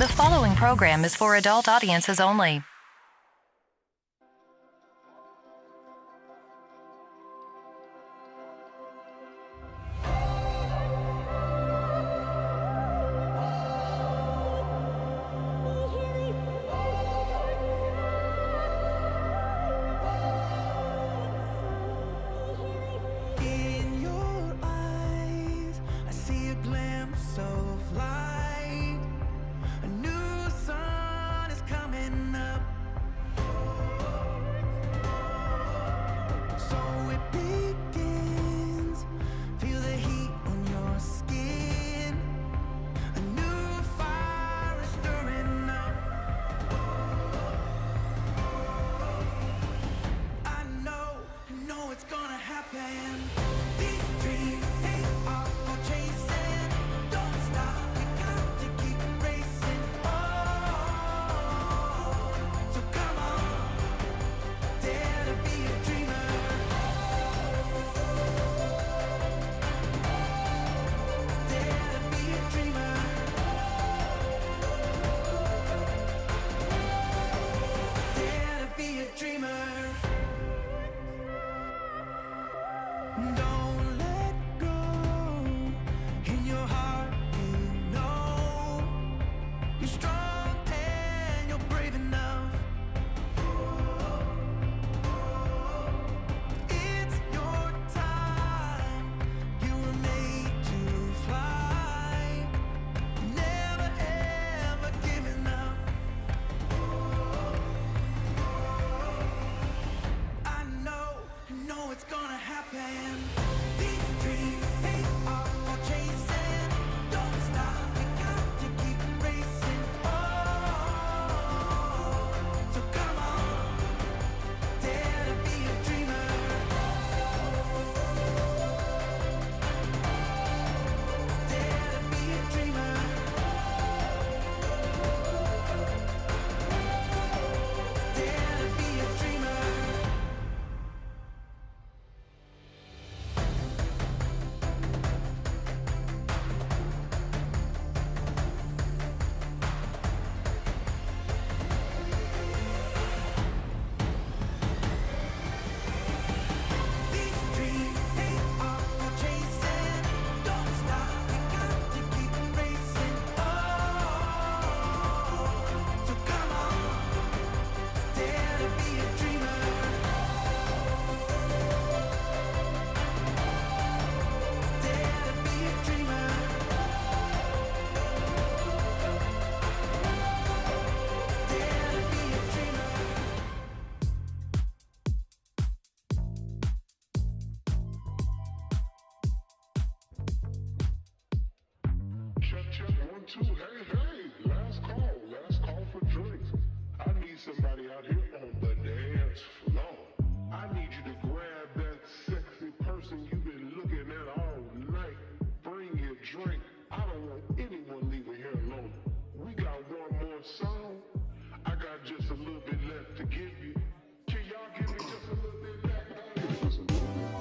The following program is for adult audiences only.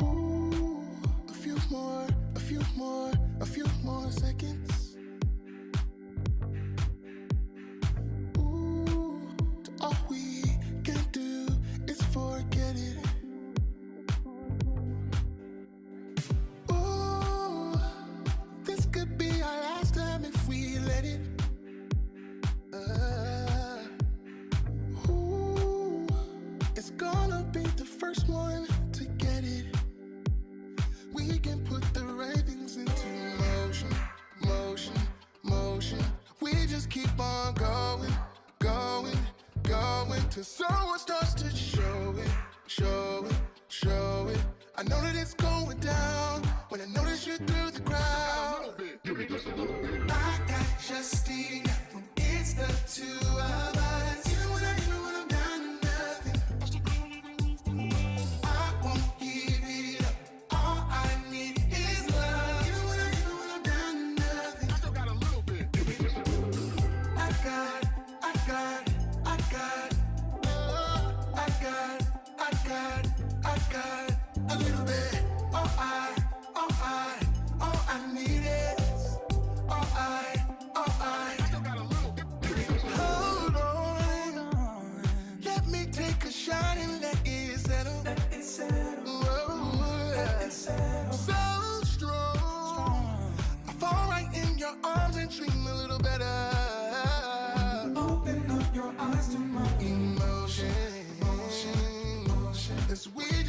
All I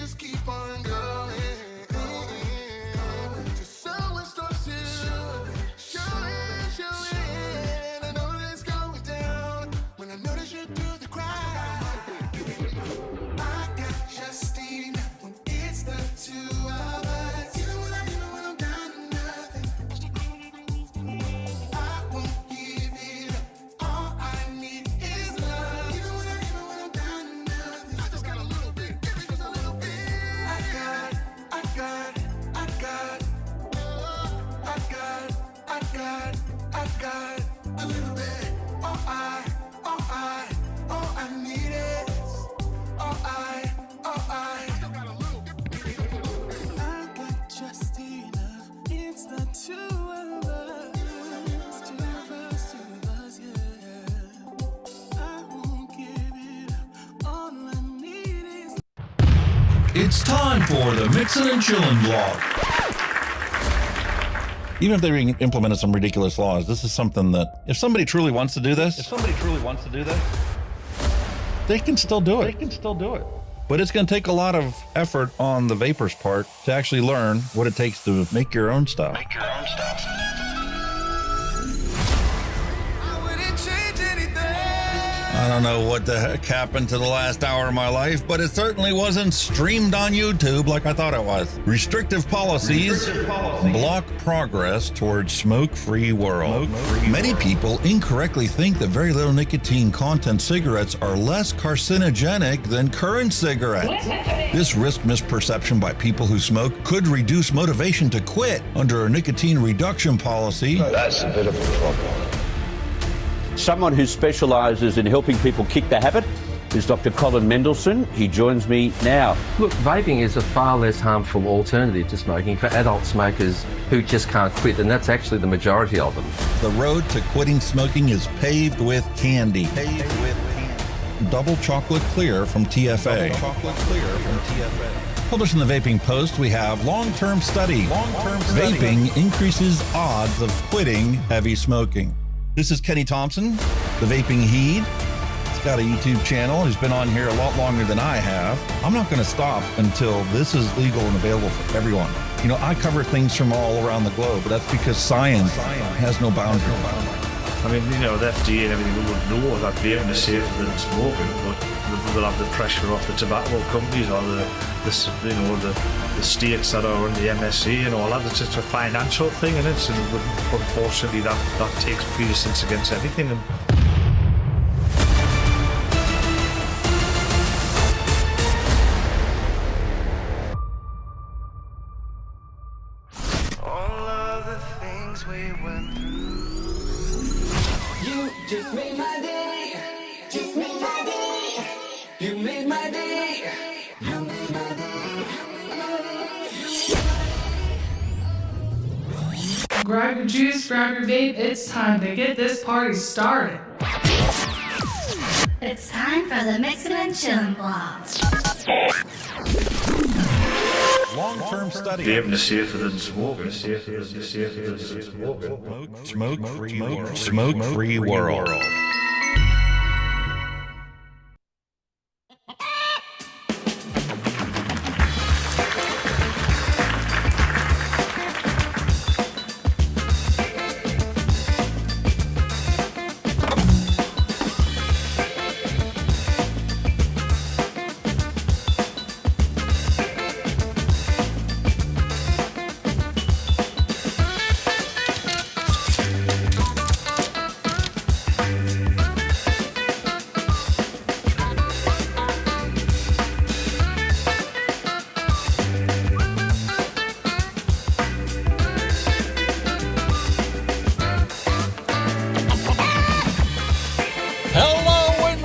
just keep on going. Just so it starts to show it. I know that it's going down when I notice you through the crowd. I got just enough when it's the two of us. Even when I'm down to nothing, I won't give it up. All I need is love. Even when I'm down to nothing, I just got a little bit. Give me just a little bit. I got a little bit. All I need is, I got just enough. It's the two of us, yeah. I won't give it up. All I need is. It's time for the Mixin and Chillin blog. Even if they implemented some ridiculous laws, this is something that if somebody truly wants to do this, they can still do it. But it's going to take a lot of effort on the vapors' part to actually learn what it takes to make your own stuff. I wouldn't change anything. I don't know what the heck happened to the last hour of my life, but it certainly wasn't streamed on YouTube like I thought it was. Restrictive policies block progress towards smoke-free world. Many people incorrectly think that very little nicotine content cigarettes are less carcinogenic than current cigarettes. This risk misperception by people who smoke could reduce motivation to quit under a nicotine reduction policy. That's a bit of a problem. Someone who specialises in helping people kick the habit is Dr. Colin Mendelsohn. He joins me now. Look, vaping is a far less harmful alternative to smoking for adult smokers who just can't quit, and that's actually the majority of them. The road to quitting smoking is paved with candy. Double chocolate clear from TFA. Published in the Vaping Post, we have long-term study. Vaping increases odds of quitting heavy smoking. This is Kenny Thompson, the Vaping Heed. He's got a YouTube channel. He's been on here a lot longer than I have. I'm not going to stop until this is legal and available for everyone. You know, I cover things from all around the globe, but that's because science has no boundaries. I mean, you know, the FDA and everything would know that vaping is safer than smoking, but they'll have the pressure off the tobacco companies or the states that are in the MnC and all that. It's just a financial thing, and unfortunately that takes precedence against everything. And All of the things we went through. You just made my day. Just made my day. You made my day. You made my day. Grab your juice, grab your vape, it's time to get this party started. It's time for the Mixin and Chillin blog. Long-term study. vaping is safer than smoking. Smoke-free world.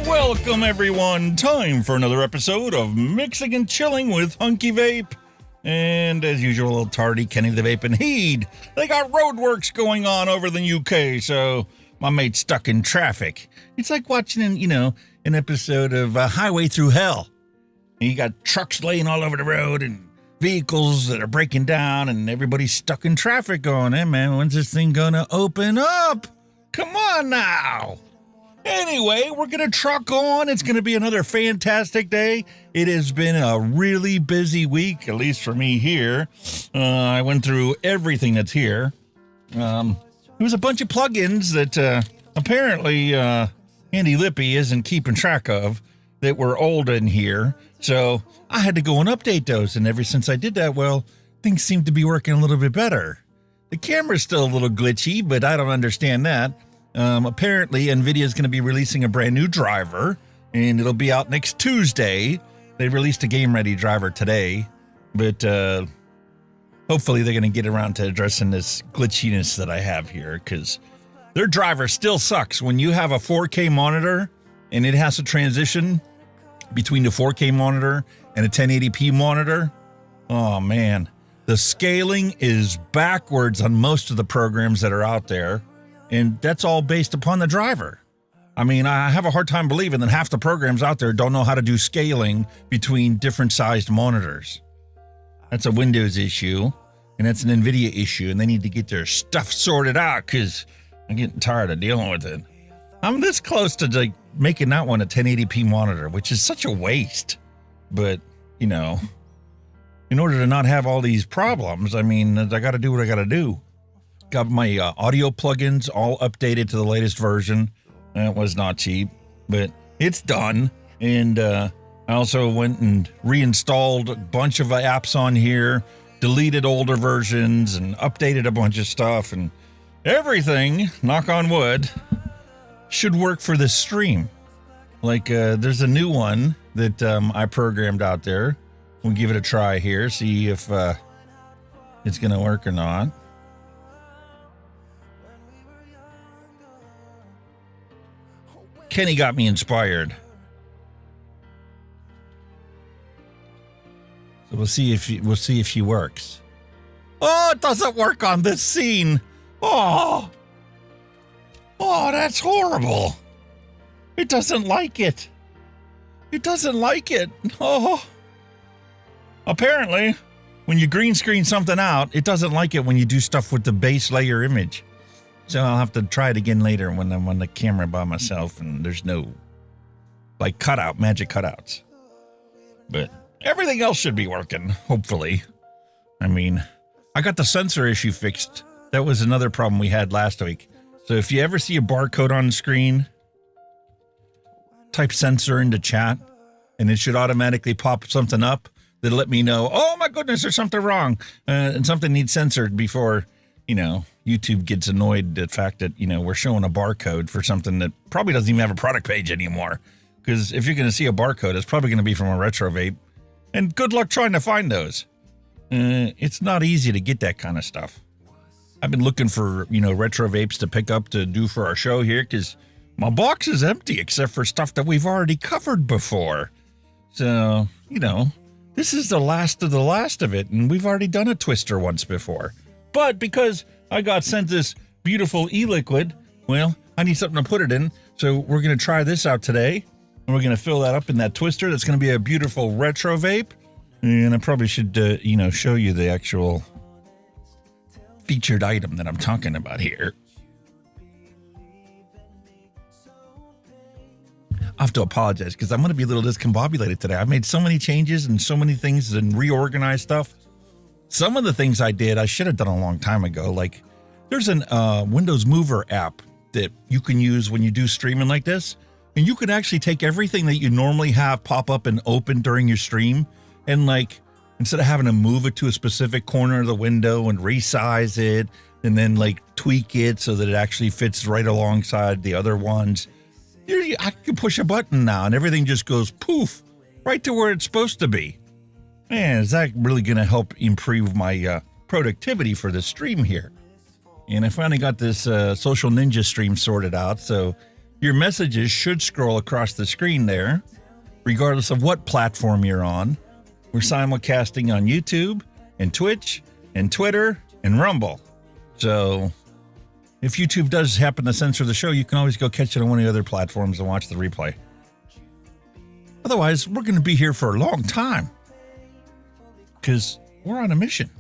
Welcome, everyone. Time for another episode of Mixing and Chilling with Hunky Vape. And as usual, a little tardy Kenny the Vape and Heed. They got roadworks going on over in the UK, so my mate's stuck in traffic. It's like watching, an episode of Highway Through Hell. And you got trucks laying all over the road and vehicles that are breaking down, and everybody's stuck in traffic going, hey, man, when's this thing gonna open up? Come on now. Anyway, we're going to truck on. It's going to be another fantastic day. It has been a really busy week, at least for me here. I went through everything that's here. There was a bunch of plugins that apparently Andy Lippy isn't keeping track of that were old in here. So I had to go and update those. And ever since I did that, well, things seem to be working a little bit better. The camera's still a little glitchy, but I don't understand that. Apparently, NVIDIA is going to be releasing a brand new driver, and it'll be out next Tuesday. They released a game-ready driver today, but hopefully they're going to get around to addressing this glitchiness that I have here, because their driver still sucks. When you have a 4K monitor, and it has to transition between the 4K monitor and a 1080p monitor, oh man, the scaling is backwards on most of the programs that are out there. And that's all based upon the driver. I mean, I have a hard time believing that half the programs out there don't know how to do scaling between different sized monitors. That's a Windows issue, and that's an NVIDIA issue, and they need to get their stuff sorted out because I'm getting tired of dealing with it. I'm this close to like making that one a 1080p monitor, which is such a waste. But, you know, in order to not have all these problems, I mean, I got to do what I got to do. Got my audio plugins all updated to the latest version. That was not cheap, but it's done. And I also went and reinstalled a bunch of apps on here, deleted older versions, and updated a bunch of stuff. And everything, knock on wood, should work for this stream. Like there's a new one that I programmed out there. We'll give it a try here, see if it's going to work or not. Kenny got me inspired. So we'll see if she works. Oh, it doesn't work on this scene. Oh, that's horrible. It doesn't like it. It doesn't like it. Oh. Apparently, when you green screen something out, it doesn't like it when you do stuff with the base layer image. So I'll have to try it again later when I'm on the camera by myself and there's no like magic cutouts. But everything else should be working, hopefully. I mean, I got the sensor issue fixed. That was another problem we had last week. So if you ever see a barcode on the screen, type sensor into chat and it should automatically pop something up that'll let me know, oh my goodness, there's something wrong and something needs censored before, you know, YouTube gets annoyed at the fact that, you know, we're showing a barcode for something that probably doesn't even have a product page anymore. Because if you're going to see a barcode, it's probably going to be from a retro vape. And good luck trying to find those. It's not easy to get that kind of stuff. I've been looking for, you know, retro vapes to pick up to do for our show here because my box is empty except for stuff that we've already covered before. So, you know, this is the last of it. And we've already done a twister once before. But because I got sent this beautiful e-liquid, well, I need something to put it in. So we're going to try this out today. And we're going to fill that up in that twister. That's going to be a beautiful retro vape. And I probably should, you know, show you the actual featured item that I'm talking about here. I have to apologize because I'm going to be a little discombobulated today. I've made so many changes and so many things and reorganized stuff. Some of the things I did, I should have done a long time ago. Like there's an Windows Mover app that you can use when you do streaming like this. And you can actually take everything that you normally have pop up and open during your stream. And like, instead of having to move it to a specific corner of the window and resize it and then like tweak it so that it actually fits right alongside the other ones. I can push a button now and everything just goes poof right to where it's supposed to be. Man, is that really going to help improve my productivity for the stream here? And I finally got this Social Ninja stream sorted out. So your messages should scroll across the screen there, regardless of what platform you're on. We're simulcasting on YouTube and Twitch and Twitter and Rumble. So if YouTube does happen to censor the show, you can always go catch it on one of the other platforms and watch the replay. Otherwise, we're going to be here for a long time because we're on a mission.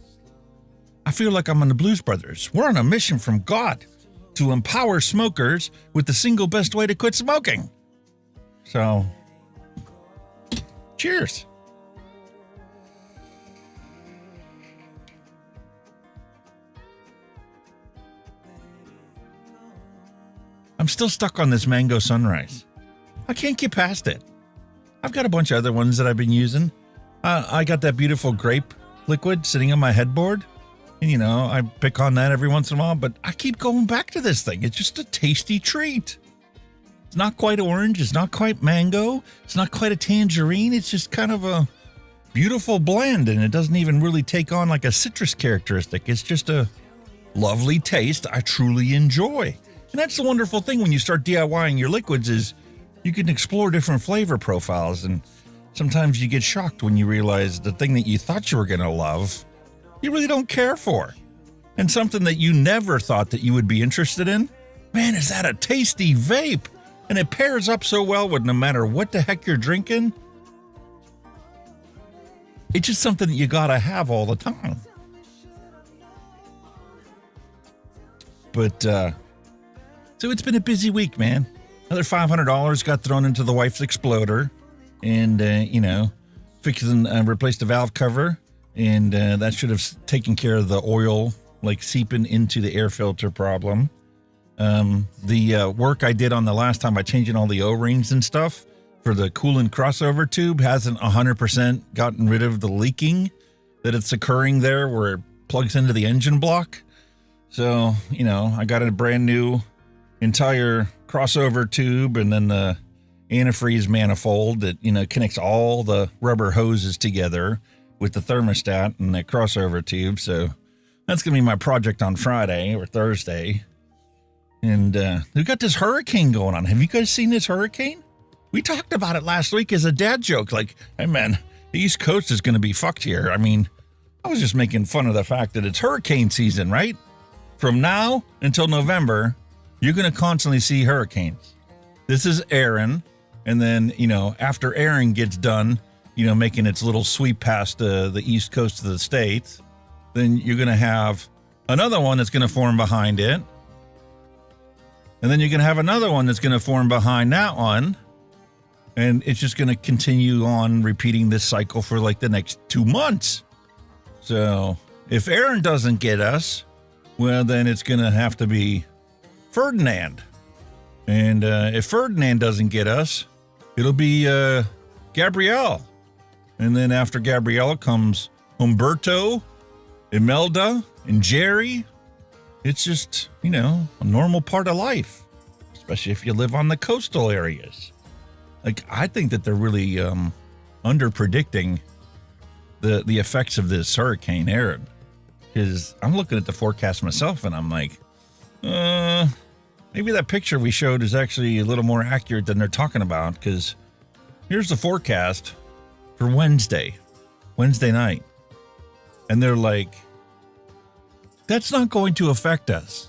I feel like I'm on the Blues Brothers. We're on a mission from God. to empower smokers with the single best way to quit smoking. So, cheers. I'm still stuck on this mango sunrise. I can't get past it. I've got a bunch of other ones that I've been using. I got that beautiful grape liquid sitting on my headboard. And, you know, I pick on that every once in a while, but I keep going back to this thing. It's just a tasty treat. It's not quite orange. It's not quite mango. It's not quite a tangerine. It's just kind of a beautiful blend, and it doesn't even really take on like a citrus characteristic. It's just a lovely taste I truly enjoy. And that's the wonderful thing when you start DIYing your liquids is you can explore different flavor profiles, and sometimes you get shocked when you realize the thing that you thought you were going to love, you really don't care for. And something that you never thought that you would be interested in, man, is that a tasty vape? And it pairs up so well with no matter what the heck you're drinking. It's just something that you gotta have all the time. But, so it's been a busy week, man. Another $500 got thrown into the wife's exploder. And, you know, replaced the valve cover. And that should have taken care of the oil, like, seeping into the air filter problem. The work I did on the last time by changing all the O-rings and stuff for the coolant crossover tube hasn't 100% gotten rid of the leaking that it's occurring there where it plugs into the engine block. So, you know, I got a brand new entire crossover tube and then the antifreeze manifold that, you know, connects all the rubber hoses together with the thermostat and the crossover tube. So that's going to be my project on Friday or Thursday. And we've got this hurricane going on. Have you guys seen this hurricane? We talked about it last week as a dad joke. Like, hey, man, the East Coast is going to be fucked here. I mean, I was just making fun of the fact that it's hurricane season, right? From now until November, you're going to constantly see hurricanes. This is Aaron. And then, you know, after Aaron gets done, you know, making its little sweep past the East Coast of the States, then you're going to have another one that's going to form behind it. And then you're going to have another one that's going to form behind that one. And it's just going to continue on repeating this cycle for like the next 2 months. So if Aaron doesn't get us, well, then it's going to have to be Ferdinand. And if Ferdinand doesn't get us, it'll be Gabrielle. And then after Gabrielle comes Humberto, Imelda, and Jerry. It's just, you know, a normal part of life, especially if you live on the coastal areas. Like, I think that they're really under predicting the effects of this hurricane, Aaron. Because I'm looking at the forecast myself and I'm like, maybe that picture we showed is actually a little more accurate than they're talking about. Because here's the forecast for Wednesday night. And they're like, that's not going to affect us.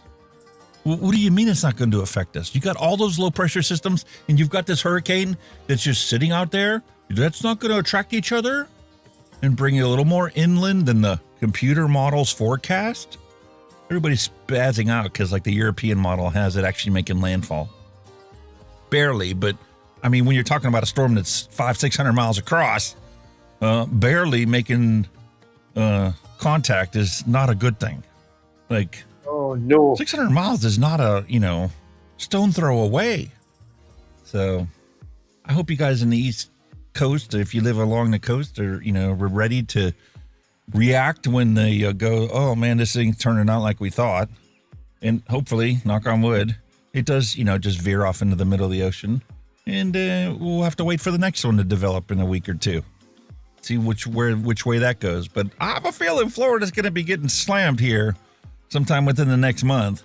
What do you mean it's not going to affect us? You got all those low pressure systems and you've got this hurricane that's just sitting out there. That's not going to attract each other and bring you a little more inland than the computer model's forecast. Everybody's spazzing out because like the European model has it actually making landfall. Barely, but I mean, when you're talking about a storm that's 500-600 miles across, barely making contact is not a good thing. Like, oh no, 600 miles is not a, you know, stone throw away. So I hope you guys in the East Coast, if you live along the coast, are, you know, we're ready to react when they go, oh man, this thing's turning out like we thought. And hopefully, knock on wood, it does, you know, just veer off into the middle of the ocean. And we'll have to wait for the next one to develop in a week or two. See which way that goes. But I have a feeling Florida's going to be getting slammed here sometime within the next month.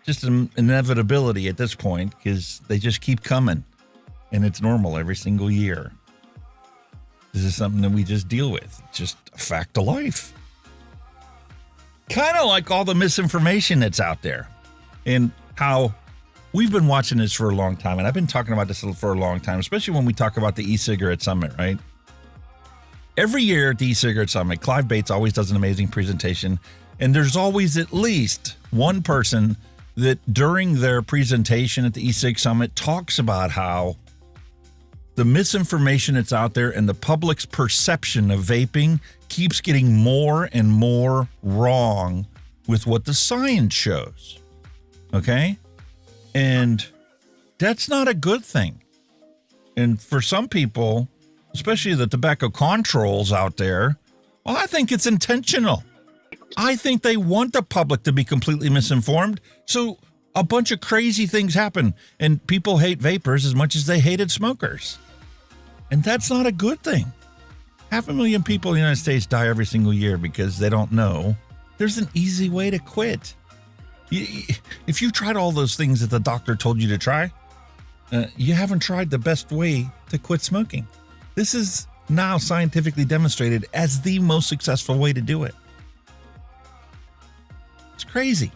Just an inevitability at this point because they just keep coming. And it's normal every single year. This is something that we just deal with. It's just a fact of life. Kind of like all the misinformation that's out there. And how we've been watching this for a long time. And I've been talking about this for a long time, especially when we talk about the e-cigarette summit, right? Every year at the e-cigarette summit, Clive Bates always does an amazing presentation. And there's always at least one person that during their presentation at the E6 Summit talks about how the misinformation that's out there and the public's perception of vaping keeps getting more and more wrong with what the science shows. Okay? And that's not a good thing. And for some people, especially the tobacco controls out there, well, I think it's intentional. I think they want the public to be completely misinformed. So a bunch of crazy things happen, and people hate vapors as much as they hated smokers. And that's not a good thing. 500,000 people in the United States die every single year because they don't know. There's an easy way to quit. If you've tried all those things that the doctor told you to try, you haven't tried the best way to quit smoking. This is now scientifically demonstrated as the most successful way to do it. It's crazy.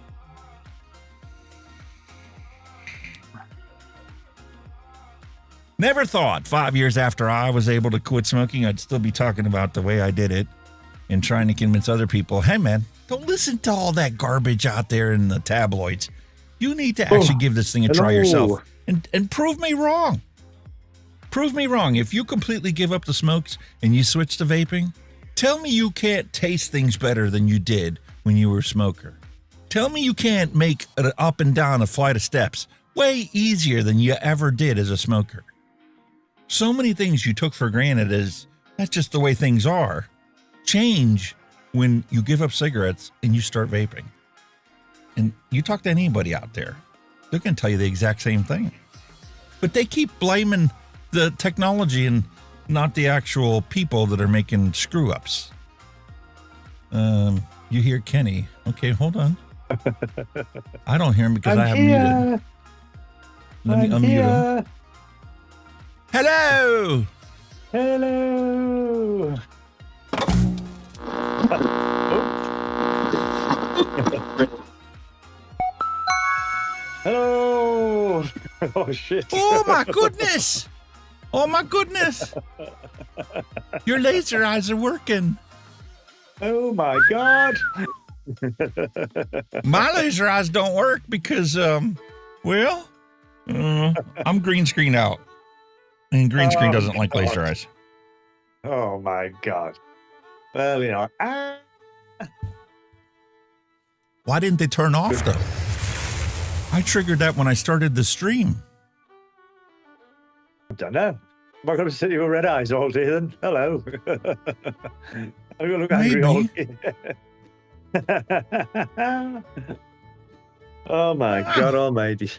Never thought 5 years after I was able to quit smoking, I'd still be talking about the way I did it and trying to convince other people, hey man, don't listen to all that garbage out there in the tabloids. You need to actually give this thing a try yourself and prove me wrong. Prove me wrong. If you completely give up the smokes and you switch to vaping, tell me you can't taste things better than you did when you were a smoker. Tell me you can't make an up and down a flight of steps way easier than you ever did as a smoker. So many things you took for granted as that's just the way things are change when you give up cigarettes and you start vaping. And you talk to anybody out there, they're going to tell you the exact same thing. But they keep blaming the technology and not the actual people that are making screw ups. You hear Kenny. Okay, hold on. I don't hear him because I have him muted. Let me unmute him. Hello! Hello! Hello! Oh, shit. Oh, my goodness! Oh, my goodness! Your laser eyes are working. Oh, my God! My laser eyes don't work because, I'm green screen out. And green screen doesn't like laser eyes. Oh, my God. Well, you know. Why didn't they turn off, though? I triggered that when I started the stream. I don't know. Am I going to sit here with red eyes all day then? Hello. I'm going to look angry all day. Oh, my God almighty.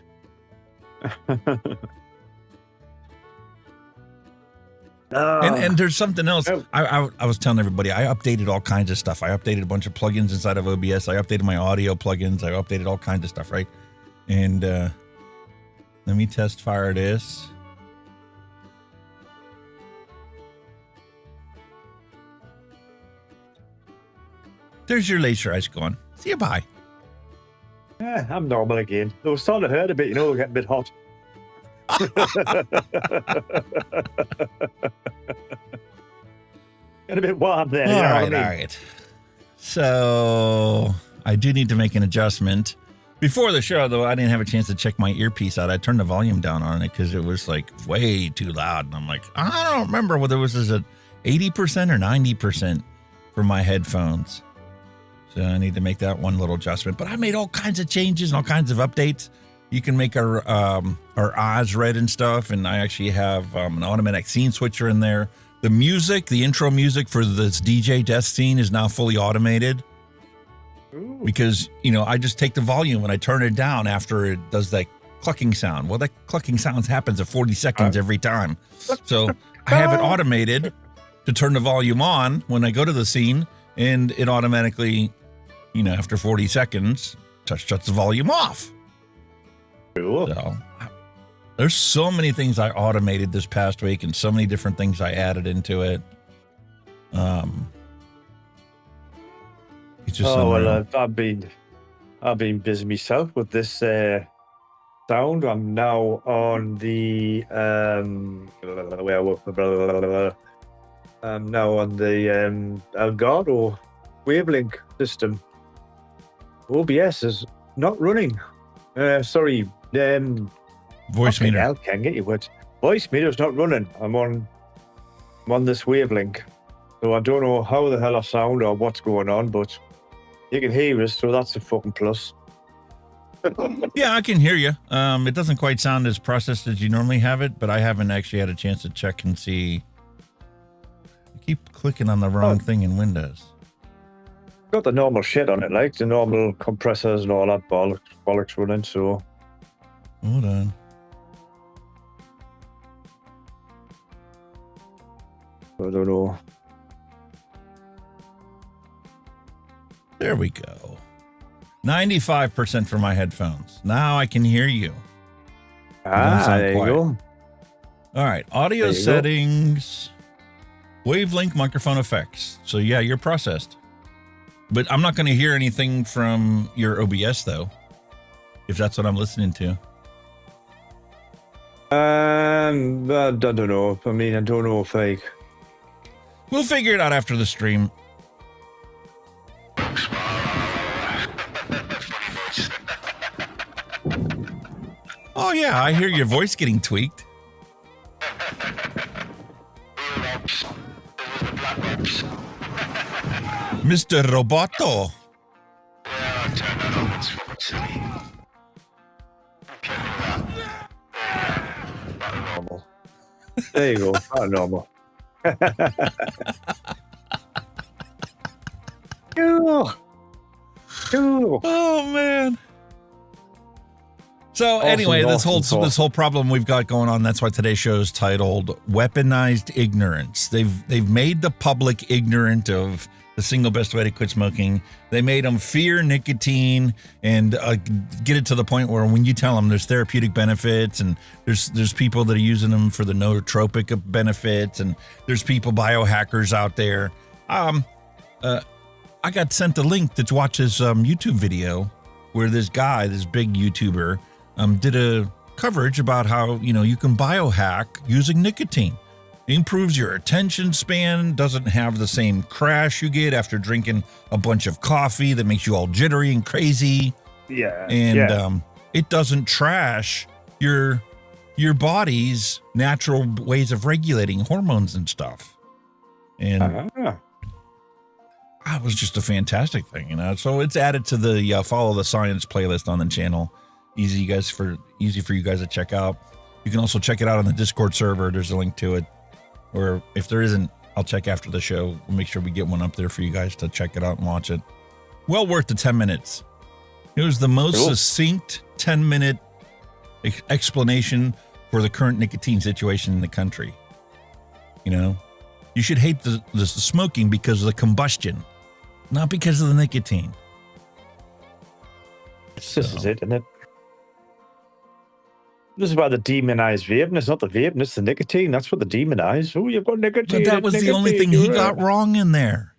And there's something else. I was telling everybody, I updated all kinds of stuff. I updated a bunch of plugins inside of OBS. I updated my audio plugins. I updated all kinds of stuff, right? And let me test fire this. There's your laser eyes going. See you, bye. Yeah, I'm normal again. It was starting to hurt a bit, you know, getting a bit hot. Get a bit warm there. All right. So I do need to make an adjustment. Before the show, though, I didn't have a chance to check my earpiece out. I turned the volume down on it because it was like way too loud. And I'm like, I don't remember whether it was at 80% or 90% for my headphones. So I need to make that one little adjustment. But I made all kinds of changes and all kinds of updates. You can make our eyes red and stuff. And I actually have an automatic scene switcher in there. The music, the intro music for this DJ death scene is now fully automated. Ooh. Because, you know, I just take the volume and I turn it down after it does that clucking sound. Well, that clucking sound happens at 40 seconds every time. So I have it automated to turn the volume on when I go to the scene, and it automatically, you know, after 40 seconds, shuts the volume off. Cool. So there's so many things I automated this past week and so many different things I added into it. It's just I've been busy myself with this sound. I'm now on the where I work. I'm now on the Elgato Wavelink system. OBS is not running. Sorry. Voice meter. Hell, can't get you, but voice meter's not running. I'm on this wavelength. So I don't know how the hell I sound or what's going on, but you can hear us, so that's a fucking plus. Yeah, I can hear you. It doesn't quite sound as processed as you normally have it, but I haven't actually had a chance to check and see. I keep clicking on the wrong thing in Windows. Got the normal shit on it, like the normal compressors and all that bollocks running, so. Hold on. I don't know. There we go. 95% for my headphones. Now I can hear you. There you go. All right. Audio settings. Wavelength microphone effects. So yeah, you're processed. But I'm not going to hear anything from your OBS though, if that's what I'm listening to. I don't know. I mean, I don't know if like. We'll figure it out after the stream. Oh yeah, I hear your voice getting tweaked. Mr. Roboto. Normal. There you go. Not normal. Oh man. So anyway, this whole problem we've got going on, that's why today's show is titled Weaponized Ignorance. They've made the public ignorant of the single best way to quit smoking. They made them fear nicotine and get it to the point where when you tell them there's therapeutic benefits and there's people that are using them for the nootropic benefits and there's people biohackers out there. I got sent a link to watch this YouTube video where this guy, this big YouTuber, did a coverage about how, you can biohack using nicotine. It improves your attention span, doesn't have the same crash you get after drinking a bunch of coffee that makes you all jittery and crazy. Yeah. And it doesn't trash your body's natural ways of regulating hormones and stuff. And it was just a fantastic thing, So it's added to the Follow the Science playlist on the channel. Easy for you guys to check out. You can also check it out on the Discord server. There's a link to it. Or if there isn't, I'll check after the show. We'll make sure we get one up there for you guys to check it out and watch it. Well worth the 10 minutes. It was the most succinct 10-minute explanation for the current nicotine situation in the country. You should hate the smoking because of the combustion, not because of the nicotine. This is it, isn't it? This is about the demonized vape, and it's not the vape, and it's the nicotine. That's what the demonized. Oh, you've got nicotine. But that was the only thing he got wrong in there.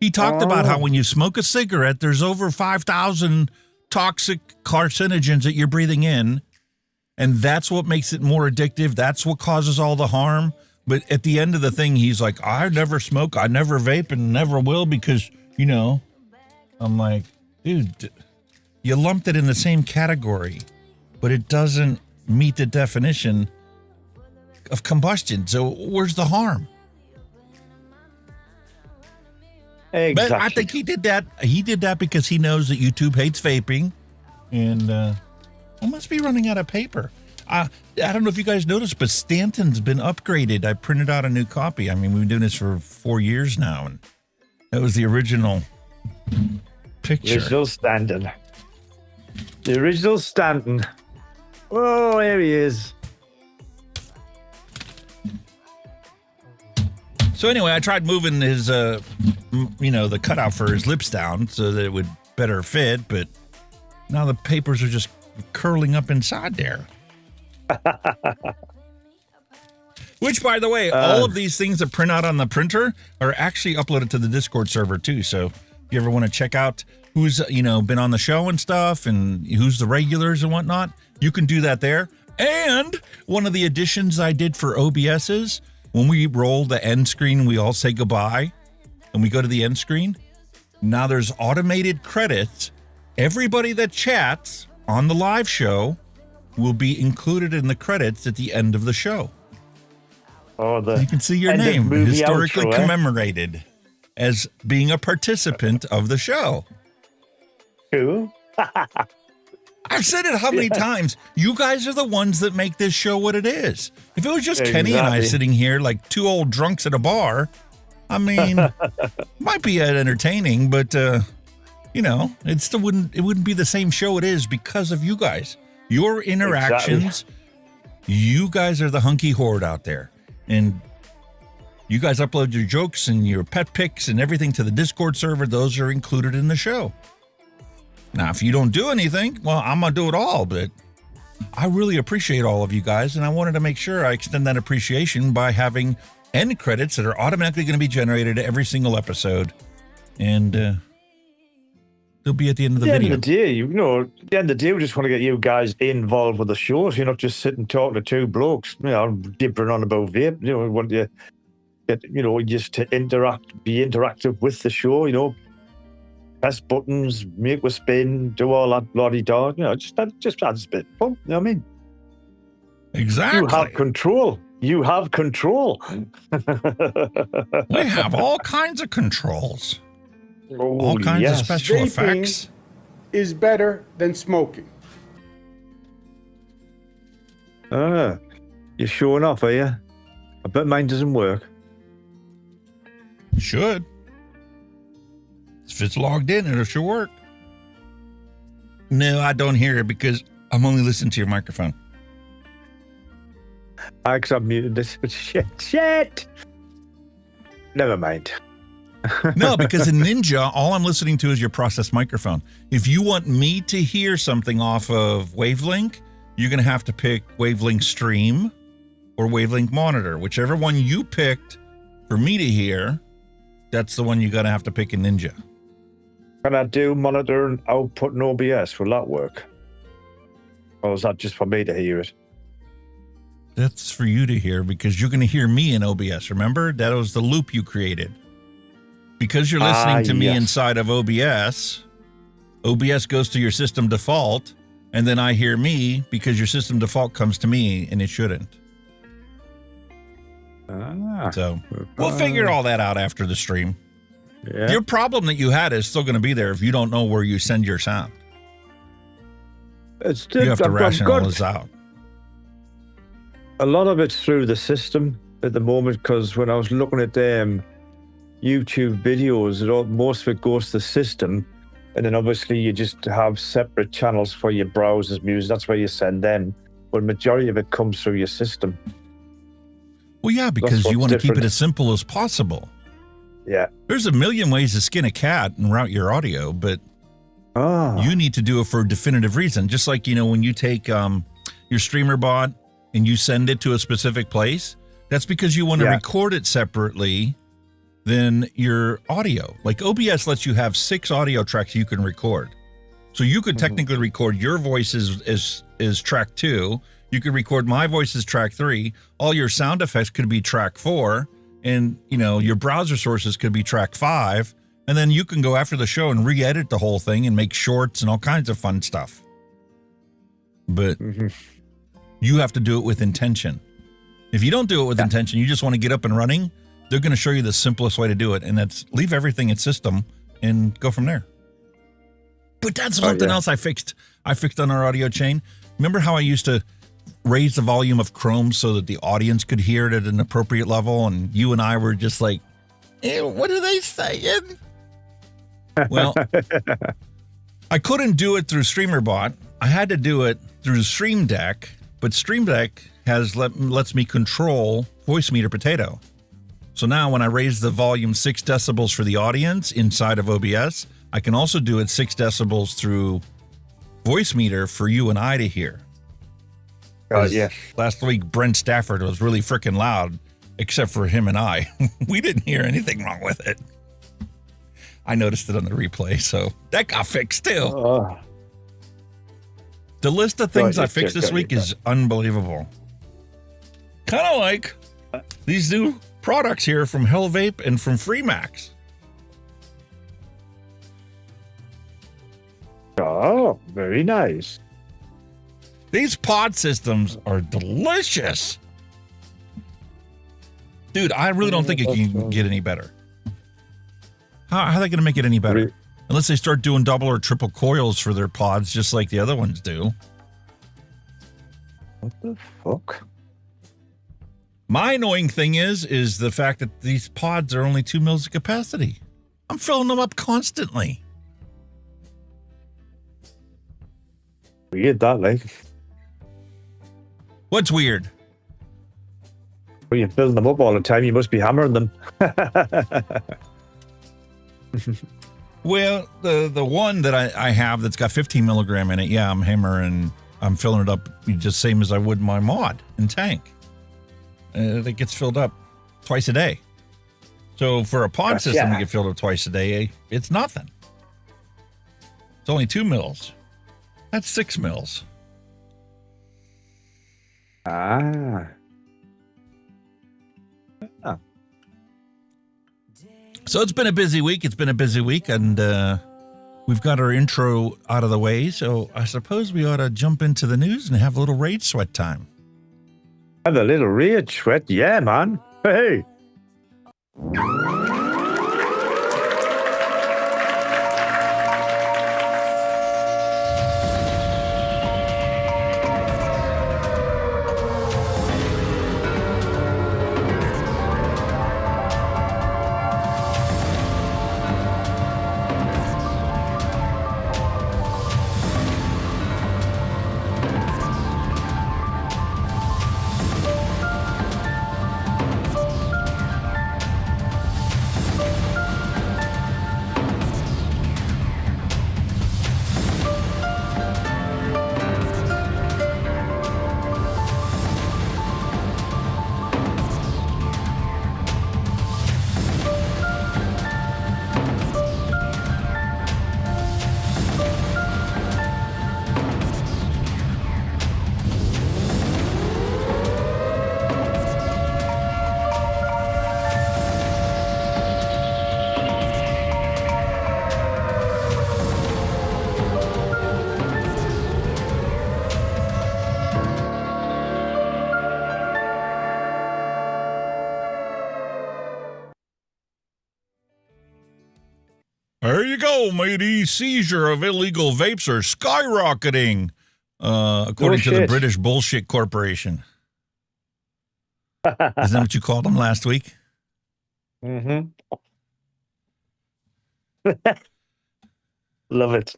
He talked about how when you smoke a cigarette, there's over 5,000 toxic carcinogens that you're breathing in, and that's what makes it more addictive. That's what causes all the harm. But at the end of the thing, he's like, I never smoke, I never vape, and never will because, I'm like, dude, you lumped it in the same category, but it doesn't meet the definition of combustion. So where's the harm? Exactly. But I think he did that. He did that because he knows that YouTube hates vaping, and I must be running out of paper. I don't know if you guys noticed, but Stanton's been upgraded. I printed out a new copy. I mean, we've been doing this for 4 years now, and that was the original picture. Original Stanton. The original Stanton. Oh, there he is. So anyway, I tried moving his, the cutout for his lips down so that it would better fit, but now the papers are just curling up inside there. Which, by the way, all of these things that print out on the printer are actually uploaded to the Discord server too. So if you ever want to check out who's, been on the show and stuff and who's the regulars and whatnot, you can do that there. And one of the additions I did for OBS is when we roll the end screen, we all say goodbye and we go to the end screen. Now there's automated credits. Everybody that chats on the live show will be included in the credits at the end of the show. Oh, You can see your end of name movie historically outro, commemorated as being a participant of the show. Cool. I've said it how many times? You guys are the ones that make this show what it is. If it was just Kenny and I Exactly. sitting here like two old drunks at a bar, I mean, might be entertaining, but you know, it still wouldn't be the same show it is because of you guys. Your interactions, you guys are the hunky horde out there. And you guys upload your jokes and your pet pics and everything to the Discord server. Those are included in the show. Now, if you don't do anything, well, I'm going to do it all, but I really appreciate all of you guys, and I wanted to make sure I extend that appreciation by having end credits that are automatically going to be generated every single episode, and they'll be at the end of the At the video. end of the day, you know, at the end of the day, we just want to get you guys involved with the show. So you're not just sitting talking to two blokes, you know, dipping on about vape. You know, we want you get, you know, just to be interactive with the show, you know. Press buttons, make a spin, do all that bloody dog, you know, just adds a bit of fun, you know what I mean? Exactly. You have control. You have control. We have all kinds of controls, Oh, all kinds yes. of special Vaping effects. is better than smoking. You're showing off, are you? I bet mine doesn't work. Should. If it's logged in, it should work. No, I don't hear it because I'm only listening to your microphone. Because I've muted this. Shit. Never mind. No, because in Ninja, all I'm listening to is your processed microphone. If you want me to hear something off of Wavelink, you're going to have to pick Wavelink Stream or Wavelink Monitor. Whichever one you picked for me to hear, that's the one you're going to have to pick in Ninja. Can I do monitor and output in OBS? Will that work? Or is that just for me to hear it? That's for you to hear because you're going to hear me in OBS. Remember? That was the loop you created. Because you're listening to me yes. inside of OBS, OBS goes to your system default, and then I hear me because your system default comes to me, and it shouldn't. So we'll figure all that out after the stream. Yeah. Your problem that you had is still going to be there if you don't know where you send your sound. It's You have to I've got rationalize out. a lot of it's through the system at the moment because when I was looking at YouTube videos, most of it goes to the system, and then obviously you just have separate channels for your browser's music. That's where you send them, but majority of it comes through your system. Well, yeah, because what's you want to keep it different. as simple as possible. Yeah. There's a million ways to skin a cat and route your audio, but you need to do it for a definitive reason. Just like, you know, when you take your streamer bot and you send it to a specific place, that's because you want to record it separately than your audio. Like OBS lets you have 6 audio tracks you can record. So you could technically record your voice as track 2. You could record my voice as track 3. All your sound effects could be track 4. And, you know, your browser sources could be track 5. And then you can go after the show and re-edit the whole thing and make shorts and all kinds of fun stuff. But you have to do it with intention. If you don't do it with intention, you just want to get up and running, they're going to show you the simplest way to do it. And that's leave everything in system and go from there. But that's something else I fixed. I fixed on our audio chain. Remember how I used to raise the volume of Chrome so that the audience could hear it at an appropriate level? And you and I were just like, what are they saying? Well, I couldn't do it through StreamerBot. I had to do it through Stream Deck, but Stream Deck lets me control Voice Meter Potato. So now when I raise the volume 6 decibels for the audience inside of OBS, I can also do it 6 decibels through Voice Meter for you and I to hear. Last week, Brent Stafford was really freaking loud, except for him and I. We didn't hear anything wrong with it. I noticed it on the replay, so that got fixed too. The list of things I fixed this week is unbelievable. Kind of like these new products here from Hell Vape and from Freemax. Oh, very nice. These pod systems are delicious. Dude, I really don't think it can get any better. How are they going to make it any better? Unless they start doing double or triple coils for their pods, just like the other ones do. What the fuck? My annoying thing is the fact that these pods are only 2 mils of capacity. I'm filling them up constantly. Weird that, like. What's weird? When you're filling them up all the time, you must be hammering them. Well, the one that I have that's got 15 milligram in it, yeah, I'm hammering, I'm filling it up just same as I would my mod and tank. That gets filled up twice a day. So for a pod system to get filled up twice a day, it's nothing. It's only 2 mils. That's 6 mils. Ah. So it's been a busy week. And we've got our intro out of the way. So I suppose we ought to jump into the news and have a little rage sweat time. Have a little rage sweat, yeah, man. Hey. There you go, matey. Seizure of illegal vapes are skyrocketing, according to the British Bullshit Corporation. Isn't that what you called them last week? Mm-hmm. Love it.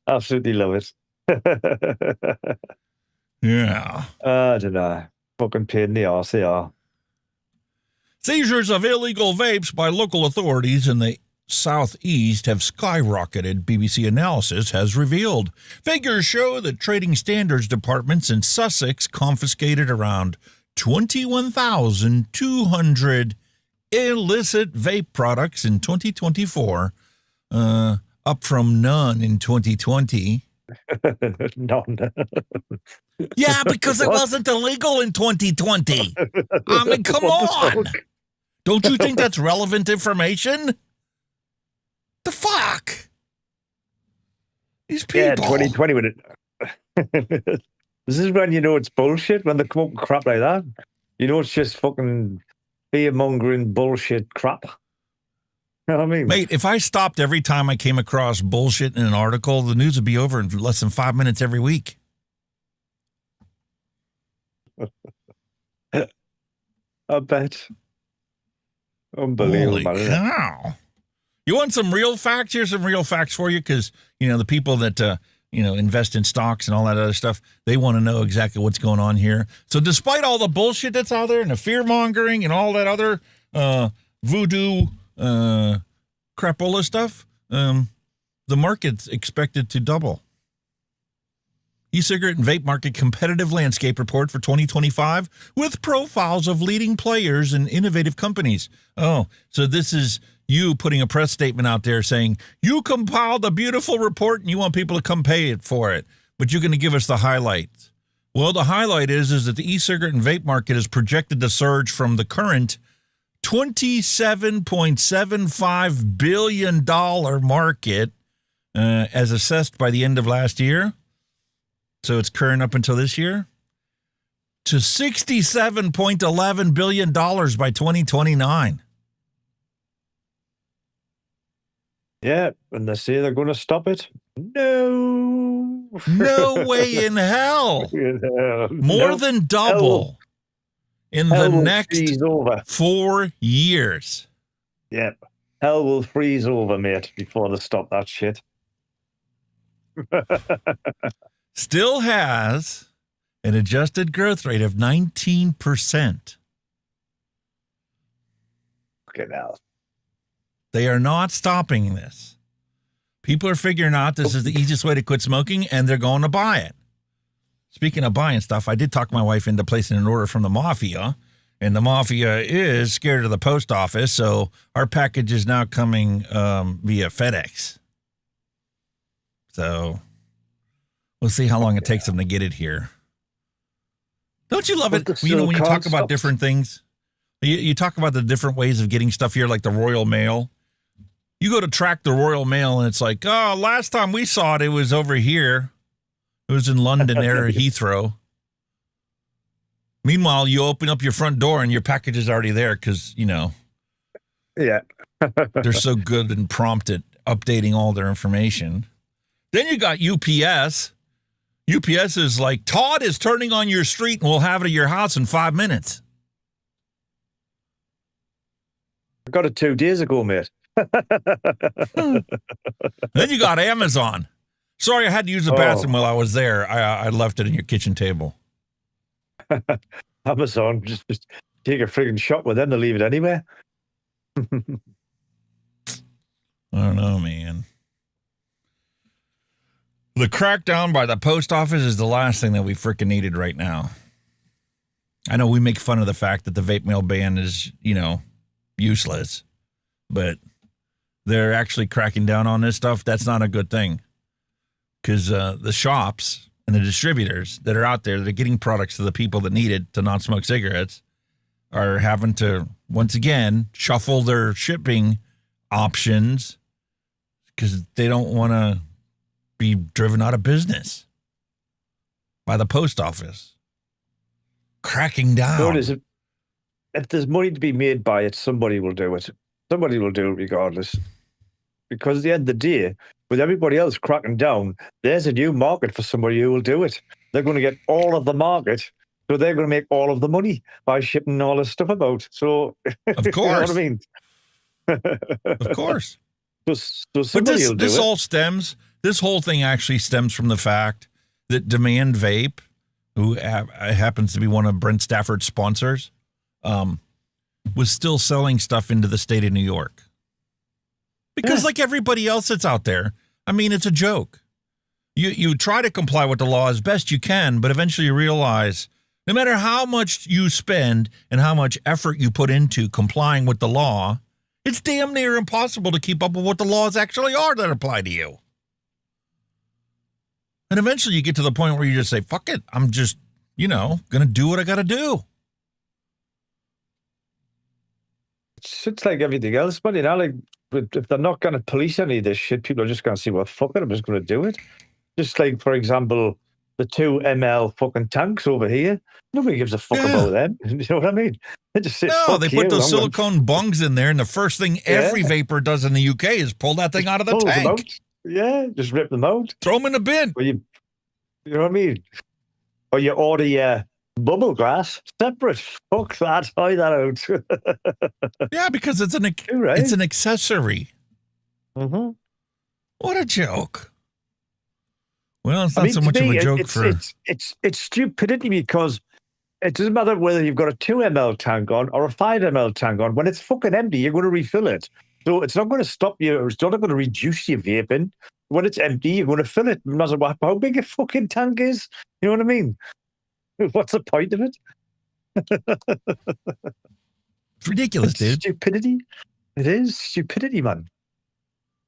Absolutely love it. Yeah. I don't know. Fucking pain in the arse they are. Seizures of illegal vapes by local authorities in the Southeast have skyrocketed, BBC analysis has revealed. Figures show that trading standards departments in Sussex confiscated around 21,200 illicit vape products in 2024, up from none in 2020. None. Yeah, because it wasn't illegal in 2020. I mean, come on. Don't you think that's relevant information? The fuck? These people. Yeah, 2020 with it. This is when you know it's bullshit, when they come up with crap like that. You know it's just fucking fear-mongering bullshit crap. You know what I mean? Mate, if I stopped every time I came across bullshit in an article, the news would be over in less than 5 minutes every week. I bet. Unbelievable. Holy cow. You want some real facts? Here's some real facts for you, because, you know, the people that, invest in stocks and all that other stuff, they want to know exactly what's going on here. So despite all the bullshit that's out there and the fear-mongering and all that other voodoo crapola stuff, the market's expected to double. E-cigarette and vape market competitive landscape report for 2025 with profiles of leading players and innovative companies. Oh, so this is you putting a press statement out there saying you compiled a beautiful report and you want people to come pay it for it, but you're going to give us the highlights. Well, the highlight is that the e-cigarette and vape market is projected to surge from the current $27.75 billion market as assessed by the end of last year So it's current up until this year, to $67.11 billion by 2029. Yeah, and they say they're going to stop it. No. No way in hell. More than double in the hell will next freeze over. 4 years. Yep. Hell will freeze over, mate, before they stop that shit. Still has an adjusted growth rate of 19%. Okay, now. They are not stopping this. People are figuring out this is the easiest way to quit smoking, and they're going to buy it. Speaking of buying stuff, I did talk my wife into placing an order from the Mafia, and the Mafia is scared of the post office, so our package is now coming via FedEx. So we'll see how long it takes them to get it here. Don't you love it? You know, when you talk about different things, you talk about the different ways of getting stuff here, like the Royal Mail. You go to track the Royal Mail, and it's like, oh, last time we saw it, it was over here. It was in London there at Heathrow. Meanwhile, you open up your front door, and your package is already there because, you know. Yeah. They're so good and prompt at updating all their information. Then you got UPS. UPS is like, Todd is turning on your street, and we'll have it at your house in 5 minutes. I got it 2 days ago, mate. Then you got Amazon. Sorry, I had to use the bathroom while I was there. I left it in your kitchen table. Amazon, just take a friggin' shot with them to leave it anywhere. I don't know, man. The crackdown by the post office is the last thing that we freaking needed right now. I know we make fun of the fact that the vape mail ban is, you know, useless, but they're actually cracking down on this stuff. That's not a good thing, because the shops and the distributors that are out there that are getting products to the people that need it to not smoke cigarettes are having to, once again, shuffle their shipping options because they don't want to be driven out of business by the post office. Cracking down. If there's money to be made by it, somebody will do it. Somebody will do it regardless. Because at the end of the day, with everybody else cracking down, there's a new market for somebody who will do it. They're going to get all of the market, so they're going to make all of the money by shipping all this stuff about. So, of course. You know what I mean? Of course. So somebody will do this it. all stems, this whole thing actually stems from the fact that Demand Vape, who happens to be one of Brent Stafford's sponsors, was still selling stuff into the state of New York. Because like everybody else that's out there, I mean, it's a joke. You try to comply with the law as best you can, but eventually you realize no matter how much you spend and how much effort you put into complying with the law, it's damn near impossible to keep up with what the laws actually are that apply to you. And eventually you get to the point where you just say, fuck it, I'm just, you know, going to do what I got to do. It's like everything else, but you know, like if they're not going to police any of this shit, people are just going to say, well, fuck it, I'm just going to do it. Just like, for example, the 2 ml fucking tanks over here. Nobody gives a fuck about them. You know what I mean? They just say, no, they put those silicone bungs in there, and the first thing every vapor does in the UK is pull that thing out of the tank. Yeah, just rip them out. Throw them in the bin. Or you know what I mean? Or you order your bubble glass separate. Fuck that. Try that out. Yeah, because it's an accessory. Mm-hmm. What a joke. Well, it's not so much of a joke it's stupidity, because it doesn't matter whether you've got a 2 ml tank on or a 5 ml tank on. When it's fucking empty, you're going to refill it. So it's not going to stop you, or it's not going to reduce your vaping. When it's empty, you're going to fill it. No matter how big a fucking tank is. You know what I mean? What's the point of it? It's ridiculous, dude. Stupidity. It is stupidity, man.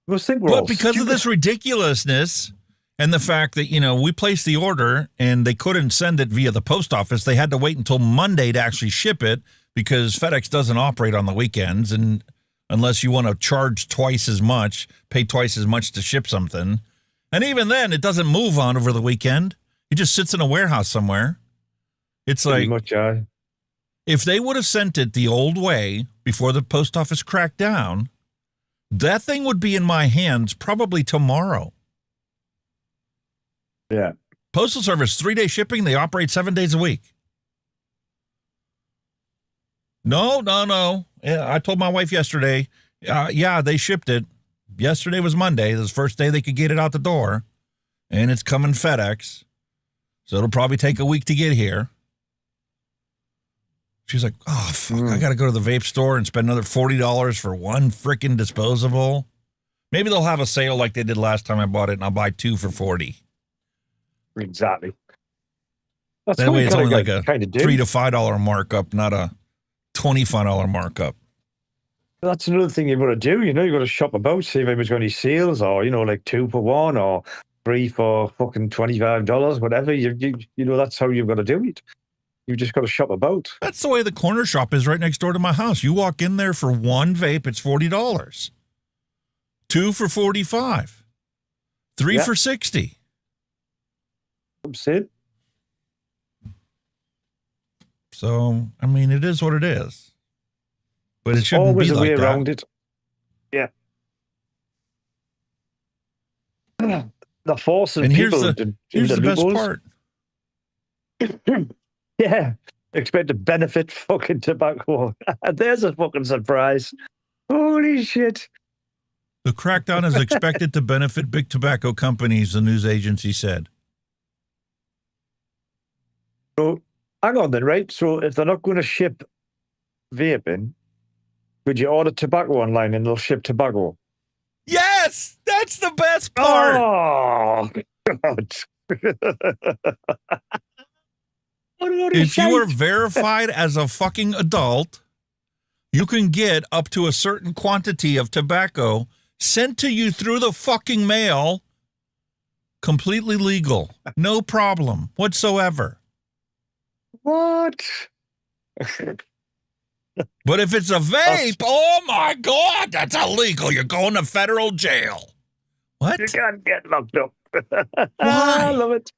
Most think we're all because stupid. of this ridiculousness and the fact that, you know, we placed the order and they couldn't send it via the post office. They had to wait until Monday to actually ship it because FedEx doesn't operate on the weekends. And unless you want to charge twice as much, pay twice as much to ship something. And even then, it doesn't move on over the weekend. He just sits in a warehouse somewhere. It's Pretty like, much, aye. if they would have sent it the old way before the post office cracked down, that thing would be in my hands probably tomorrow. Yeah. Postal Service, 3-day shipping. They operate 7 days a week. No. Yeah, I told my wife yesterday, yeah, they shipped it. Yesterday was Monday. This was the first day they could get it out the door. And it's coming FedEx. So it'll probably take a week to get here. She's like, oh, fuck, I got to go to the vape store and spend another $40 for one freaking disposable. Maybe they'll have a sale like they did last time I bought it, and I'll buy 2 for $40. Exactly. That's That what way you it's only like a kind of do. $3 to $5 markup, not a $25 markup. That's another thing you've got to do. You got to shop about, see if anybody's got any sales, or like 2 for 1 or 3 for fucking $25, whatever. You that's how you've got to do it. You've just got to shop about. That's the way the corner shop is right next door to my house. You walk in there for 1 vape, it's $40. 2 for $45. 3 for $60. That's it. So, I mean, it is what it is. But it shouldn't Always be a like way that. around it. Yeah. The forcing And here's people here's into the best loopholes. part. Yeah. Expect to benefit fucking tobacco. There's a fucking surprise. Holy shit. The crackdown is expected to benefit big tobacco companies, the news agency said. So, hang on then, right? So, if they're not going to ship vaping, could you order tobacco online and they'll ship tobacco? Yes! That's the best part! Oh, God. If you are verified as a fucking adult, you can get up to a certain quantity of tobacco sent to you through the fucking mail, completely legal. No problem whatsoever. What? But if it's a vape, oh my God, that's illegal. You're going to federal jail. What? You can't get locked up. Why? I love it.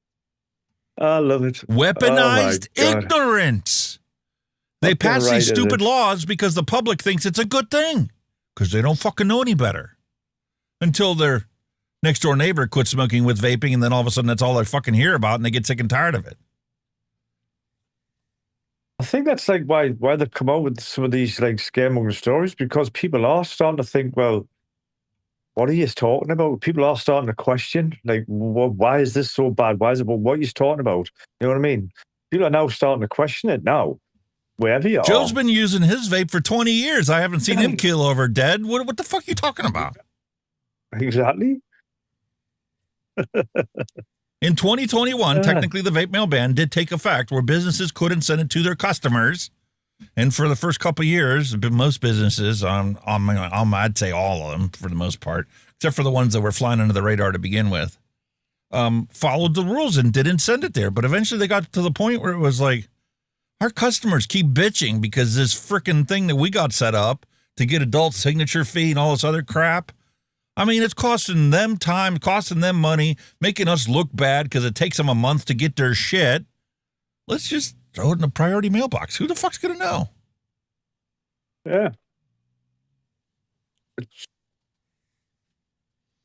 I love it. Weaponized Oh my God. ignorance. They Fucking pass right, these is stupid it? laws because the public thinks it's a good thing because they don't fucking know any better until their next door neighbor quits smoking with vaping, and then all of a sudden that's all they fucking hear about, and they get sick and tired of it. I think that's like why they come out with some of these like scaremonger stories, because people are starting to think, well, what are you talking about? People are starting to question, like, why is this so bad? Why is it? What are you talking about? You know what I mean? People are now starting to question it now, wherever you Joe's are. been using his vape for 20 years. I haven't seen him keel over dead. What the fuck are you talking about? Exactly. In 2021, technically the vape mail ban did take effect where businesses couldn't send it to their customers. And for the first couple of years, most businesses, I'd say all of them for the most part, except for the ones that were flying under the radar to begin with, followed the rules and didn't send it there. But eventually they got to the point where it was like, our customers keep bitching because this freaking thing that we got set up to get adult signature fee and all this other crap, I mean, it's costing them time, costing them money, making us look bad because it takes them a month to get their shit. Let's just throw it in a priority mailbox. Who the fuck's going to know? Yeah.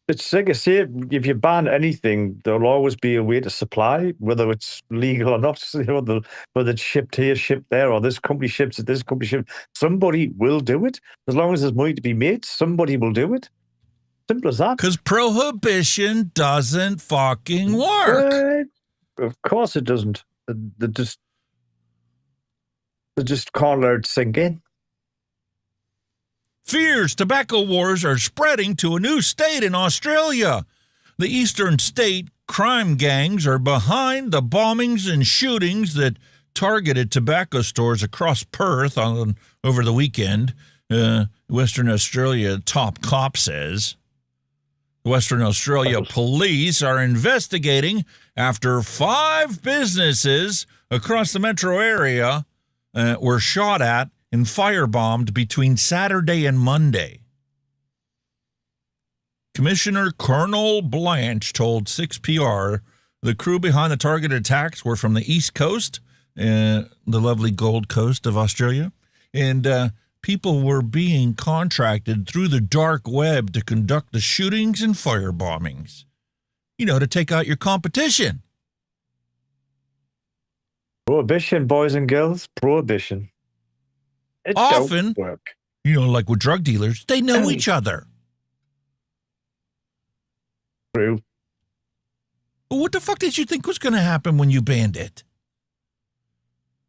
It's like I say, if you ban anything, there'll always be a way to supply, whether it's legal or not. Whether it's shipped here, shipped there, or this company ships it, this company ships. Somebody will do it. As long as there's money to be made, somebody will do it. Simple as that. Because prohibition doesn't fucking work. Of course it doesn't. They just can't let it sink in. Fierce tobacco wars are spreading to a new state in Australia. The eastern state crime gangs are behind the bombings and shootings that targeted tobacco stores across Perth over the weekend. Western Australia top cop says. Western Australia police are investigating after 5 businesses across the metro area were shot at and firebombed between Saturday and Monday. Commissioner Colonel Blanche told 6PR The crew behind the targeted attacks were from the East Coast, the lovely Gold Coast of Australia, and people were being contracted through the dark web to conduct the shootings and fire bombings. To take out your competition. Prohibition, boys and girls. Prohibition. It Often, don't work. Like with drug dealers, they know each other. True. But what the fuck did you think was going to happen when you banned it?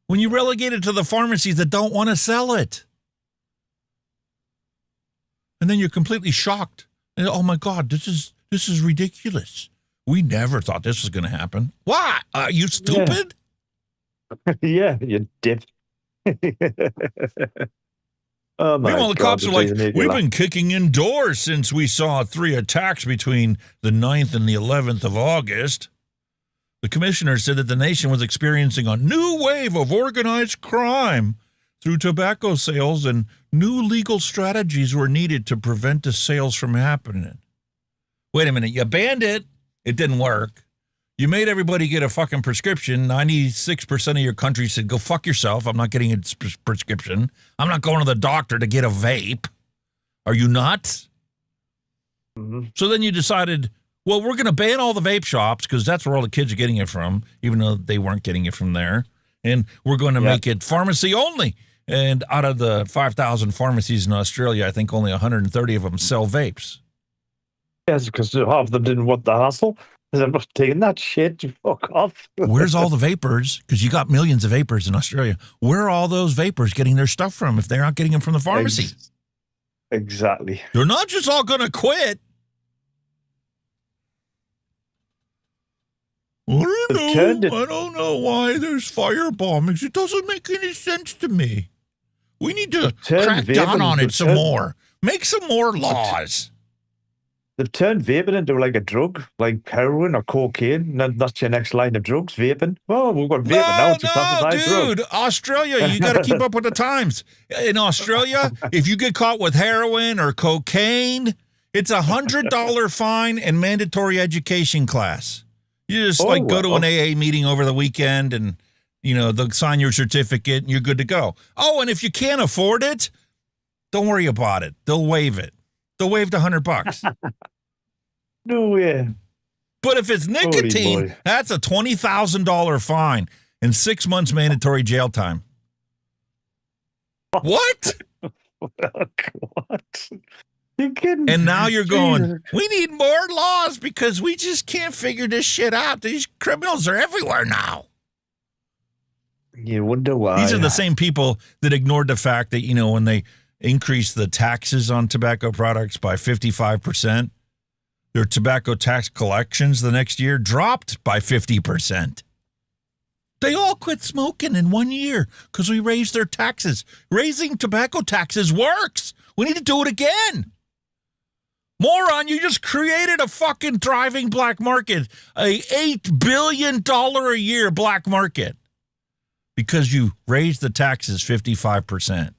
When you relegate it to the pharmacies that don't want to sell it? And then you're completely shocked. And, oh my God, this is ridiculous. We never thought this was going to happen. Why? Are you stupid? Yeah, you dip. Oh my Meanwhile, the God, cops are like, we've been kicking in doors since we saw 3 attacks between the 9th and the 11th of August. The commissioner said that the nation was experiencing a new wave of organized crime through tobacco sales, and new legal strategies were needed to prevent the sales from happening. Wait a minute, you banned it. It didn't work. You made everybody get a fucking prescription. 96% of your country said, go fuck yourself. I'm not getting a prescription. I'm not going to the doctor to get a vape. Are you nuts? Mm-hmm. So then you decided, well, we're going to ban all the vape shops because that's where all the kids are getting it from, even though they weren't getting it from there. And we're going to make it pharmacy only. And out of the 5,000 pharmacies in Australia, I think only 130 of them sell vapes. Yes, because half of them didn't want the hassle. I'm not taking that shit. You fuck off. Where's all the vapors? Because you got millions of vapors in Australia. Where are all those vapors getting their stuff from if they're not getting them from the pharmacy? Exactly. They're not just all going to quit. I don't know why there's fire bombings. It doesn't make any sense to me. We need to crack down on it some more. Make some more laws. They've turned vaping into like a drug, like heroin or cocaine. And that's your next line of drugs, vaping. Oh, we've got vaping now. It's a classified drug. Australia, you got to keep up with the times. In Australia, if you get caught with heroin or cocaine, it's $100 fine and mandatory education class. You just go to an AA meeting over the weekend and, they'll sign your certificate and you're good to go. Oh, and if you can't afford it, don't worry about it. They'll waive it. They'll waive the $100. No way. But if it's nicotine, that's a $20,000 fine and 6 months mandatory jail time. What? What? You're kidding. And now you're going, we need more laws because we just can't figure this shit out. These criminals are everywhere now. You wonder why. These are the same people that ignored the fact that, when they increased the taxes on tobacco products by 55%, their tobacco tax collections the next year dropped by 50%. They all quit smoking in 1 year because we raised their taxes. Raising tobacco taxes works. We need to do it again. Moron, you just created a fucking thriving black market, a $8 billion a year black market because you raised the taxes 55%.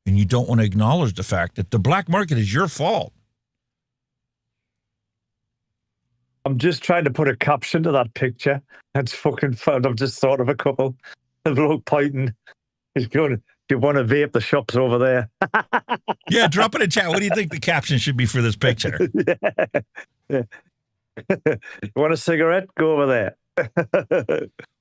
And you don't want to acknowledge the fact that the black market is your fault. I'm just trying to put a caption to that picture. That's fucking fun. I've just thought of a couple. The bloke pointing. He's going, do you want to vape? The shop's over there. Yeah, drop it in chat. What do you think the caption should be for this picture? Yeah. You want a cigarette? Go over there.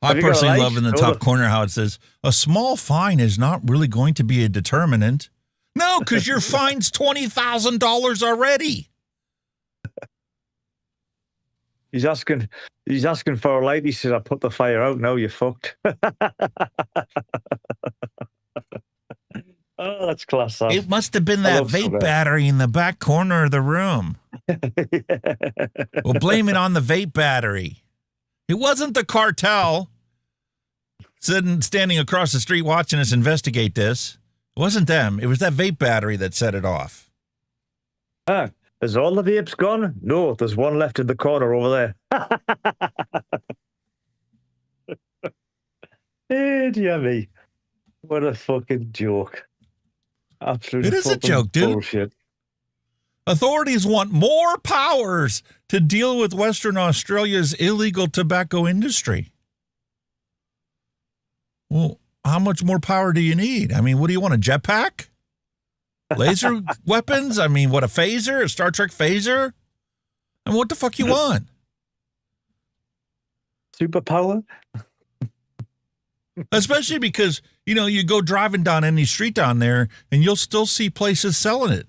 I personally love in the top corner how it says, a small fine is not really going to be a determinant. No, because your fine's $20,000 already. He's asking for a light. He says, I put the fire out. No, you're fucked. Oh, that's class. It must have been that vape battery in the back corner of the room. We'll blame it on the vape battery. It wasn't the cartel standing across the street watching us investigate this. It wasn't them. It was that vape battery that set it off. Is all the vapes gone? No, there's one left in the corner over there. Hey, dear me. What a fucking joke. Absolutely. It is a joke, dude. Bullshit. Authorities want more powers to deal with Western Australia's illegal tobacco industry. Well, how much more power do you need? I mean, what do you want, a jetpack? Laser weapons? I mean, what, a phaser? A Star Trek phaser? I mean, what the fuck you want? Superpower? Especially because, you go driving down any street down there and you'll still see places selling it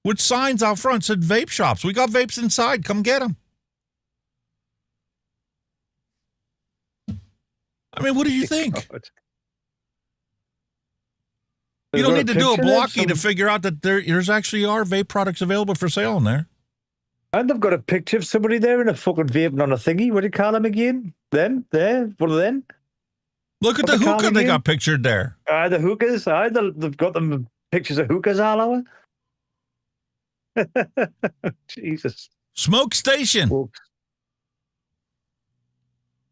with signs out front said vape shops. We got vapes inside. Come get them. I mean, what do you think? You don't need to do a blockie to figure out that there's actually are vape products available for sale in there. And they've got a picture of somebody there in a fucking vaping on a thingy. What do you call them again? Them? There? One of them? Look at the hookah they got pictured there. The hookahs. They've got them pictures of hookahs all over. Jesus. Smoke Station. Folks.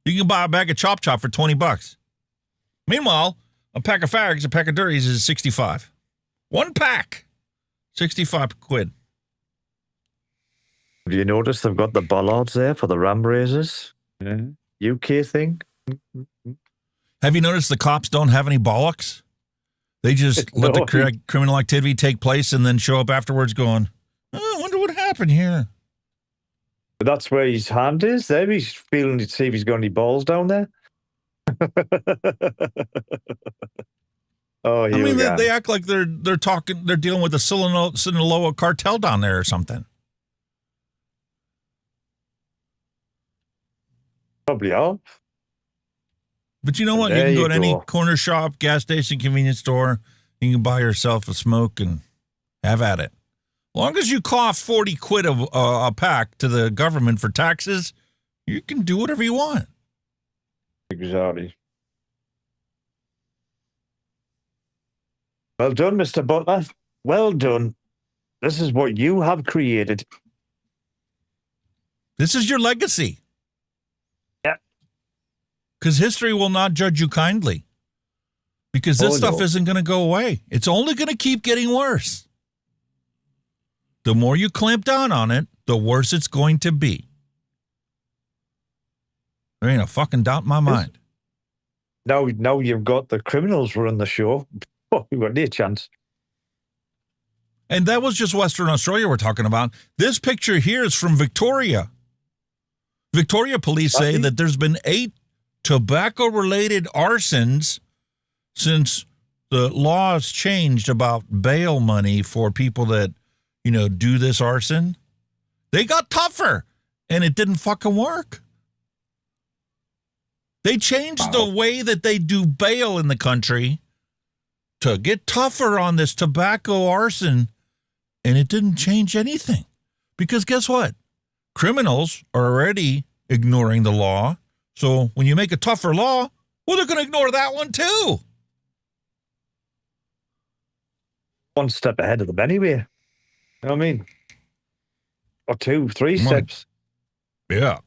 You can buy a bag of Chop Chop for $20. Meanwhile, a pack of fags, a pack of dirties is $65. One pack, 65 quid. Have you noticed they've got the bollards there for the ram raisers? Yeah. UK thing. Have you noticed the cops don't have any bollocks? They just let the criminal activity take place and then show up afterwards going, I wonder what happened here. But that's where his hand is. There he's feeling to see if he's got any balls down there. Oh, I mean, they act like they're dealing with the Sinaloa cartel down there or something. Probably are. But you know what? You can go to any corner shop, gas station, convenience store. You can buy yourself a smoke and have at it. As long as you cough 40 quid a pack to the government for taxes, you can do whatever you want. Exactly. Well done, Mr. Butler. Well done. This is what you have created. This is your legacy. Yeah. Because history will not judge you kindly. Because this stuff isn't going to go away. It's only going to keep getting worse. The more you clamp down on it, the worse it's going to be. There ain't a fucking doubt in my mind. Now you've got the criminals running the show. Oh, you've got no chance. And that was just Western Australia we're talking about. This picture here is from Victoria. Victoria police say that there's been 8 tobacco-related arsons since the laws changed about bail money for people that, do this arson. They got tougher, and it didn't fucking work. They changed the way that they do bail in the country to get tougher on this tobacco arson, and it didn't change anything. Because guess what? Criminals are already ignoring the law. So when you make a tougher law, well, they're going to ignore that one too. One step ahead of them anyway. You know what I mean? Or 2, 3 steps. Yeah.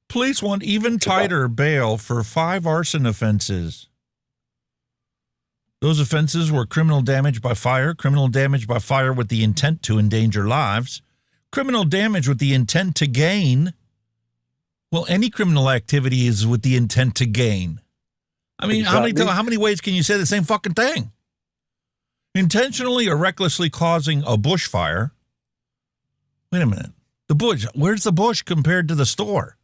Police want even tighter bail for 5 arson offenses. Those offenses were criminal damage by fire with the intent to endanger lives, criminal damage with the intent to gain. Well, any criminal activity is with the intent to gain. I mean, Exactly. how many ways can you say the same fucking thing? Intentionally or recklessly causing a bushfire. Wait a minute. The bush, where's the bush compared to the store?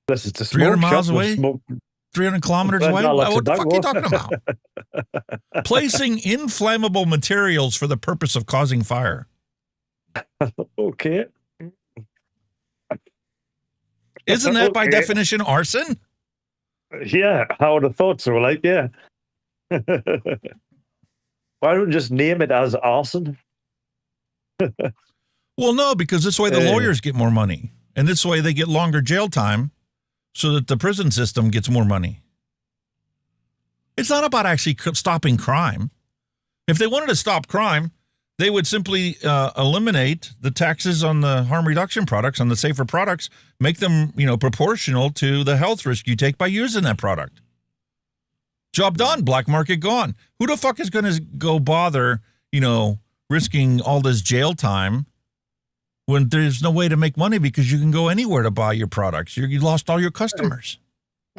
This is the 300 smoke miles shop with away? smoke. 300 kilometers away? What the fuck are you talking about? Placing inflammable materials for the purpose of causing fire. Okay. Isn't that by definition arson? Yeah, I would have thought so. Like, yeah. Why don't we just name it as arson? Well, no, because this way the lawyers get more money. And this way they get longer jail time so that the prison system gets more money. It's not about actually stopping crime. If they wanted to stop crime, they would simply eliminate the taxes on the harm reduction products, on the safer products, make them, proportional to the health risk you take by using that product. Job done. Black market gone. Who the fuck is going to go bother, risking all this jail time when there's no way to make money because you can go anywhere to buy your products? You lost all your customers.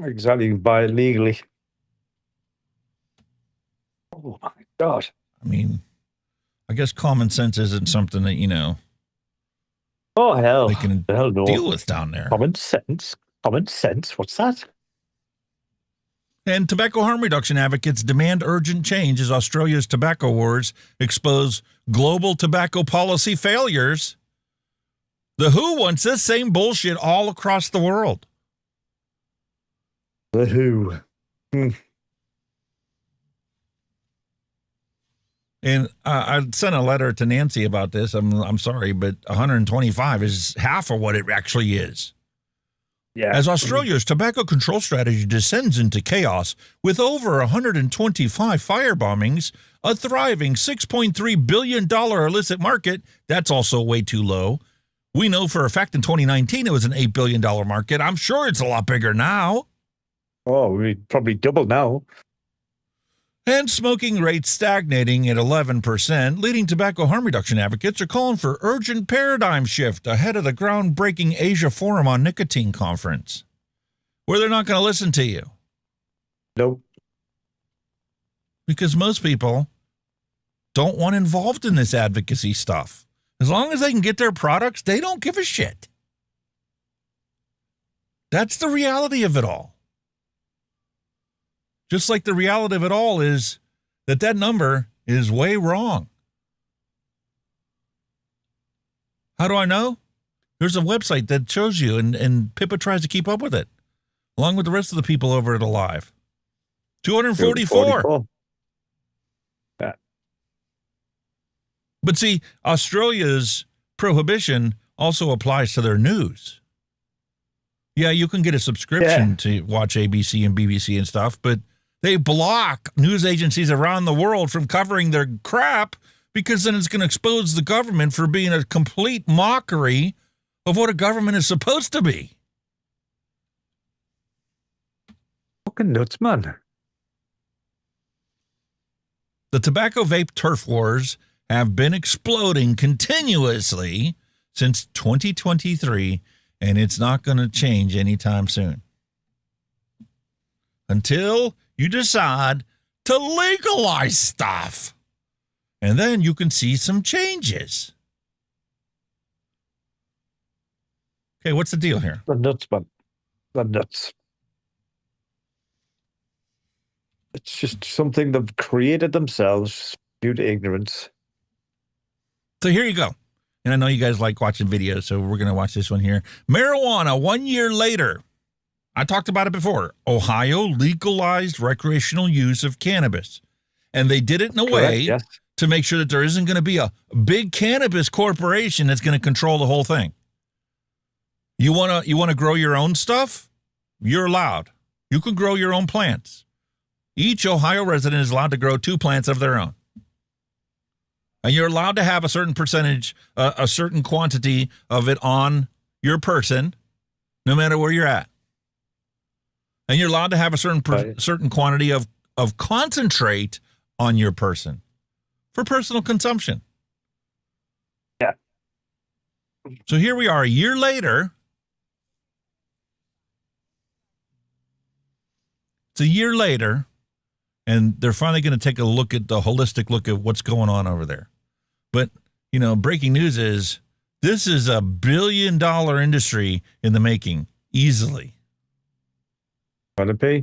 Exactly. You can buy it legally. Oh, my God. I mean, I guess common sense isn't something that, Oh, hell. they can Hell no. deal with down there. Common sense? Common sense? What's that? And tobacco harm reduction advocates demand urgent change as Australia's tobacco wars expose global tobacco policy failures. The WHO wants this same bullshit all across the world. The WHO. And I sent a letter to Nancy about this. I'm sorry, but 125 is half of what it actually is. Yeah. As Australia's tobacco control strategy descends into chaos with over 125 fire bombings, a thriving $6.3 billion illicit market, that's also way too low. We know for a fact in 2019 it was an $8 billion market. I'm sure it's a lot bigger now. Oh, we probably double now. And smoking rates stagnating at 11%, leading tobacco harm reduction advocates are calling for urgent paradigm shift ahead of the groundbreaking Asia Forum on Nicotine conference, where they're not going to listen to you. Nope. Because most people don't want involved in this advocacy stuff. As long as they can get their products, they don't give a shit. That's the reality of it all. Just like the reality of it all is that number is way wrong. How do I know? There's a website that shows you, and Pippa tries to keep up with it, along with the rest of the people over at Alive. 244. Yeah. But see, Australia's prohibition also applies to their news. Yeah, you can get a subscription to watch ABC and BBC and stuff, but they block news agencies around the world from covering their crap because then it's going to expose the government for being a complete mockery of what a government is supposed to be. Fucking nuts, man. The tobacco vape turf wars have been exploding continuously since 2023, and it's not going to change anytime soon. Until you decide to legalize stuff. And then you can see some changes. Okay, what's the deal here? The nuts, man. The nuts. It's just something they've created themselves due to ignorance. So here you go. And I know you guys like watching videos, so we're going to watch this one here. Marijuana, 1 year later. I talked about it before. Ohio legalized recreational use of cannabis. And they did it in a way to make sure that there isn't going to be a big cannabis corporation that's going to control the whole thing. You want to grow your own stuff? You're allowed. You can grow your own plants. Each Ohio resident is allowed to grow 2 plants of their own. And you're allowed to have a certain percentage, a certain quantity of it on your person, no matter where you're at. And you're allowed to have a certain quantity of concentrate on your person for personal consumption. Yeah. So here we are a year later. It's a year later, and they're finally going to take a look at the holistic look at what's going on over there. But, breaking news is this is a $1 billion industry in the making, easily. Gotta pay.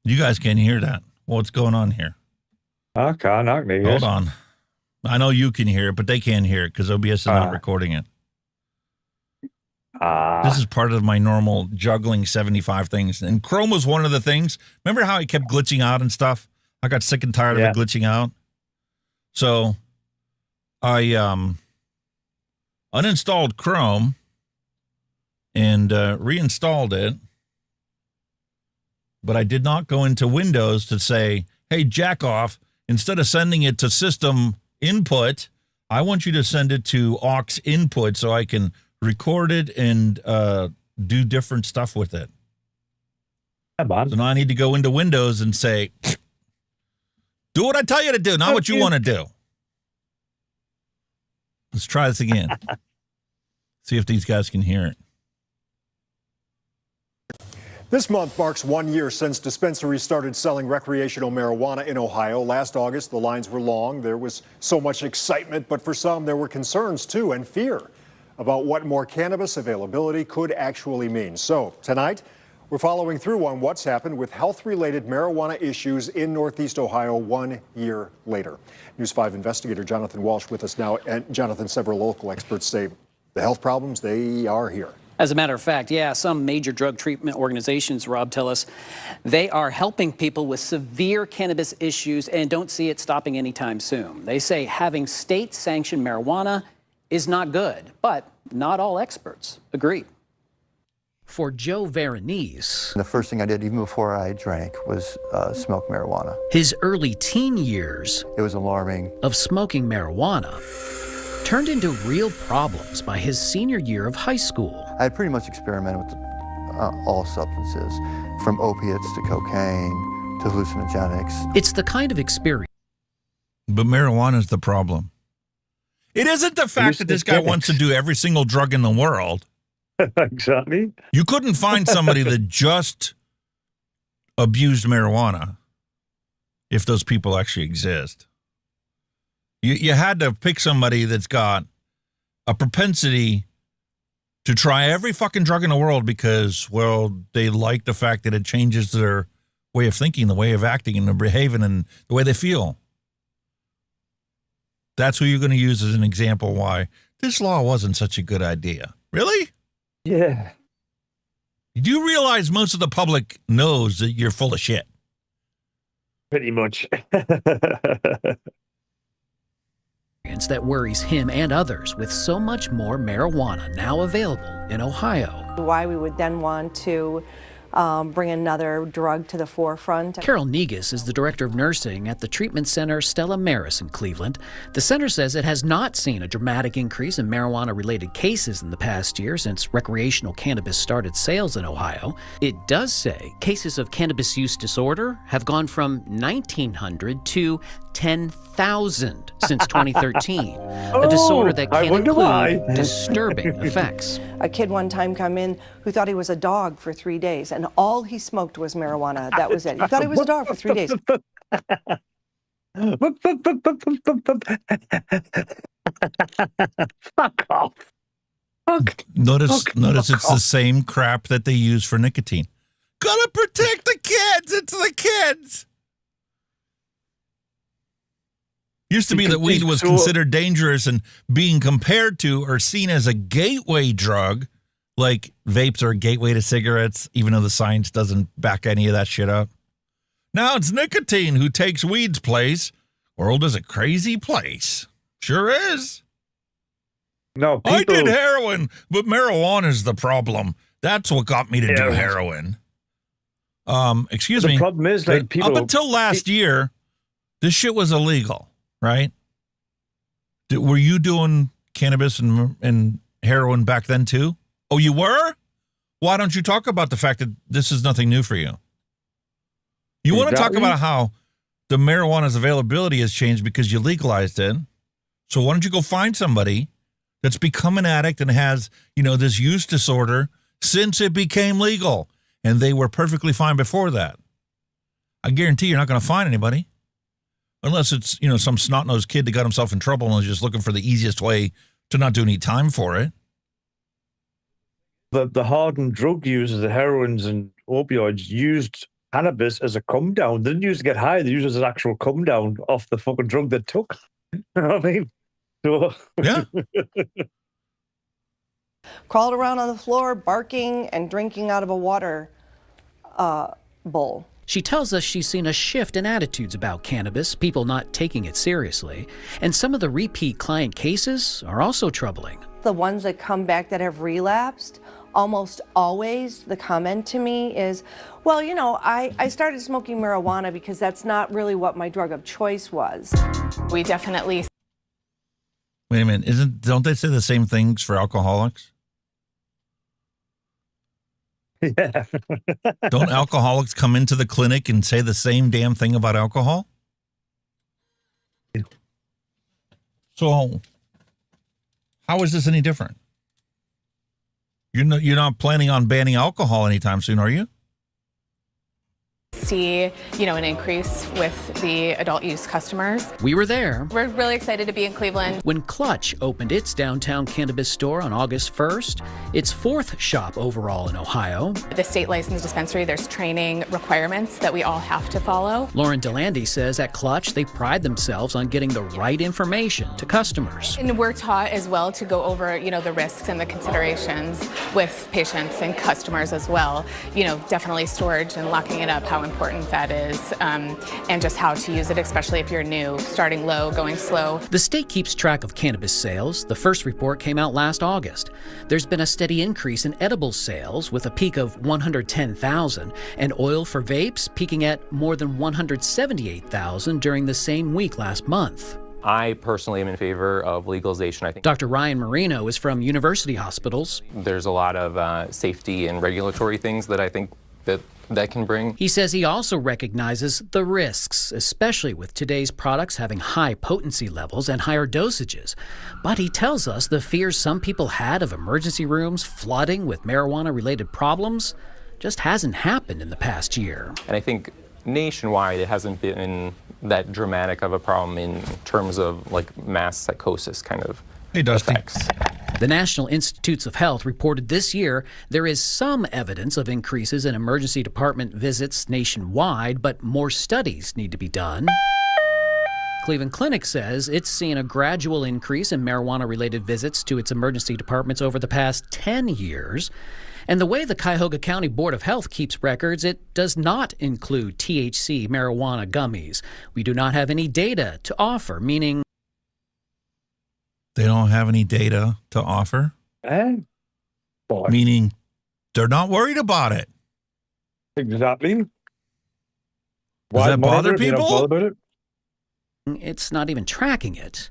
You guys can't hear that. What's going on here? I can't. Hold on. I know you can hear it, but they can't hear it because OBS is not recording it. This is part of my normal juggling 75 things. And Chrome was one of the things. Remember how it kept glitching out and stuff? I got sick and tired of it glitching out. So I uninstalled Chrome and reinstalled it. but I did not go into Windows to say, hey, jack off, instead of sending it to system input, I want you to send it to aux input so I can record it and do different stuff with it. So now I need to go into Windows and say, do what I tell you to do, not what you want to do. Let's try this again. See if these guys can hear it. This month marks 1 year since dispensaries started selling recreational marijuana in Ohio. Last August, the lines were long. There was so much excitement, but for some, there were concerns too and fear about what more cannabis availability could actually mean. So tonight, we're following through on what's happened with health-related marijuana issues in Northeast Ohio 1 year later. News 5 investigator Jonathan Walsh with us now. And Jonathan, several local experts say the health problems, they are here. As a matter of fact, yeah, some major drug treatment organizations, Rob, tell us they are helping people with severe cannabis issues and don't see it stopping anytime soon. They say having state-sanctioned marijuana is not good, but not all experts agree. For Joe Veronese, the first thing I did, even before I drank, was smoke marijuana. His early teen years It was alarming. of smoking marijuana turned into real problems by his senior year of high school. I had pretty much experimented with all substances, from opiates to cocaine to hallucinogenics. It's the kind of experience. But marijuana is the problem. It isn't the fact that this guy wants to do every single drug in the world. Exactly. You couldn't find somebody that just abused marijuana if those people actually exist. You had to pick somebody that's got a propensity to try every fucking drug in the world because, well, they like the fact that it changes their way of thinking, the way of acting, and their behaving, and the way they feel. That's who you're going to use as an example why this law wasn't such a good idea. Really? Yeah. Do you realize most of the public knows that you're full of shit? Pretty much. That worries him and others with so much more marijuana now available in Ohio. Why we would then want to bring another drug to the forefront. Carol Negus is the director of nursing at the treatment center Stella Maris in Cleveland. The center says it has not seen a dramatic increase in marijuana-related cases in the past year since recreational cannabis started sales in Ohio. It does say cases of cannabis use disorder have gone from 1,900 to 10,000 since 2013, a disorder that can include disturbing effects. A kid one time come in who thought he was a dog for 3 days, and all he smoked was marijuana. That was it. He thought he was a dog for 3 days. Fuck off. Notice it's the same crap that they use for nicotine. Gotta protect the kids. It's the kids. Used to be that weed was considered dangerous and being compared to or seen as a gateway drug, like vapes are a gateway to cigarettes, even though the science doesn't back any of that shit up. Now it's nicotine who takes weed's place. World is a crazy place. Sure is. No, I did heroin, but marijuana's the problem. That's what got me to do heroin. Excuse me. The problem is, like, people up until last year, this shit was illegal. Right? Were you doing cannabis and heroin back then too? Oh, you were? Why don't you talk about the fact that this is nothing new for you? You want to talk about how the marijuana's availability has changed because you legalized it. So why don't you go find somebody that's become an addict and has, this use disorder since it became legal, and they were perfectly fine before that. I guarantee you're not going to find anybody. Unless it's, some snot-nosed kid that got himself in trouble and was just looking for the easiest way to not do any time for it. The hardened drug users, the heroins and opioids, used cannabis as a come down. They didn't use to get high. They used it as an actual come down off the fucking drug they took. You know what I mean? So, yeah. Crawled around on the floor, barking and drinking out of a water bowl. She tells us she's seen a shift in attitudes about cannabis, people not taking it seriously. And some of the repeat client cases are also troubling. The ones that come back that have relapsed almost always the comment to me is, well, you know, I started smoking marijuana because that's not really what my drug of choice was. We definitely. Wait a minute, don't they say the same things for alcoholics? Yeah. Don't alcoholics come into the clinic and say the same damn thing about alcohol? So how is this any different? You're not planning on banning alcohol anytime soon, are you? See, an increase with the adult use customers. We were there. We're really excited to be in Cleveland. When Clutch opened its downtown cannabis store on August 1st, its fourth shop overall in Ohio. The state licensed dispensary, there's training requirements that we all have to follow. Lauren DeLandy says at Clutch, they pride themselves on getting the right information to customers. And we're taught as well to go over, the risks and the considerations with patients and customers as well. Definitely storage and locking it up, how important that is, and just how to use it, especially if you're new, starting low, going slow. The state keeps track of cannabis sales. The first report came out last August. There's been a steady increase in edible sales with a peak of 110,000 and oil for vapes peaking at more than 178,000 during the same week last month. I personally am in favor of legalization. I think Dr. Ryan Marino is from University Hospitals. There's a lot of safety and regulatory things that I think that can bring. He says he also recognizes the risks, especially with today's products having high potency levels and higher dosages. But he tells us the fears some people had of emergency rooms flooding with marijuana-related problems just hasn't happened in the past year. And I think nationwide it hasn't been that dramatic of a problem in terms of like mass psychosis kind of effects. The National Institutes of Health reported this year there is some evidence of increases in emergency department visits nationwide, but more studies need to be done. Cleveland Clinic says it's seen a gradual increase in marijuana-related visits to its emergency departments over the past 10 years. And the way the Cuyahoga County Board of Health keeps records, it does not include THC marijuana gummies. We do not have any data to offer, meaning they don't have any data to offer? Meaning they're not worried about it. Exactly. Does that bother people? It's not even tracking it.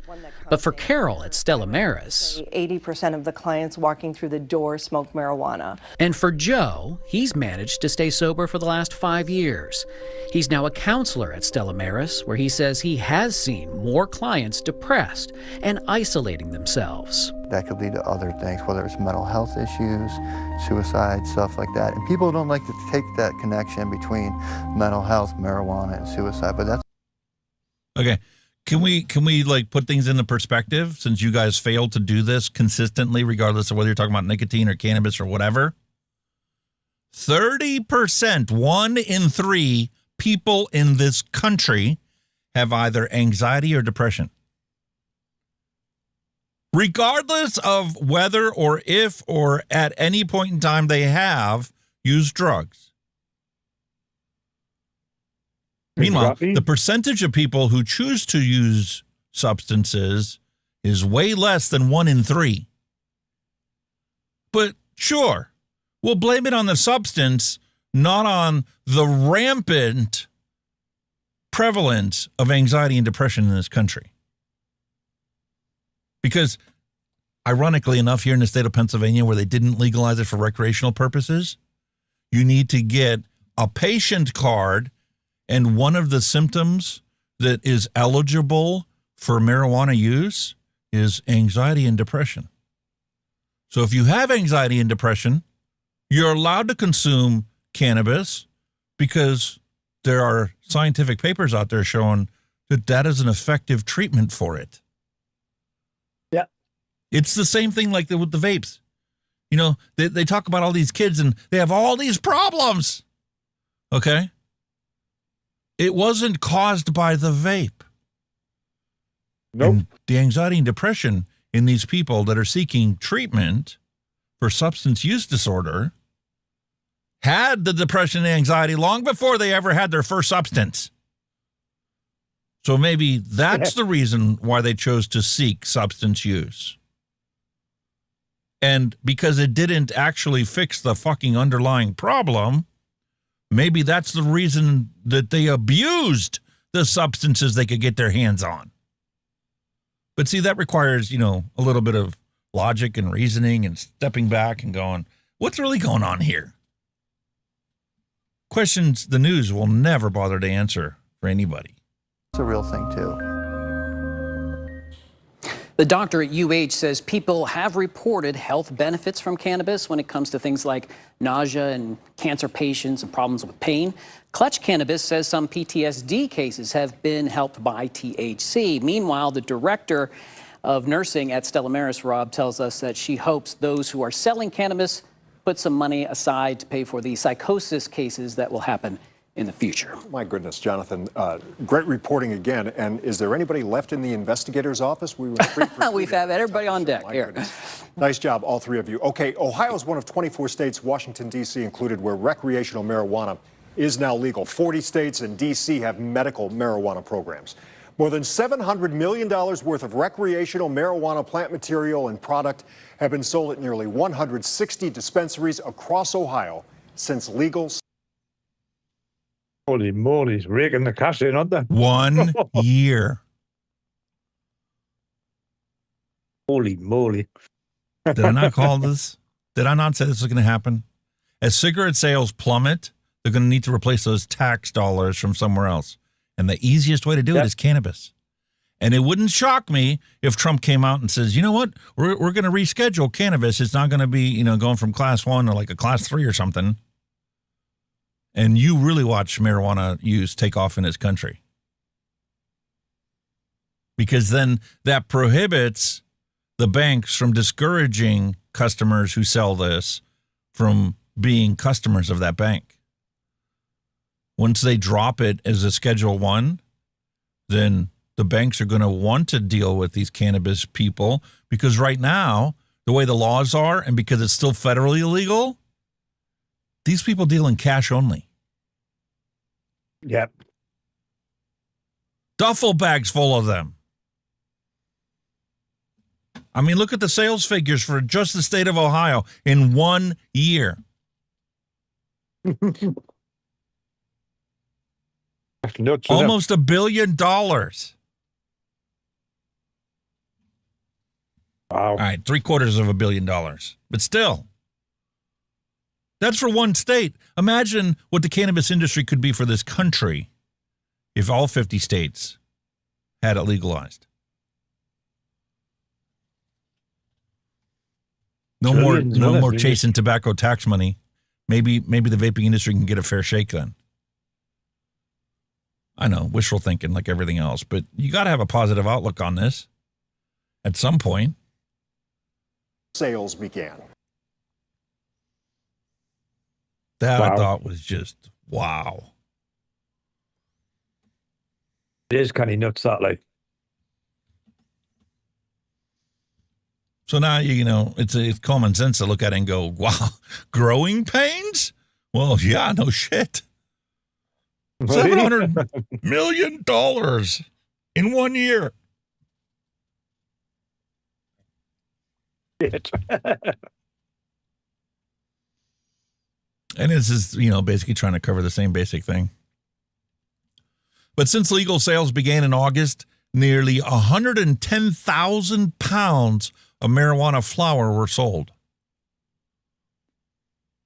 But for Carol at Stella Maris, 80% of the clients walking through the door smoke marijuana. And for Joe, he's managed to stay sober for the last 5 years. He's now a counselor at Stella Maris, where he says he has seen more clients depressed and isolating themselves. That could lead to other things, whether it's mental health issues, suicide, stuff like that. And people don't like to take that connection between mental health, marijuana, and suicide, but that's okay. Can we like put things into perspective, since you guys failed to do this consistently, regardless of whether you're talking about nicotine or cannabis or whatever? 30%, 1 in 3 people in this country have either anxiety or depression. Regardless of whether or if or at any point in time they have used drugs. Meanwhile, the percentage of people who choose to use substances is way less than 1 in 3. But sure, we'll blame it on the substance, not on the rampant prevalence of anxiety and depression in this country. Because, ironically enough, here in the state of Pennsylvania, where they didn't legalize it for recreational purposes, you need to get a patient card. And one of the symptoms that is eligible for marijuana use is anxiety and depression. So if you have anxiety and depression, you're allowed to consume cannabis because there are scientific papers out there showing that that is an effective treatment for it. Yeah. It's the same thing like with the vapes. You know, they talk about all these kids and they have all these problems. Okay? It wasn't caused by the vape. Nope. And the anxiety and depression in these people that are seeking treatment for substance use disorder had the depression and anxiety long before they ever had their first substance. So maybe that's the reason why they chose to seek substance use. And because it didn't actually fix the fucking underlying problem, maybe that's the reason that they abused the substances they could get their hands on. But see, that requires, a little bit of logic and reasoning and stepping back and going, what's really going on here? Questions the news will never bother to answer for anybody. It's a real thing, too. The doctor at UH says people have reported health benefits from cannabis when it comes to things like nausea and cancer patients and problems with pain. Clutch Cannabis says some PTSD cases have been helped by THC. Meanwhile, the director of nursing at Stella Maris, Rob, tells us that she hopes those who are selling cannabis put some money aside to pay for the psychosis cases that will happen in the future. My goodness, Jonathan, great reporting again. And is there anybody left in the investigator's office? We were We've had everybody on deck here. Nice job, all three of you. Okay, Ohio is one of 24 states, Washington, D.C. included, where recreational marijuana is now legal. 40 states and D.C. have medical marijuana programs. More than $700 million worth of recreational marijuana plant material and product have been sold at nearly 160 dispensaries across Ohio since legal. Holy moly, he's raking the cash in, aren't they? 1 year. Holy moly. Did I not call this? Did I not say this was going to happen? As cigarette sales plummet, they're going to need to replace those tax dollars from somewhere else. And the easiest way to do it is cannabis. And it wouldn't shock me if Trump came out and says, you know what, we're going to reschedule cannabis. It's not going to be, going from class 1 to like a class 3 or something. And you really watch marijuana use take off in this country. Because then that prohibits the banks from discouraging customers who sell this from being customers of that bank. Once they drop it as a Schedule 1, then the banks are going to want to deal with these cannabis people because right now, the way the laws are and because it's still federally illegal, these people deal in cash only. Yep. Duffel bags full of them. I mean, look at the sales figures for just the state of Ohio in 1 year. Almost $1 billion. Wow. All right, $750 million. But still, that's for one state. Imagine what the cannabis industry could be for this country if all 50 states had it legalized. No more chasing tobacco tax money. Maybe the vaping industry can get a fair shake then. I know, wishful thinking like everything else, but you got to have a positive outlook on this at some point. Sales began. That I thought was just wow. It is kind of nuts, that, like. So now, it's common sense to look at it and go, wow, growing pains? Well, yeah, no shit. $700 million in 1 year. And this is, basically trying to cover the same basic thing. But since legal sales began in August, nearly 110,000 pounds of marijuana flower were sold.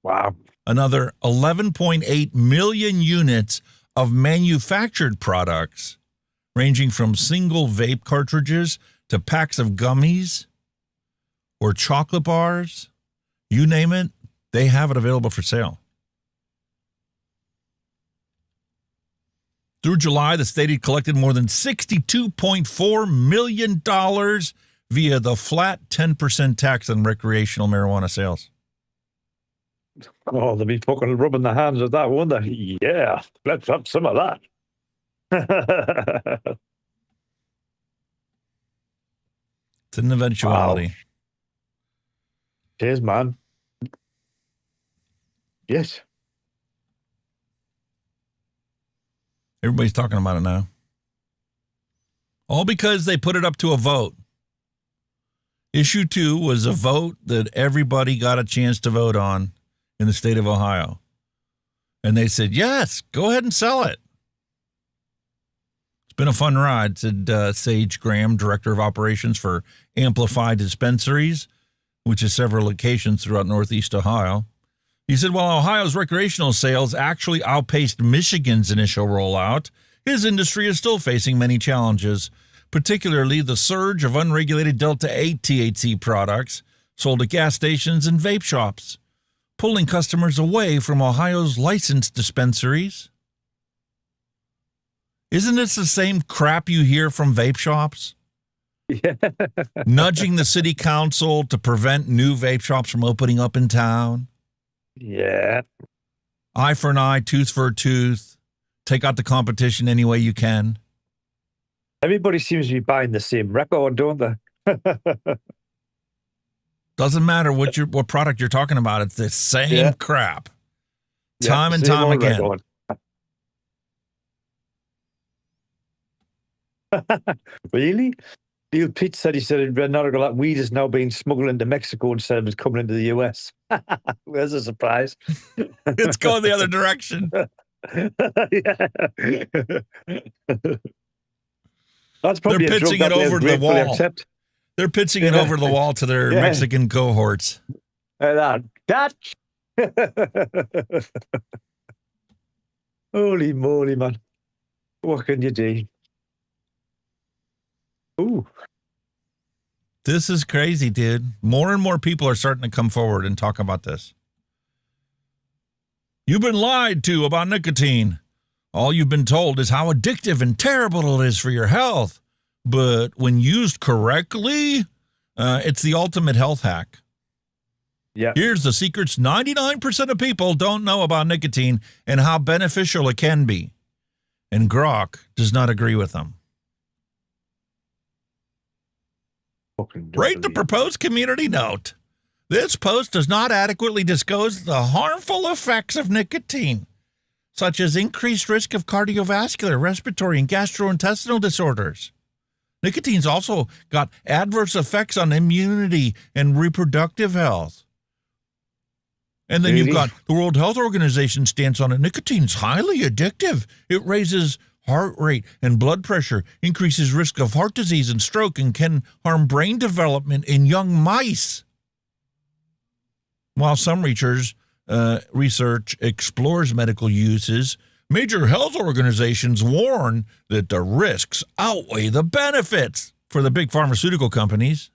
Wow. Another 11.8 million units of manufactured products, ranging from single vape cartridges to packs of gummies or chocolate bars, you name it, they have it available for sale. Through July, the state had collected more than $62.4 million via the flat 10% tax on recreational marijuana sales. Oh, they'll be fucking rubbing their hands at that, won't they? Yeah, let's have some of that. It's an eventuality. Wow. Cheers, man. Yes. Everybody's talking about it now. All because they put it up to a vote. Issue 2 was a vote that everybody got a chance to vote on in the state of Ohio. And they said, yes, go ahead and sell it. It's been a fun ride, said Sage Graham, Director of Operations for Amplified Dispensaries, which is several locations throughout Northeast Ohio. He said, while Ohio's recreational sales actually outpaced Michigan's initial rollout, his industry is still facing many challenges, particularly the surge of unregulated Delta-8 THC products sold at gas stations and vape shops, pulling customers away from Ohio's licensed dispensaries. Isn't this the same crap you hear from vape shops? Yeah. Nudging the city council to prevent new vape shops from opening up in town. Yeah. Eye for an eye, tooth for a tooth. Take out the competition any way you can. Everybody seems to be buying the same record, don't they? Doesn't matter what product you're talking about. It's the same crap. Time and time again. Really? Neil Pitt said an article that weed is now being smuggled into Mexico instead of it coming into the US. There's a surprise. It's going the other direction. That's probably They're pitching it over the wall. Accept. They're pitching it over the wall to their Mexican cohorts. Catch! Holy moly, man. What can you do? Ooh. This is crazy, dude. More and more people are starting to come forward and talk about this. You've been lied to about nicotine. All you've been told is how addictive and terrible it is for your health. But when used correctly, it's the ultimate health hack. Yeah. Here's the secrets 99% of people don't know about nicotine and how beneficial it can be. And Grok does not agree with them. Rate the proposed community note. This post does not adequately disclose the harmful effects of nicotine, such as increased risk of cardiovascular, respiratory, and gastrointestinal disorders. Nicotine's also got adverse effects on immunity and reproductive health. And then you've got the World Health Organization stance on it. Nicotine's highly addictive. It raises heart rate and blood pressure, increases risk of heart disease and stroke, and can harm brain development in young mice. While some research explores medical uses, major health organizations warn that the risks outweigh the benefits for the big pharmaceutical companies.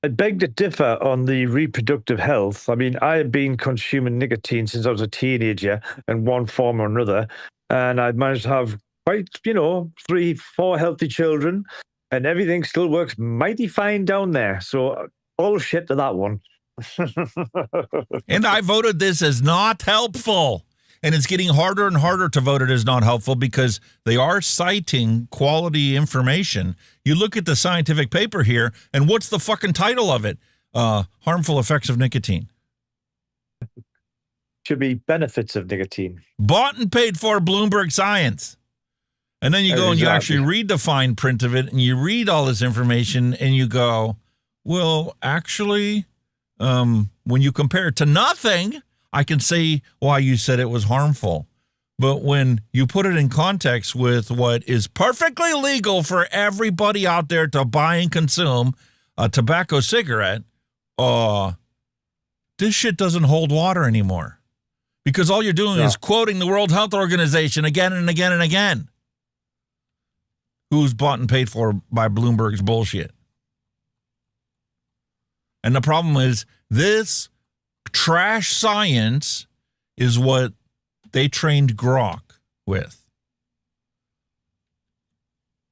I beg to differ on the reproductive health. I mean, I have been consuming nicotine since I was a teenager in one form or another, and I managed to have quite, 3-4 healthy children, and everything still works mighty fine down there. So all shit to that one. And I voted this as not helpful. And it's getting harder and harder to vote it as not helpful because they are citing quality information. You look at the scientific paper here, and what's the fucking title of it? Harmful effects of nicotine. Should be benefits of nicotine. Bought and paid for Bloomberg Science. And then you go and you actually read the fine print of it, and you read all this information, and you go, well, actually, when you compare it to nothing, I can see why you said it was harmful. But when you put it in context with what is perfectly legal for everybody out there to buy and consume a tobacco cigarette, this shit doesn't hold water anymore. Because all you're doing is quoting the World Health Organization again and again and again. Who's bought and paid for by Bloomberg's bullshit. And the problem is this trash science is what they trained Grok with.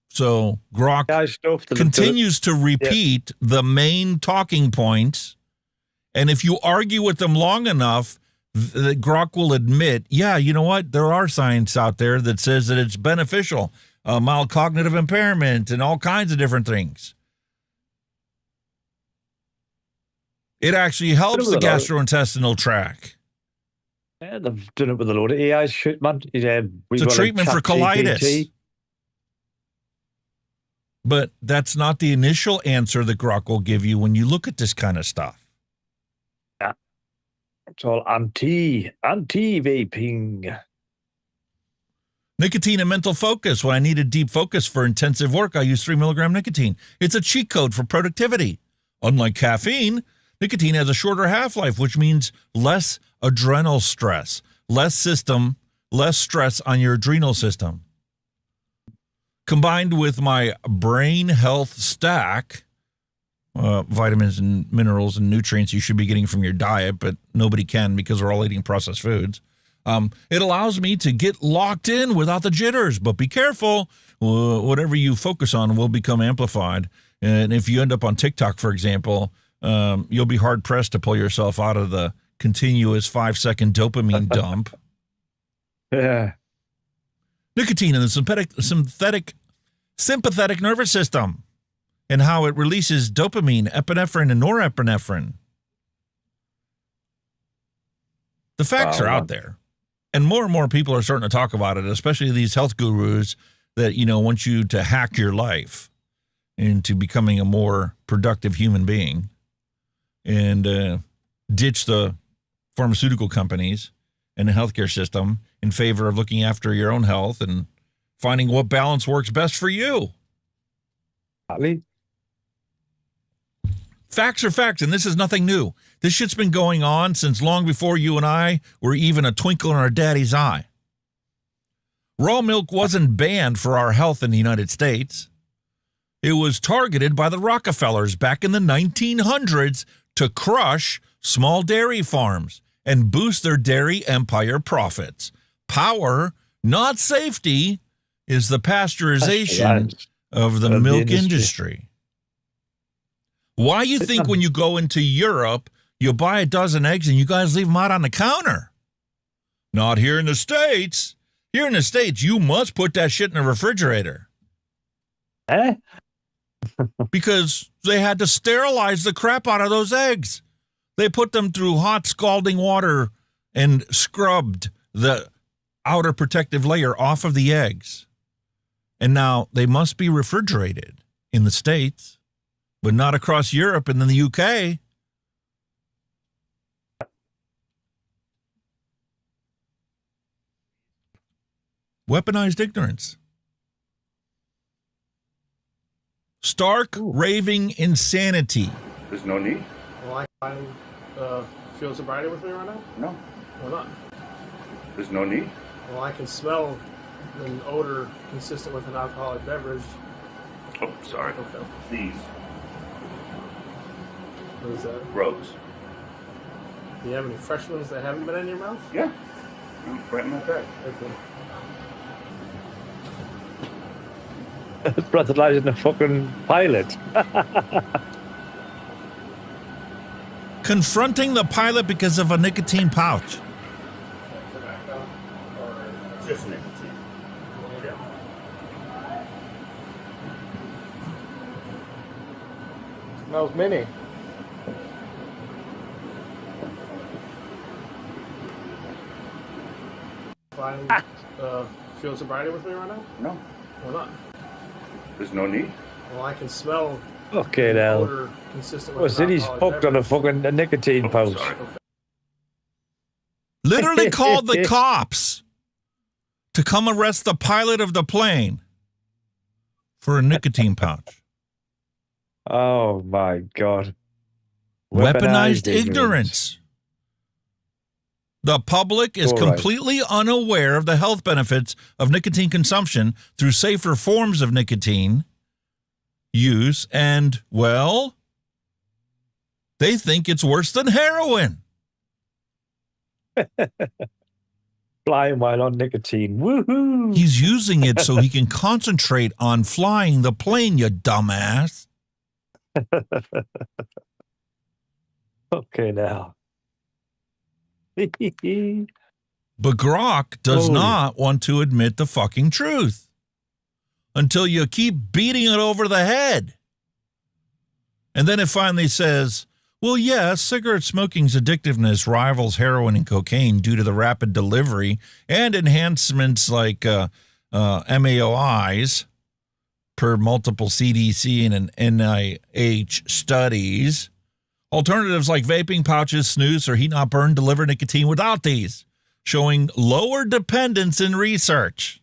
So Grok continues to repeat the main talking points. And if you argue with them long enough, Grok will admit, yeah, you know what? There are science out there that says that it's beneficial, mild cognitive impairment and all kinds of different things. It actually helps the gastrointestinal tract. Yeah, they've done it with a load of AI shit, man. It's a treatment for colitis. But that's not the initial answer that Grok will give you when you look at this kind of stuff. Yeah. It's all anti-vaping. Nicotine and mental focus. When I needed deep focus for intensive work, I use 3 milligram nicotine. It's a cheat code for productivity. Unlike caffeine, nicotine has a shorter half-life, which means less adrenal stress, less stress on your adrenal system. Combined with my brain health stack, vitamins and minerals and nutrients you should be getting from your diet, but nobody can because we're all eating processed foods. It allows me to get locked in without the jitters, but be careful. Whatever you focus on will become amplified. And if you end up on TikTok, for example, you'll be hard-pressed to pull yourself out of the continuous 5-second dopamine dump. Yeah. Nicotine in the sympathetic nervous system and how it releases dopamine, epinephrine, and norepinephrine. The facts are out there. And more people are starting to talk about it, especially these health gurus that, want you to hack your life into becoming a more productive human being and ditch the pharmaceutical companies and the healthcare system in favor of looking after your own health and finding what balance works best for you. Facts are facts, and this is nothing new. This shit's been going on since long before you and I were even a twinkle in our daddy's eye. Raw milk wasn't banned for our health in the United States. It was targeted by the Rockefellers back in the 1900s to crush small dairy farms and boost their dairy empire profits. Power, not safety, is the pasteurization of the milk industry. Why you think when you go into Europe, you buy a dozen eggs and you guys leave them out on the counter? Not here in the States. Here in the States, you must put that shit in the refrigerator. Because they had to sterilize the crap out of those eggs. They put them through hot scalding water and scrubbed the outer protective layer off of the eggs. And now they must be refrigerated in the States, but not across Europe and in the UK. Weaponized ignorance. Stark, raving insanity. There's no need. Well, I feel sobriety with me right now? No. Why not? There's no need. Well, I can smell an odor consistent with an alcoholic beverage. Oh, sorry. Okay. These. What is that? Rose. Do you have any fresh ones that haven't been in your mouth? Yeah. Right in my bag. Okay. Breathalyzing the fucking pilot. Confronting the pilot because of a nicotine pouch. Just nicotine. Yeah. Smells mini. Fine. Feel sobriety with me right now? No. Why not? There's no need. Well, I can smell Okay, now. odor consistent with What's an it? He's alcoholic poked on a beverage. fucking nicotine pouch. Sorry. Literally called the cops to come arrest the pilot of the plane for a nicotine pouch. Oh my God. Weaponized ignorance. The public is All right. completely unaware of the health benefits of nicotine consumption through safer forms of nicotine use, and, well, they think it's worse than heroin. Flying while on nicotine. Woohoo! He's using it so he can concentrate on flying the plane, you dumbass. Okay, now. But Grok does Oh. not want to admit the fucking truth until you keep beating it over the head. And then it finally says, well, yes, cigarette smoking's addictiveness rivals heroin and cocaine due to the rapid delivery and enhancements like MAOIs, per multiple CDC and NIH studies. Alternatives like vaping pouches, snus, or heat-not-burn deliver nicotine without these, showing lower dependence in research.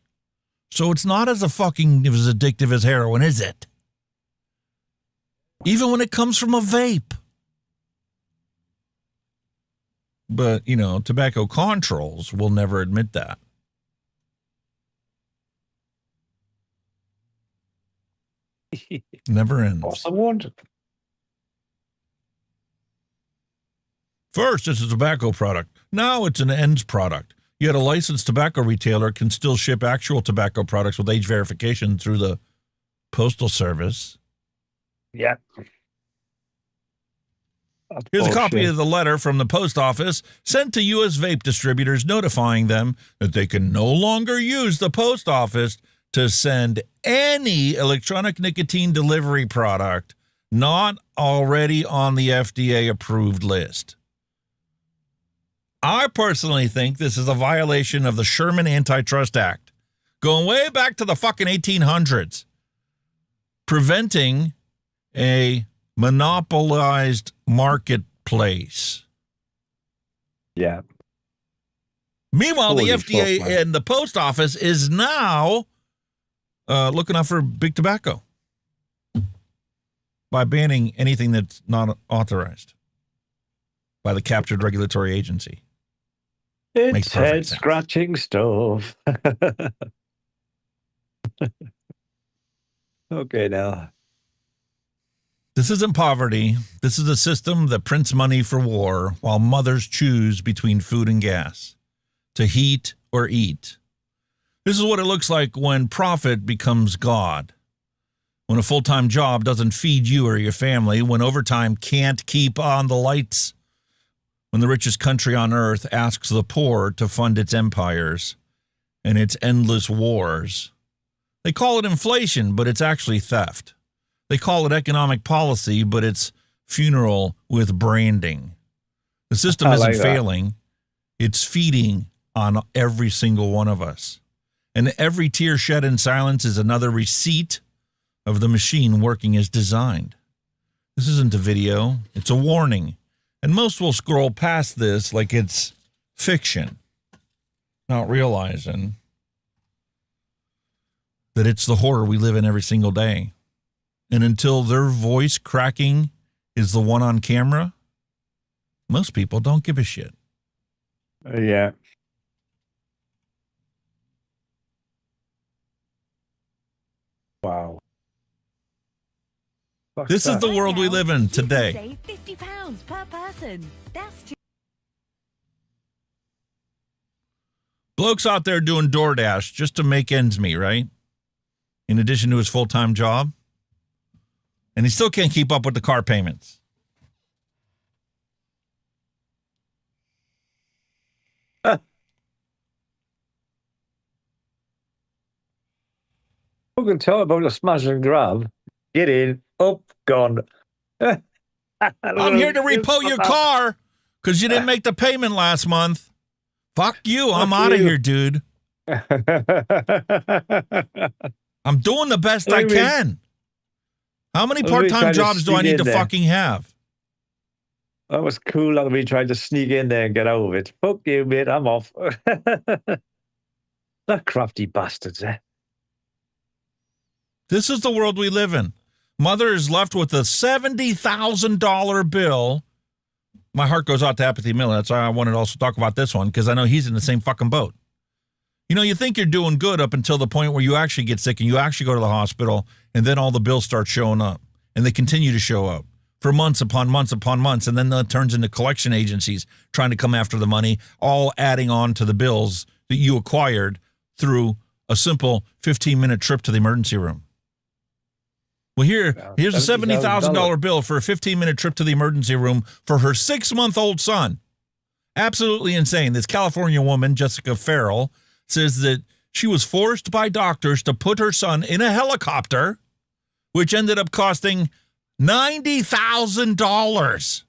So it's not as addictive as heroin, is it? Even when it comes from a vape. But, tobacco controls will never admit that. Never ends. Awesome. First, it's a tobacco product. Now it's an ends product. Yet a licensed tobacco retailer can still ship actual tobacco products with age verification through the Postal Service. Yeah. Here's a copy of the letter from the post office sent to U.S. vape distributors notifying them that they can no longer use the post office to send any electronic nicotine delivery product not already on the FDA-approved list. I personally think this is a violation of the Sherman Antitrust Act, going way back to the fucking 1800s, preventing a monopolized marketplace. Yeah. Meanwhile, Holy the FDA fuck, man. and the post office is now looking out for big tobacco by banning anything that's not authorized by the captured regulatory agency. It's head scratching stuff. Okay, now. This isn't poverty. This is a system that prints money for war while mothers choose between food and gas, to heat or eat. This is what it looks like when profit becomes God. When a full-time job doesn't feed you or your family, when overtime can't keep on the lights, when the richest country on earth asks the poor to fund its empires and its endless wars. They call it inflation, but it's actually theft. They call it economic policy, but it's funeral with branding. The system isn't failing. It's feeding on every single one of us. And every tear shed in silence is another receipt of the machine working as designed. This isn't a video. It's a warning. And most will scroll past this like it's fiction, not realizing that it's the horror we live in every single day. And until their voice cracking is the one on camera, most people don't give a shit. Yeah. Wow. This is the world we live in today. Save £50 per person. That's too. Bloke's out there doing DoorDash just to make ends meet, right? In addition to his full-time job. And he still can't keep up with the car payments. Who can tell about a smash and grab? Get in, up, gone. I'm here to repo your car because you didn't make the payment last month. Fuck you. I'm out of here, dude. I'm doing the best I can. How many part-time jobs do I need to fucking have? That was cool that we tried to sneak in there and get out of it. Fuck you, mate. I'm off. That crafty bastards, eh? This is the world we live in. Mother is left with a $70,000 bill. My heart goes out to Apathy Miller. That's why I wanted to also talk about this one, because I know he's in the same fucking boat. You know, you think you're doing good up until the point where you actually get sick and you actually go to the hospital, and then all the bills start showing up. And they continue to show up for months upon months upon months, and then that turns into collection agencies trying to come after the money, all adding on to the bills that you acquired through a simple 15-minute trip to the emergency room. Well, here's a $70,000 bill for a 15-minute trip to the emergency room for her 6-month-old son. Absolutely insane. This California woman, Jessica Farrell, says that she was forced by doctors to put her son in a helicopter, which ended up costing $90,000.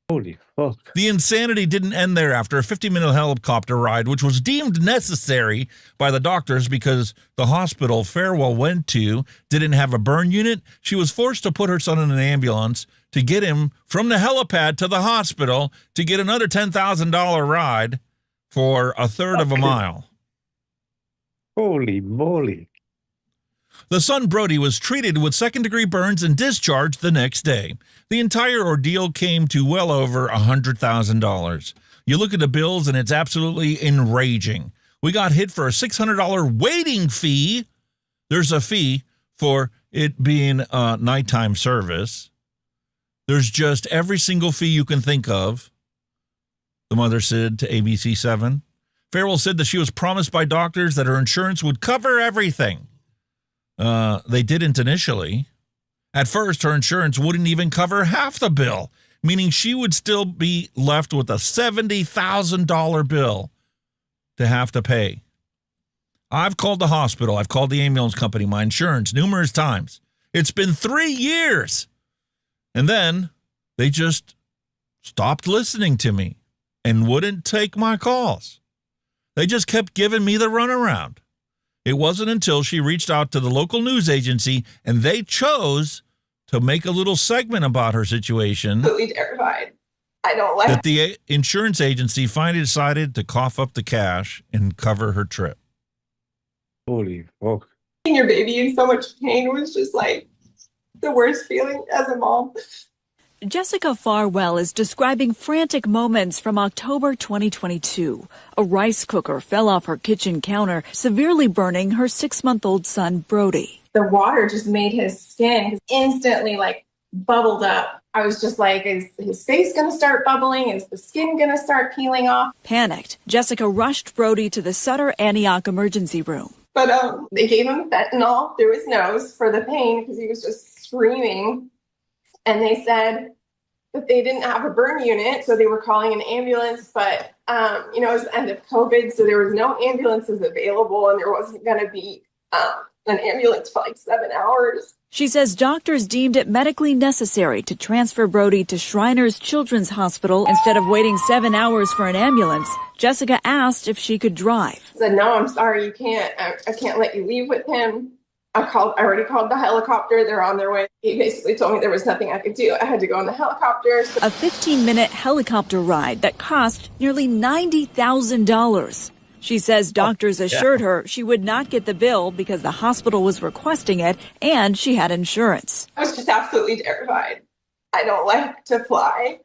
Holy fuck. The insanity didn't end there after a 50-minute helicopter ride, which was deemed necessary by the doctors because the hospital Farewell went to didn't have a burn unit. She was forced to put her son in an ambulance to get him from the helipad to the hospital to get another $10,000 ride for a third of a mile. Holy moly. The son, Brody, was treated with second-degree burns and discharged the next day. The entire ordeal came to well over $100,000. You look at the bills, and it's absolutely enraging. We got hit for a $600 waiting fee. There's a fee for it being nighttime service. There's just every single fee you can think of, the mother said to ABC7. Farewell said that she was promised by doctors that her insurance would cover everything. They didn't initially. At first, her insurance wouldn't even cover half the bill, meaning she would still be left with a $70,000 bill to have to pay. I've called the hospital. I've called the ambulance company, my insurance, numerous times. It's been 3 years. And then they just stopped listening to me and wouldn't take my calls. They just kept giving me the runaround. It wasn't until she reached out to the local news agency and they chose to make a little segment about her situation. Completely terrified. I don't like that the insurance agency finally decided to cough up the cash and cover her trip. Holy fuck. seeing your baby in so much pain was just like the worst feeling as a mom. Jessica Farwell is describing frantic moments from October 2022. A rice cooker fell off her kitchen counter, severely burning her 6-month-old son, Brody. The water just made his skin instantly bubbled up. I was just like, is his face going to start bubbling? Is the skin going to start peeling off? Panicked, Jessica rushed Brody to the Sutter Antioch emergency room. But they gave him fentanyl through his nose for the pain because he was just screaming. And they said that they didn't have a burn unit, so they were calling an ambulance. But, it was the end of COVID, so there was no ambulances available, and there wasn't going to be an ambulance for 7 hours. She says doctors deemed it medically necessary to transfer Brody to Shriners Children's Hospital instead of waiting 7 hours for an ambulance. Jessica asked if she could drive. I said, no, I'm sorry, you can't. I can't let you leave with him. I already called the helicopter. They're on their way. He basically told me there was nothing I could do. I had to go in the helicopter. A 15-minute helicopter ride that cost nearly $90,000. She says doctors assured her she would not get the bill because the hospital was requesting it and she had insurance. I was just absolutely terrified. I don't like to fly.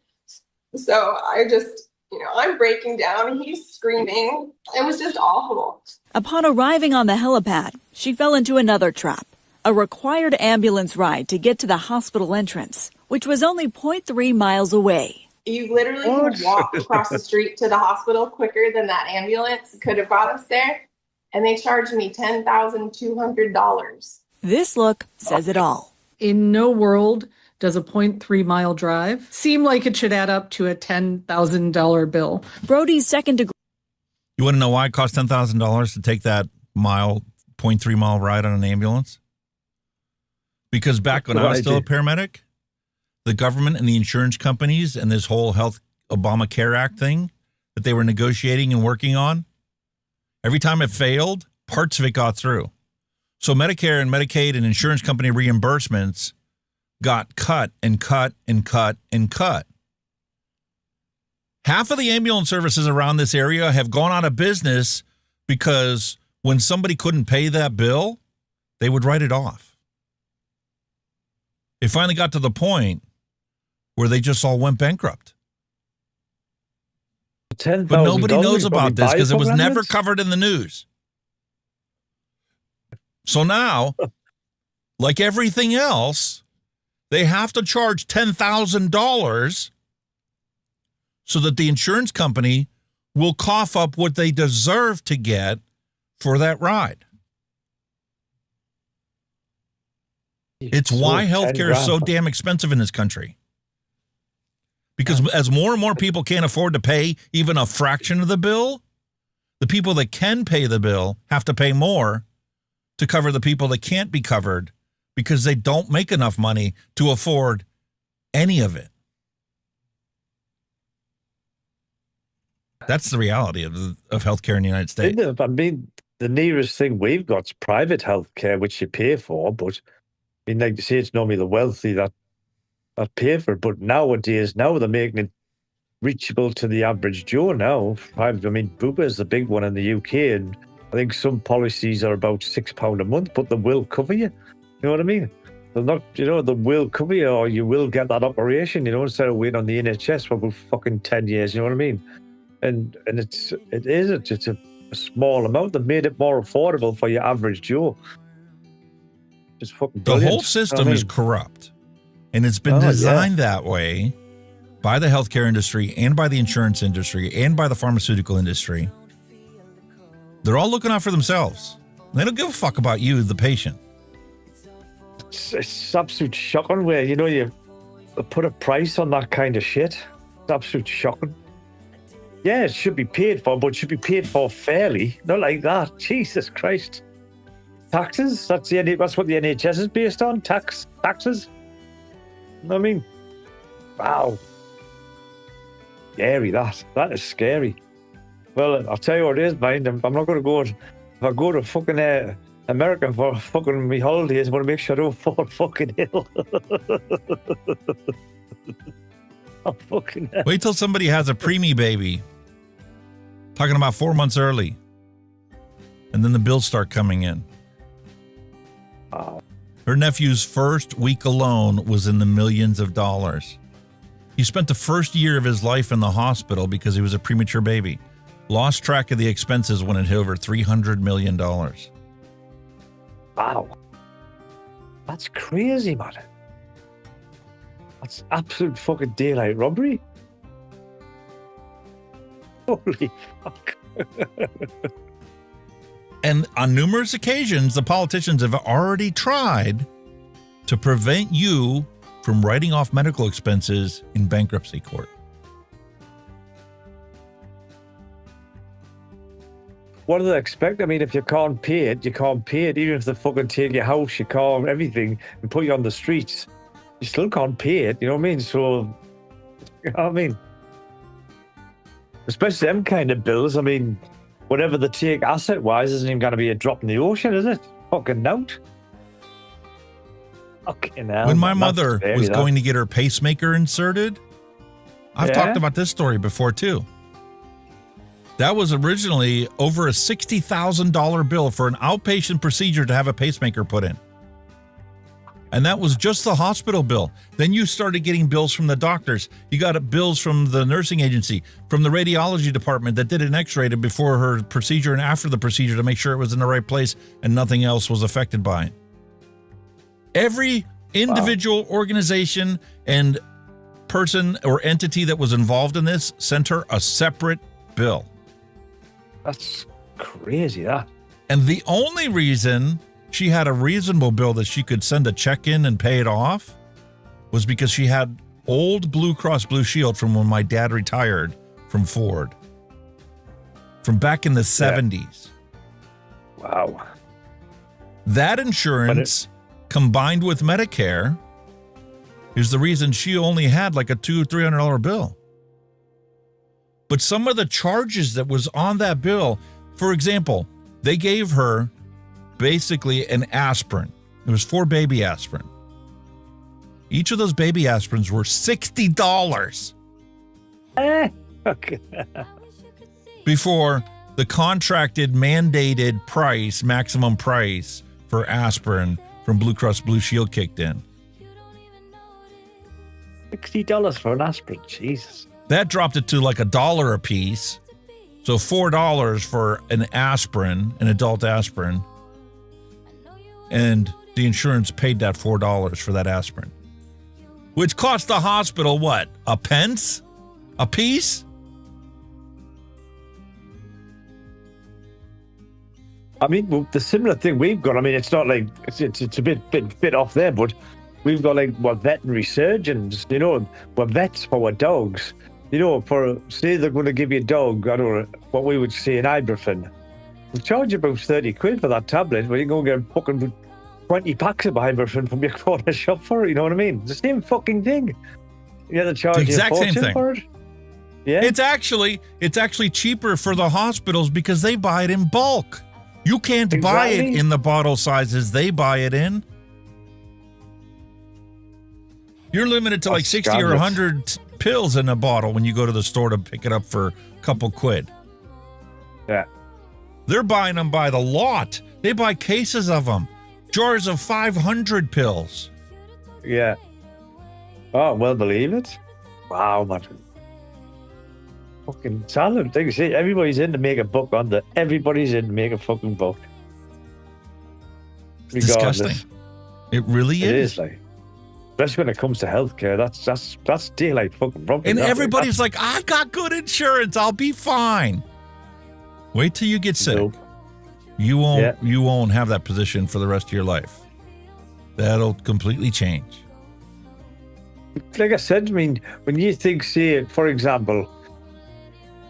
So I just, I'm breaking down. He's screaming. It was just awful. Upon arriving on the helipad, she fell into another trap, a required ambulance ride to get to the hospital entrance, which was only 0.3 miles away. You literally could walk across the street to the hospital quicker than that ambulance could have got us there. And they charged me $10,200. This look says it all. In no world does a 0.3 mile drive seem like it should add up to a $10,000 bill. Brody's second degree. You want to know why it cost $10,000 to take that 0.3 mile ride on an ambulance? Because back when I was still a paramedic, the government and the insurance companies and this whole health Obamacare Act thing that they were negotiating and working on, every time it failed, parts of it got through. So Medicare and Medicaid and insurance company reimbursements got cut and cut and cut and cut. Half of the ambulance services around this area have gone out of business because when somebody couldn't pay that bill, they would write it off. It finally got to the point where they just all went bankrupt. But nobody knows about this because it was never covered in the news. So now, like everything else, they have to charge $10,000 so that the insurance company will cough up what they deserve to get for that ride. It's why healthcare is so damn expensive in this country. Because as more and more people can't afford to pay even a fraction of the bill, the people that can pay the bill have to pay more to cover the people that can't be covered because they don't make enough money to afford any of it. That's the reality of healthcare in the United States. Isn't it? I mean, the nearest thing we've got is private healthcare, which you pay for. But I mean, like you say, it's normally the wealthy that pay for it. But nowadays, now they're making it reachable to the average Joe now. I mean, Bupa is the big one in the UK, and I think some policies are about £6 a month, but they will cover you. You know what I mean? They're not, they will cover you, or you will get that operation, instead of waiting on the NHS for about fucking 10 years, you know what I mean? And it's a small amount. They've made it more affordable for your average Joe. It's fucking brilliant. The whole system is corrupt, and it's been designed that way by the healthcare industry and by the insurance industry and by the pharmaceutical industry. They're all looking out for themselves. They don't give a fuck about you, the patient. It's absolute shocking where, you put a price on that kind of shit. It's absolute shocking. Yeah, it should be paid for, but it should be paid for fairly. Not like that. Jesus Christ. Taxes? That's what the NHS is based on. Taxes? You know what I mean? Wow. Scary, that. That is scary. Well, I'll tell you what it is, mind. I'm not going to go. If I go to fucking America for fucking me holidays, I want to make sure I don't fall fucking ill. Oh, fucking hell. Wait till somebody has a preemie baby. Talking about 4 months early. And then the bills start coming in. Wow. Her nephew's first week alone was in the millions of dollars. He spent the first year of his life in the hospital because he was a premature baby. Lost track of the expenses when it hit over $300 million. Wow. That's crazy, man. That's absolute fucking daylight robbery. Holy fuck. And on numerous occasions, the politicians have already tried to prevent you from writing off medical expenses in bankruptcy court. What do they expect? I mean, if you can't pay it, you can't pay it. Even if they fucking take your house, your car, everything, and put you on the streets, you still can't pay it. You know what I mean? So, you know what I mean? Especially them kind of bills. I mean, whatever they take asset-wise isn't even going to be a drop in the ocean, is it? Fucking note. Fucking hell. When my mother was going to get her pacemaker inserted, I've talked about this story before too. That was originally over a $60,000 bill for an outpatient procedure to have a pacemaker put in. And that was just the hospital bill. Then you started getting bills from the doctors. You got bills from the nursing agency, from the radiology department that did an x-ray before her procedure and after the procedure to make sure it was in the right place and nothing else was affected by it. Every individual organization and person or entity that was involved in this sent her a separate bill. That's crazy, that. And the only reason she had a reasonable bill that she could send a check in and pay it off was because she had old Blue Cross Blue Shield from when my dad retired from Ford. From back in the 70s. Wow. That insurance combined with Medicare is the reason she only had like a $200 or $300 bill. But some of the charges that was on that bill, for example, they gave her basically an aspirin. It was 4 baby aspirin. Each of those baby aspirins were $60. Okay. Before the contracted mandated price, maximum price for aspirin from Blue Cross Blue Shield kicked in. $60 for an aspirin, Jesus. That dropped it to like $1 a piece. So $4 for an aspirin, an adult aspirin. And the insurance paid that $4 for that aspirin. Which cost the hospital what? A pence? A piece? I mean, well, the similar thing we've got, I mean, it's not like, it's a bit off there, but we've got like, what, veterinary surgeons, we're vets for our dogs. For, say they're going to give you a dog, I don't know, what we would say an ibuprofen. They'll charge you about 30 quid for that tablet, but you can go get fucking 20 packs of ibuprofen from your corner shop for it, you know what I mean? It's the same fucking thing. You have to charge you a fortune for it. Yeah. It's actually cheaper for the hospitals because they buy it in bulk. You can't buy it in the bottle sizes they buy it in. You're limited to like 60 or 100 pills in a bottle when you go to the store to pick it up for a couple quid. Yeah. They're buying them by the lot. They buy cases of them. Jars of 500 pills. Yeah. Oh, well, believe it. Wow, man. Fucking talent. Like I say, everybody's in to make a buck on that. Everybody's in to make a fucking buck. It's disgusting. It really is. It is, like. Especially when it comes to healthcare, that's daylight fucking wrong. And everybody's like, I got good insurance. I'll be fine. Wait till you get sick. Nope. You won't have that position for the rest of your life. That'll completely change. Like I said, I mean, when you think, say, for example,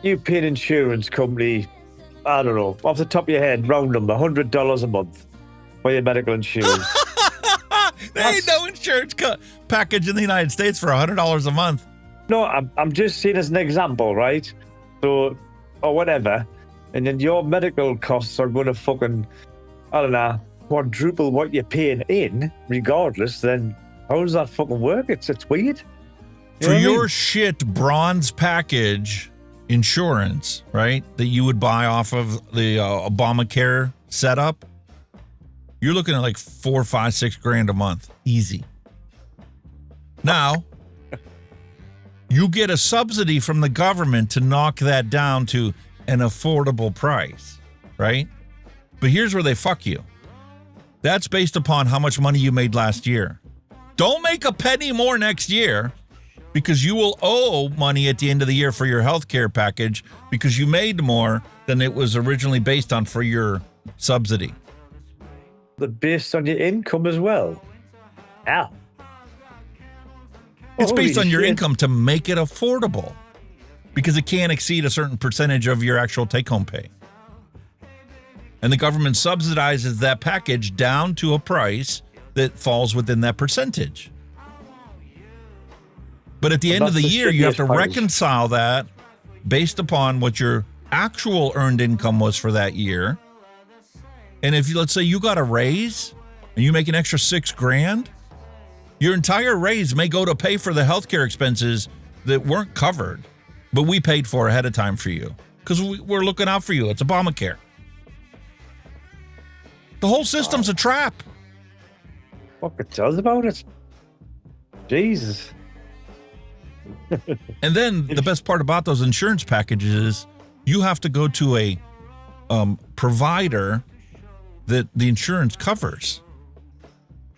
you pay an insurance company, I don't know, off the top of your head, round number, $100 a month for your medical insurance. There ain't no insurance package in the United States for $100 a month. No, I'm just saying as an example, right? So, or whatever. And then your medical costs are going to fucking, I don't know, quadruple what you're paying in, regardless. Then how does that fucking work? It's weird. For your shit bronze package insurance, right, that you would buy off of the Obamacare setup, you're looking at like $4, $5, $6 grand a month. Easy. Now, you get a subsidy from the government to knock that down to an affordable price, right? But here's where they fuck you. That's based upon how much money you made last year. Don't make a penny more next year because you will owe money at the end of the year for your health care package because you made more than it was originally based on for your subsidy. But based on your income as well. Ow. It's based on your income to make it affordable because it can't exceed a certain percentage of your actual take-home pay. And the government subsidizes that package down to a price that falls within that percentage. But at the end of the year, you have to reconcile that based upon what your actual earned income was for that year. And if let's say you got a raise and you make an extra $6 grand, your entire raise may go to pay for the healthcare expenses that weren't covered, but we paid for ahead of time for you because we're looking out for you. It's Obamacare. The whole system's a trap. Fuck it tells about it. Jesus. And then the best part about those insurance packages is you have to go to a provider that the insurance covers.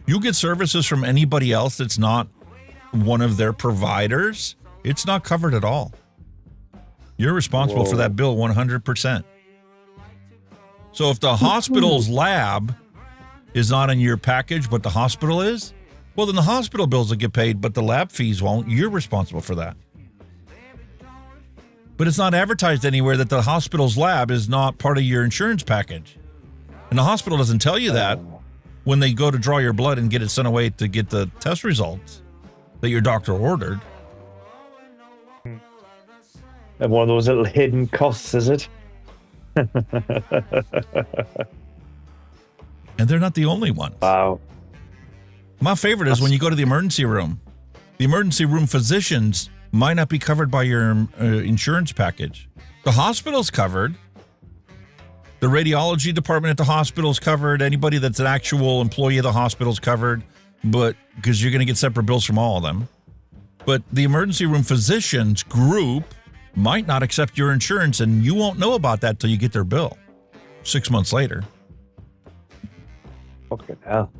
You get services from anybody else that's not one of their providers, it's not covered at all. You're responsible for that bill 100%. So if the hospital's lab is not in your package, but the hospital is, well, then the hospital bills will get paid, but the lab fees won't. You're responsible for that. But it's not advertised anywhere that the hospital's lab is not part of your insurance package. And the hospital doesn't tell you that when they go to draw your blood and get it sent away to get the test results that your doctor ordered. And one of those little hidden costs, is it? And they're not the only ones. Wow. My favorite is when you go to the emergency room. The emergency room physicians might not be covered by your insurance package. The hospital's covered. The radiology department at the hospital's covered. Anybody that's an actual employee of the hospital's covered, but because you're going to get separate bills from all of them. But the emergency room physicians group might not accept your insurance, and you won't know about that till you get their bill 6 months later. Fucking hell.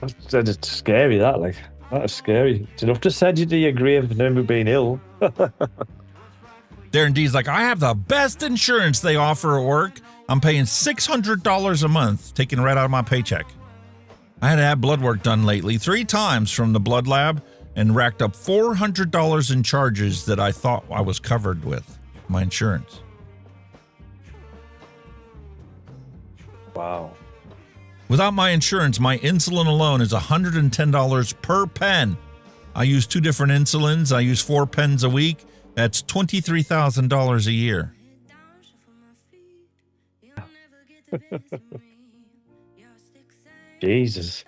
That's scary, that, like. That is scary. It's enough to send you to your grave and never being ill. Darren D's like, I have the best insurance they offer at work. I'm paying $600 a month, taken right out of my paycheck. I had to have blood work done lately 3 times from the blood lab and racked up $400 in charges that I thought I was covered with my insurance. Wow. Without my insurance, my insulin alone is $110 per pen. I use 2 different insulins. I use 4 pens a week. That's $23,000 a year. Jesus.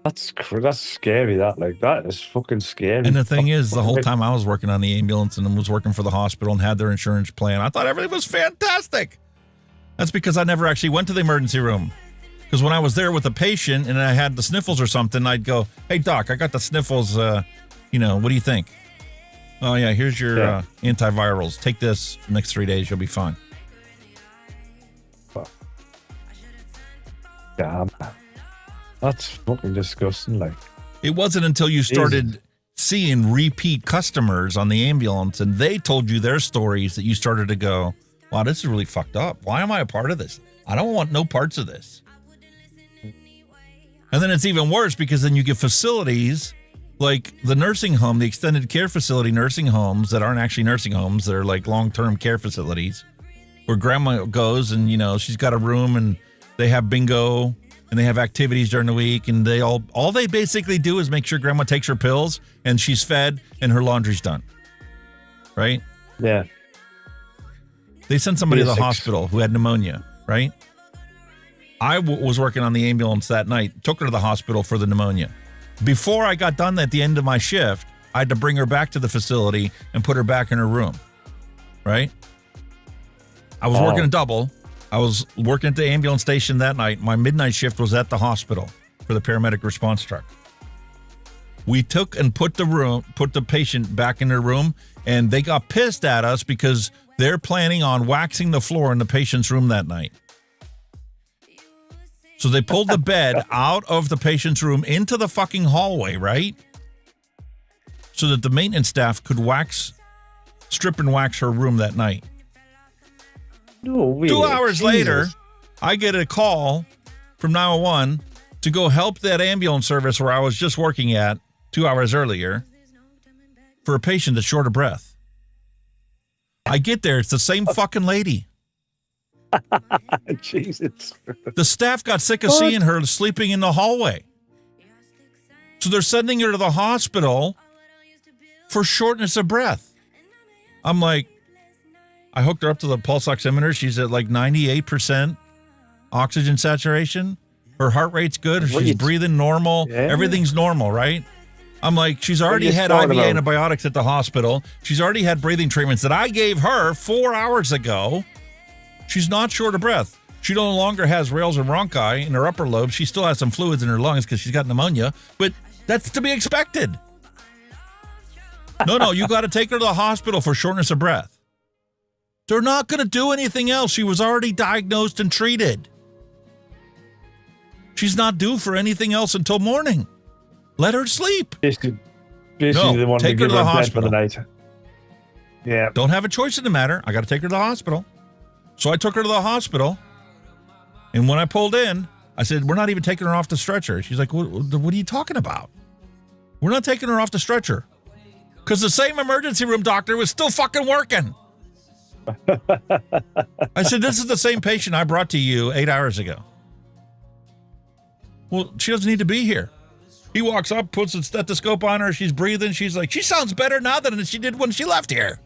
That's scary. That is fucking scary. And the thing is, the whole time I was working on the ambulance and was working for the hospital and had their insurance plan, I thought everything was fantastic. That's because I never actually went to the emergency room. Because when I was there with a patient and I had the sniffles or something, I'd go, "Hey doc, I got the sniffles. What do you think?" "Oh yeah, here's your antivirals. Take this for the next 3 days. You'll be fine." Damn. That's fucking disgusting. Like, it wasn't until you started seeing repeat customers on the ambulance and they told you their stories that you started to go, "Wow, this is really fucked up. Why am I a part of this? I don't want no parts of this." And then it's even worse because then you get facilities like the nursing home, the extended care facility nursing homes that aren't actually nursing homes. They're like long-term care facilities where grandma goes and, she's got a room and they have bingo and they have activities during the week, and they all they basically do is make sure grandma takes her pills and she's fed and her laundry's done. Right? Yeah. They sent somebody to the hospital who had pneumonia, right? I was working on the ambulance that night, took her to the hospital for the pneumonia. Before I got done at the end of my shift, I had to bring her back to the facility and put her back in her room, right? I was working a double. I was working at the ambulance station that night. My midnight shift was at the hospital for the paramedic response truck. We took and put the patient back in her room, and they got pissed at us because they're planning on waxing the floor in the patient's room that night. So they pulled the bed out of the patient's room into the fucking hallway, right? So that the maintenance staff could strip and wax her room that night. No way. 2 hours later, Jesus. I get a call from 911 to go help that ambulance service where I was just working at 2 hours earlier for a patient that's short of breath. I get there, it's the same fucking lady. Jesus. The staff got sick of seeing her sleeping in the hallway. So they're sending her to the hospital for shortness of breath. I'm like, I hooked her up to the pulse oximeter. She's at like 98% oxygen saturation. Her heart rate's good. She's breathing normal. Yeah. Everything's normal, right? I'm like, she's already had IV antibiotics at the hospital. She's already had breathing treatments that I gave her 4 hours ago. She's not short of breath. She no longer has rales and bronchi in her upper lobe. She still has some fluids in her lungs because she's got pneumonia, but that's to be expected. No, you got to take her to the hospital for shortness of breath. They're not going to do anything else. She was already diagnosed and treated. She's not due for anything else until morning. Let her sleep. Basically they want take to her to the hospital for the night. Yeah. Don't have a choice in the matter. I got to take her to the hospital. So I took her to the hospital. And when I pulled in, I said, "We're not even taking her off the stretcher." She's like, what are you talking about? We're not taking her off the stretcher. Because the same emergency room doctor was still fucking working. I said, "This is the same patient I brought to you 8 hours ago." "Well, she doesn't need to be here." He walks up, puts a stethoscope on her. She's breathing. She's like, "She sounds better now than she did when she left here."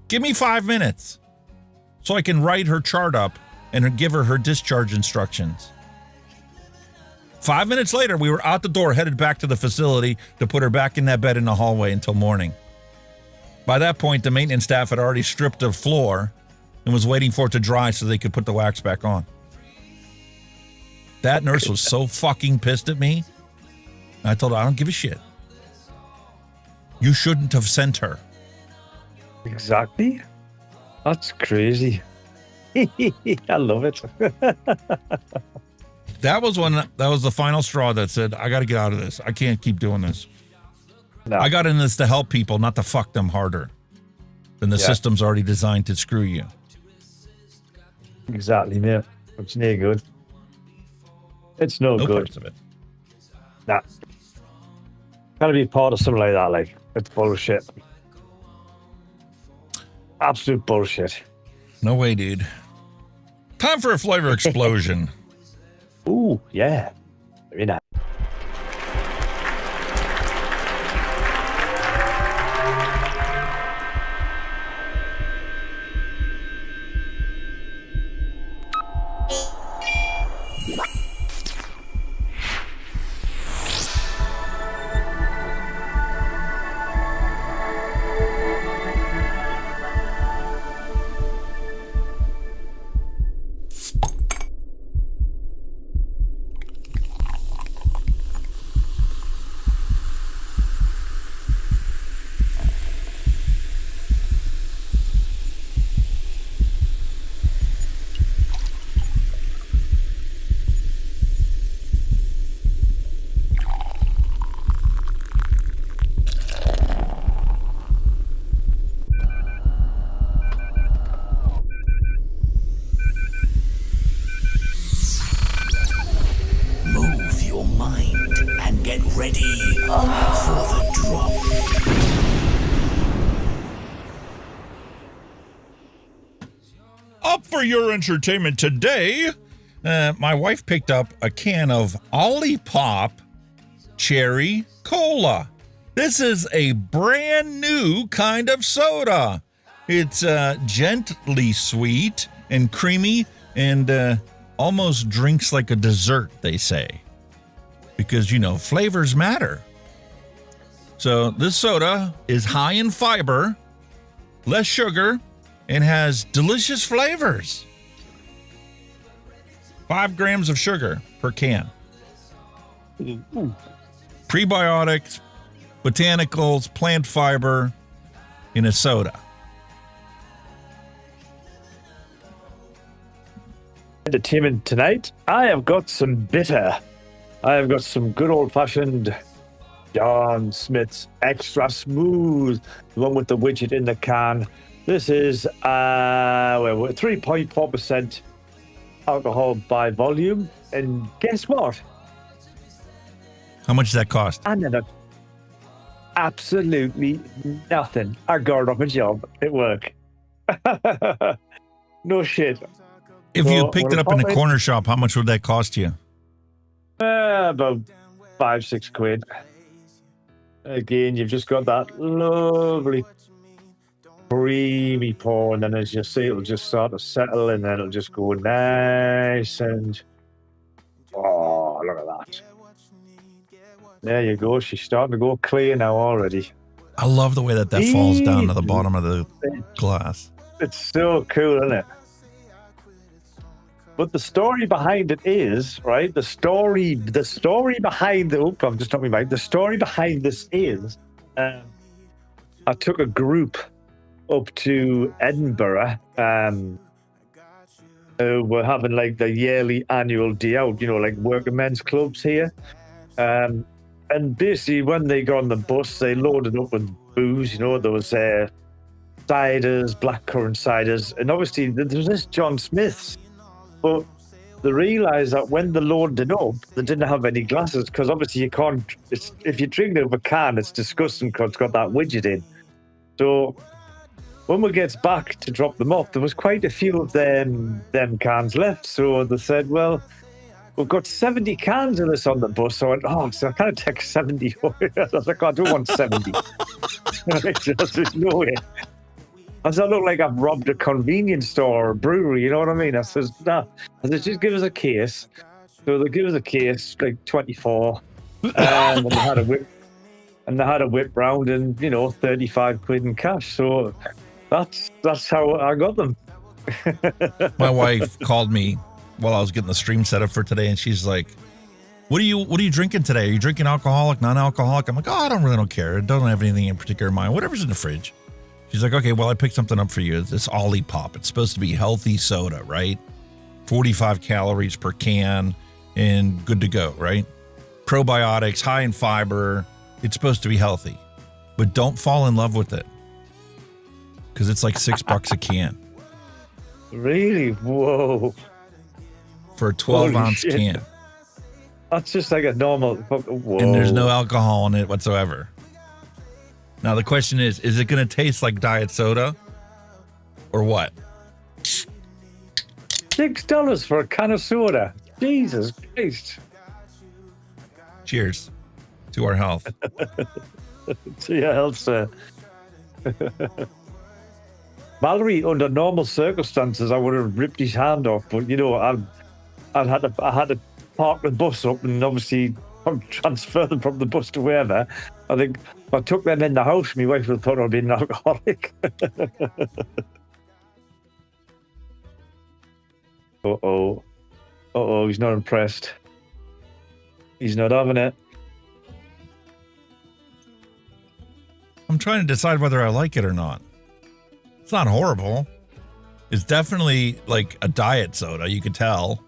Give me 5 minutes so I can write her chart up and give her discharge instructions. 5 minutes later, we were out the door, headed back to the facility to put her back in that bed in the hallway until morning. By that point, the maintenance staff had already stripped the floor and was waiting for it to dry so they could put the wax back on. That nurse was so fucking pissed at me. I told her, "I don't give a shit. You shouldn't have sent her." Exactly. That's crazy. I love it. That was the final straw that said, "I got to get out of this. I can't keep doing this." No. I got in this to help people, not to fuck them harder than the system's already designed to screw you. Exactly, man. It's no good. It's no good. Parts of it. Nah. Gotta be part of something like that, like, it's bullshit. Absolute bullshit. No way, dude. Time for a flavor explosion. Ooh, yeah. Very nice. Move your mind and get ready for the drop. Up for your entertainment today, my wife picked up a can of Olipop Cherry Cola. This is a brand new kind of soda. It's gently sweet and creamy and almost drinks like a dessert, they say. Because, you know, flavors matter. So this soda is high in fiber, less sugar, and has delicious flavors. 5 grams of sugar per can. Prebiotics, botanicals, plant fiber in a soda. Entertainment tonight, I have got some bitter. I have got some good old-fashioned John Smith's Extra Smooth, the one with the widget in the can. This is 3.4% alcohol by volume, and guess what? How much does that cost? Absolutely nothing. I got it off a job at work. No shit. If you picked it up in a corner shop, how much would that cost you? About 5-6 quid. Again, you've just got that lovely creamy pour, and then as you see, it'll just start to settle, and then it'll just go nice and oh, look at that. There you go. She's starting to go clear now already. I love the way that falls down to the bottom of the glass. It's so cool, isn't it? But the story behind it is, right? The story behind the I'm just talking about the story behind this is I took a group up to Edinburgh. We're having like the yearly annual day out, you know, like working men's clubs here. And basically when they got on the bus, they loaded up with booze, you know, there was ciders, blackcurrant ciders, and obviously there was this John Smith's. But they realised that when they loaded it up, they didn't have any glasses, because obviously you can't, if you drink it out of a can, it's disgusting because it's got that widget in. So when we get back to drop them off, there was quite a few of them cans left. So they said, well, we've got 70 cans of this on the bus. So I went, oh, so I kind of take 70. I was like, I don't want 70. There's no way. I said, I look like I've robbed a convenience store or a brewery, you know what I mean? I said, no. I said, just give us a case. So they give us a case, like 24. And they had a whip. And they had a whip round and, you know, 35 quid in cash. So that's how I got them. My wife called me while I was getting the stream set up for today, and she's like, What are you drinking today? Are you drinking alcoholic, non-alcoholic? I'm like, oh, I don't care. I don't have anything in particular in mind. Whatever's in the fridge. She's like, okay, well, I picked something up for you. It's Olipop. It's supposed to be healthy soda, right? 45 calories per can and good to go, right? Probiotics, high in fiber. It's supposed to be healthy. But don't fall in love with it, because it's like $6 a can. Really? Whoa. For a 12-ounce can. That's just like a normal... Whoa. And there's no alcohol in it whatsoever. Now, the question is it going to taste like diet soda or what? $6 for a can of soda. Jesus Christ. Cheers to our health. To your health, sir. Mallory, under normal circumstances, I would have ripped his hand off, but you know, I had to park the bus up and obviously transfer them from the bus to wherever. I think if I took them in the house, my wife would have thought I'd been an alcoholic. Uh-oh, he's not impressed. He's not having it. I'm trying to decide whether I like it or not. It's not horrible. It's definitely like a diet soda. You could tell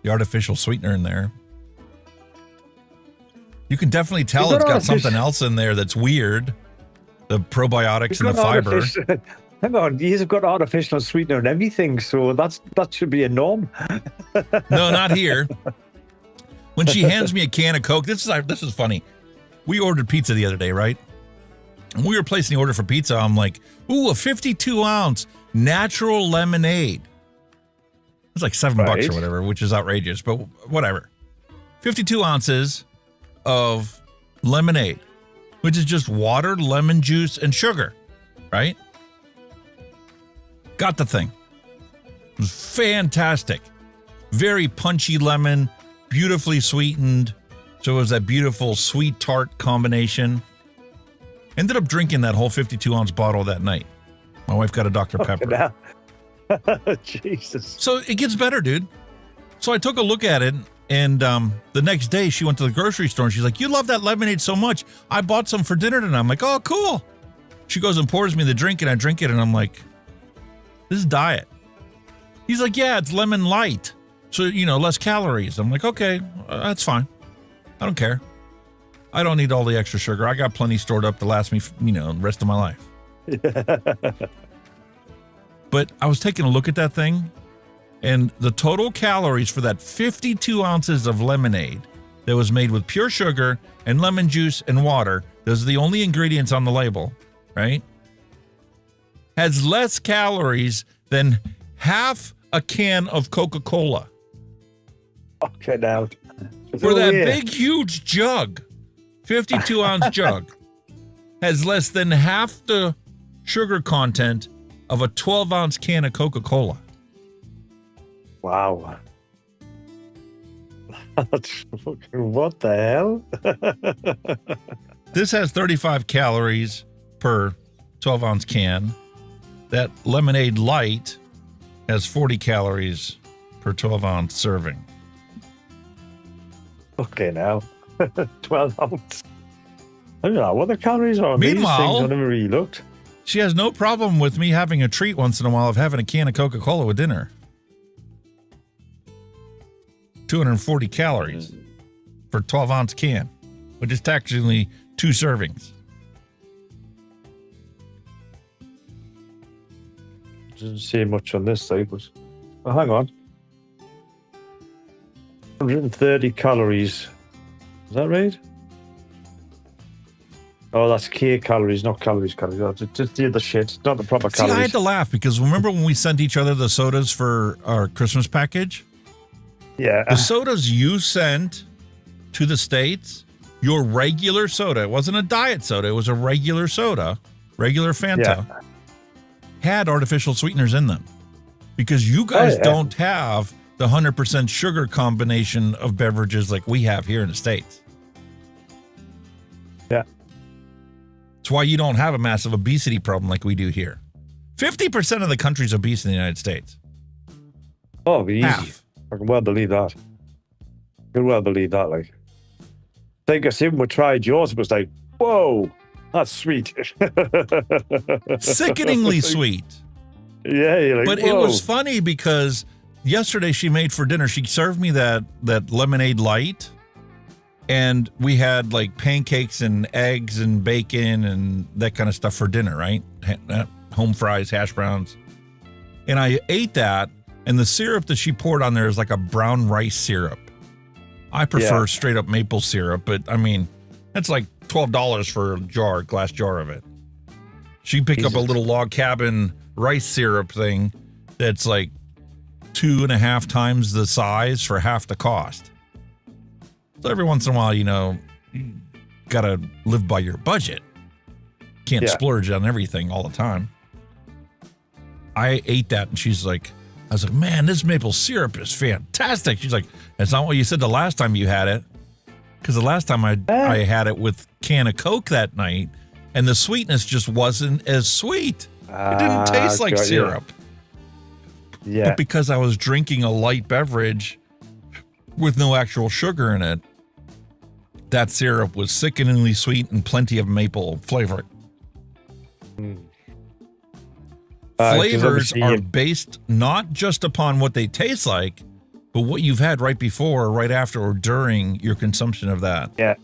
the artificial sweetener in there. You can definitely tell it's got something else in there that's weird. The probiotics and the fiber. Hang on, he's got artificial sweetener and everything, so that should be a norm. No, not here. When she hands me a can of Coke, this is funny. We ordered pizza the other day, right? And we were placing the order for pizza. I'm like, ooh, a 52-ounce natural lemonade. It's like $7 or whatever, which is outrageous, but whatever. 52 ounces of lemonade, which is just water, lemon juice, and sugar, right? Got the thing. It was fantastic. Very punchy lemon, beautifully sweetened. So it was that beautiful sweet tart combination. Ended up drinking that whole 52-ounce bottle that night. My wife got a Dr. Pepper. Jesus. So it gets better, dude. So I took a look at it, and the next day she went to the grocery store and she's like, "You love that lemonade so much. I bought some for dinner tonight." I'm like, "Oh, cool." She goes and pours me the drink, and I drink it, and I'm like, "This is diet." He's like, "Yeah, it's lemon light. So, less calories." I'm like, "Okay, that's fine. I don't care. I don't need all the extra sugar. I got plenty stored up to last me, the rest of my life." But I was taking a look at that thing, and the total calories for that 52 ounces of lemonade that was made with pure sugar and lemon juice and water, those are the only ingredients on the label, right? Has less calories than half a can of Coca-Cola. Okay, now. For that big, huge jug, 52-ounce jug, has less than half the sugar content of a 12-ounce can of Coca-Cola. Wow. What the hell? This has 35 calories per 12-ounce can. That lemonade light has 40 calories per 12-ounce serving. Okay, now. 12 ounce. I don't know what the calories are on these things. Meanwhile, I never really looked. She has no problem with me having a treat once in a while of having a can of Coca-Cola with dinner. 240 calories for 12-ounce can, which is actually 2 servings. Doesn't say much on this side, but hang on. 130 calories. Is that right? Oh, that's calories, not calories. That's just the other shit, not the proper calories. See, I had to laugh because remember when we sent each other the sodas for our Christmas package? Yeah. The sodas you sent to the States, your regular soda, it wasn't a diet soda, it was a regular soda, regular Fanta, had artificial sweeteners in them. Because you guys don't have the 100% sugar combination of beverages like we have here in the States. Yeah. It's why you don't have a massive obesity problem like we do here. 50% of the country's obese in the United States. Oh, easy. Half. I can well believe that. Like, I think as soon as we tried yours, it was like, whoa, that's sweet. Sickeningly sweet. Yeah, you're like, but whoa. It was funny because yesterday she made for dinner, she served me that lemonade light, and we had like pancakes and eggs and bacon and that kind of stuff for dinner, right? Home fries, hash browns. And I ate that, and the syrup that she poured on there is like a brown rice syrup. I prefer straight up maple syrup, but I mean, that's like $12 for a glass jar of it. She picked up a little log cabin rice syrup thing that's like 2.5 times the size for half the cost. So every once in a while, you know, you gotta live by your budget. Can't splurge on everything all the time. I ate that and she's like, I was like, man, this maple syrup is fantastic. She's like, it's not what you said the last time you had it. Because the last time I had it with can of Coke that night, and the sweetness just wasn't as sweet. It didn't taste like syrup. Yeah. But because I was drinking a light beverage with no actual sugar in it, that syrup was sickeningly sweet and plenty of maple flavor. Flavors are based not just upon what they taste like, but what you've had right before, right after, or during your consumption of that. Yeah.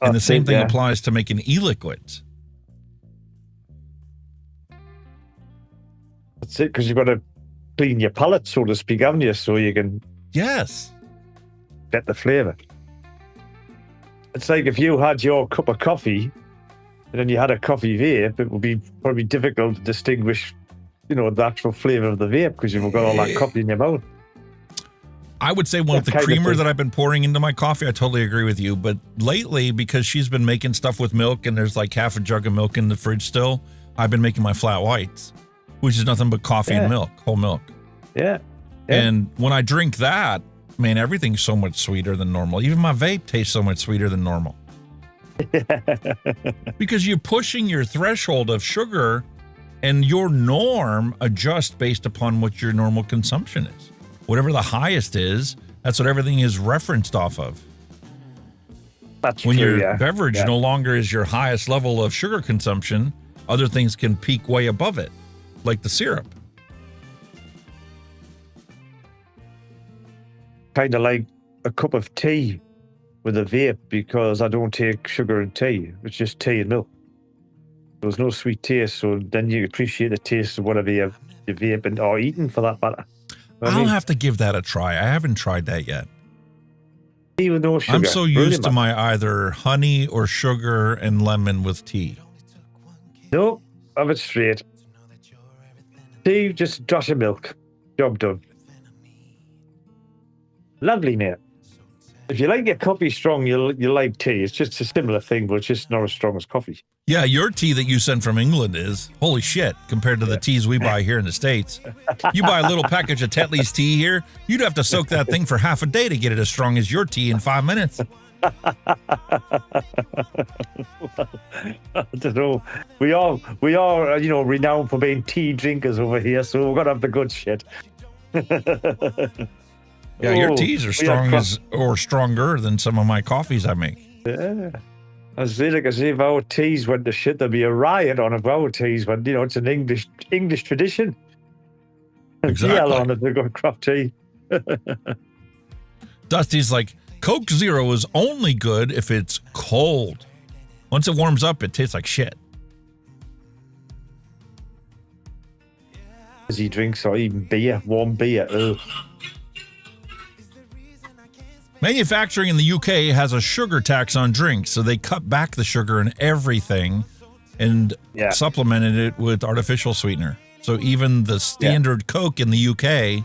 And the same thing applies to making e-liquids. That's it, because you've got to clean your palate, so to speak, haven't you? So you can get the flavor. It's like if you had your cup of coffee and then you had a coffee vape, it would be probably difficult to distinguish, you know, the actual flavor of the vape because you've got all that coffee in your mouth. I would say one of the creamer that I've been pouring into my coffee, I totally agree with you. But lately, because she's been making stuff with milk and there's like half a jug of milk in the fridge still, I've been making my flat whites, which is nothing but coffee and milk, whole milk. Yeah. And when I drink that, man, everything's so much sweeter than normal. Even my vape tastes so much sweeter than normal. Because you're pushing your threshold of sugar and your norm adjusts based upon what your normal consumption is. Whatever the highest is, that's what everything is referenced off of. That's when true, your beverage no longer is your highest level of sugar consumption, other things can peak way above it, like the syrup. Kind of like a cup of tea with a vape, because I don't take sugar in tea. It's just tea and milk. There's no sweet taste, so then you appreciate the taste of whatever you're vaping or eating, for that matter. I'll have to give that a try. I haven't tried that yet. Even though sugar. I'm so used to my either honey or sugar and lemon with tea. No, have it straight. Tea, just a dash of milk. Job done. Lovely, mate. If you like your coffee strong, you like tea. It's just a similar thing, but it's just not as strong as coffee. Yeah, your tea that you sent from England is, holy shit, compared to the teas we buy here in the States. You buy a little package of Tetley's tea here, you'd have to soak that thing for half a day to get it as strong as your tea in 5 minutes. I don't know. We are, you know, renowned for being tea drinkers over here, so we're gonna have the good shit. Yeah, your teas are strong as, or stronger than some of my coffees I make. Yeah. I say, like I say, if our teas went to shit, there'd be a riot on it. If our teas went, you know, it's an English tradition. Exactly. Yell on it, they've got crap tea. Dusty's like, Coke Zero is only good if it's cold. Once it warms up, it tastes like shit. He drinks or even beer, warm beer. Ugh. Manufacturing in the UK has a sugar tax on drinks, so they cut back the sugar in everything and supplemented it with artificial sweetener. So even the standard Coke in the UK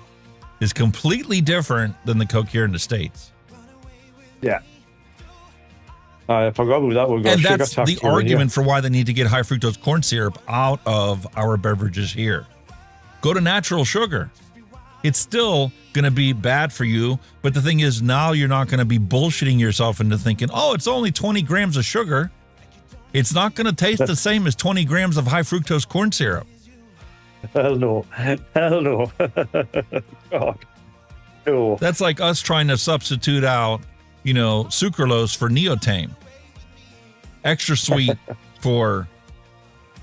is completely different than the Coke here in the States. Yeah. I forgot about that. We've got and sugar that's tax the here, argument for why they need to get high fructose corn syrup out of our beverages here. Go to natural sugar. It's still going to be bad for you, but the thing is, now you're not going to be bullshitting yourself into thinking, oh, it's only 20 grams of sugar. It's not going to taste the same as 20 grams of high fructose corn syrup. Hell no. Hell no. God. No. That's like us trying to substitute out, you know, sucralose for neotame. Extra sweet for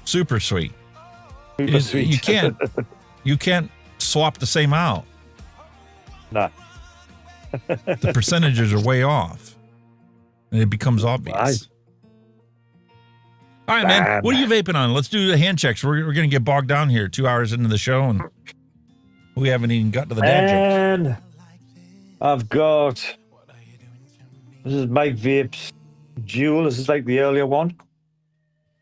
super sweet. Super sweet. You can't swap the same out. Nah. The percentages are way off. And it becomes obvious. All right, man. What are you vaping on? Let's do the hand checks. We're going to get bogged down here 2 hours into the show, and we haven't even got to the dad jokes. And I've got... This is Mike Vape's Jewel. This is like the earlier one.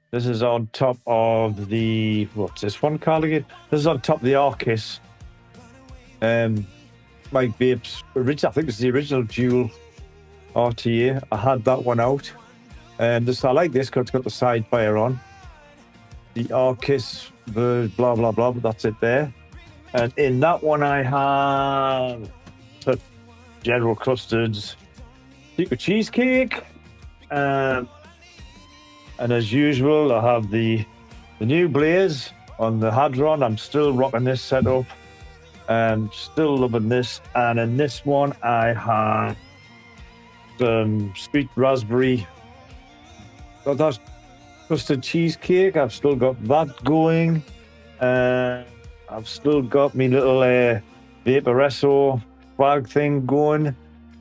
This is on top of the... What's this one called again? This is on top of the Arcus. my vapes, original, I think it's the original dual RTA. I had that one out. And I like this because it's got the side fire on. The Arcus, the blah, blah, blah, but that's it there. And in that one, I have the General Custards, secret cheesecake. And as usual, I have the new Blaze on the Hadron. I'm still rocking this setup. Still loving this. And in this one, I have some sweet raspberry. Got that custard cheesecake. I've still got that going. I've still got my little Vaporesso bag thing going.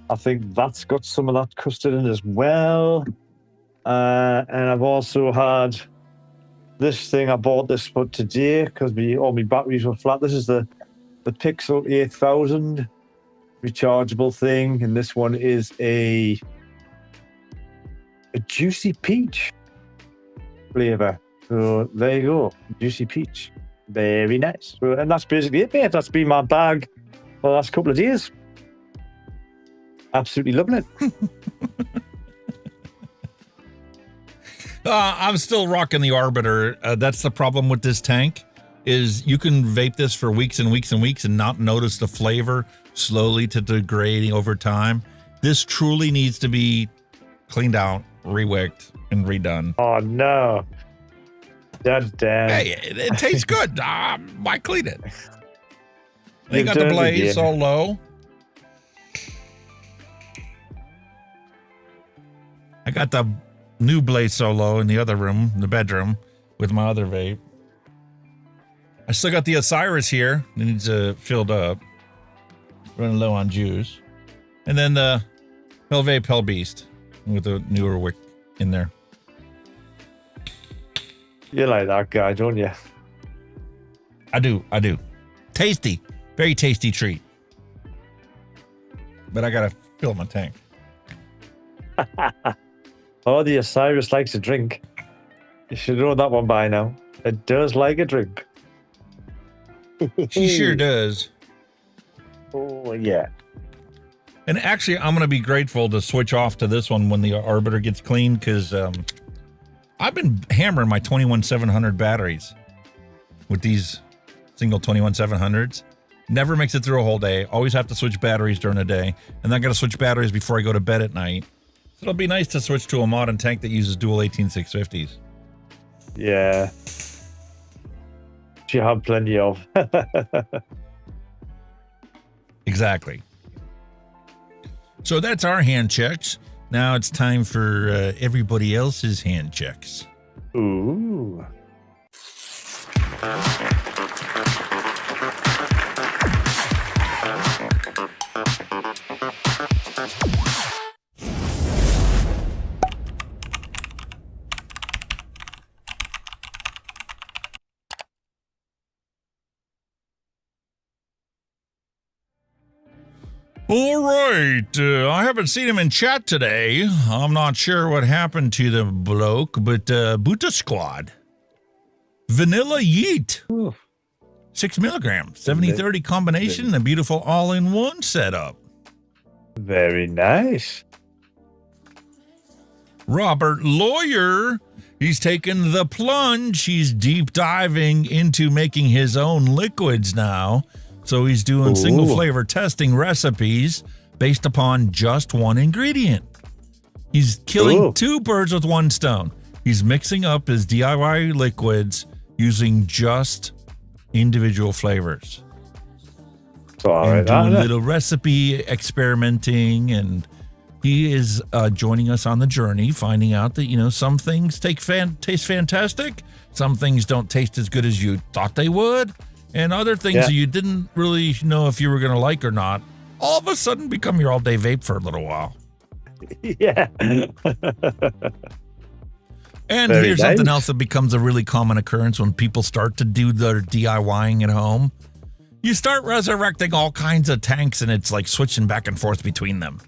I think that's got some of that custard in as well. And I've also had this thing. I bought this for today because all my batteries were flat. This is the Pixel 8000 rechargeable thing, and this one is a juicy peach flavor. So there you go, juicy peach, very nice. So, and that's basically it, mate. That's been my bag for the last couple of days. Absolutely loving it. I'm still rocking the Arbiter. That's the problem with this tank, is you can vape this for weeks and weeks and weeks and not notice the flavor slowly to degrading over time. This truly needs to be cleaned out, rewicked, and redone. Oh no. Damn. Hey, it tastes good. Why clean it? They got the blaze all low. I got the new blaze so low in the other room, in the bedroom, with my other vape. I still got the Osiris here. It needs filled up. Running low on juice. And then the Hell Vape Hell Beast with a newer wick in there. You like that guy, don't you? I do. Tasty. Very tasty treat. But I gotta fill my tank. Oh, the Osiris likes a drink. You should know that one by now. It does like a drink. She sure does. Oh, yeah. And actually, I'm going to be grateful to switch off to this one when the Arbiter gets clean, because I've been hammering my 21700 batteries with these single 21700s. Never makes it through a whole day. Always have to switch batteries during the day. And then I got to switch batteries before I go to bed at night. So it'll be nice to switch to a modern tank that uses dual 18650s. Yeah. You have plenty of. Exactly. So that's our hand checks. Now it's time for everybody else's hand checks. Ooh. All right. I haven't seen him in chat today. I'm not sure what happened to the bloke, but Buta Squad. Vanilla Yeet. Ooh. 6 milligrams. 70-30 combination. A beautiful all-in-one setup. Very nice. Robert Lawyer. He's taken the plunge. He's deep diving into making his own liquids now. So he's doing single flavor testing recipes based upon just one ingredient. He's killing two birds with one stone. He's mixing up his DIY liquids using just individual flavors. And doing little recipe experimenting, and he is joining us on the journey, finding out that, you know, some things taste fantastic, some things don't taste as good as you thought they would. And other things that you didn't really know if you were going to like or not, all of a sudden become your all-day vape for a little while. Yeah. And here's something else that becomes a really common occurrence when people start to do their DIYing at home. You start resurrecting all kinds of tanks, and it's like switching back and forth between them.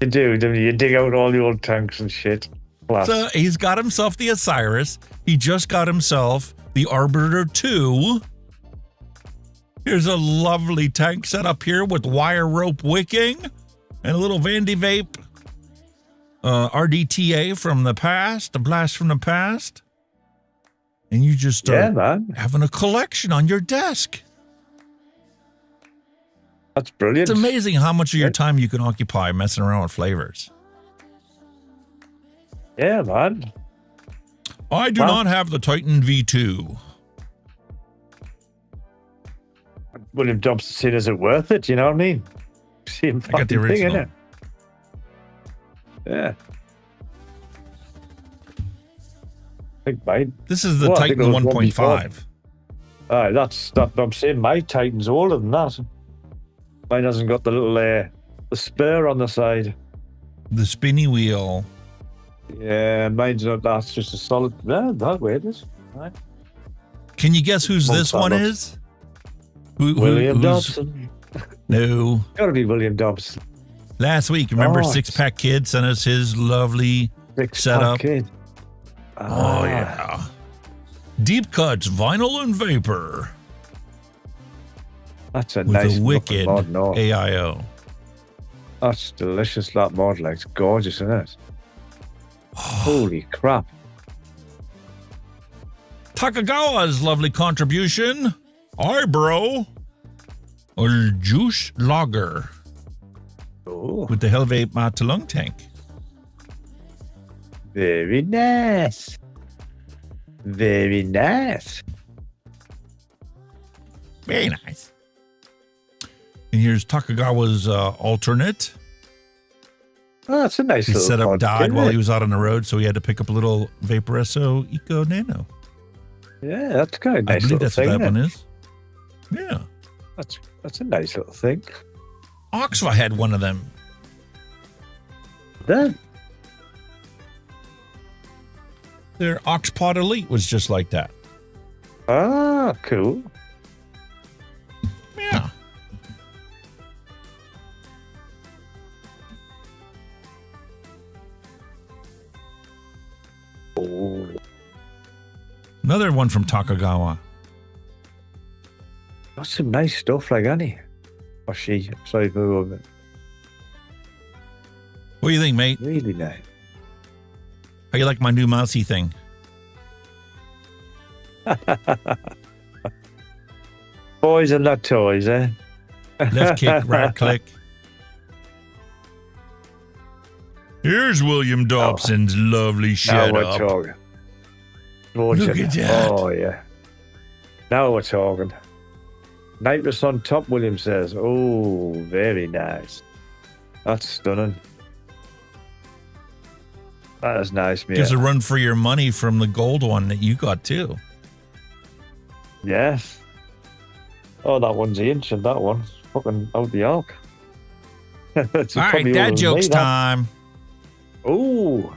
You do, don't you? You dig out all the old tanks and shit. Plus. So he's got himself the Osiris. He just got himself the Arbiter 2. Here's a lovely tank set up here with wire rope wicking and a little Vandy Vape RDTA from the past, a blast from the past. And you just start having a collection on your desk. That's brilliant. It's amazing how much of your time you can occupy messing around with flavors. Yeah, man. I do not have the Titan V2. William Dobson said, is it worth it? You know what I mean? Same I got the original. thing, innit? Yeah. I think mine. This is the Titan 1.5. That's I'm saying my Titan's older than that. Mine hasn't got the little the spur on the side. The spinny wheel. Yeah, mine's not. That's just a solid. Yeah, that way it is. Right. Can you guess whose this one is? William Dobson. No. Gotta be William Dobson. Last week, remember Six Pack Kid sent us his lovely setup? Kid. Oh, yeah. Deep cuts, vinyl and vapor. That's a with nice a wicked mod, no. AIO. That's delicious, that mod. Like, it's gorgeous, isn't it? Holy crap. Takagawa's lovely contribution. Eyebrow. A juice lager. Oh. With the Hellvape Matalung tank. Very nice. Very nice. Very nice. And here's Takagawa's alternate. Oh, that's a nice His little setup died while he was out on the road, so he had to pick up a little Vaporesso Eco Nano. Yeah, that's kind of nice. I believe little that's thing, what that isn't one it? is. Yeah. That's a nice little thing. Oxva had one of them. Then their Oxpod Elite was just like that. Ah, cool. Yeah. Oh. Another one from Takagawa. That's some nice stuff, like, Annie. Or she. Sorry for it. What do you think, mate? Really nice. How you like my new mousey thing? Boys are not toys, eh? Left kick, right click. Here's William Dobson's lovely Now shut we're up. talking. Look at that. Oh, yeah. Now we're talking. Nitrous on top, William says. Oh, very nice. That's stunning. That is nice, mate. Gives a run for your money from the gold one that you got too. Yes. Oh, that one's ancient, that one. Fucking out the arc. All right, dad jokes time. Oh.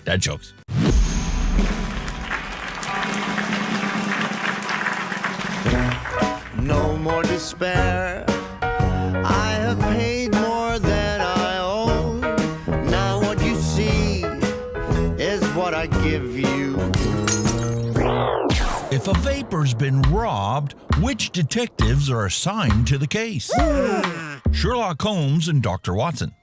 Dad jokes. No more despair. I have paid more than I owe. Now what you see is what I give you. If a vapor's been robbed, which detectives are assigned to the case? Sherlock Holmes and Dr. Watson.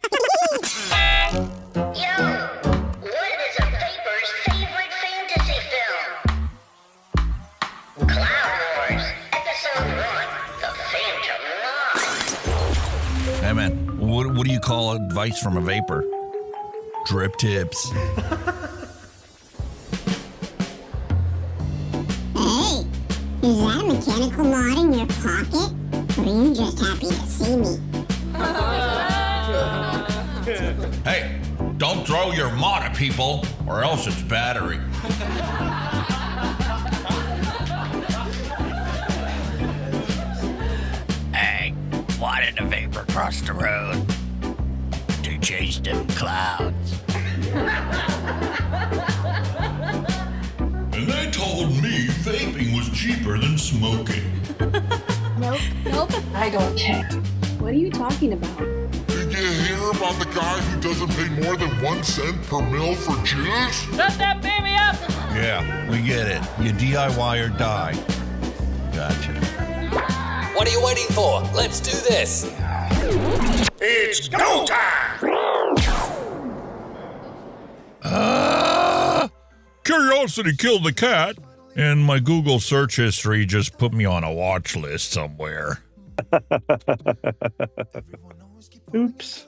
Hey man, what do you call advice from a vapor? Drip tips. Hey, is that a mechanical mod in your pocket? Or are you just happy to see me? Hey, don't throw your mod at people or else it's battery. Hey, why did a vapor cross the road? To chase them clouds. And they told me vaping was cheaper than smoking. Nope, I don't care. What are you talking about? Did you hear about the guy who doesn't pay more than 1 cent per mil for juice? Shut that baby up! Yeah, we get it. You DIY or die. Gotcha. What are you waiting for? Let's do this. It's go time! Curiosity killed the cat, and my Google search history just put me on a watch list somewhere. Oops.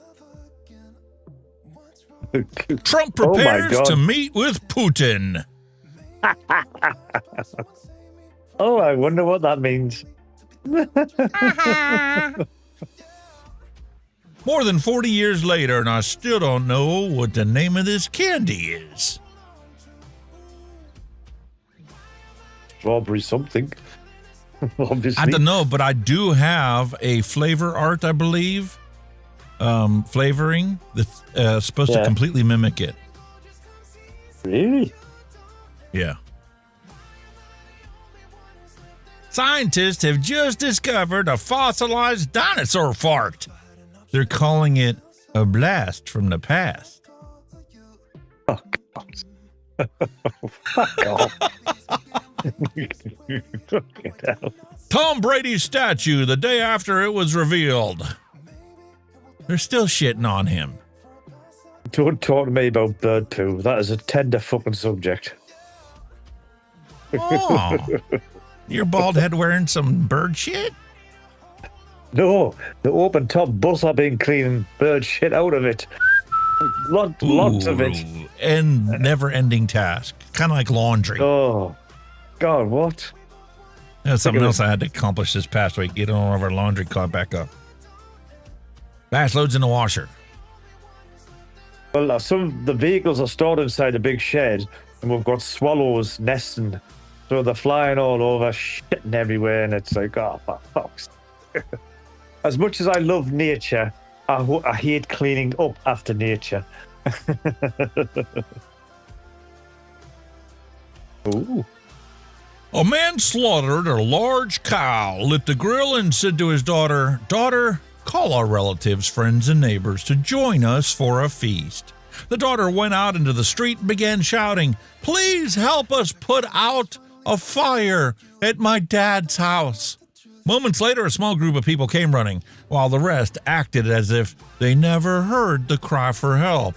Trump prepares to meet with Putin. Oh, I wonder what that means. More than 40 years later, and I still don't know what the name of this candy is. Strawberry something. Obviously. I don't know, but I do have a flavor art, I believe, flavoring that's supposed to completely mimic it. Really? Yeah. Scientists have just discovered a fossilized dinosaur fart. They're calling it a blast from the past. Oh, God. Fuck off. Tom Brady's statue the day after it was revealed. They're still shitting on him. Don't talk to me about bird poo. That is a tender fucking subject. Oh, your bald head wearing some bird shit? No, the open top bus I've been cleaning bird shit out of it. Lots of it. And never-ending task. Kind of like laundry. Oh, God, what? That's something else I had to accomplish this past week. Get all of our laundry caught back up. Bass loads in the washer. Well, some of the vehicles are stored inside a big shed, and we've got swallows nesting. So they're flying all over, shitting everywhere, and it's like, oh, for fuck's sake. As much as I love nature, I hate cleaning up after nature. Ooh. A man slaughtered a large cow, lit the grill, and said to his daughter, "Daughter, call our relatives, friends, and neighbors to join us for a feast." The daughter went out into the street and began shouting, "Please help us put out a fire at my dad's house." Moments later, a small group of people came running, while the rest acted as if they never heard the cry for help.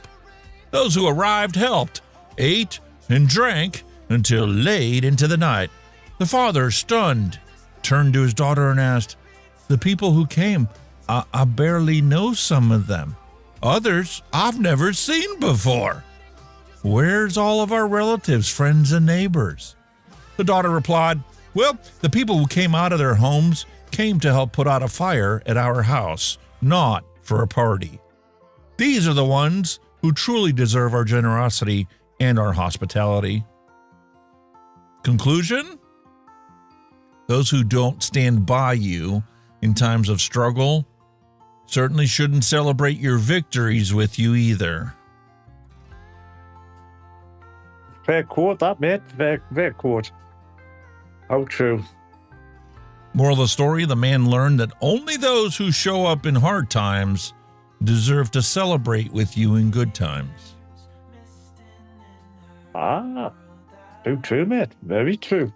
Those who arrived helped, ate, and drank until late into the night. The father, stunned, turned to his daughter and asked, "The people who came, I barely know some of them. Others I've never seen before. Where's all of our relatives, friends, and neighbors?" The daughter replied, "Well, the people who came out of their homes came to help put out a fire at our house, not for a party. These are the ones who truly deserve our generosity and our hospitality." Conclusion? Those who don't stand by you in times of struggle certainly shouldn't celebrate your victories with you either. Fair quote, that, mate. Fair quote. How true. Moral of the story, the man learned that only those who show up in hard times deserve to celebrate with you in good times. Ah, too true, mate. Very true.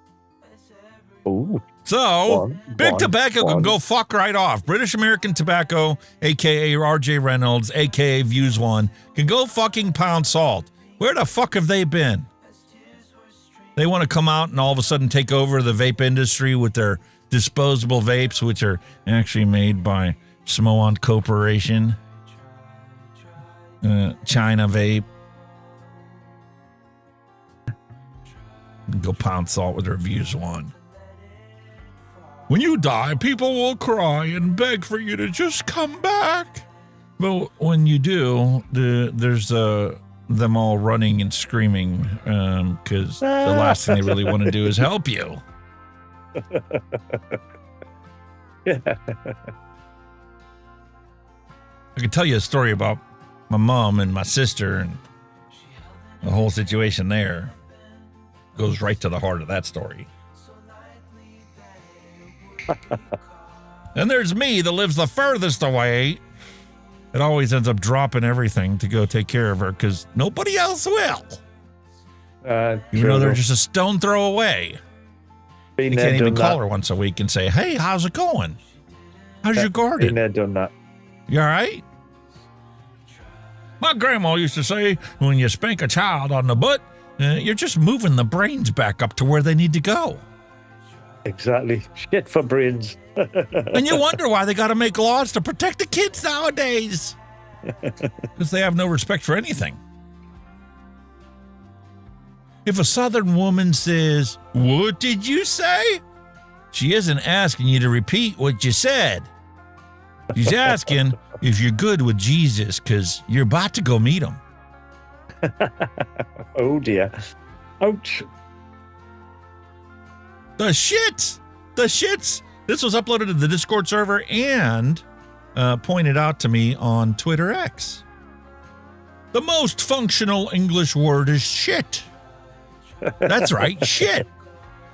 Ooh. So, Big Tobacco can go fuck right off. British American Tobacco, a.k.a. RJ Reynolds, a.k.a. Views One, can go fucking pound salt. Where the fuck have they been? They want to come out and all of a sudden take over the vape industry with their disposable vapes, which are actually made by Smoant Corporation. China Vape. Go pound salt with their Views One. When you die, people will cry and beg for you to just come back. But when you do, there's them all running and screaming because the last thing they really want to do is help you. Yeah. I could tell you a story about my mom and my sister and the whole situation there. Goes right to the heart of that story. And there's me that lives the furthest away. It always ends up dropping everything to go take care of her because nobody else will. Even though they're just a stone throw away. Been You there, can't even done call that. her once a week and say, hey, how's it going? How's your Been garden? there, done that. You all right? My grandma used to say, when you spank a child on the butt, you're just moving the brains back up to where they need to go. Exactly. Shit for brains. And you wonder why they got to make laws to protect the kids nowadays. Because they have no respect for anything. If a Southern woman says, what did you say? She isn't asking you to repeat what you said. She's asking if you're good with Jesus because you're about to go meet him. Oh, dear. Ouch. The shits. This was uploaded to the Discord server and pointed out to me on Twitter X. The most functional English word is shit. That's right, shit.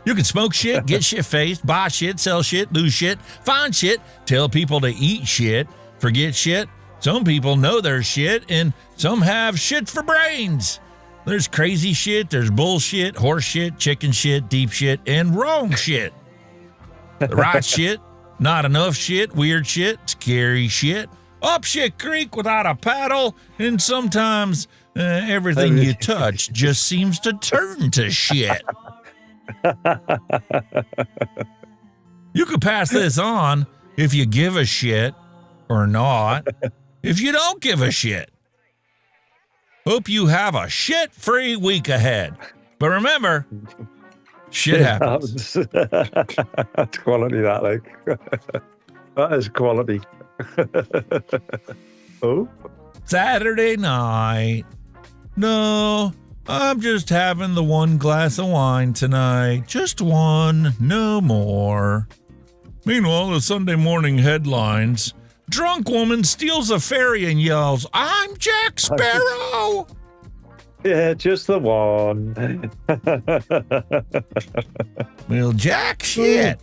You can smoke shit, get shit-faced, buy shit, sell shit, lose shit, find shit, tell people to eat shit, forget shit. Some people know their shit, and some have shit for brains. There's crazy shit, there's bullshit, horse shit, chicken shit, deep shit, and wrong shit. The right shit, not enough shit, weird shit, scary shit, up shit creek without a paddle, and sometimes everything you touch just seems to turn to shit. You could pass this on if you give a shit or not if you don't give a shit. Hope you have a shit-free week ahead. But remember, shit happens. That's quality, that, like. That is quality. Oh? Saturday night. No, I'm just having the one glass of wine tonight. Just one, no more. Meanwhile, the Sunday morning headlines. Drunk woman steals a ferry and yells, I'm Jack Sparrow! Yeah, just the one. Well, Jack, shit.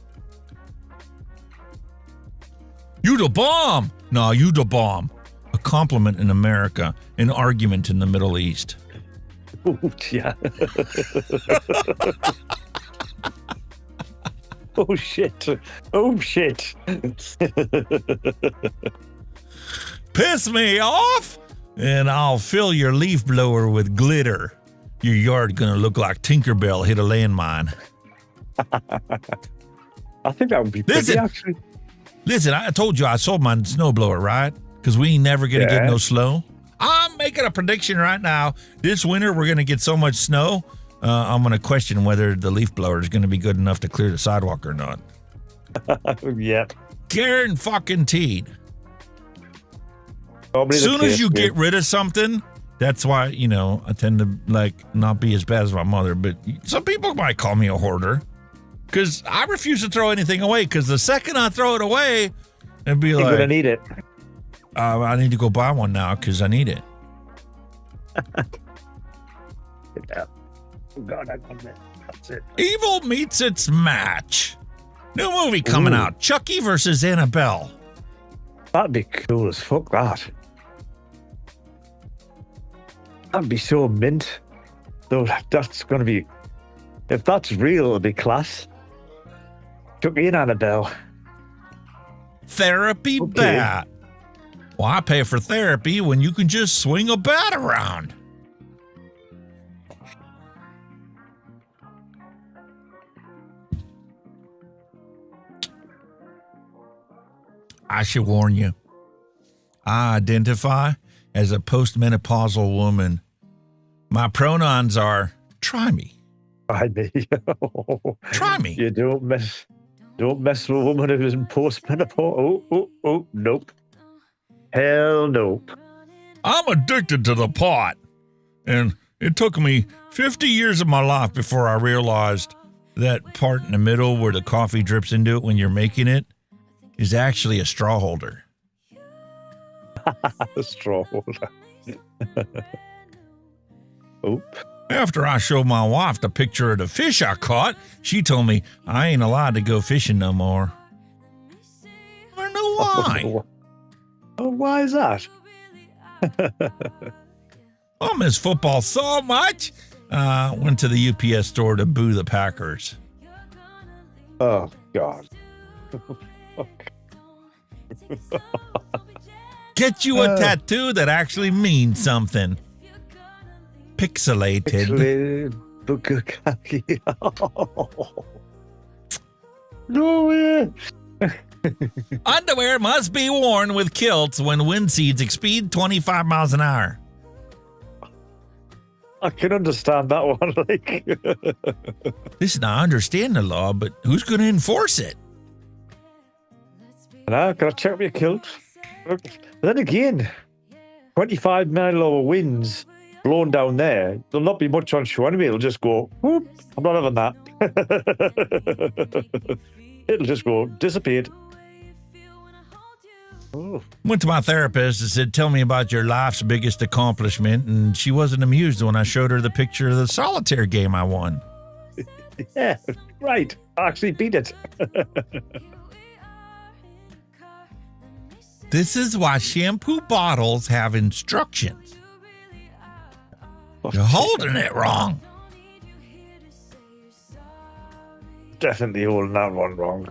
You the bomb. No, you the bomb. A compliment in America, an argument in the Middle East. Oh, yeah. Oh, shit. Oh, shit. Piss me off, and I'll fill your leaf blower with glitter. Your yard gonna look like Tinkerbell hit a landmine. I think that would be pretty, actually. Listen, I told you I sold my snowblower, right? Because we ain't never gonna get no snow. I'm making a prediction right now. This winter, we're gonna get so much snow. I'm gonna question whether the leaf blower is gonna be good enough to clear the sidewalk or not. Yep. Guaranteed. Probably As soon as you get rid of something, that's why, I tend to not be as bad as my mother, but some people might call me a hoarder because I refuse to throw anything away because the second I throw it away, it'd be You're like, gonna need it. I need to go buy one now because I need it. Oh, God, I got that. That's it. Evil meets its match. New movie coming out. Chucky versus Annabelle. That'd be cool as fuck, that. That'd be so mint. Though that's going to be... If that's real, it'll be class. Chucky and Annabelle. Therapy bat. Why pay for therapy when you can just swing a bat around? I should warn you. I identify as a postmenopausal woman. My pronouns are try me. Try me. Try me. You don't mess with a woman who's in postmenopause. Oh, nope. Hell nope. I'm addicted to the pot. And it took me 50 years of my life before I realized that part in the middle where the coffee drips into it when you're making it is actually a straw holder. A straw holder. Oop. After I showed my wife the picture of the fish I caught, she told me I ain't allowed to go fishing no more. I don't know why. Oh, why is that? I miss football so much. Went to the UPS store to boo the Packers. Oh, God. Get you a tattoo that actually means something. Pixelated. No way. Underwear must be worn with kilts when wind speeds exceed 25 miles an hour. I can understand that one. Like, Listen, I understand the law, but who's going to enforce it? now, can I check your kilt? But then again, 25-mile-an-hour winds blowing down there, there'll not be much on show anyway. It'll just go, whoop, I'm not having that. It'll just go, dissipate. Oh. Went to my therapist and said, tell me about your life's biggest accomplishment, and she wasn't amused when I showed her the picture of the solitaire game I won. Yeah, right. I actually beat it. This is why shampoo bottles have instructions. You're holding it wrong. Definitely holding that one wrong.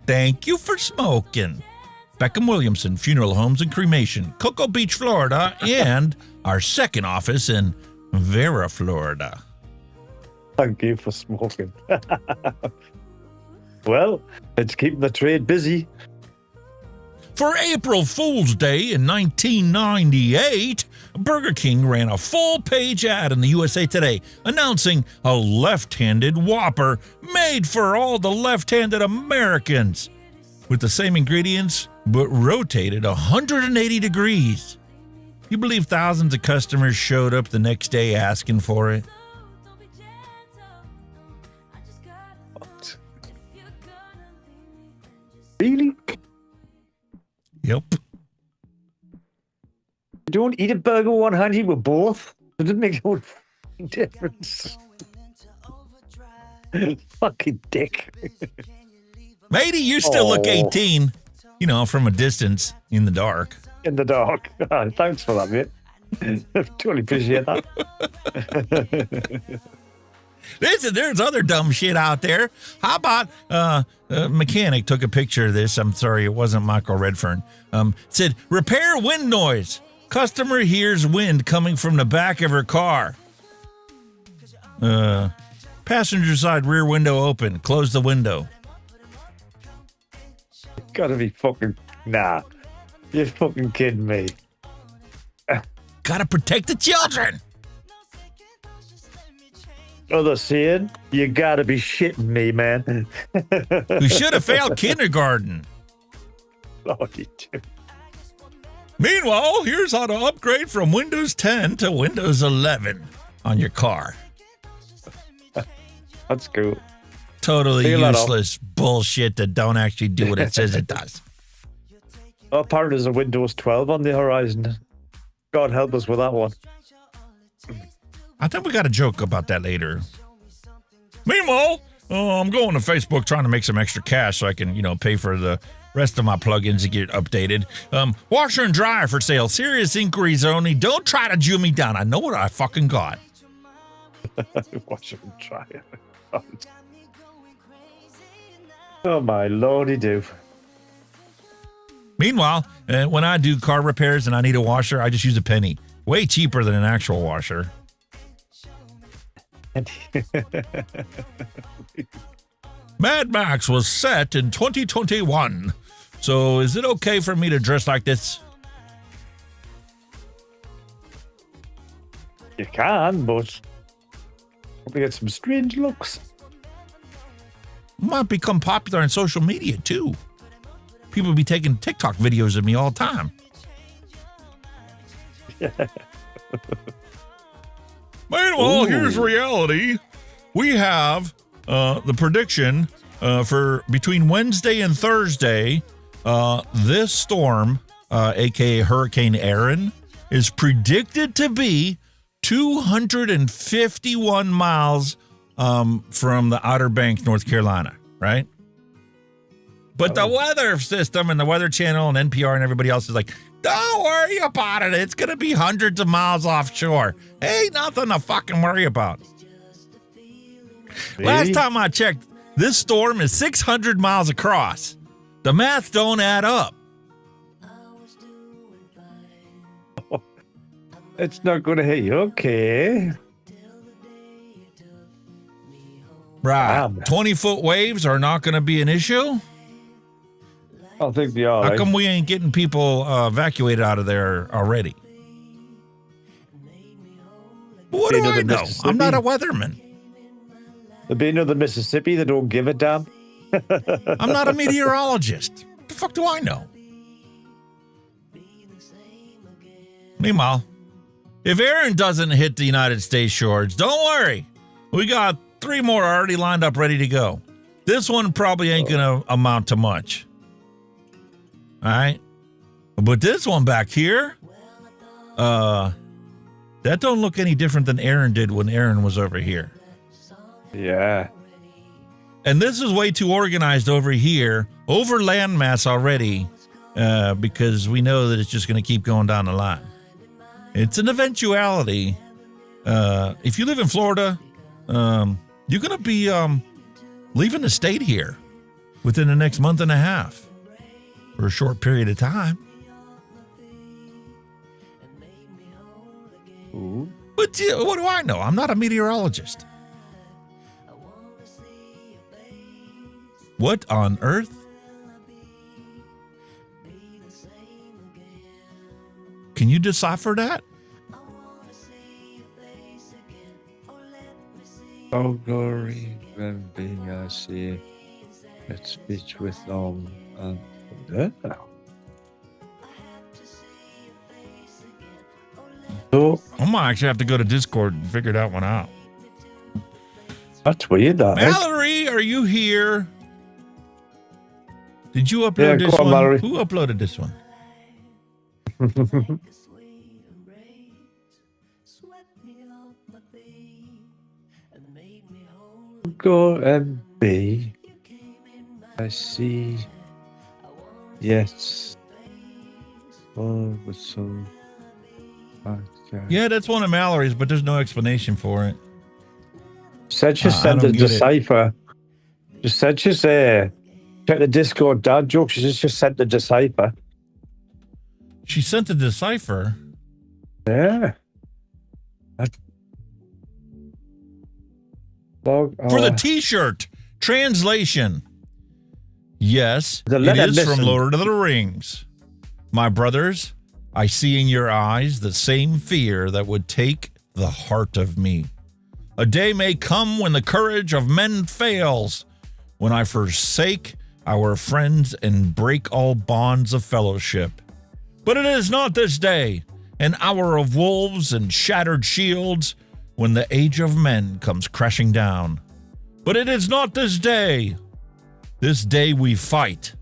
Thank you for smoking. Beckham Williamson Funeral Homes and Cremation, Cocoa Beach, Florida, and our second office in Vera, Florida. Thank you for smoking. Well, it's keeping the trade busy. For April Fool's Day in 1998, Burger King ran a full-page ad in the USA Today announcing a left-handed Whopper made for all the left-handed Americans with the same ingredients but rotated 180 degrees. You believe thousands of customers showed up the next day asking for it? Really? Yep. Don't eat a burger one-handed with both. It doesn't make no difference. Fucking dick. Matey, you still look 18, you know, from a distance in the dark. In the dark. Thanks for that, mate. Totally appreciate that. Listen, there's other dumb shit out there. How about a mechanic took a picture of this. I'm sorry, it wasn't Michael Redfern. Said, repair wind noise. Customer hears wind coming from the back of her car. Passenger side rear window open. Close the window. Gotta be fucking... Nah. You're fucking kidding me. Gotta protect the children. Other saying, you gotta be shitting me, man. We should have failed kindergarten. Oh, you do. Meanwhile, here's how to upgrade from Windows 10 to Windows 11 on your car. That's cool. Totally useless bullshit that don't actually do what it says it does. Apparently there's a Windows 12 on the horizon. God help us with that one. I think we got a joke about that later. Meanwhile, I'm going to Facebook trying to make some extra cash so I can, pay for the rest of my plugins to get updated. Washer and dryer for sale. Serious inquiries only. Don't try to Jew me down. I know what I fucking got. Washer and dryer. Oh my lordy do. Meanwhile, when I do car repairs and I need a washer, I just use a penny. Way cheaper than an actual washer. Mad Max was set in 2021. So is it okay for me to dress like this? You can, but probably get some strange looks. Might become popular on social media too. People be taking TikTok videos of me all the time. Meanwhile, here's reality. We have the prediction for between Wednesday and Thursday. This storm, aka Hurricane Aaron, is predicted to be 251 miles from the Outer Banks, North Carolina, right? But the weather system and the Weather Channel and NPR and everybody else is like, don't worry about it. It's going to be hundreds of miles offshore. Ain't nothing to fucking worry about. Last time I checked, this storm is 600 miles across. The math don't add up. It's not going to hit you. Okay. Right. 20-foot waves are not going to be an issue? I think they are. How come we ain't getting people evacuated out of there already? What do I know? I'm not a weatherman. The being of the Mississippi, they don't give a damn. I'm not a meteorologist. What the fuck do I know? Meanwhile, if Aaron doesn't hit the United States shores, don't worry. We got 3 more already lined up, ready to go. This one probably ain't going to amount to much. All right? But this one back here, that don't look any different than Aaron did when Aaron was over here. Yeah. And this is way too organized over here, over landmass already, because we know that it's just going to keep going down the line. It's an eventuality. If you live in Florida, you're going to be leaving the state here within the next month and a half for a short period of time. Ooh. But what do I know? I'm not a meteorologist. What on earth? Can you decipher that? Oh, glory, when being I see that speech with and so I might actually have to go to Discord and figure that one out. That's weird, that. Mallory, are you here? Did you upload this on, one? Mallory. Who uploaded this one? Go and be. I see. Yes. Oh, but so. Yeah, that's one of Mallory's, but there's no explanation for it. Said she sent the decipher. Just said she's check the Discord dad joke. She just sent the decipher. She sent the decipher? Yeah. For the t-shirt. Translation. Yes, it is from Lord of the Rings. My brothers, I see in your eyes the same fear that would take the heart of me. A day may come when the courage of men fails, when I forsake our friends and break all bonds of fellowship. But it is not this day, an hour of wolves and shattered shields, when the age of men comes crashing down. But it is not this day. This day we fight.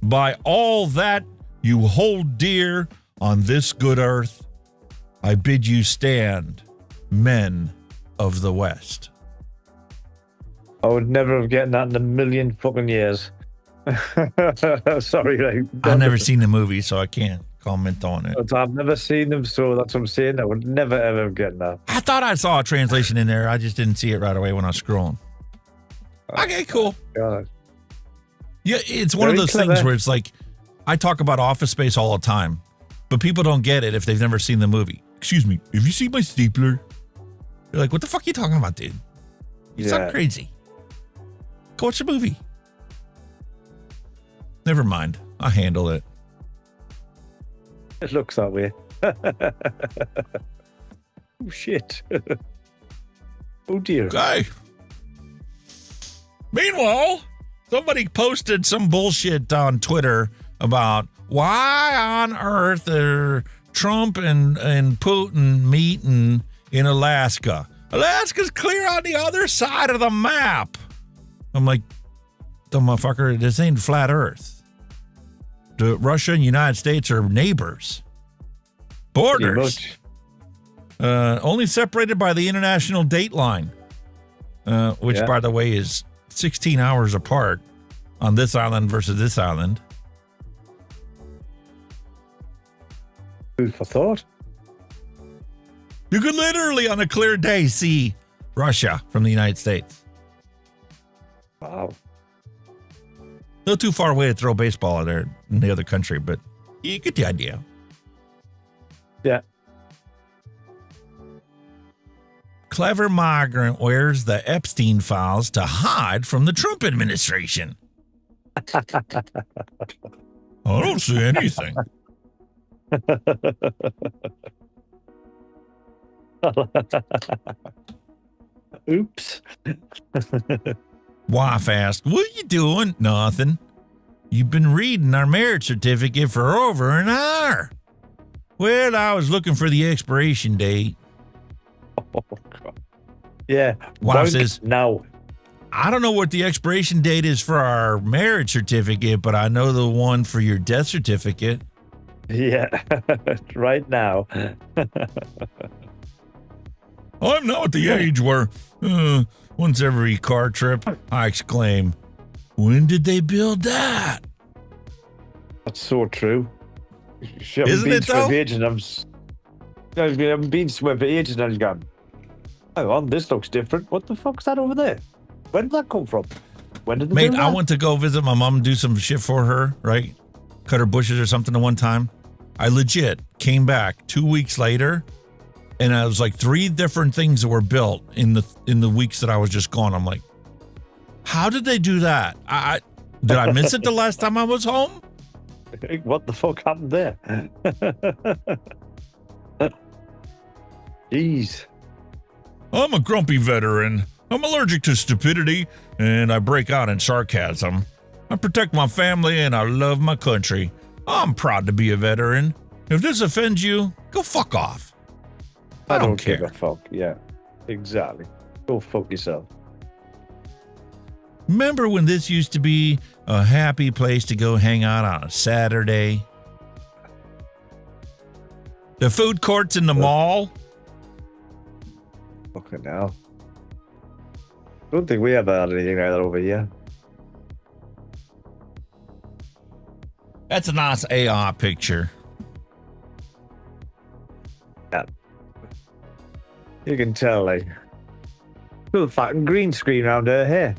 By all that you hold dear on this good earth, I bid you stand, men of the West. I would never have gotten that in a million fucking years. Sorry, I've never seen the movie, so I can't comment on it. I've never seen them, so that's what I'm saying. I would never ever get that. I thought I saw a translation in there. I just didn't see it right away when I was scrolling. Okay, cool. God. Yeah, it's one of those things where it's like, I talk about Office Space all the time, but people don't get it if they've never seen the movie. Excuse me, have you seen my stapler? They're like, what the fuck are you talking about, dude? You sound crazy. Go watch the movie. Never mind. I'll handle it. It looks that way. Oh, shit. Oh, dear. Okay. Meanwhile, somebody posted some bullshit on Twitter about why on earth are Trump and Putin meeting in Alaska. Alaska's clear on the other side of the map. I'm like, the motherfucker, this ain't flat earth. Russia and United States are neighbors. Borders. Only separated by the international date line, which, by the way, is 16 hours apart on this island versus this island. Food for thought. You could literally, on a clear day, see Russia from the United States. Wow. A little too far away to throw a baseball there in the other country, but you get the idea. Yeah. Clever migrant wears the Epstein files to hide from the Trump administration. I don't see anything. Oops. Wife asked, "What are you doing?" "Nothing. You've been reading our marriage certificate for over an hour." "Well, I was looking for the expiration date." Oh, God. Yeah. Wife says, "No. I don't know what the expiration date is for our marriage certificate, but I know the one for your death certificate." Yeah. Right now. I'm now at the age where once every car trip, I exclaim, "When did they build that?" That's so true. Isn't it, though? I've been somewhere for ages and I've gone, hang on, this looks different. What the fuck's that over there? Where did that come from? When did they Mate, do that? I went to go visit my mom and do some shit for her, right? Cut her bushes or something at one time. I legit came back 2 weeks later, and I was like 3 different things that were built in the weeks that I was just gone. I'm like, how did they do that? Did I miss it the last time I was home? What the fuck happened there? Jeez. I'm a grumpy veteran. I'm allergic to stupidity, and I break out in sarcasm. I protect my family, and I love my country. I'm proud to be a veteran. If this offends you, go fuck off. I don't care. Give a fuck. Yeah, exactly. Go fuck yourself. Remember when this used to be a happy place to go hang out on a Saturday? The food courts in the mall? Fucking hell. Don't think we ever had anything like that over here. That's a nice AR picture. Yeah. You can tell, like, little fucking green screen around her hair.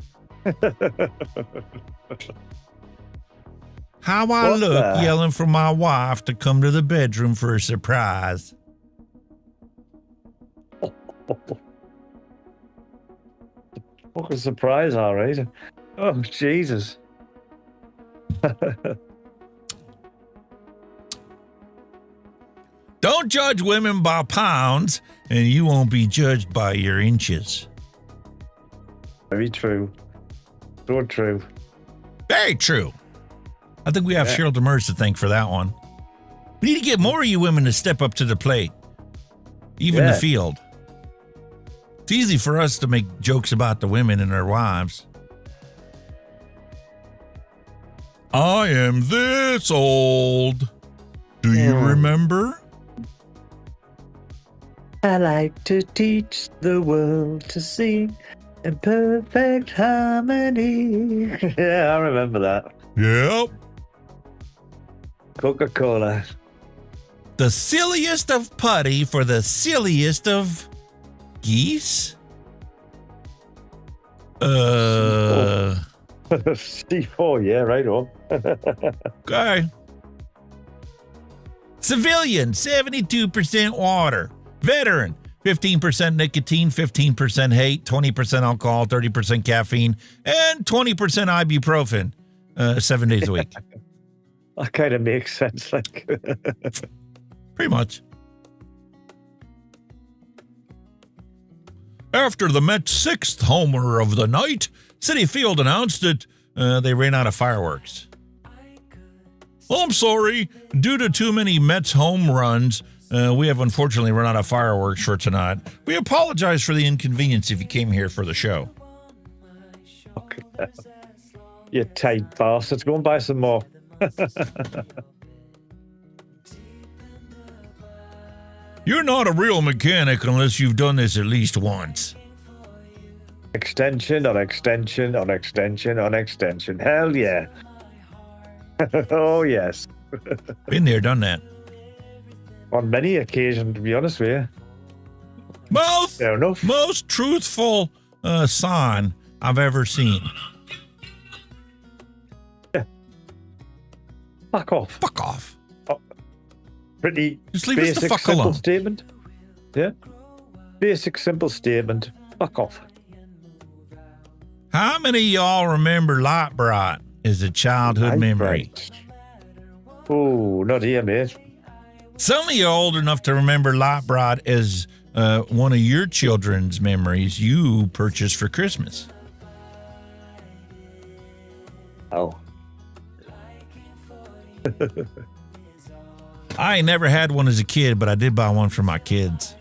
How I What look the- yelling for my wife to come to the bedroom for a surprise. Fucking surprise, all right. Oh, Jesus. Don't judge women by pounds, and you won't be judged by your inches. Very true. So true. Very true. I think we have Cheryl Demers to thank for that one. We need to get more of you women to step up to the plate, even the field. It's easy for us to make jokes about the women and their wives. I am this old. Do you remember? I like to teach the world to sing in perfect harmony. Yeah, I remember that. Yep. Coca-Cola. The silliest of putty for the silliest of geese? C4, yeah, right on. Okay. Civilian, 72% water. Veteran, 15% nicotine, 15% hate, 20% alcohol, 30% caffeine, and 20% ibuprofen 7 days a week. That kind of makes sense. Like, pretty much. After the Mets' 6th homer of the night, Citi Field announced that they ran out of fireworks. Well, I'm sorry. Due to too many Mets home runs, we have unfortunately run out of fireworks for tonight. We apologize for the inconvenience if you came here for the show. you tight bastards. Go and buy some more. You're not a real mechanic unless you've done this at least once. Extension on extension on extension on extension. Hell yeah. Oh, yes. Been there, done that. On many occasions, to be honest with you. Fair enough. Most truthful sign I've ever seen. Fuck off. Fuck off. Pretty Just leave us basic, the fuck simple alone. statement. Yeah. Basic, simple statement. Fuck off. How many of y'all remember Light Bright as a childhood memory? Oh, not here, mate. Some of you are old enough to remember Light Bright as one of your children's memories you purchased for Christmas. Oh. I ain't never had one as a kid, but I did buy one for my kids.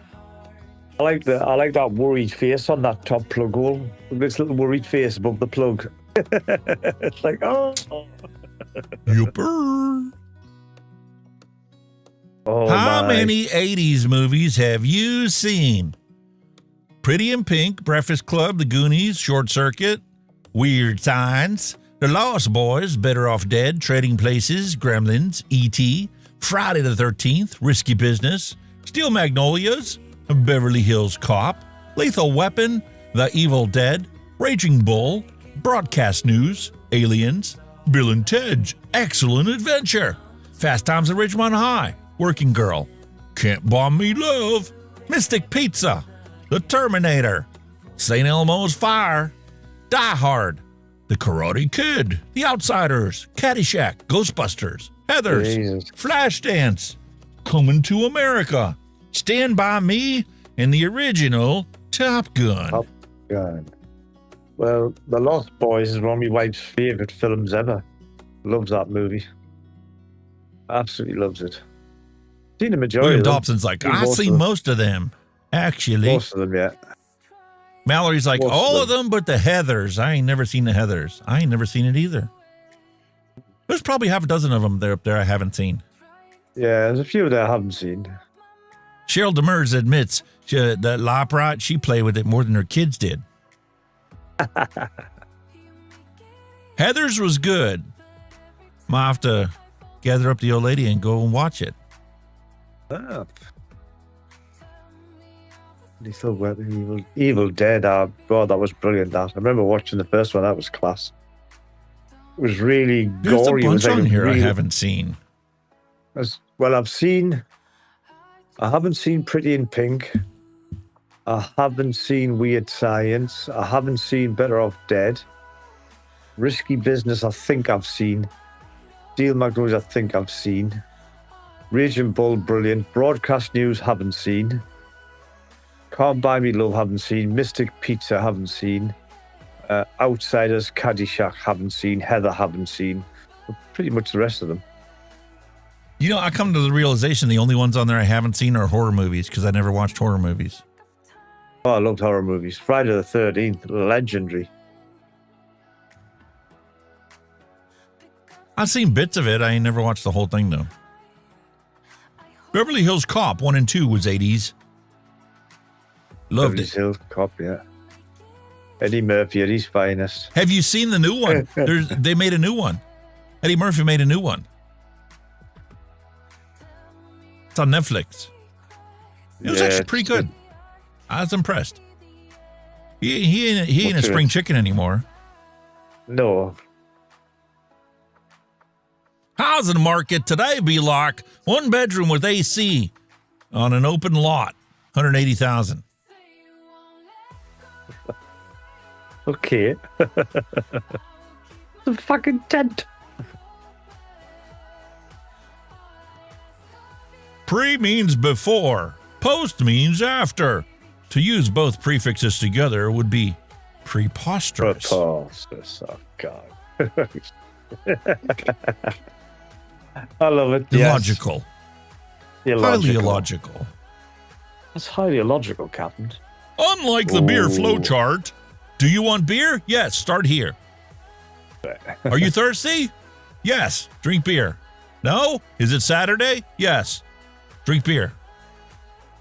I like that worried face on that top plug hole. This little worried face above the plug. It's like, oh. Yupper. Oh, How my. many 80s movies have you seen? Pretty in Pink, Breakfast Club, The Goonies, Short Circuit, Weird Signs, The Lost Boys, Better Off Dead, Trading Places, Gremlins, E.T., Friday the 13th, Risky Business, Steel Magnolias, Beverly Hills Cop, Lethal Weapon, The Evil Dead, Raging Bull, Broadcast News, Aliens, Bill and Ted's Excellent Adventure, Fast Times at Ridgemont High, Working Girl, Can't Bomb Me Love, Mystic Pizza, The Terminator, St. Elmo's Fire, Die Hard, The Karate Kid, The Outsiders, Caddyshack, Ghostbusters, Heathers, Jesus. Flashdance, Coming to America, Stand By Me, and the original Top Gun. Top Gun. Well, The Lost Boys is one of my wife's favourite films ever. Loves that movie. Absolutely loves it. Seen the majority William of them. Dobson's like, Seen I've most seen of them. most of them, actually. Most of them, yeah. Mallory's like, Most of all of them but the Heathers. I ain't never seen the Heathers. I ain't never seen it either. There's probably half a dozen of them there up there I haven't seen. Yeah, there's a few that I haven't seen. Cheryl Demers admits that Light Bright, she played with it more than her kids did. Heathers was good. Might have to gather up the old lady and go and watch it. Ah. Lethal Weapon, Evil Dead. God, that was brilliant. That I remember watching the first one. That was class. It was really There's gory. a bunch It was on here really, I haven't seen. Well, I haven't seen Pretty in Pink. I haven't seen Weird Science. I haven't seen Better Off Dead. Risky Business, I think I've seen. Steel Magnolias, I think I've seen. Raging Bull, brilliant. Broadcast News, haven't seen. Can't Buy Me Love, haven't seen. Mystic Pizza, haven't seen. Outsiders, Caddyshack, haven't seen. Heather, haven't seen. Pretty much the rest of them. You know, I come to the realization the only ones on there I haven't seen are horror movies because I never watched horror movies. Oh, I loved horror movies. Friday the 13th, legendary. I've seen bits of it. I ain't never watched the whole thing, though. Beverly Hills Cop 1 and 2 was 80s. Loved Beverly it. Hills Cop, yeah. Eddie Murphy at his finest. Have you seen the new one? They made a new one. Eddie Murphy made a new one. It's on Netflix. It was actually pretty good. I was impressed. He ain't a spring chicken anymore. No. Housing market today be like 1 bedroom with AC on an open lot, $180,000. Okay. It's a fucking tent. Pre means before. Post means after. To use both prefixes together would be preposterous. Preposterous. Oh, God. I love it. Illogical. Yes. Highly illogical. That's highly illogical, Captain. Unlike the beer flow chart, do you want beer? Yes, start here. Are you thirsty? Yes, drink beer. No? Is it Saturday? Yes, drink beer.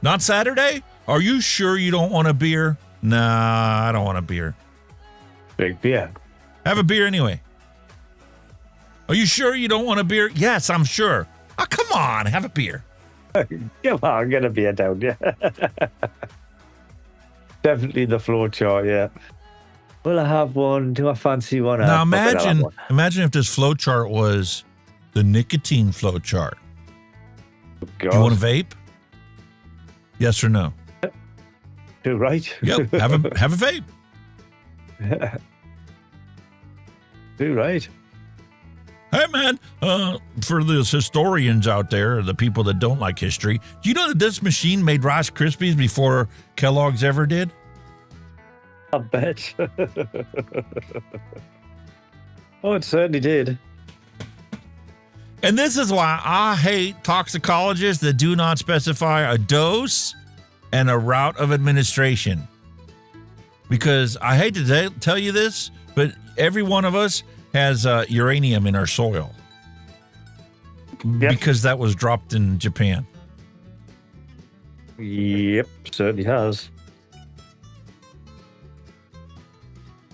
Not Saturday? Are you sure you don't want a beer? Nah, I don't want a beer. Drink beer. Have a beer anyway. Are you sure you don't want a beer? Yes, I'm sure. Oh, come on, have a beer. Come on, get a beer down, yeah. Definitely the floor chart, yeah. Will I have one? Do I fancy one? Now imagine if this flow chart was The nicotine flow chart. God. Do you want a vape? Yes or no? You're right. Yep. Have a vape. You're right. Hey, man, for those historians out there, the people that don't like history, do you know that this machine made Rice Krispies before Kellogg's ever did? I bet. Oh, it certainly did. And this is why I hate toxicologists that do not specify a dose and a route of administration. Because I hate to tell you this, but every one of us has uranium in our soil. Yep. Because that was dropped in Japan. Yep, certainly has.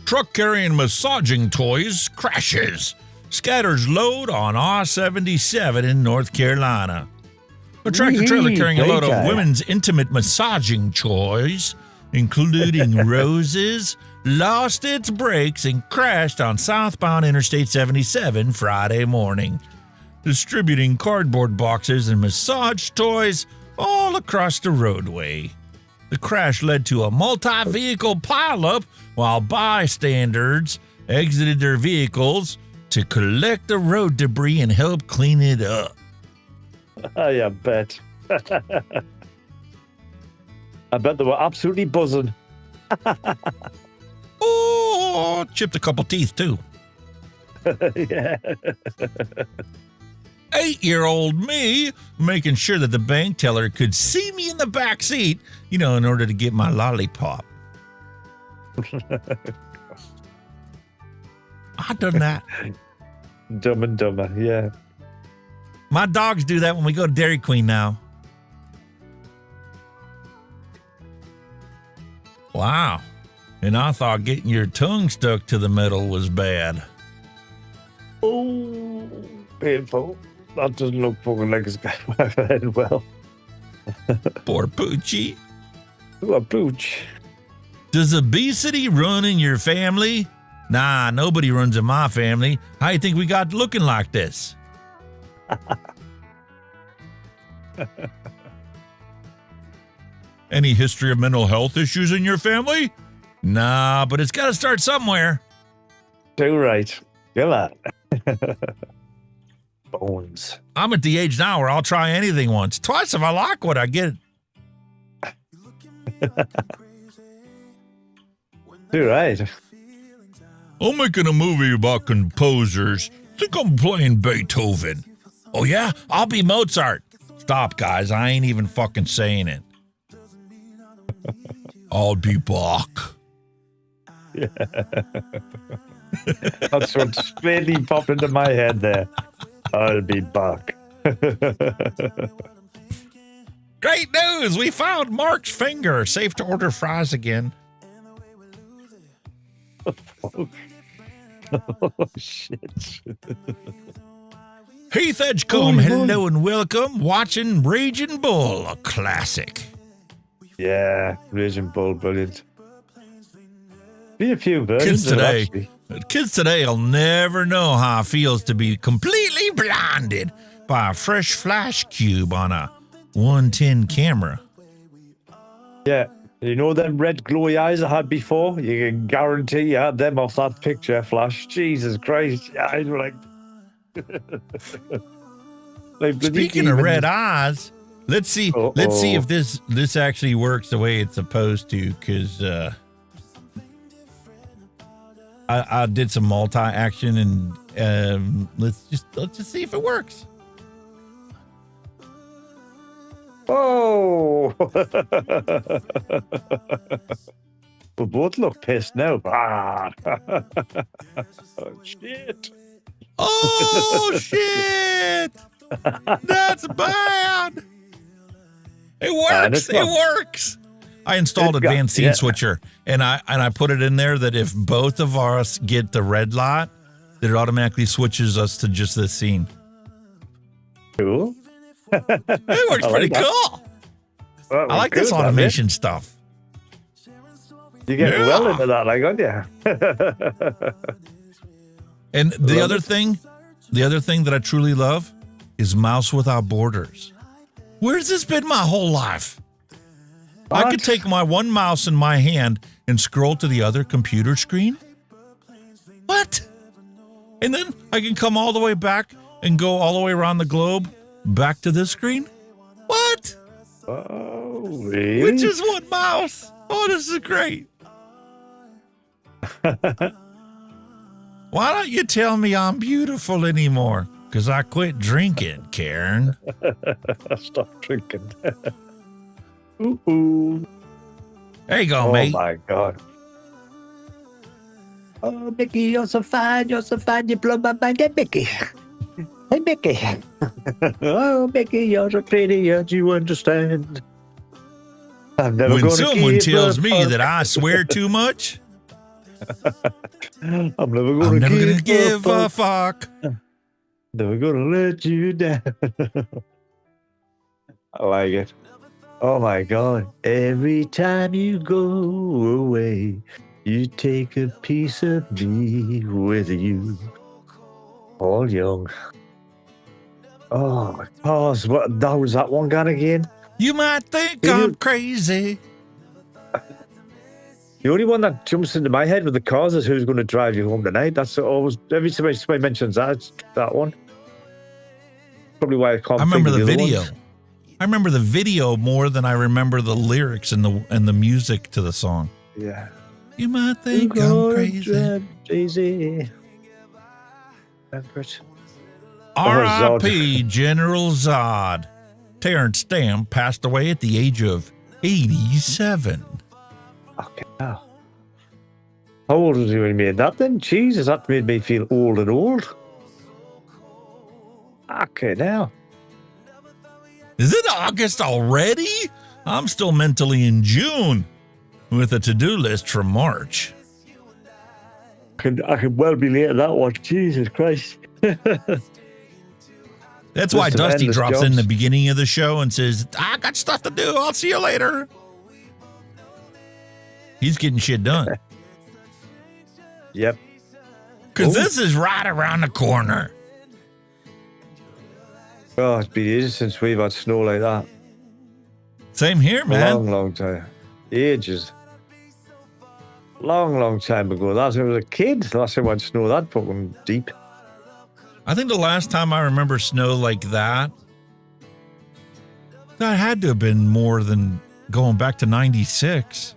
Truck carrying massaging toys crashes. Scatters load on I-77 in North Carolina. A tractor trailer carrying a load of women's intimate massaging toys, including roses, lost its brakes and crashed on southbound Interstate 77 Friday morning, distributing cardboard boxes and massage toys all across the roadway. The crash led to a multi-vehicle pileup while bystanders exited their vehicles to collect the road debris and help clean it up. I bet. I bet they were absolutely buzzing. Oh, chipped a couple teeth, too. Yeah. 8-year-old me making sure that the bank teller could see me in the back seat, in order to get my lollipop. I done that. Dumb and Dumber, yeah. My dogs do that when we go to Dairy Queen now. Wow. And I thought getting your tongue stuck to the metal was bad. Oh, painful. That doesn't look fucking like it's going to end well. Poor Poochie. Poor Pooch. Does obesity run in your family? Nah, nobody runs in my family. How you think we got looking like this? Any history of mental health issues in your family? Nah, but it's got to start somewhere. Too right. Come on. Bones. I'm at the age now where I'll try anything once. Twice if I like what I get. Too right. I'm making a movie about composers. Think I'm playing Beethoven. Oh, yeah? I'll be Mozart. Stop, guys. I ain't even fucking saying it. I'll be Bach. Yeah. That's what straightly popped into my head there. I'll be Bach. Great news! We found Mark's finger. Safe to order fries again. Oh, shit. Heath Edgecombe, hello and welcome. Watching Raging Bull, a classic. Yeah, Raging Bull, brilliant. Be a few versions. Kids today will never know how it feels to be completely blinded by a fresh flash cube on a 110 camera. Yeah, you know them red glowy eyes I had before? You can guarantee you had them off that picture flash. Jesus Christ. Eyes were like... Speaking of red eyes, let's see if this actually works the way it's supposed to, because I did some multi-action and let's just see if it works. Oh! We both look pissed now. Oh, shit. Oh, shit. That's bad. It works. It works. I installed Advanced Scene Switcher, and I put it in there that if both of us get the red light, that it automatically switches us to just this scene. Cool. It works pretty cool. Well, I like this automation stuff. You get well into that, like, aren't you? And the other thing, The other thing that I truly love is Mouse Without Borders. Where's this been my whole life? I could take my one mouse in my hand and scroll to the other computer screen. What? And then I can come all the way back and go all the way around the globe back to this screen? What? Oh, really? With just one mouse. Oh, this is great. Why don't you tell me I'm beautiful anymore? Because I quit drinking, Karen. Stop drinking. Ooh. There you go, mate. Oh, my God. Oh, Mickey, you're so fine. You're so fine. You blow my mind. Hey, Mickey. Hey, Mickey. Oh, Mickey, you're so pretty. And you understand. I'm never When gonna someone give tells a me fuck. that I swear too much, I'm never gonna give a fuck. Never gonna let you down. I like it. Oh my God. Every time you go away, you take a piece of me with you. All young. Oh, pause. What that was that one gun again? You might think I'm crazy. The only one that jumps into my head with the cars is Who's Going to Drive You Home Tonight. That's always, every time somebody mentions that, it's that one. Probably why I can't I remember think of the other video. ones. I remember the video more than I remember the lyrics and the music to the song. Yeah. You might think I'm crazy. Crazy. Zod. R.I.P. General Zod. Terrence Stamp passed away at the age of 87. Okay. How old was he when he made that then? Jesus, that made me feel old and old. Okay, now. Is it August already? I'm still mentally in June with a to-do list for March. I could well be late at that one. Jesus Christ. That's why List of Dusty endless drops in jobs. the beginning of the show and says, I got stuff to do. I'll see you later. He's getting shit done. Yep. Because this is right around the corner. Oh, it's been ages since we've had snow like that. Same here, man. Long time. Ages. Long time ago. Last time I was a kid. Last time I had snow that fucking deep. I think the last time I remember snow like that had to have been more than going back to 96.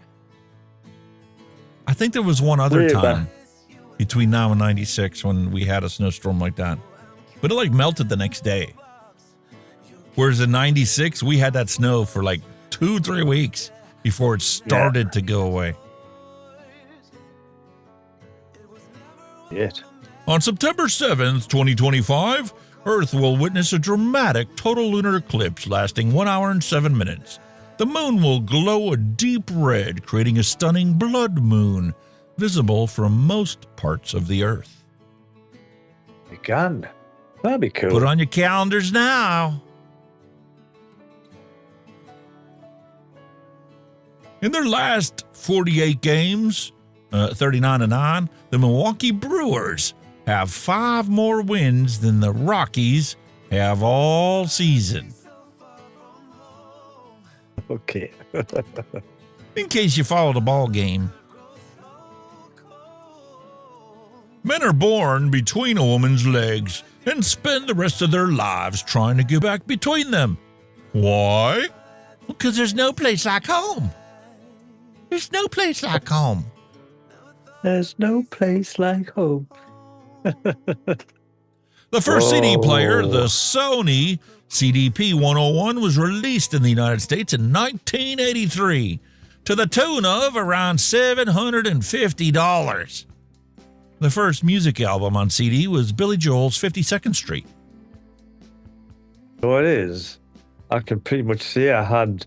I think there was one other Way time between now and 96 when we had a snowstorm like that. But it like melted the next day. Whereas in 96, we had that snow for like 2-3 weeks before it started to go away. Yet. On September 7th, 2025, Earth will witness a dramatic total lunar eclipse lasting 1 hour and 7 minutes. The moon will glow a deep red, creating a stunning blood moon, visible from most parts of the Earth. You can. That'd be cool. Put on your calendars now. In their last 48 games, 39-9, the Milwaukee Brewers have 5 more wins than the Rockies have all season. Okay. In case you followed the ball game. Men are born between a woman's legs and spend the rest of their lives trying to get back between them. Why? Because there's no place like home. There's no place like home. There's no place like home. The first CD player, the Sony CDP-101, was released in the United States in 1983 to the tune of around $750. The first music album on CD was Billy Joel's 52nd Street. So it is. I can pretty much say I had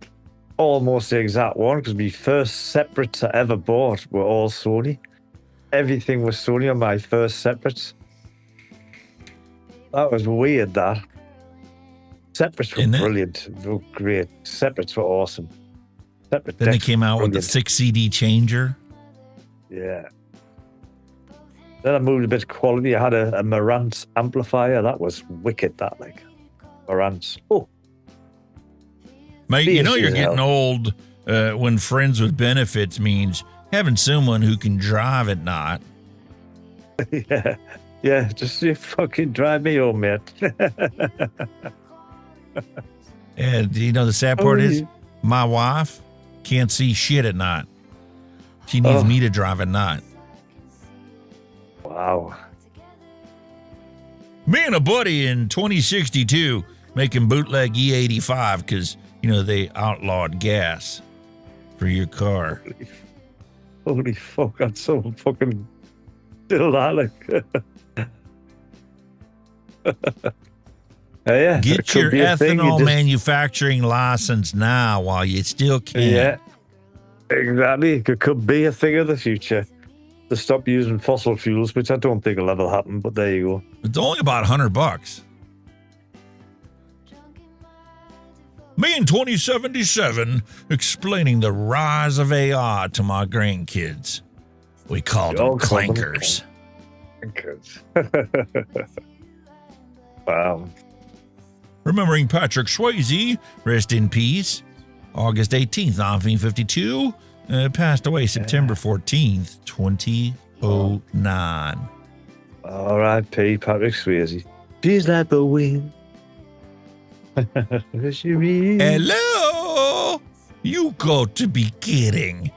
almost the exact one because my first separates I ever bought were all Sony. Everything was Sony on my first separates. That was weird, that. Separates were brilliant. They were great. Separates were awesome. Separate Then they decks came out were with the brilliant. 6 CD changer. Yeah. Then I moved a bit of quality. I had a Marantz amplifier. That was wicked, that, like. Marantz. Oh. Mate, you know you're Bass as getting hell. old when friends with benefits means having someone who can drive at night. Yeah. Yeah, just you fucking drive me home, mate. And you know the sad part is my wife can't see shit at night. She needs me to drive at night. Wow. Me and a buddy in 2062 making bootleg E85 because, you know, they outlawed gas for your car. Holy fuck, that's so fucking still that, like. Yeah, it Get could your be a thing, you ethanol just- manufacturing license now while you still can. Yeah, exactly. It could be a thing of the future to stop using fossil fuels, which I don't think will ever happen, but there you go. It's only about $100. Me in 2077 explaining the rise of AI to my grandkids. We called them clankers. Wow. Remembering Patrick Swayze, rest in peace. August 18th, 1952, passed away September 14th, 2009. R.I.P. Patrick Swayze. She's like the wind. Hello? You got to be kidding.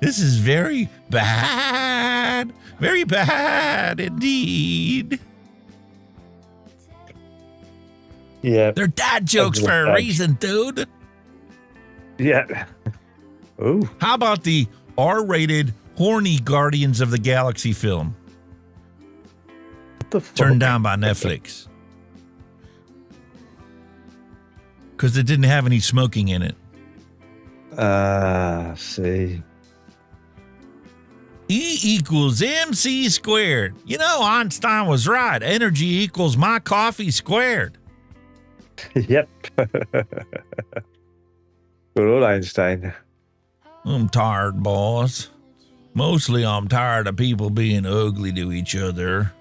This is very bad. Very bad indeed. Yeah. They're dad jokes for a reason, dude. Yeah. Ooh. How about the R-rated, horny Guardians of the Galaxy film? What the fuck? Turned down by Netflix. Because it didn't have any smoking in it. See. E equals MC squared. You know, Einstein was right. Energy equals my coffee squared. Yep. Good old Einstein. I'm tired, boss. Mostly I'm tired of people being ugly to each other.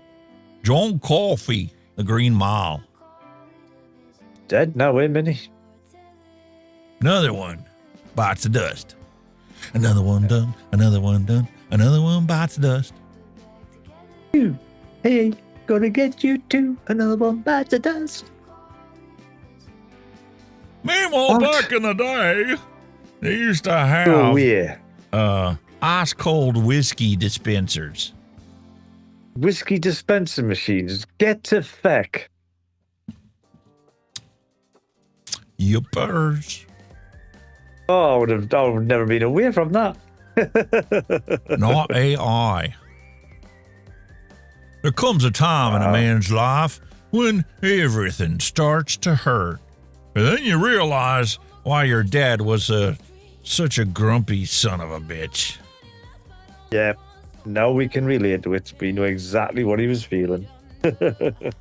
John Coffey, the Green Mile. Dead now, wait a minute. Another one bites the dust. Another one done. Another one done. Another one bites the dust. Hey, gonna get you too. Another one bites the dust. Meanwhile, back in the day, they used to have ice cold whiskey dispensers. Whiskey dispenser machines. Get to feck. Yippers. Oh, I would have never been away from that. Not AI. There comes a time in a man's life when everything starts to hurt. And then you realize why your dad was such a grumpy son of a bitch. Yeah. Now we can relate to it. We know exactly what he was feeling.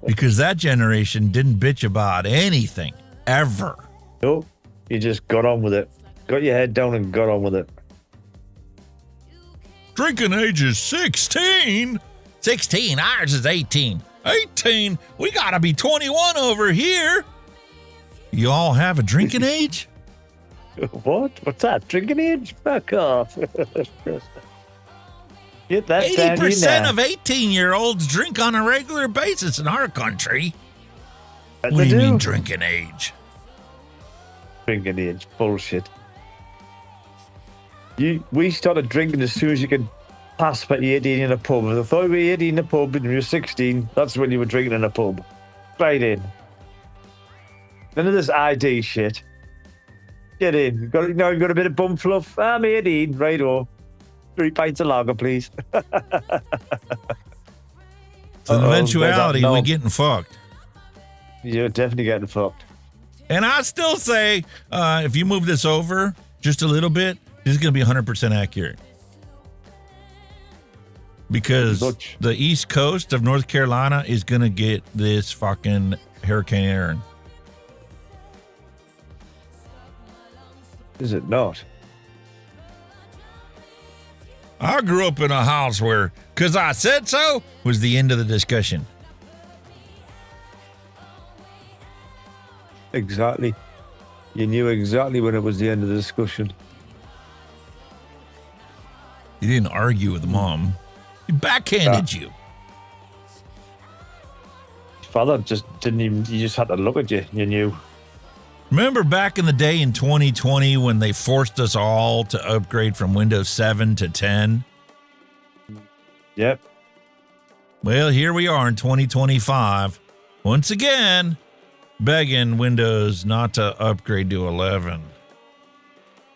Because that generation didn't bitch about anything, ever. No, you just got on with it. Got your head down and got on with it. Drinking age is 16. 16, ours is 18. 18, we gotta be 21 over here. You all have a drinking age? What? What's that? Drinking age? Fuck off. Get that 80% of 18-year-olds drink on a regular basis in our country. What do you mean drinking age? Drinking age. Bullshit. We started drinking as soon as you could pass by 18 in a pub. If I thought you were 18 in a pub and you were 16, that's when you were drinking in a pub. Right in. None of this ID shit. Get in. You got a bit of bum fluff? I'm 18. Right-o. 3 pints of lager, please. So in eventuality, we're getting fucked. You're definitely getting fucked. And I still say, if you move this over just a little bit, this is going to be 100% accurate. Because the East Coast of North Carolina is going to get this fucking Hurricane Aaron. Is it not? I grew up in a house where, 'cause I said so, was the end of the discussion. Exactly. You knew exactly when it was the end of the discussion. You didn't argue with mom. He backhanded you. Father just didn't even, you just had to look at you. You knew. Remember back in the day in 2020 when they forced us all to upgrade from Windows 7 to 10? Yep. Well, here we are in 2025. Once again, begging Windows not to upgrade to 11.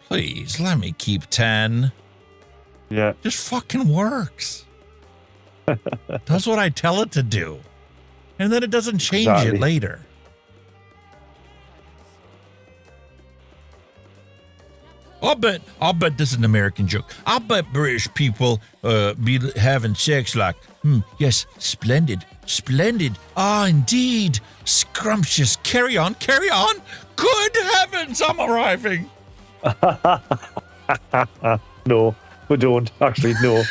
Please, let me keep 10. Yeah. Just fucking works. Does what I tell it to do. And then it doesn't change it later. I'll bet this is an American joke. I'll bet British people be having sex like, yes, splendid. Ah, indeed. Scrumptious. Carry on. Good heavens, I'm arriving. No, we don't. Actually, no.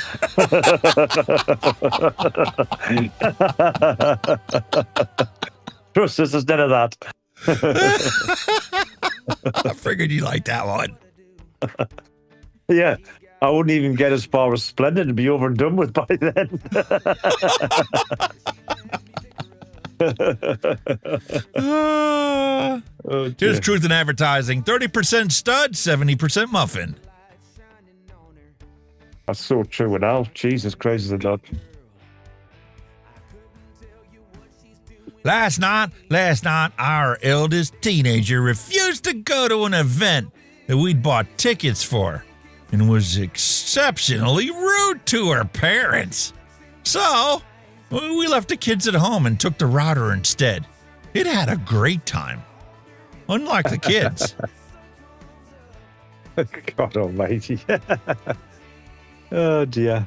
Trust us, there's none of that. I figured you liked that one. Yeah, I wouldn't even get as far as splendid and be over and done with by then. Here's truth in advertising. 30% stud, 70% muffin. That's so true and now. Jesus Christ, is it not? Last night, our eldest teenager refused to go to an event that we'd bought tickets for and was exceptionally rude to her parents. So, we left the kids at home and took the router instead. It had a great time. Unlike the kids. God almighty. Oh, dear.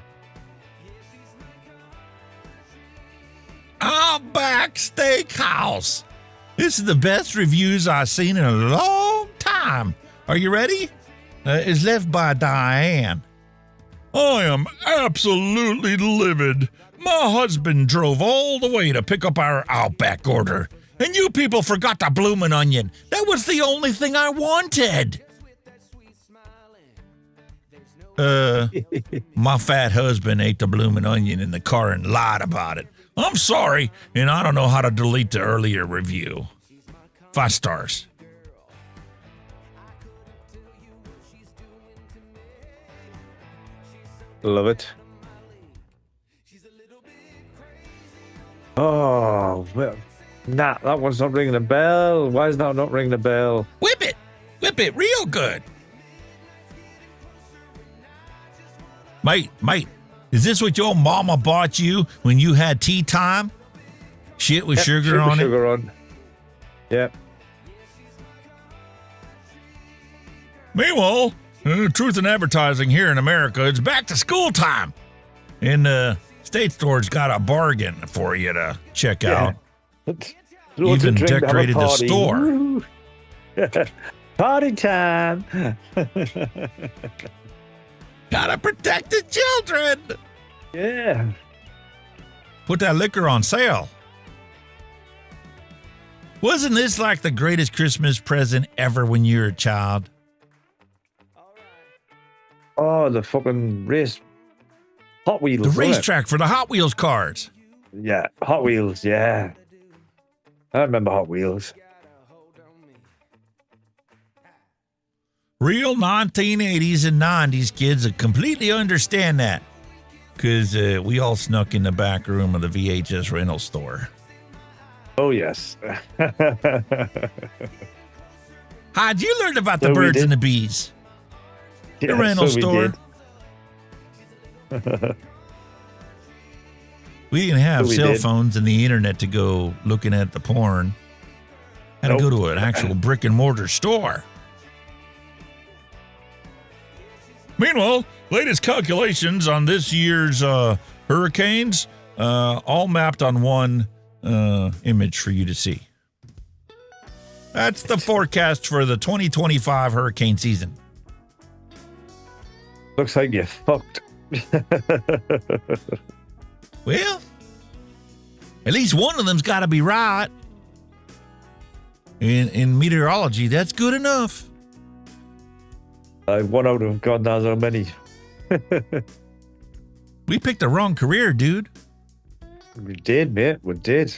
Outback Steakhouse. This is the best reviews I've seen in a long time. Are you ready? It's left by Diane. I am absolutely livid. My husband drove all the way to pick up our Outback order, and you people forgot the bloomin' onion. That was the only thing I wanted. My fat husband ate the bloomin' onion in the car and lied about it. I'm sorry, and I don't know how to delete the earlier review. 5 stars. Love it. Oh, well, nah, that one's not ringing a bell. Why is that not ringing a bell? Whip it real good. Mate, is this what your mama bought you when you had tea time? Shit with sugar on sugar it? on. Yep. Meanwhile, truth in advertising here in America, it's back to school time. And the state store's got a bargain for you to check out. Even decorated the store. Party time. Gotta protect the children. Yeah. Put that liquor on sale. Wasn't this like the greatest Christmas present ever when you were a child? Oh, the fucking race. Hot Wheels. The racetrack for the Hot Wheels cars. Yeah, Hot Wheels, yeah. I remember Hot Wheels. Real 1980s and 90s kids will completely understand that. Because we all snuck in the back room of the VHS rental store. Oh, yes. How'd you learn about the birds and the bees? The rental store. We didn't have cell phones and the internet to go looking at the porn. Had to go to an actual brick and mortar store. Meanwhile, latest calculations on this year's hurricanes, all mapped on one image for you to see. That's the forecast for the 2025 hurricane season. Looks like you fucked. Well, at least one of them's got to be right. In meteorology, that's good enough. One out of God knows how many. We picked the wrong career, dude. We did, mate. We did.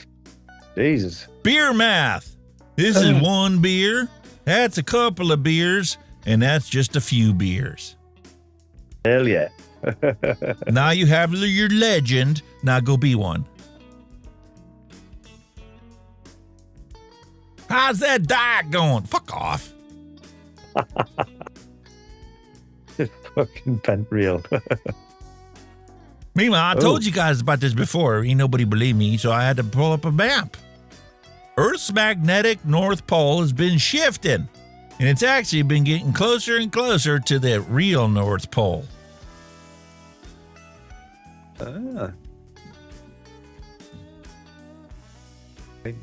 Jesus. Beer math. This is one beer. That's a couple of beers. And that's just a few beers. Hell yeah. Now you have your legend. Now go be one. How's that diet going? Fuck off. Fucking bent real. Meanwhile, I told you guys about this before. Ain't nobody believed me, so I had to pull up a map. Earth's magnetic North Pole has been shifting, and it's actually been getting closer and closer to the real North Pole.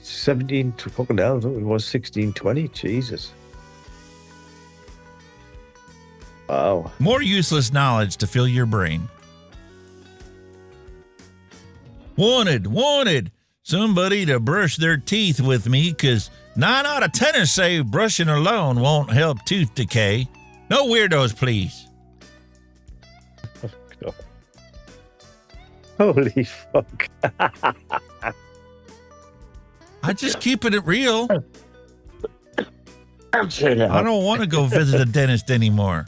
17 to fucking hell, it was 1620. Jesus. Wow. More useless knowledge to fill your brain. Wanted. Somebody to brush their teeth with me, because 9 out of 10 say brushing alone won't help tooth decay. No weirdos, please. Oh, holy fuck. I'm just keeping it real. I'm saying I don't want to go visit a dentist anymore.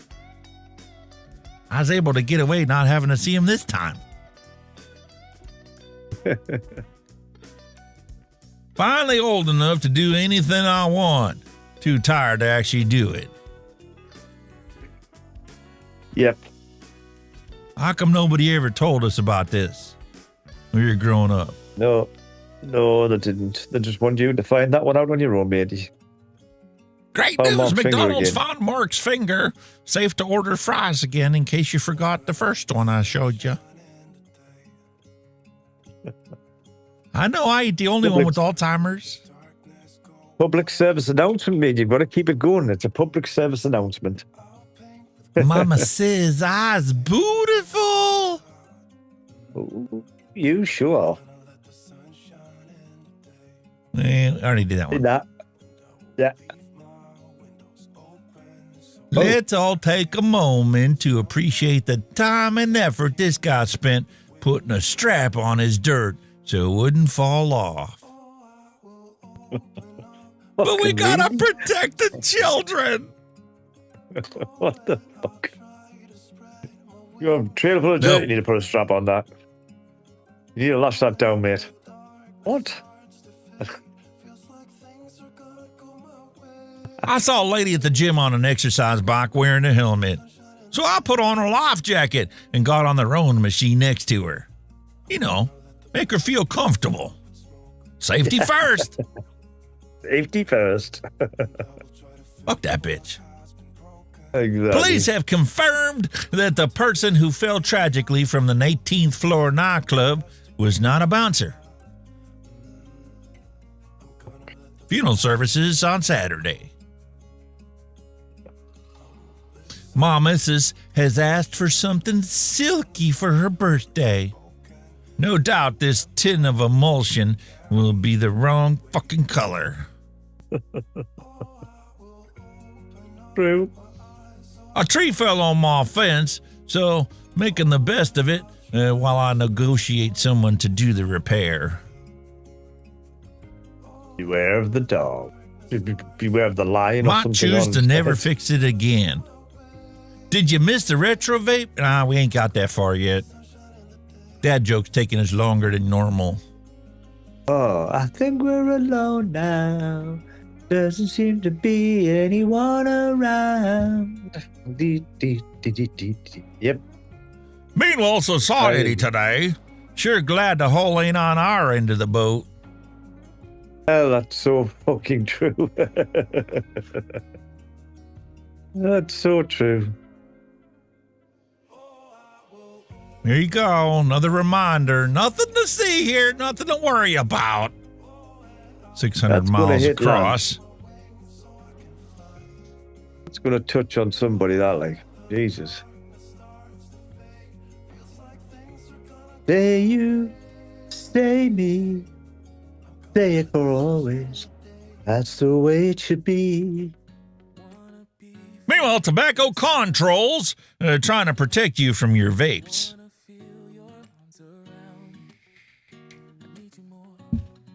I was able to get away not having to see him this time. Finally old enough to do anything I want. Too tired to actually do it. Yep. How come nobody ever told us about this when we were growing up? No, they didn't. They just wanted you to find that one out on your own, matey. Great Found news! Mark's finger McDonald's again. found Mark's finger. Safe to order fries again in case you forgot the first one I showed you. I know I ain't the only one with Alzheimer's. Public service announcement, mate. You've got to keep it going. It's a public service announcement. Mama says I's beautiful. Ooh, you sure? I already did that one. Yeah. Let's all take a moment to appreciate the time and effort this guy spent putting a strap on his dirt so it wouldn't fall off. But we gotta protect the children. What the fuck? You're a trailer full of dirt. You need to put a strap on that. You need to lash that down, mate. What? I saw a lady at the gym on an exercise bike wearing a helmet. So I put on her life jacket and got on the rowing machine next to her. You know, make her feel comfortable. Safety first. Safety first. Fuck that bitch. Exactly. Police have confirmed that the person who fell tragically from the 18th floor nightclub was not a bouncer. Funeral services on Saturday. Mom Mrs. has asked for something silky for her birthday. No doubt this tin of emulsion will be the wrong fucking color. True. A tree fell on my fence, so making the best of it while I negotiate someone to do the repair. Beware of the dog. Beware of the lion. Might or choose something to on never his head. fix it again. Did you miss the retro vape? Nah, we ain't got that far yet. Dad joke's taking us longer than normal. Oh, I think we're alone now. Doesn't seem to be anyone around. Yep. Meanwhile, society today. Sure glad the hole ain't on our end of the boat. Well, that's so fucking true. That's so true. There you go. Another reminder. Nothing to see here. Nothing to worry about. 600 That's gonna miles hit across. It's going to touch on somebody that, like, Jesus. Stay you, stay me, stay it for always. That's the way it should be. Meanwhile, tobacco controls trying to protect you from your vapes.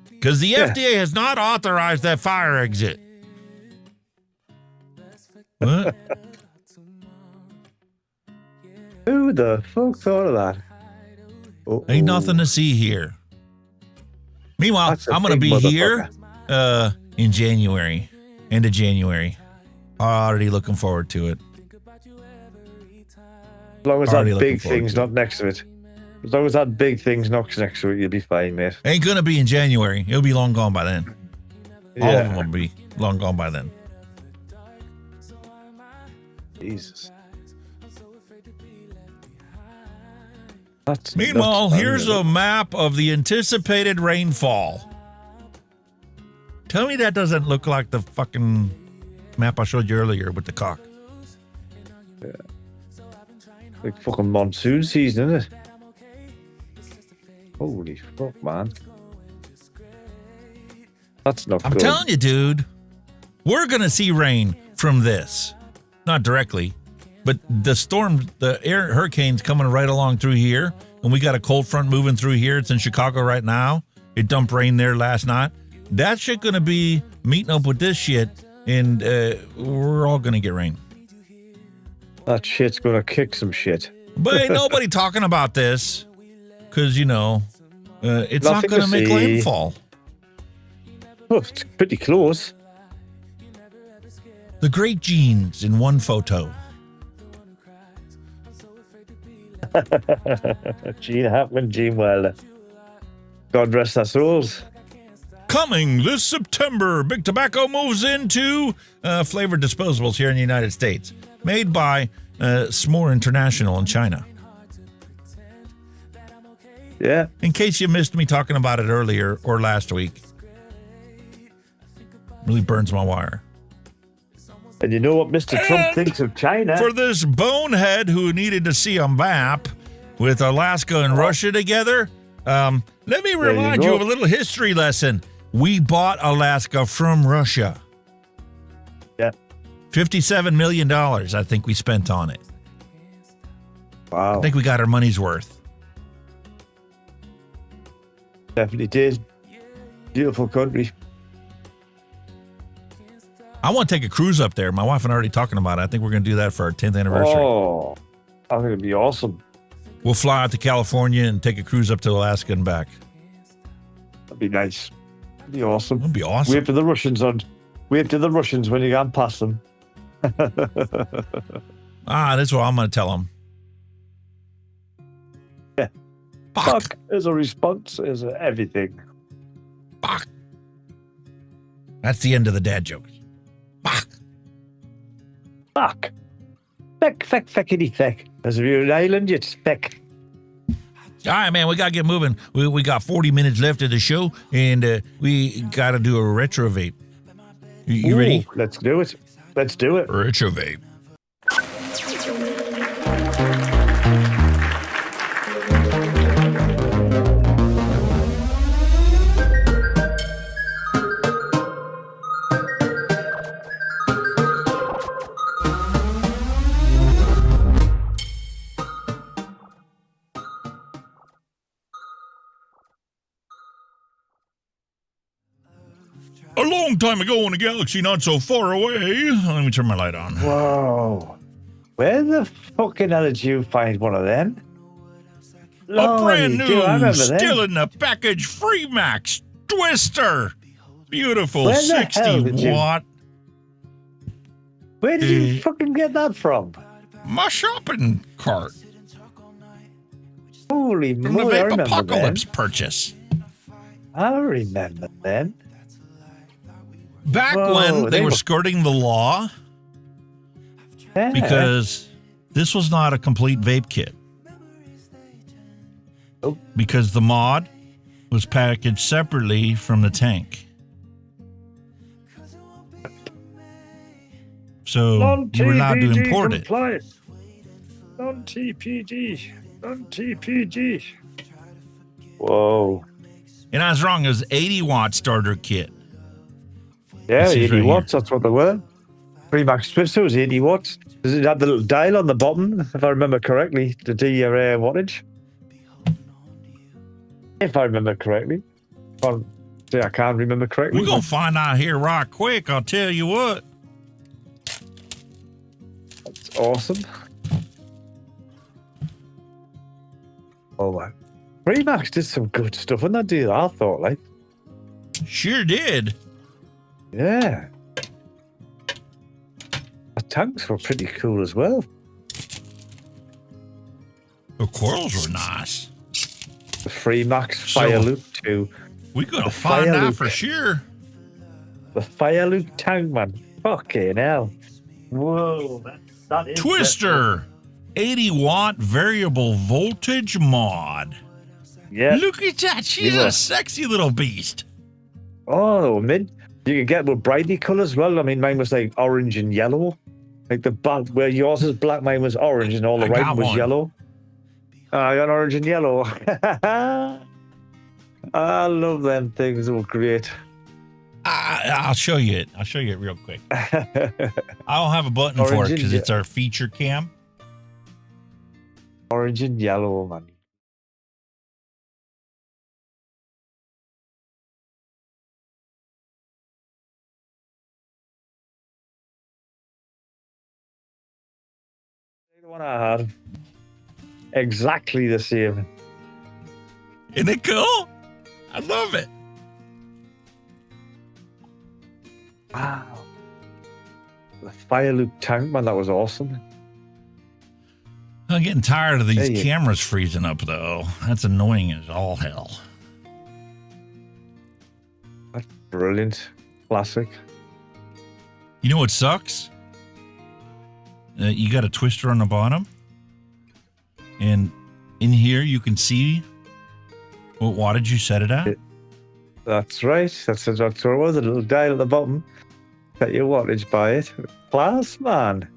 Because the FDA has not authorized that fire exit. What? Who the fuck thought of that? Ain't nothing to see here. Meanwhile, I'm going to be here in January, end of January. Already looking forward to it. As long as that big thing's not next to it. As long as that big thing's not next to it, you'll be fine, mate. Ain't going to be in January. It'll be long gone by then. All of them will be long gone by then. Jesus. Meanwhile, here's a map of the anticipated rainfall. Tell me that doesn't look like the fucking map I showed you earlier with the cock. Yeah. Like fucking monsoon season, isn't it? Holy fuck, man. That's not I'm good. telling you, dude, we're going to see rain from this. Not directly, but the storm, the hurricane's coming right along through here, and we got a cold front moving through here. It's in Chicago right now. It dumped rain there last night. That shit going to be meeting up with this shit, and we're all going to get rain. That shit's going to kick some shit. But ain't nobody talking about this, because, you know, it's not going to make landfall. Oh, it's pretty close. The great genes in one photo. Gene Hackman, Gene Wilder. God rest their souls. Coming this September, Big Tobacco moves into flavored disposables here in the United States, made by S'more International in China. Yeah. In case you missed me talking about it earlier or last week. Really burns my wire. And you know what Mr. Trump thinks of China? For this bonehead who needed to see a map with Alaska and Russia together, let me remind you of a little history lesson. We bought Alaska from Russia. Yeah. $57 million, I think we spent on it. Wow. I think we got our money's worth. Definitely did. Beautiful country. I want to take a cruise up there. My wife and I are already talking about it. I think we're going to do that for our 10th anniversary. Oh, I think it'd be awesome. We'll fly out to California and take a cruise up to Alaska and back. That'd be nice. That'd be awesome. That'd be awesome. Wave to the Russians when you can't pass them. That's what I'm going to tell them. Yeah. Fuck is a response, is everything. Fuck. That's the end of the dad jokes. Fuck. Fuck. Feckity feck. As if you're an island, it's feck. All right, man, we got to get moving. We got 40 minutes left of the show, and we got to do a retro vape. You ready? Let's do it. Let's do it. Retro vape. A long time ago in a galaxy not so far away. Let me turn my light on. Whoa. Where the fucking hell did you find one of them? A brand new, still in the package, Freemax Twister. Beautiful 60 watt. Where did you fucking get that from? My shopping cart. Holy From moly, the I Vape remember Apocalypse then. purchase. I remember then. Back when they were skirting the law, because this was not a complete vape kit. Because the mod was packaged separately from the tank. So you were allowed to import it. Non-TPD. Non-TPD. Whoa. And I was wrong. It was 80-watt starter kit. Yeah, This is 80 right watts. That's what they were. Freemax Twister was 80 watts. Does it have the little dial on the bottom, if I remember correctly, to do your wattage? If I remember correctly. I can't remember correctly. We're going to find out here right quick. I'll tell you what. That's awesome. Oh, my. Freemax did some good stuff on that deal, I thought, like. Sure did. Yeah. The tanks were pretty cool as well. The coils were nice. The Freemax Fire Loop 2. We're going to find out for sure. The Fire Loop tank, man. Fucking hell. Whoa. That is Twister. 80-watt variable voltage mod. Yeah. Look at that. She's a sexy little beast. Oh, mint. You can get with brightly colours as well. I mean, mine was like orange and yellow. Like the back where yours is black, mine was orange and all the right was yellow. I got orange and yellow. I love them things. They were great. I'll show you it. I'll show you it real quick. I don't have a button for it because it's our feature cam. Orange and yellow, man. The one I had. Exactly the same. Isn't it cool? I love it. Wow. The Fire Loop tank, man, that was awesome. I'm getting tired of these cameras freezing up, though. That's annoying as all hell. That's brilliant. Classic. You know what sucks? You got a twister on the bottom. And in here, you can see what wattage you set it at. That's right. That's what it was. A little dial at the bottom. Set your wattage by it. Class, man.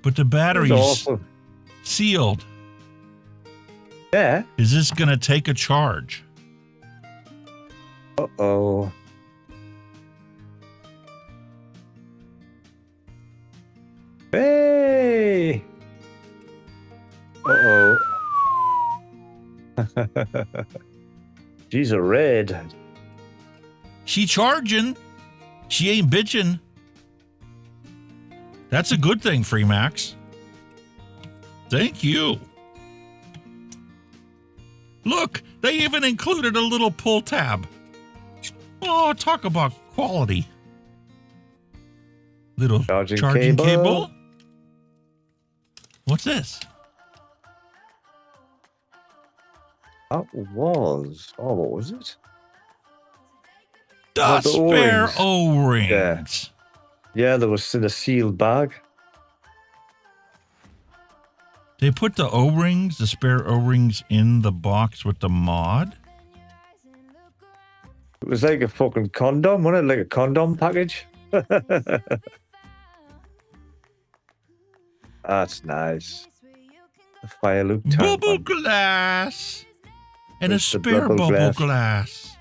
But the battery's awesome. Sealed. Yeah. Is this going to take a charge? Uh-oh. Hey! Uh-oh. She's a red. She charging. She ain't bitching. That's a good thing, Freemax. Thank you. Look, they even included a little pull tab. Oh, talk about quality. Little charging cable. What's this? That was... Oh, what was it? The spare O-rings. Yeah, there was in a sealed bag. They put the O-rings, the spare O-rings, in the box with the mod? It was like a fucking condom, wasn't it? Like a condom package. That's nice. A Fire Loop tank. Bubble glass. And a spare bubble glass.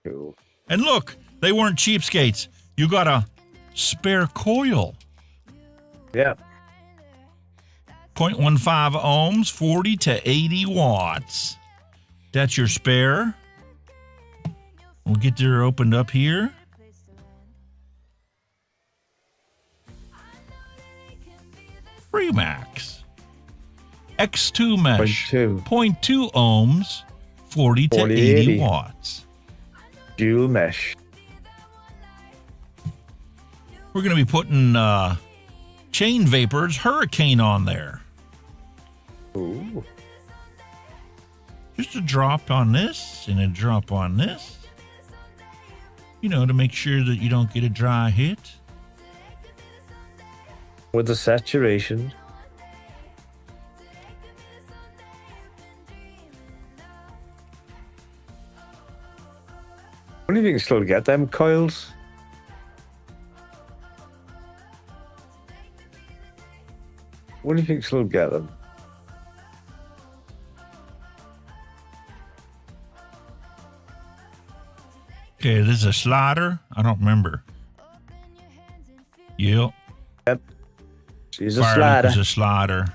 Cool. And look, they weren't cheapskates. You got a spare coil. Yeah. 0.15 ohms, 40 to 80 watts. That's your spare. We'll get her opened up here. Freemax. X2 mesh. 0.2 ohms, 40 to 80 watts. Dual mesh. We're going to be putting Chain Vapor's Hurricane on there. Ooh. Just a drop on this and a drop on this. You know, to make sure that you don't get a dry hit. With the saturation. What do you think still get them coils? What do you think still get them? Okay, this is a slider. I don't remember. Yep. She's a Fire slider. Luke is a slider.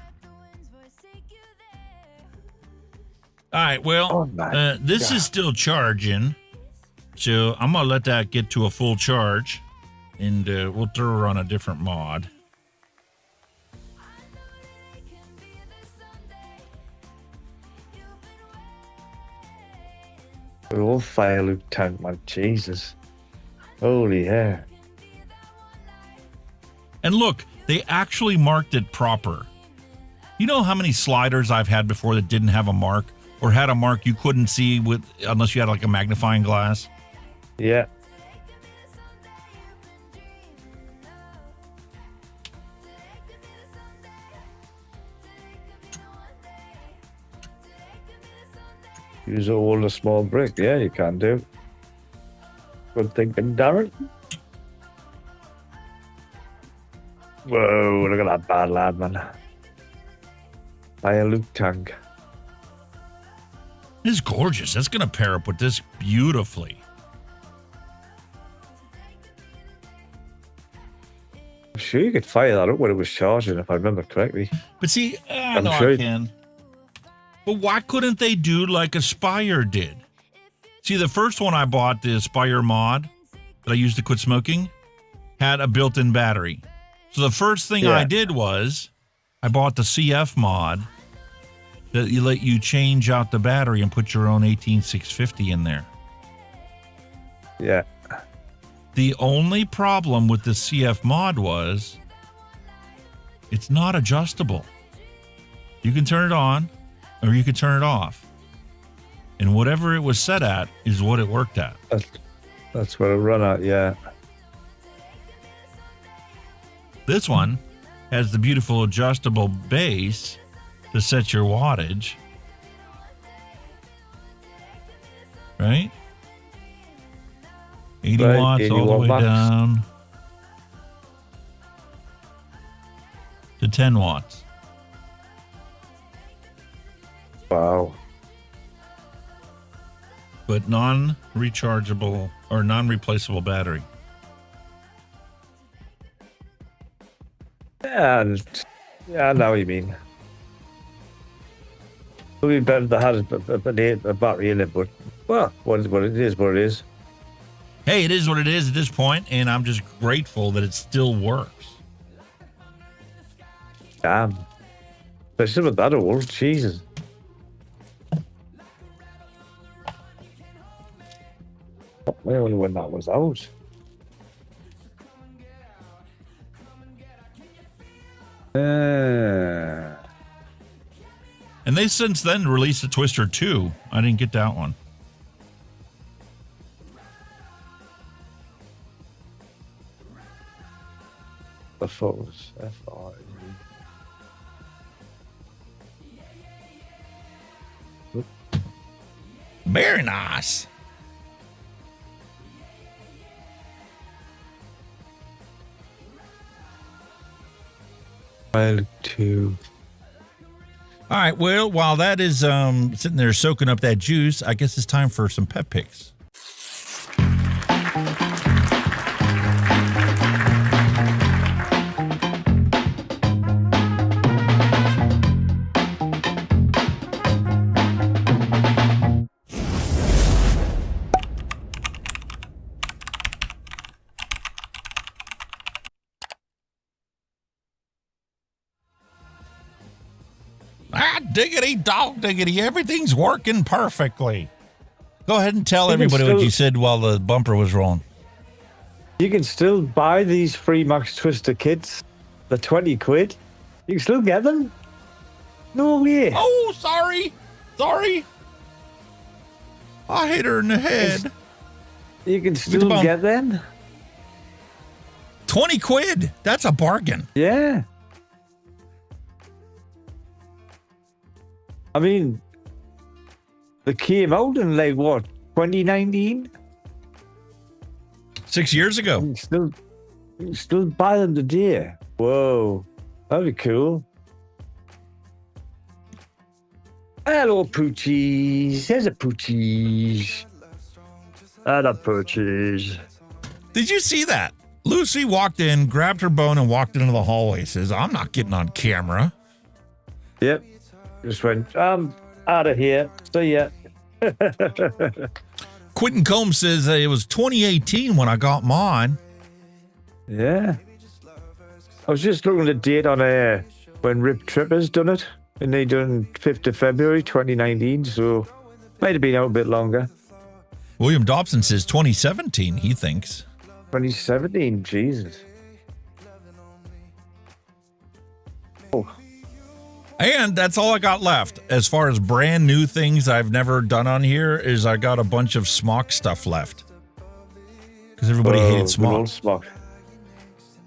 All right, well, this is still charging. So I'm going to let that get to a full charge. And we'll throw her on a different mod. We're all fire Luke tank, man. Jesus. Holy hell. And look, they actually marked it proper. You know how many sliders I've had before that didn't have a mark or had a mark you couldn't see with unless you had like a magnifying glass? Yeah. Use all the small brick. Yeah, you can do. Good thinking, Darren. Whoa, look at that bad lad, man. Fire Luke tank. This is gorgeous. That's going to pair up with this beautifully. I'm sure you could fire that up when it was charging, if I remember correctly. But see, I know sure I can. But why couldn't they do like Aspire did? See, the first one I bought, the Aspire mod that I used to quit smoking, had a built-in battery. So the first thing I did was I bought the CF mod that you let you change out the battery and put your own 18650 in there. Yeah. The only problem with the CF mod was it's not adjustable. You can turn it on or you can turn it off. And whatever it was set at is what it worked at. That's what it run at, yeah. This one has the beautiful adjustable base to set your wattage. Right? 80 watts 80 all the way max. down to 10 watts. Wow. But non-rechargeable or non-replaceable battery. Yeah, I know what you mean. It would be better to have a battery in it, but, well, what it is, what it is. Hey, it is what it is at this point, and I'm just grateful that it still works. Damn. Especially with that old, Jesus. I only when that was out. And they since then released a Twister 2. I didn't get that one. The photos. FRE. Very nice. File 2. All right, well, while that is sitting there soaking up that juice, I guess it's time for some pet picks. Diggity dog diggity, everything's working perfectly. Go ahead and tell everybody what you said while the bumper was rolling. You can still buy these Freemax Twister kits. They're 20 quid. You can still get them. No way. Oh, sorry. I hit her in the head. You can still get them. 20 quid. That's a bargain. Yeah. I mean, they came out in like what, 2019? 6 years ago. You can still buy them today. Whoa, that'd be cool. Hello, Poochies. Here's a Poochies. And a purchase. Did you see that? Lucy walked in, grabbed her bone, and walked into the hallway. Says, I'm not getting on camera. Yep. Just went, I'm out of here. See ya. Quentin Combs says it was 2018 when I got mine. Yeah. I was just looking at the date on when Rip Tripper's done it. And they done 5th of February 2019, so might have been out a bit longer. William Dobson says 2017, he thinks. 2017, Jesus. Oh. And that's all I got left. As far as brand new things I've never done on here is I got a bunch of smock stuff left. Because everybody hated smock. Smock.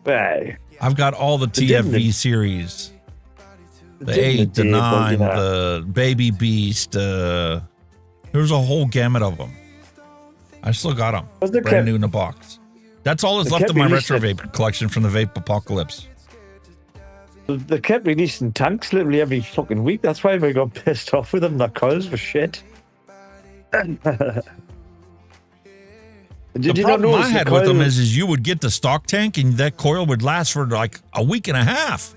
Hey. I've got all the TFV series. The 8, the 9, the Baby Beast. There's a whole gamut of them. I still got them. Brand new in the box. That's all that's left of my retro vape collection from the Vape Apocalypse. They kept releasing tanks literally every fucking week. That's why we got pissed off with them. Their coils for shit. The problem I had with them is you would get the stock tank and that coil would last for like a week and a half.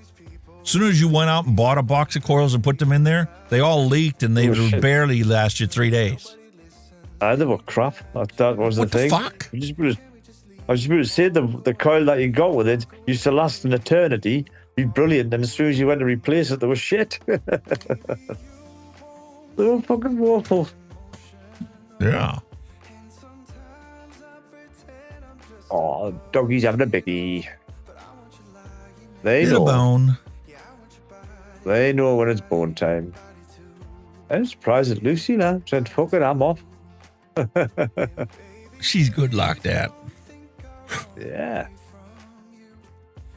As soon as you went out and bought a box of coils and put them in there, they all leaked and they would barely last you 3 days. They were crap. That was the thing. What the fuck? I was just about to say the coil that you got with it used to last an eternity, be brilliant, and as soon as you went to replace it, they were shit. They were fucking awful. Yeah. Oh, doggy's having a biggie. They know. Bone. They know when it's bone time. I'm surprised at Lucy now. Said, fuck it, I'm off. She's good like that. Yeah.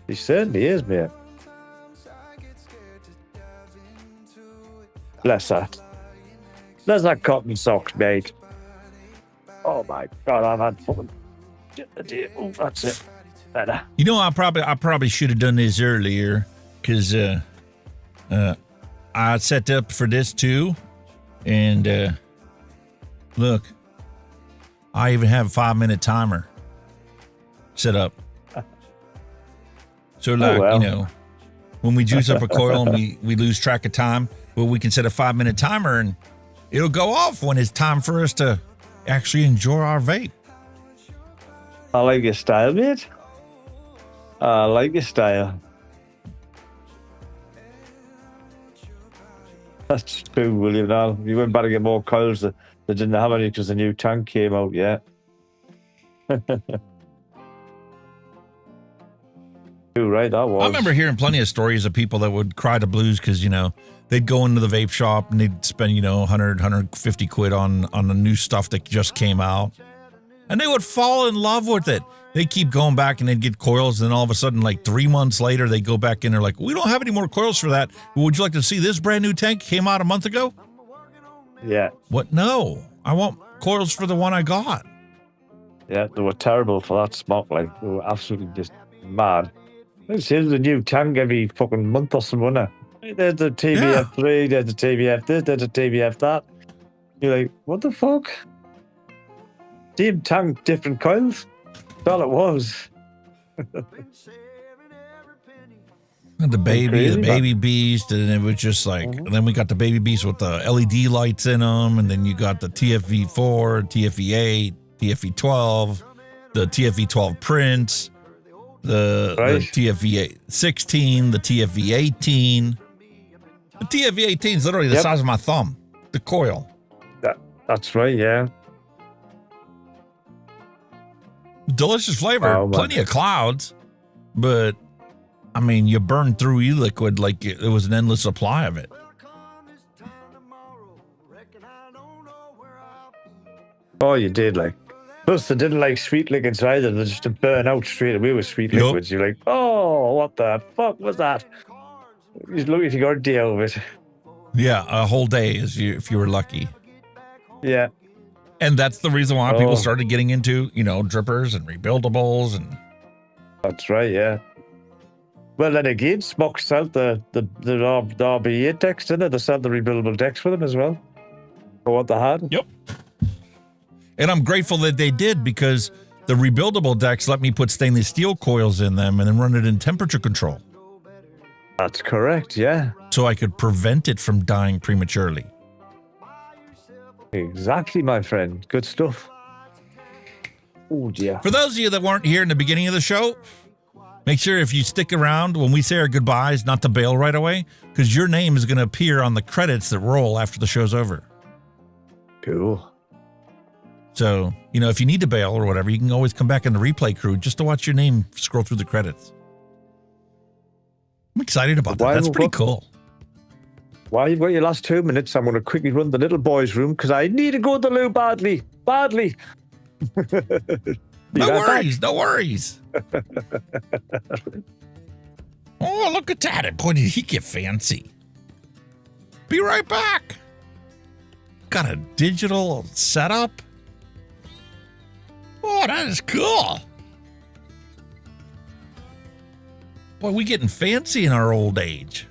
She certainly is, mate. Bless her. Bless her cotton socks, mate. Oh my God, I've had fucking... Oh, that's it. Better. You know, I probably should have done this earlier because I set up for this too, and look, I even have a 5-minute timer set up. So like, you know, when we juice up a coil and we lose track of time, well, we can set a 5-minute timer and it'll go off when it's time for us to actually enjoy our vape. I like your style, mate. I like your style. That's true, William. Now you went back to get more coils. They didn't have any because the new tank came out yet. Right, that was. I remember hearing plenty of stories of people that would cry the blues because, you know, they'd go into the vape shop and they'd spend, you know, 100, 150 quid on the new stuff that just came out. And they would fall in love with it. They'd keep going back and they'd get coils. And then all of a sudden, like 3 months later, they go back in. They're like, we don't have any more coils for that. Would you like to see this brand new tank came out a month ago? Yeah. What? No. I want coils for the one I got. Yeah, they were terrible for that smoke. Like, they were absolutely just mad. There's a new tank every fucking month or something, wasn't there? There's the TBF3, there's the TBF this, there's the TBF that. You're like, what the fuck? Same tank, different coils? That's all it was. And the baby beast, and it was just like, and then we got the baby beast with the LED lights in them, and then you got the TFV4, TFV8, TFV12, the TFV12 prints, the TFV16, the TFV18. The TFV18 is literally the size of my thumb, the coil. That's right, yeah. Delicious flavor, plenty of clouds, but I mean, you burn through e-liquid like it was an endless supply of it. Oh, you did, like. Plus, they didn't like sweet liquids either. They just to burn out straight away with sweet liquids. You're like, oh, what the fuck was that? You're lucky if you got a day out of it. Yeah, a whole day if you were lucky. Yeah. And that's the reason why people started getting into, you know, drippers and rebuildables and. That's right, yeah. Well, then again, Smock sell the RB8 decks, didn't they? They sell the rebuildable decks for them as well. For what they had. Yep. And I'm grateful that they did, because the rebuildable decks let me put stainless steel coils in them and then run it in temperature control. That's correct, yeah. So I could prevent it from dying prematurely. Exactly, my friend. Good stuff. Oh, dear. For those of you that weren't here in the beginning of the show, make sure if you stick around when we say our goodbyes, not to bail right away, because your name is going to appear on the credits that roll after the show's over. Cool. So, you know, if you need to bail or whatever, you can always come back in the replay crew just to watch your name scroll through the credits. I'm excited about that. That's pretty cool. While you've got your last 2 minutes, I'm going to quickly run the little boy's room because I need to go to the loo badly. Badly. No worries. No worries. Oh, look at that. Boy, did he get fancy. Be right back. Got a digital setup. Oh, that is cool. Boy, we getting fancy in our old age.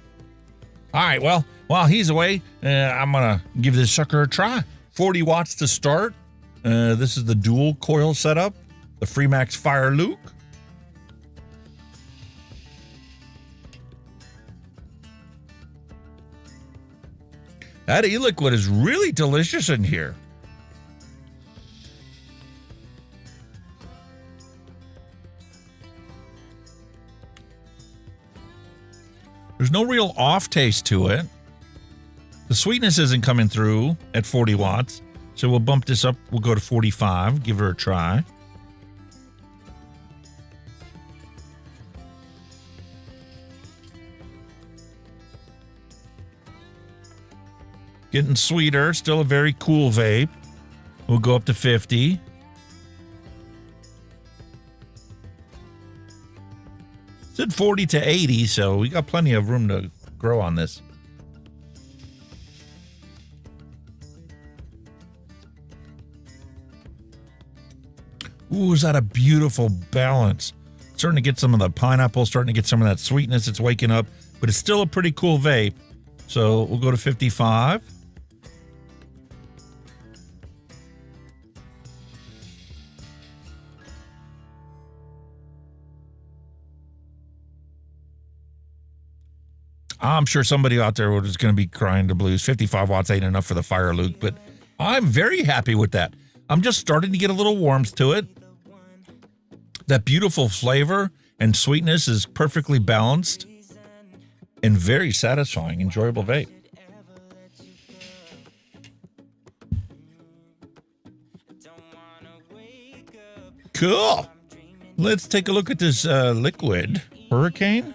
All right, well, while he's away, I'm going to give this sucker a try. 40 watts to start. This is the dual coil setup, the Freemax Fire Luke. That e-liquid is really delicious in here. There's no real off taste to it. The sweetness isn't coming through at 40 watts. So we'll bump this up. We'll go to 45. Give her a try. Getting sweeter. Still a very cool vape. We'll go up to 50. Said 40 to 80, so we got plenty of room to grow on this. Ooh, is that a beautiful balance? Starting to get some of the pineapple, starting to get some of that sweetness. It's waking up, but it's still a pretty cool vape. So we'll go to 55. I'm sure somebody out there is going to be crying the blues. 55 watts ain't enough for the Fire Luke, but I'm very happy with that. I'm just starting to get a little warmth to it. That beautiful flavor and sweetness is perfectly balanced and very satisfying, enjoyable vape. Cool. Let's take a look at this liquid. Hurricane.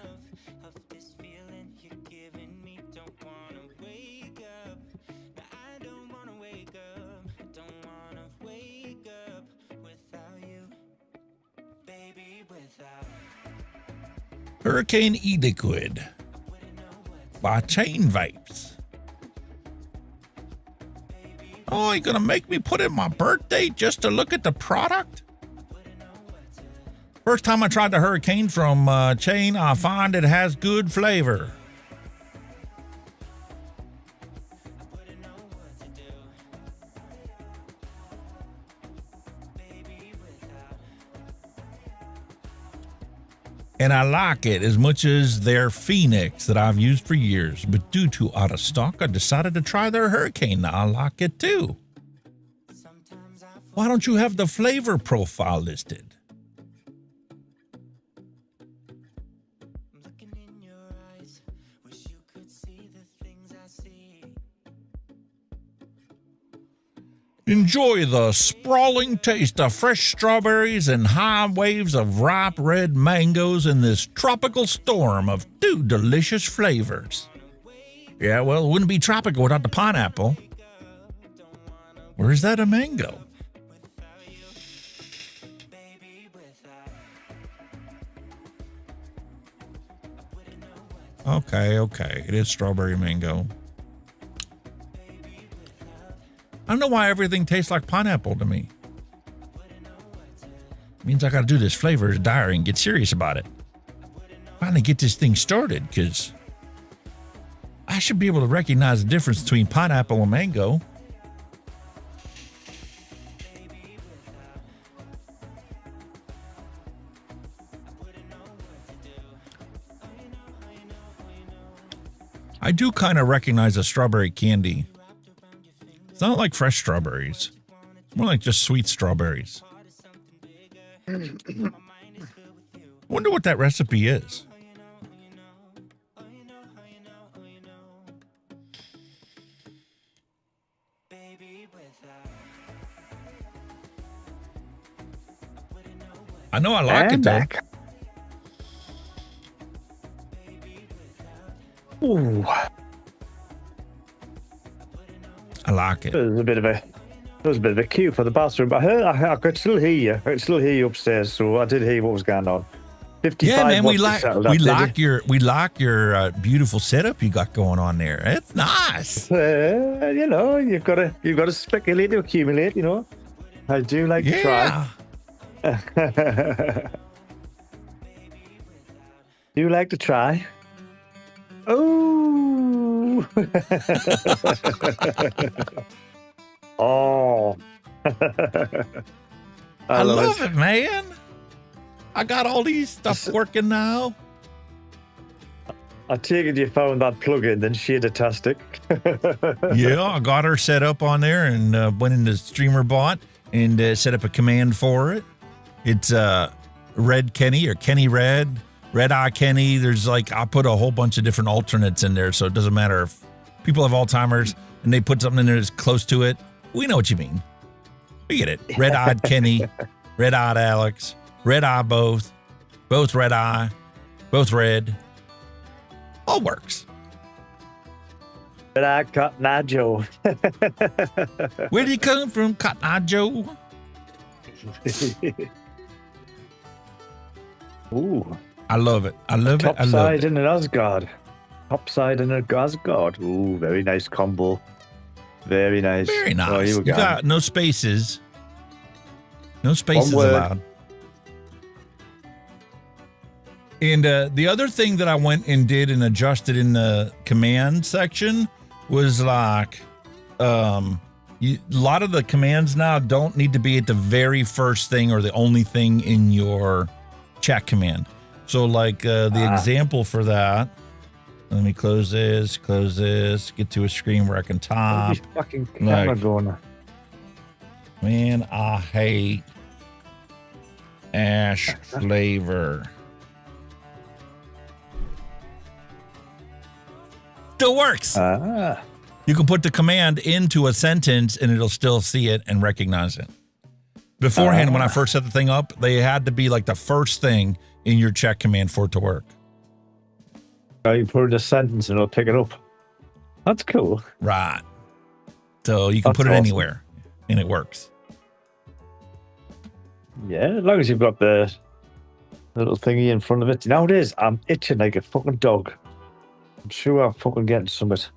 Hurricane E-Liquid by Chain Vapes. Oh, you gonna make me put in my birthday just to look at the product? First time I tried the Hurricane from Chain, I find it has good flavor. And I like it as much as their Phoenix that I've used for years. But due to out of stock, I decided to try their Hurricane. Now I like it too. Why don't you have the flavor profile listed? Enjoy the sprawling taste of fresh strawberries and high waves of ripe red mangoes in this tropical storm of two delicious flavors. Yeah, well, it wouldn't be tropical without the pineapple. Or is that a mango? Okay. It is strawberry mango. I don't know why everything tastes like pineapple to me. Means I got to do this flavor diary and get serious about it. Finally get this thing started, because I should be able to recognize the difference between pineapple and mango. I do kind of recognize a strawberry candy. It's not like fresh strawberries. It's more like just sweet strawberries. Wonder what that recipe is. I know I like it though. Ooh. I like it. There was a bit of a queue for the bathroom, but I could still hear you. I could still hear you upstairs, so I did hear what was going on. 55 Yeah, man, we watts like you settled up, your beautiful setup you got going on there. It's nice. you know, you've got to speculate to accumulate. You know, I do like to try. Do you like to try? Oh. Oh. I love it, man. I got all these stuff working now. I take it you found that plugin, then Shader-tastic. Yeah, I got her set up on there and went into Streamer Bot and set up a command for it. It's Red Kenny or Kenny Red, Red Eye Kenny. There's like, I put a whole bunch of different alternates in there, so it doesn't matter if people have Alzheimer's and they put something in there that's close to it. We know what you mean. We get it. Red Eyed Kenny, Red Eyed Alex, Red Eye both Red Eye, both red. All works. Red Eye Cotton Eye Joe. Where did he come from, Cotton Eye Joe? Ooh. I love it. I love it. I love Topside it. in an Asgard. Topside in an Asgard. Ooh, very nice combo. Very nice. Very nice. Oh, you got no spaces. No spaces allowed. And the other thing that I went and did and adjusted in the command section was like, a lot of the commands now don't need to be at the very first thing or the only thing in your chat command. So like the example for that, let me close this, get to a screen where I can top. Fucking camera going. Man, I hate ash flavor. Still works. You can put the command into a sentence and it'll still see it and recognize it. Beforehand, when I first set the thing up, they had to be like the first thing in your check command for it to work. You put in a sentence and it'll pick it up. That's cool. Right. So you can put it anywhere and it works. Yeah, as long as you've got the little thingy in front of it. Nowadays, I'm itching like a fucking dog. I'm sure I'm fucking getting some of it.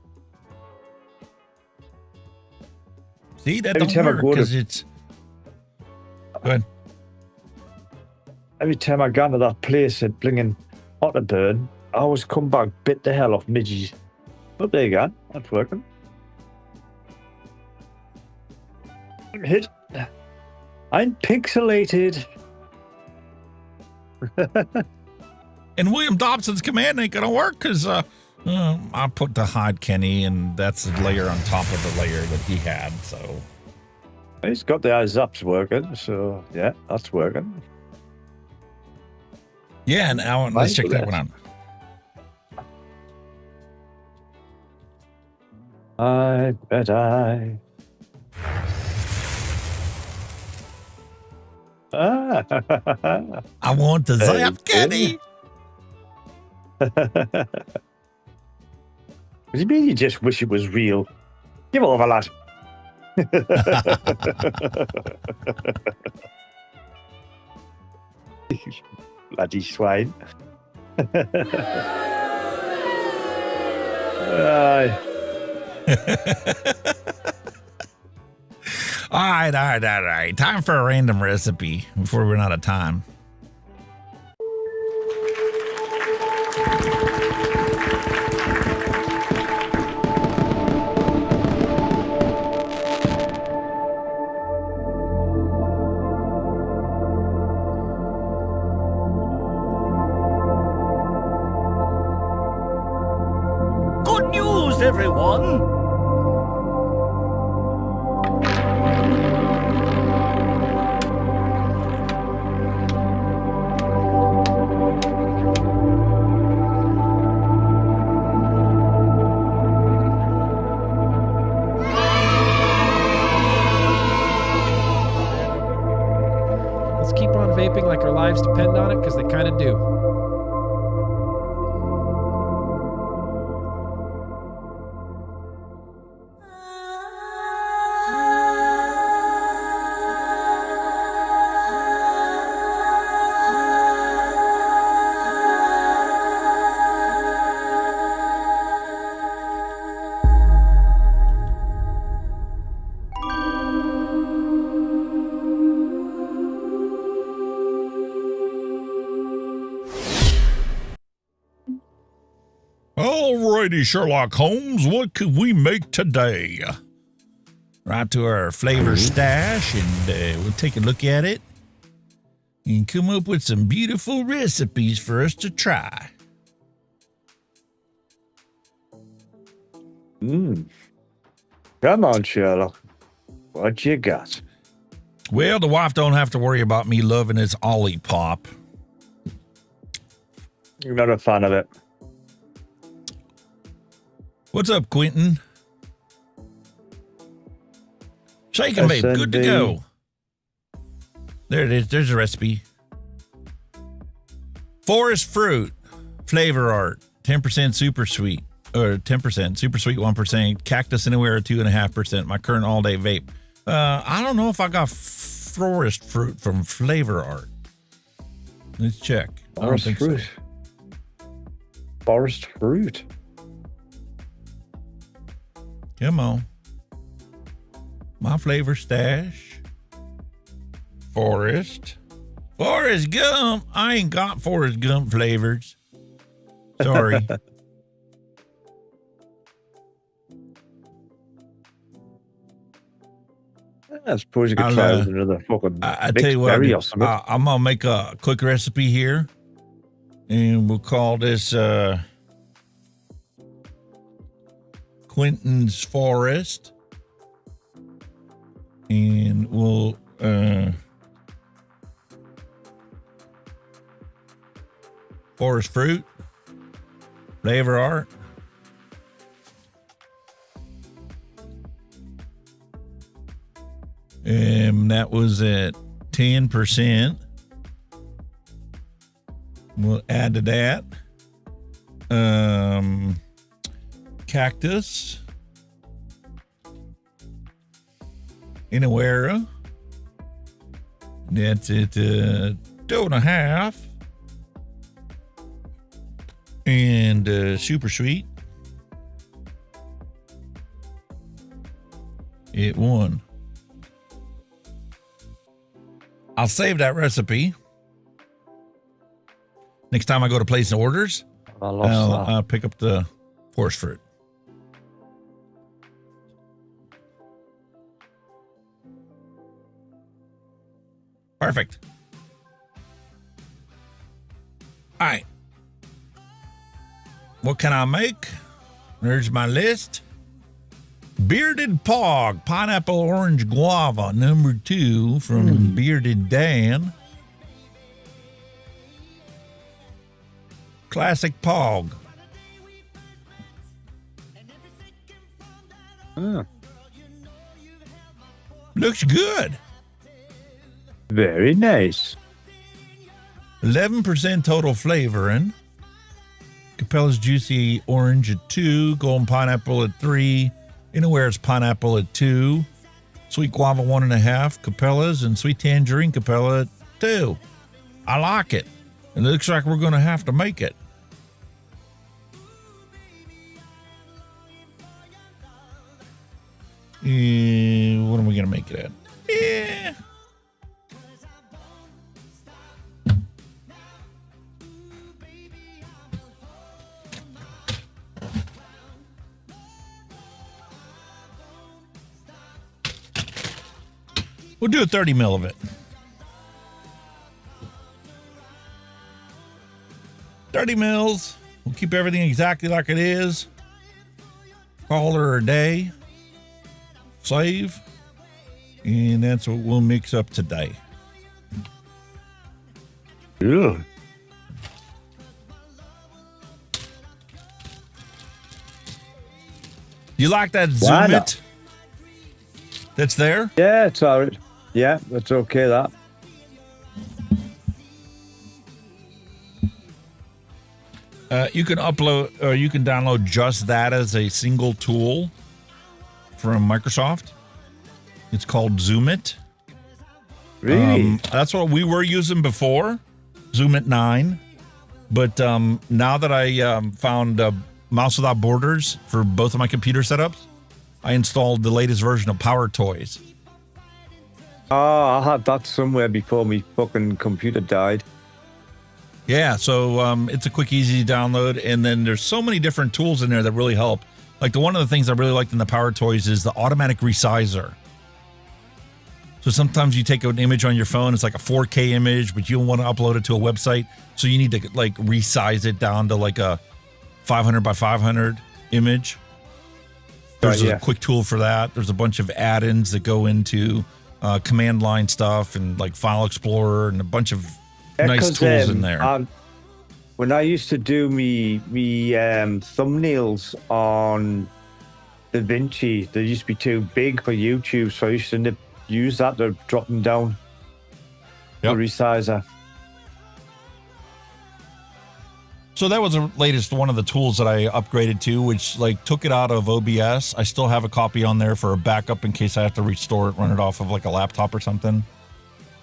See, that don't work because it's... Go ahead. Every time I go to that place at Blingin' Otterburn, I always come back, bit the hell off midges. But there you go. That's working. Hit. I'm pixelated. And William Dobson's command ain't gonna work because I put the hide Kenny, and that's the layer on top of the layer that he had. So he's got the eyes ups working. So yeah, that's working. Yeah, and now let's check that one out. I bet I. I want to zap Kenny. What do you mean you just wish it was real? Give over, lad. Bloody swine. Aye. All right. Time for a random recipe before we run out of time. Good news! everyone. Let's keep on vaping like our lives depend on it, because they kind of do. Alrighty, Sherlock Holmes, what could we make today? Right to our flavor stash, and we'll take a look at it and come up with some beautiful recipes for us to try. Come on, Sherlock. What you got? Well, the wife don't have to worry about me loving this Ollie Pop. You're not a fan of it. What's up, Quentin? Shake and Vape, good to go. There it is. There's a recipe. Forest fruit, flavor art, 10% super sweet, or 10% super sweet, 1%, cactus anywhere, 2.5%. My current all day vape. I don't know if I got forest fruit from flavor art. Let's check. Forest fruit. So. Forest fruit. Come on. My flavor stash. Forest Gump. I ain't got Forest Gump flavors. Sorry. I suppose you could try with another fucking I tell you what, I'm going to make a quick recipe here. And we'll call this Quentin's Forest. And we'll forest fruit, flavor art. That was at 10%. We'll add to that cactus, Inawera. That's at 2.5. And super sweet at 1. I'll save that recipe. Next time I go to place orders, I'll pick up the forest fruit. Perfect. All right. What can I make? There's my list. Bearded Pog, pineapple, orange, guava, number 2 from Bearded Dan. Classic Pog. Looks good. Very nice. 11% total flavoring. Capella's Juicy Orange at 2. Golden Pineapple at 3. Inaware's Pineapple at 2. Sweet Guava 1.5. Capella's and Sweet Tangerine Capella at 2. I like it. It looks like we're going to have to make it. What are we going to make it at? Yeah. We'll do a 30 mil of it. 30 mils. We'll keep everything exactly like it is. Call her a day. Save. And that's what we'll mix up today. Yeah. You like that Zoom it? That's there? Yeah, it's all right. Yeah, that's okay, that. You can upload, or you can download just that as a single tool from Microsoft. It's called Zoom It. Really? That's what we were using before, Zoom It 9. But now that I found Mouse Without Borders for both of my computer setups, I installed the latest version of Power Toys. Oh, I had that somewhere before my fucking computer died. Yeah, so it's a quick, easy download, and then there's so many different tools in there that really help. Like one of the things I really liked in the Power Toys is the automatic resizer. So sometimes you take an image on your phone, it's like a 4K image, but you don't want to upload it to a website, so you need to like resize it down to like a 500 by 500 image. There's a quick tool for that. There's a bunch of add-ins that go into command line stuff and like File Explorer and a bunch of nice tools in there. When I used to do me thumbnails on DaVinci, they used to be too big for YouTube, so I used to use that to drop them down. The resizer. So that was the latest one of the tools that I upgraded to, which like took it out of OBS. I still have a copy on there for a backup in case I have to restore it, run it off of like a laptop or something.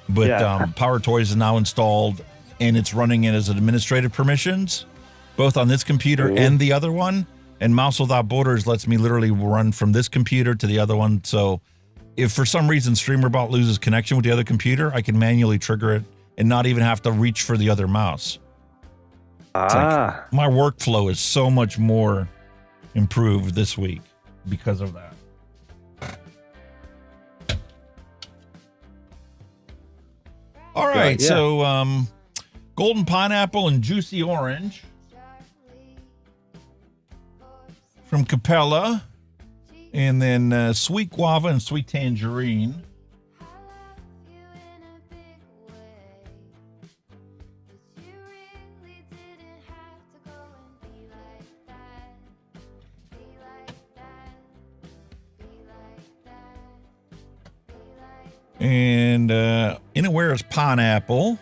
But Power Toys is now installed, and it's running it as administrative permissions, both on this computer and the other one. And Mouse Without Borders lets me literally run from this computer to the other one. So if for some reason StreamerBot loses connection with the other computer, I can manually trigger it and not even have to reach for the other mouse. Like my workflow is so much more improved this week because of that. All right, so golden pineapple and juicy orange from Capella, and then sweet guava and sweet tangerine. And Anywhere is pineapple.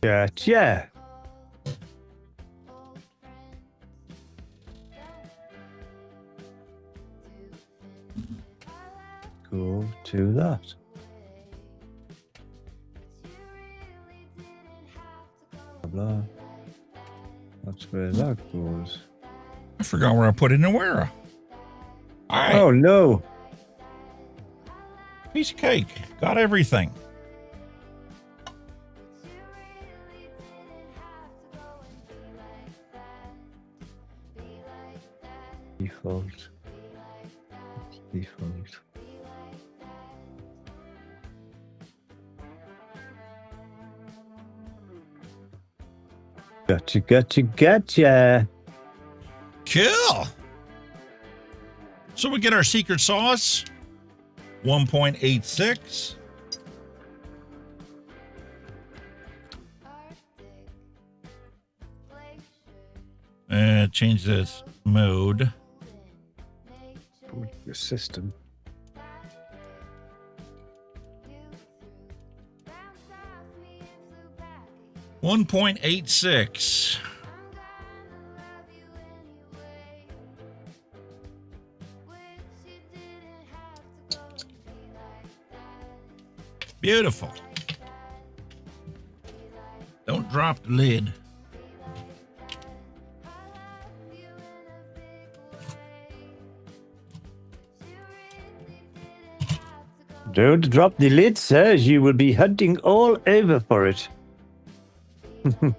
Yeah. Go to that. Blah. That's where that goes. I forgot where I put it in where. All right. Oh no. Piece of cake. Got everything. Default. Gotcha. Cool. So we get our secret sauce, 1.86. Change this mode. Your system. $1.86. Beautiful. Don't drop the lid. Don't drop the lid, sir. You will be hunting all over for it. All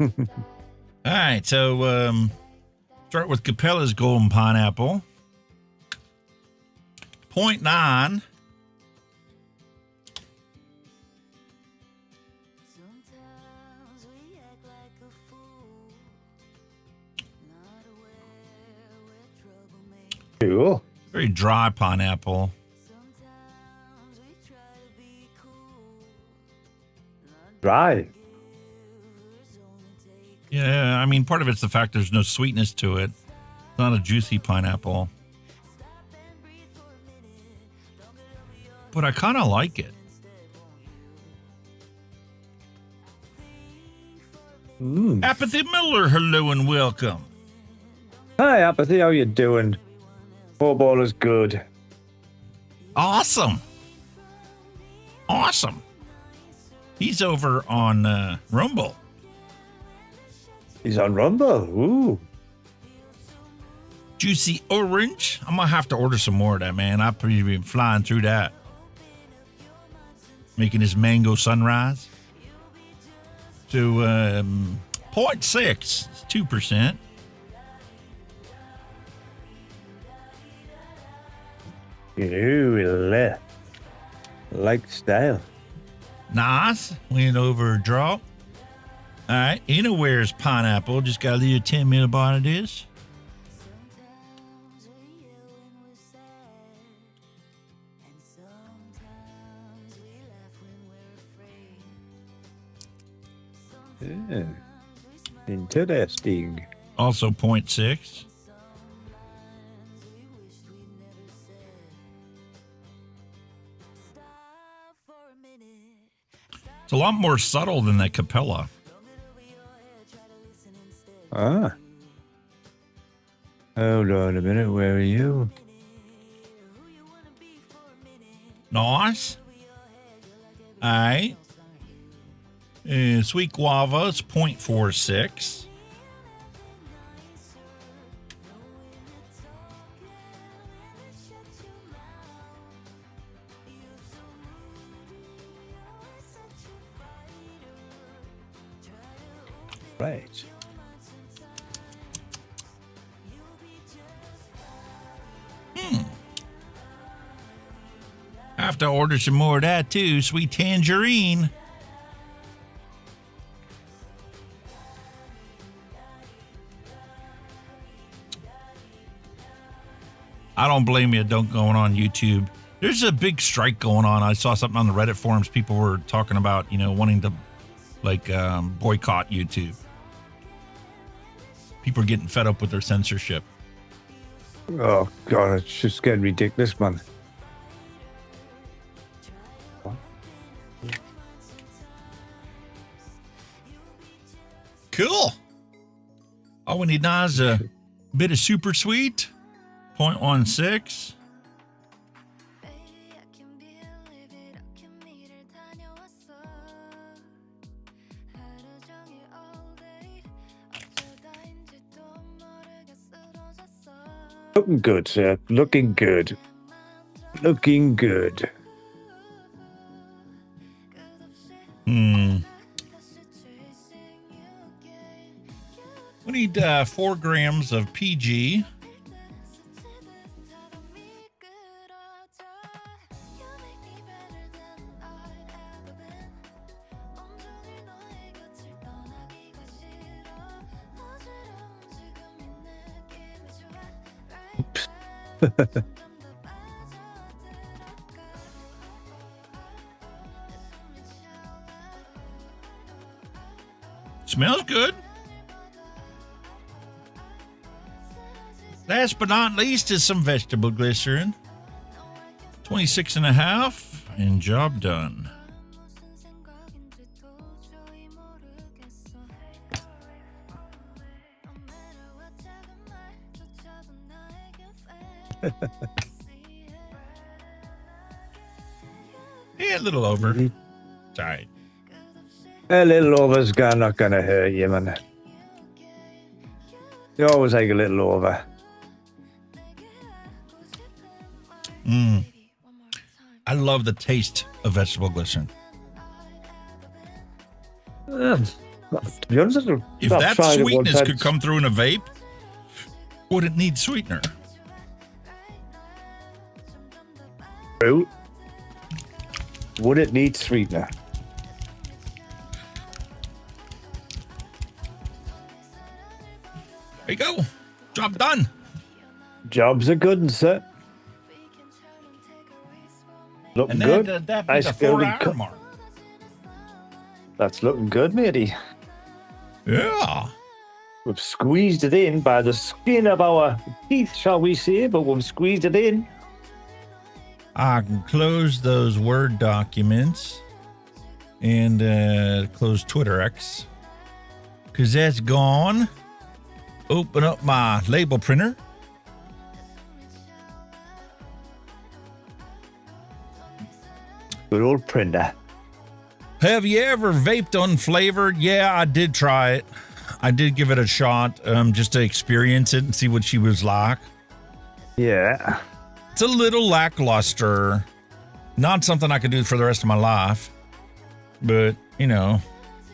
right, so start with Capella's golden pineapple. 0.9. Cool. Very dry pineapple. Dry. Yeah, I mean, part of it's the fact there's no sweetness to it. It's not a juicy pineapple. But I kind of like it. Apathy Miller, hello and welcome. Hi, Apathy. How you doing? Football is good. Awesome. Awesome. He's over on Rumble. He's on Rumble. Ooh. Juicy Orange. I'm going to have to order some more of that, man. I've pretty been flying through that. Making his mango sunrise. So, 0.6. It's 2%. Ooh, like style. Nice. Went over a drop. All right. Anywhere's pineapple. Just got a little 10 millibite of this. Yeah. Interesting. Also 0.6. It's a lot more subtle than that Capella. Ah. Hold on a minute. Where are you? Nice. All right. Sweet guava is 0.46. Right. Have to order some more of that too. Sweet tangerine. I don't blame you. Don't going on YouTube. There's a big strike going on. I saw something on the Reddit forums. People were talking about, wanting to boycott YouTube. People are getting fed up with their censorship. Oh, God, it's just getting ridiculous, man. Cool. All we need now is a bit of super sweet. 0.16. Looking good, sir. Looking good. Looking good. We need 4 grams of PG. Smells good. Last but not least is some vegetable glycerin. 26.5 and job done. Yeah, a little over. Sorry. A little over's not gonna hurt you, man. You always take a little over. I love the taste of vegetable glycerin. To be honest, if that sweetness could come through in a vape, would it need sweetener? True. Would it need sweetener? There you go. Job done. Jobs are good, sir. Looking And good. that Nice beat the building 4-hour mark. That's looking good, matey. Yeah. We've squeezed it in by the skin of our teeth, shall we say, but we've squeezed it in. I can close those Word documents and close Twitter X because that's gone. Open up my label printer. Good old printer. Have you ever vaped unflavored? Yeah, I did try it. I did give it a shot just to experience it and see what she was like. Yeah. It's a little lackluster. Not something I could do for the rest of my life. But, you know,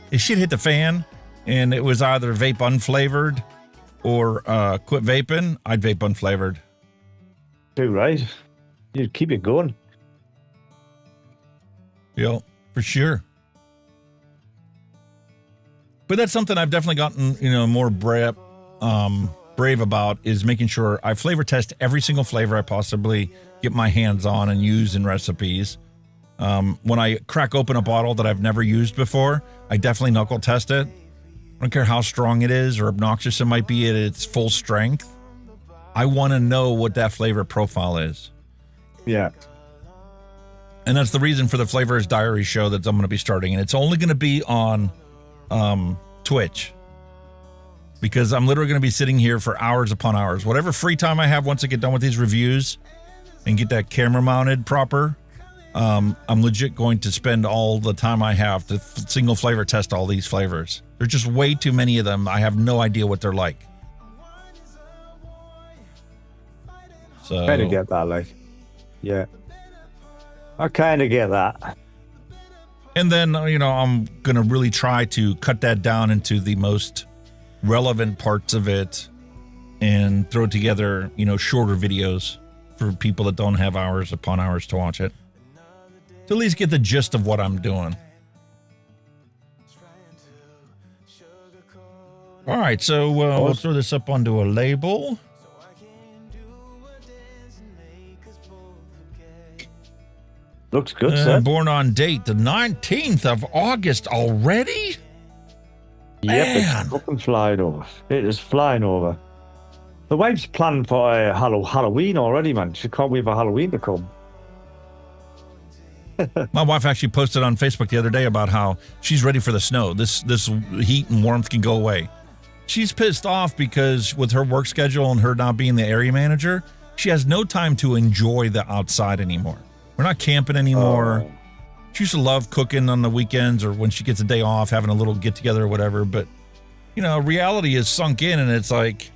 if shit hit the fan and it was either vape unflavored or quit vaping, I'd vape unflavored. Too right. You'd keep it going. Yeah, for sure. But that's something I've definitely gotten, you know, more brave about is making sure I flavor test every single flavor I possibly get my hands on and use in recipes. When I crack open a bottle that I've never used before, I definitely knuckle test it. I don't care how strong it is or obnoxious it might be at its full strength. I want to know what that flavor profile is. Yeah. And that's the reason for the Flavors Diary show that I'm going to be starting. And it's only going to be on Twitch. Because I'm literally going to be sitting here for hours upon hours. Whatever free time I have once I get done with these reviews and get that camera mounted proper, I'm legit going to spend all the time I have to single flavor test all these flavors. There's just way too many of them. I have no idea what they're like. So Kind of get that, like. Yeah. I kind of get that. And then, you know, I'm going to really try to cut that down into the most relevant parts of it and throw together, you know, shorter videos for people that don't have hours upon hours to watch it. To at least get the gist of what I'm doing. All right, so we'll throw this up onto a label. Looks good, sir. Born on date, the 19th of August already? Yep, Man. it's fucking flying over. It is flying over. The wife's planning for Halloween already, man. She can't wait for Halloween to come. My wife actually posted on Facebook the other day about how she's ready for the snow. This heat and warmth can go away. She's pissed off because with her work schedule and her not being the area manager, she has no time to enjoy the outside anymore. We're not camping anymore. She used to love cooking on the weekends or when she gets a day off, having a little get together or whatever. But, you know, reality is sunk in and it's like,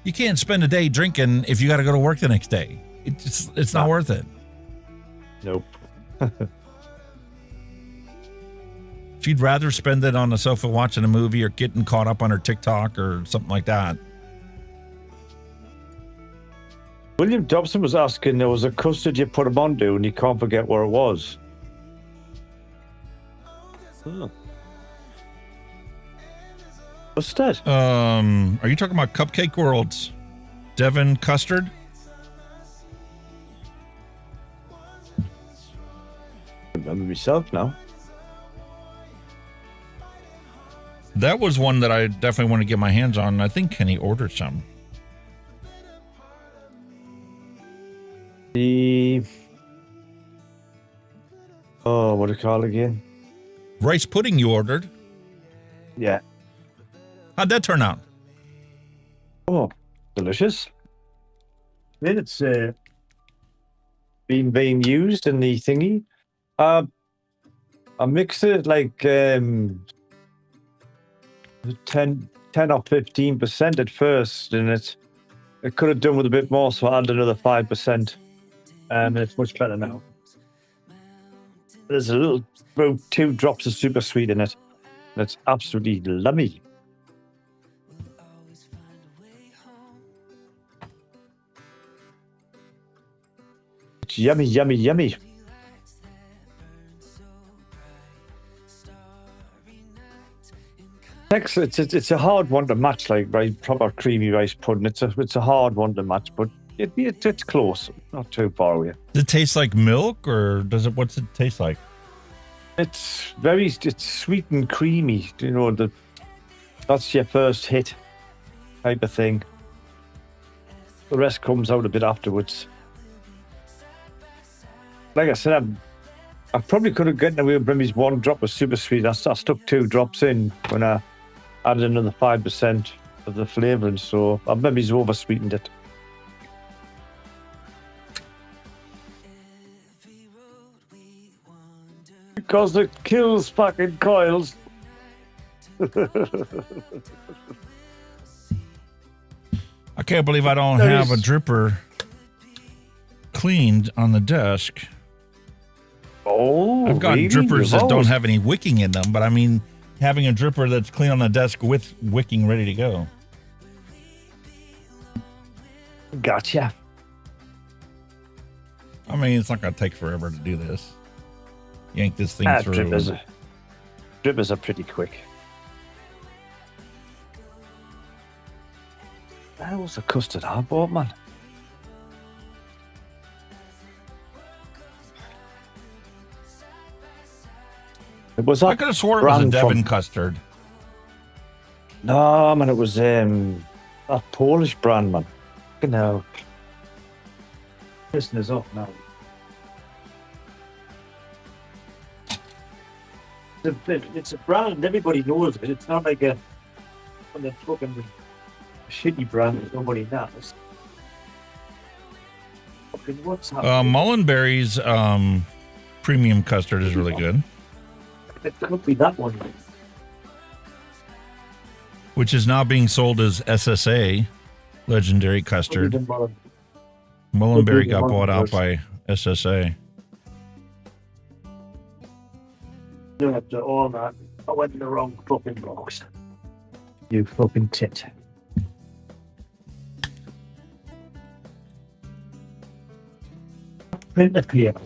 you can't spend a day drinking if you got to go to work the next day. It's not worth it. Nope. She'd rather spend it on the sofa watching a movie or getting caught up on her TikTok or something like that. William Dobson was asking, there was a custard you put him onto and you can't forget where it was. Oh. Custard? Are you talking about Cupcake World's Devon custard? I remember myself now. That was one that I definitely want to get my hands on. I think Kenny ordered some. What do you call it again? Rice pudding you ordered. Yeah. How'd that turn out? Oh, delicious. Then it's being used in the thingy. I mix it like 10 or 15% at first, and it could have done with a bit more, so I added another 5%, and it's much better now. There's about 2 drops of super sweet in it. That's absolutely lummy. It's yummy, yummy, yummy. It's a hard one to match, like proper creamy rice pudding. It's a hard one to match, but It's close, not too far away. Does it taste like milk, or what's it taste like? It's sweet and creamy. You know, that's your first hit type of thing. The rest comes out a bit afterwards. Like I said, I probably could have gotten away with Brimmy's 1 drop of super sweet. I stuck 2 drops in when I added another 5% of the flavouring, so I maybe over sweetened it. Because it kills fucking coils. I can't believe I don't have a dripper cleaned on the desk. Oh, I've got drippers that don't have any wicking in them, but I mean, having a dripper that's clean on the desk with wicking ready to go. Gotcha. I mean, it's not going to take forever to do this. Yank this thing through. Drippers are pretty quick. That was a custard I bought, man. It was I could have sworn it was a Devon custard. No, man, it was a Polish brand, man. You know, listeners up now. It's a brand, everybody knows it. It's not like a fucking shitty brand that nobody knows. Fucking what's happening? Mullenberry's premium custard is really good. It could be that one. Which is now being sold as SSA, Legendary Custard. Mullenberry got bought out by SSA. After all that, I went in the wrong fucking box. You fucking tit. Print the paper.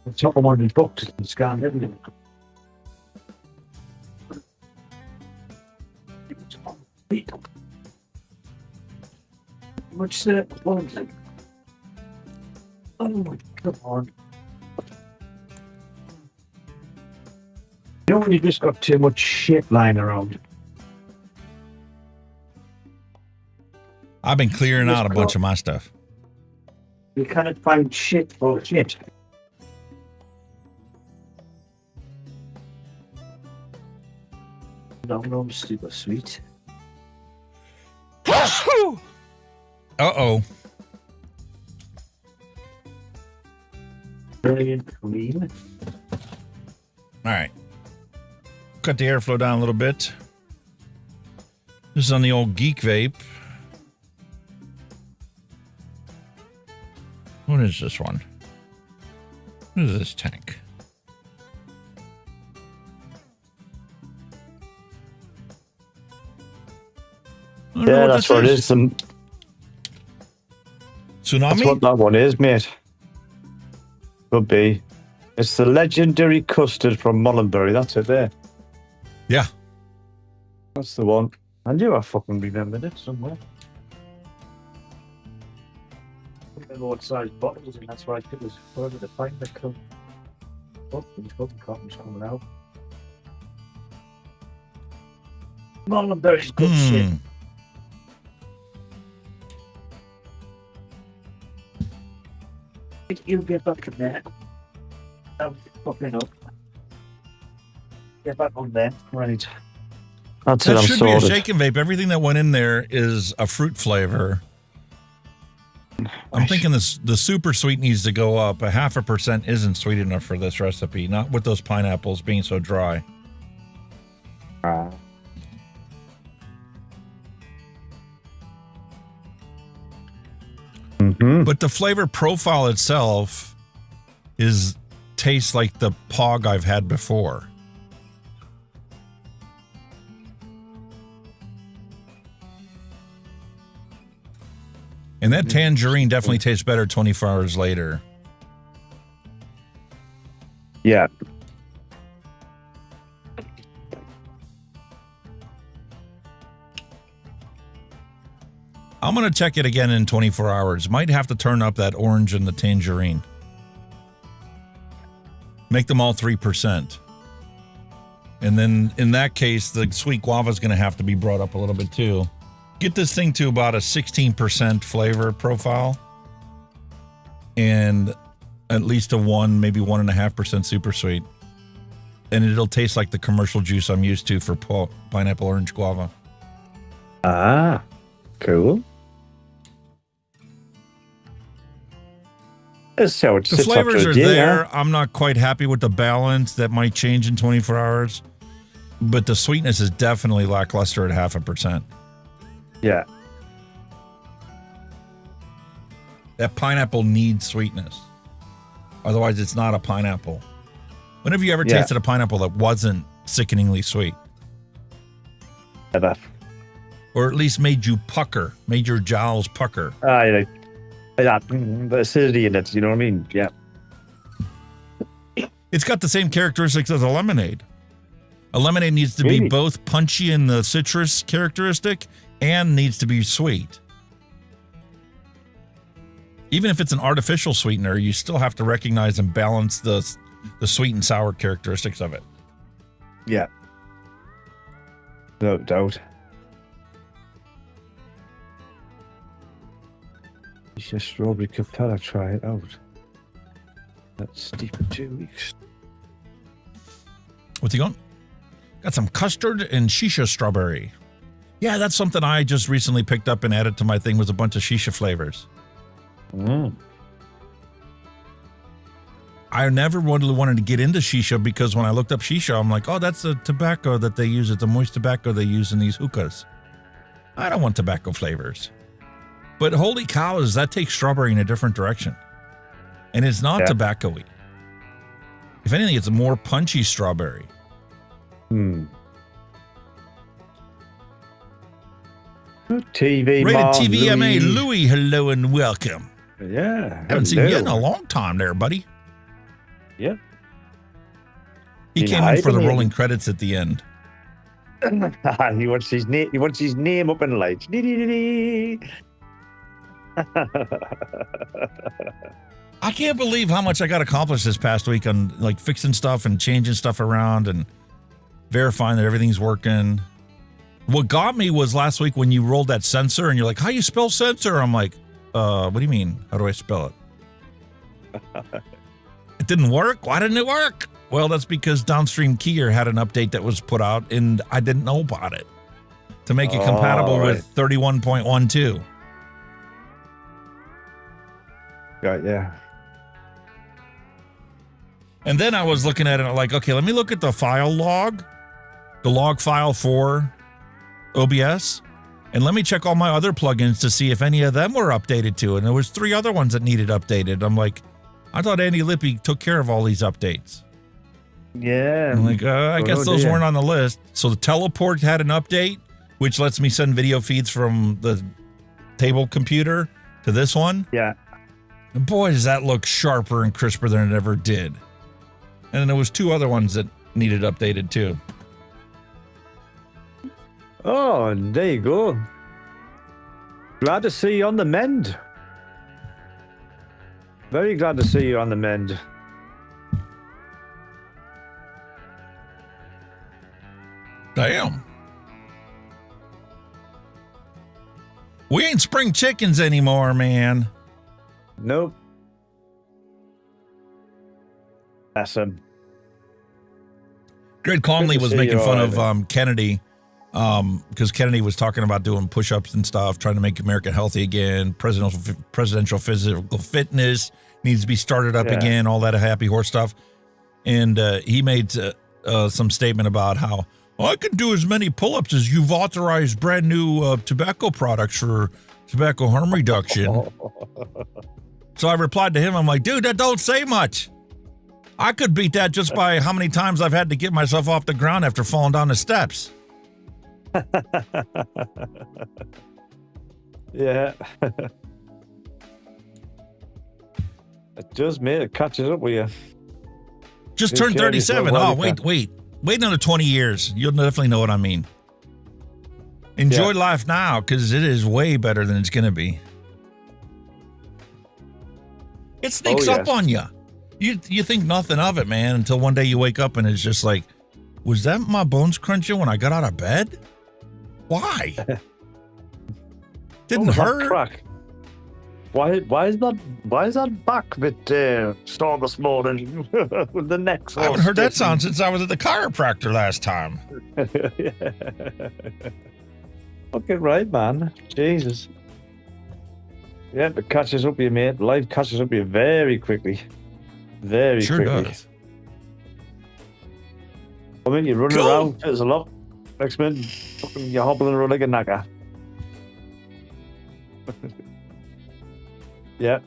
The top of one of these boxes and scan everything. What's that? Oh my god. You know when you just got too much shit lying around? I've been clearing out a bunch of my stuff. You cannot find shit for shit. No, super sweet. Uh-oh. Brilliant clean. All right. Cut the airflow down a little bit. This is on the old Geek Vape. What is this one? What is this tank? Yeah, that's what it is. Tsunami? That's what that one is, mate. Could be. It's the legendary custard from Mullenberry. That's it there. Yeah. That's the one. I knew I fucking remembered it somewhere. Old sized bottles, and that's why I took us further to find the cup. Oh, these fucking cotton's coming out. Mullenberry's good shit. You get back in there. I'm fucking up. Get back on there. Right. That's it, That I'm should be a sorted. shaken vape. Everything that went in there is a fruit flavor. I'm thinking the super sweet needs to go up. 0.5% isn't sweet enough for this recipe. Not with those pineapples being so dry. But the flavor profile itself tastes like the Pog I've had before. And that tangerine definitely tastes better 24 hours later. Yeah. I'm going to check it again in 24 hours. Might have to turn up that orange and the tangerine. Make them all 3%. And then in that case, the sweet guava is going to have to be brought up a little bit too. Get this thing to about a 16% flavor profile. And at least a 1, maybe 1.5% super sweet. And it'll taste like the commercial juice I'm used to for pineapple orange guava. Ah, cool. That's how it The sits flavors after are a day, there. huh? I'm not quite happy with the balance. That might change in 24 hours. But the sweetness is definitely lackluster at 0.5%. Yeah. That pineapple needs sweetness. Otherwise, it's not a pineapple. When have you ever tasted a pineapple that wasn't sickeningly sweet? Never. Or at least made you pucker, made your jowls pucker. Yeah. The acidity in it, you know what I mean? Yeah. It's got the same characteristics as a lemonade. A lemonade needs to be both punchy in the citrus characteristic and needs to be sweet. Even if it's an artificial sweetener, you still have to recognize and balance the sweet and sour characteristics of it. Yeah. No doubt. It's just strawberry capella, try it out. That's steep in 2 weeks. What's he going? Got some custard and shisha strawberry. Yeah, that's something I just recently picked up and added to my thing was a bunch of shisha flavors. I never really wanted to get into shisha because when I looked up shisha, I'm like, oh, that's the tobacco that they use. It's the moist tobacco they use in these hookahs. I don't want tobacco flavors. But holy cow, does that take strawberry in a different direction? And it's not tobacco-y. If anything, it's a more punchy strawberry. TV Rated Mom, TVMA, Louie, hello and welcome. Yeah. Haven't seen you in a long time there, buddy. Yeah. He came in for the rolling credits at the end. He wants his name. He wants his name up in lights. I can't believe how much I got accomplished this past week on like fixing stuff and changing stuff around and verifying that everything's working. What got me was last week when you rolled that sensor and you're like, how you spell sensor? I'm like, what do you mean? How do I spell it? It didn't work. Why didn't it work? Well, that's because Downstream Keyer had an update that was put out and I didn't know about it to make it compatible with 31.12. Right, yeah. And then I was looking at it like, okay, let me look at the file log, the log file for OBS, and let me check all my other plugins to see if any of them were updated too. And there was 3 other ones that needed updated. I'm like, I thought Andy Lippy took care of all these updates. Yeah. I'm like, I guess those weren't on the list. So the teleport had an update, which lets me send video feeds from the table computer to this one. Yeah. And boy, does that look sharper and crisper than it ever did. And then there was 2 other ones that needed updated too. Oh, and there you go. Glad to see you on the mend. Very glad to see you on the mend. Damn. We ain't spring chickens anymore, man. Nope. That's him. Greg Conley was making fun of Kennedy because Kennedy was talking about doing push-ups and stuff, trying to make America healthy again. Presidential physical fitness needs to be started up again, all that happy horse stuff. And he made some statement about how, I can do as many pull-ups as you've authorized brand new tobacco products for tobacco harm reduction. So I replied to him, I'm like, dude, that don't say much. I could beat that just by how many times I've had to get myself off the ground after falling down the steps. Yeah. It just made it catches up with you. Just turned 37. Oh, wait another 20 years. You'll definitely know what I mean. Enjoy life now, because it is way better than it's going to be. It sneaks up on you. You think nothing of it, man, until one day you wake up and it's just like, was that my bones crunching when I got out of bed? Why? Didn't hurt. Crack? Why is that back a bit sore this morning with the neck? I haven't heard that sound since I was at the chiropractor last time. Fucking right, man. Jesus. Yeah, it catches up with you, mate. Life catches up with you very quickly. Very sure quickly. Does. I mean, you're running around, there's a lot. Next minute, you're hobbling around like a knacker. Yeah.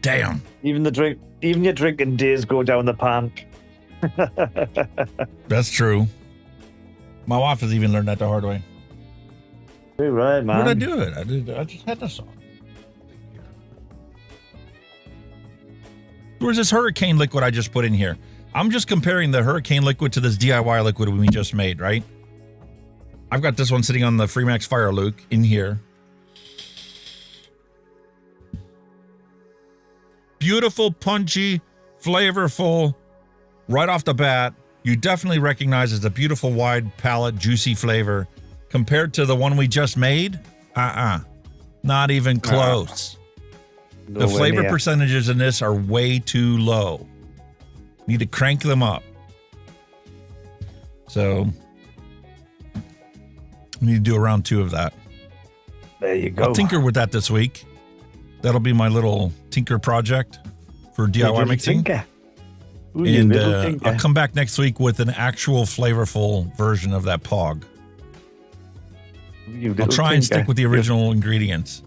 Damn. Even your drinking days go down the pan. That's true. My wife has even learned that the hard way. You're right, man. Where'd I do it? I just had this on. Where's this hurricane liquid I just put in here? I'm just comparing the hurricane liquid to this DIY liquid we just made, right? I've got this one sitting on the Freemax Fire Luke in here. Beautiful, punchy, flavorful, right off the bat. You definitely recognize it's a beautiful, wide palate, juicy flavor. Compared to the one we just made, not even close. The flavor percentages in this are way too low. Need to crank them up. So, we need to do a round 2 of that. There you go. I'll tinker with that this week. That'll be my little tinker project for DIY mixing. Ooh, and I'll come back next week with an actual flavorful version of that POG. I'll try and stick with the original ingredients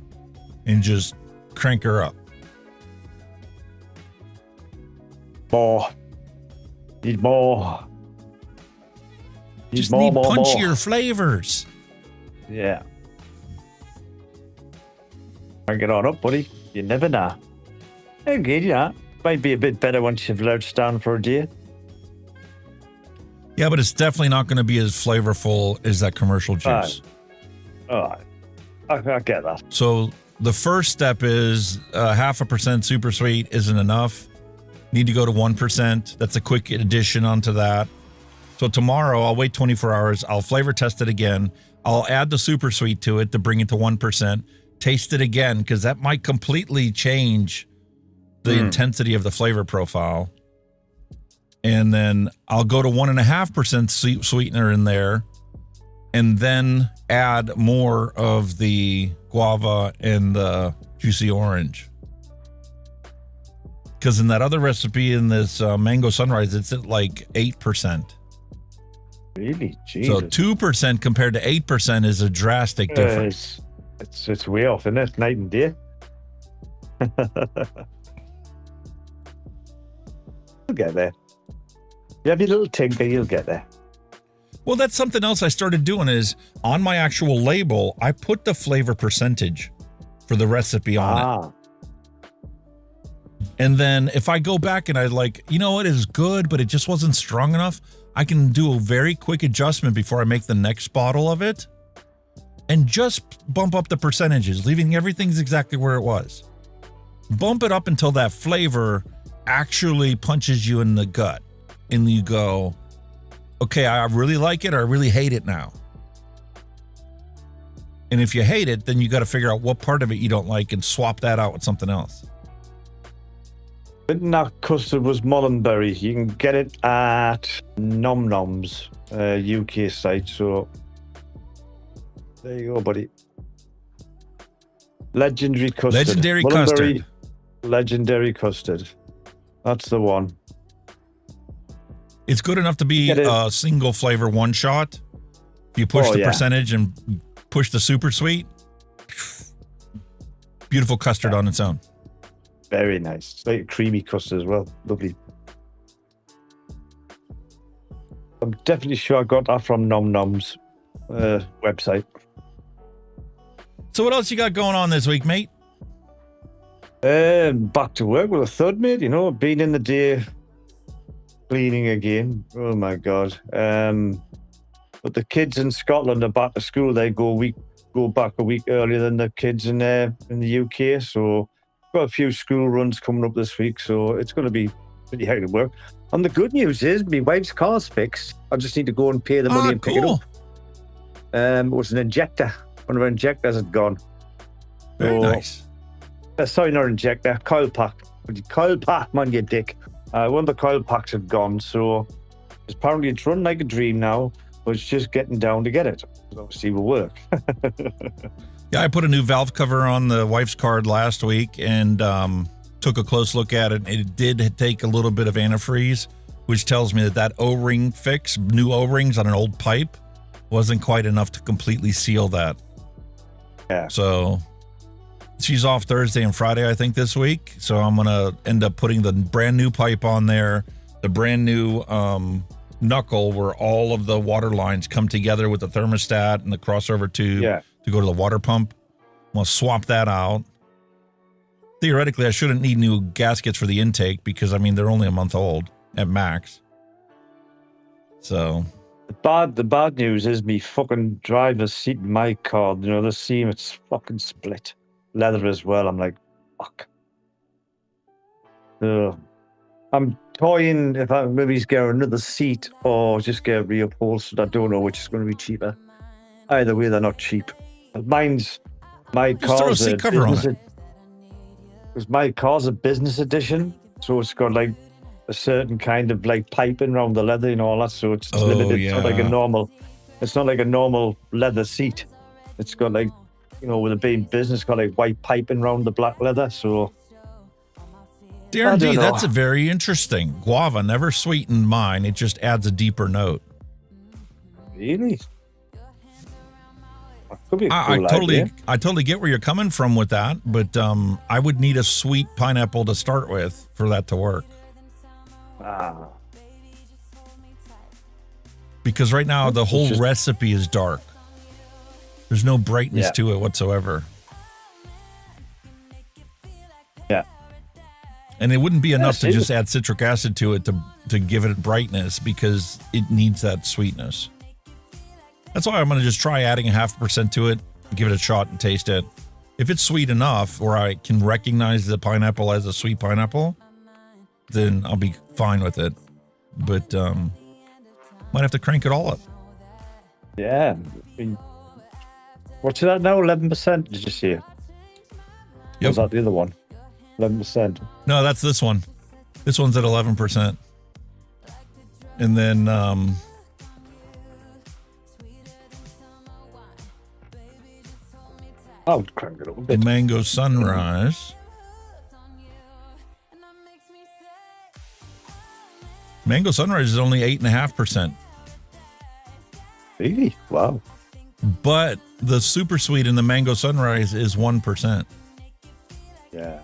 and just crank her up. More. Need more. Just need punchier flavors. Yeah. Crank it on up, buddy. You never know. Okay, yeah. Might be a bit better once you've let it stand for a day. Yeah, but it's definitely not going to be as flavorful as that commercial juice. All right. I get that. So the first step is 0.5% super sweet isn't enough. Need to go to 1%. That's a quick addition onto that. So tomorrow I'll wait 24 hours. I'll flavor test it again. I'll add the super sweet to it to bring it to 1%. Taste it again because that might completely change the intensity of the flavor profile. And then I'll go to 1.5% sweetener in there and then add more of the guava and the juicy orange. Because in that other recipe in this mango sunrise, it's at like 8%. Really? Jesus. So 2% compared to 8% is a drastic difference. It's way off, isn't it? Night and day. You'll get there. You have your little tinker, you'll get there. Well, that's something else I started doing is on my actual label, I put the flavor percentage for the recipe on it. And then if I go back and I like, you know what, is good, but it just wasn't strong enough, I can do a very quick adjustment before I make the next bottle of it and just bump up the percentages, leaving everything's exactly where it was. Bump it up until that flavor actually punches you in the gut. And you go, okay, I really like it or I really hate it now. And if you hate it, then you got to figure out what part of it you don't like and swap that out with something else. That custard was Mullenberry. You can get it at Nom Nom's UK site. So there you go, buddy. Legendary custard. Legendary custard. Legendary custard. That's the one. It's good enough to be a single flavor one shot. If you push the percentage and push the super sweet, beautiful custard on its own. Very nice. It's like a creamy custard as well. Lovely. I'm definitely sure I got that from Nom Nom's website. So what else you got going on this week, mate? Back to work with a thud, mate. You know, been in the day cleaning again. Oh my God. But the kids in Scotland are back to school. They go back a week earlier than the kids in the UK. So got a few school runs coming up this week. So it's going to be pretty hectic work. And the good news is my wife's car's fixed. I just need to go and pay the money and pick it up. It was an injector. One of our injectors had gone. Very nice. Sorry, not injector. Coil pack. Coil pack, man, you dick. One of the coil packs had gone. So apparently it's run like a dream now. But it's just getting down to get it. Obviously, will work. Yeah, I put a new valve cover on the wife's card last week and took a close look at it. It did take a little bit of antifreeze, which tells me that O-ring fix, new O-rings on an old pipe, wasn't quite enough to completely seal that. Yeah. So she's off Thursday and Friday, I think, this week. So I'm going to end up putting the brand new pipe on there, the brand new knuckle where all of the water lines come together with the thermostat and the crossover tube to go to the water pump. I'm going to swap that out. Theoretically, I shouldn't need new gaskets for the intake because, I mean, they're only a month old at max. So the bad news is me fucking driver's seat in my car, you know, the seam, it's fucking split. Leather as well. I'm like, fuck. I'm toying if I maybe get another seat or just get reupholstered. I don't know which is going to be cheaper. Either way, they're not cheap. My just throw a seat cover on it. Because my car's a business edition, so it's got like a certain kind of like piping around the leather and all that. So it's limited. Yeah. It's not like a normal. It's not like a normal leather seat. It's got like, you know, with it being business, got like white piping around the black leather. So. DRD, that's a very interesting. Guava never sweetened mine. It just adds a deeper note. Really? Could be a I cool totally idea. get where you're coming from with that, but I would need a sweet pineapple to start with for that to work. Because right now the whole recipe is dark. There's no brightness to it whatsoever. Yeah. And it wouldn't be enough to just add citric acid to it to give it brightness because it needs that sweetness. That's why I'm going to just try adding 0.5% to it, give it a shot and taste it. If it's sweet enough or I can recognize the pineapple as a sweet pineapple, then I'll be fine with it. But might have to crank it all up. Yeah. I mean, what's that now? 11%? Did you see it? Yep. Or was that the other one? 11%. No, that's this one. This one's at 11%. And then I'll crank it up a the bit. Mango Sunrise. Mango Sunrise is only 8.5%. Really? Wow. But the super sweet in the Mango Sunrise is 1%. Yeah.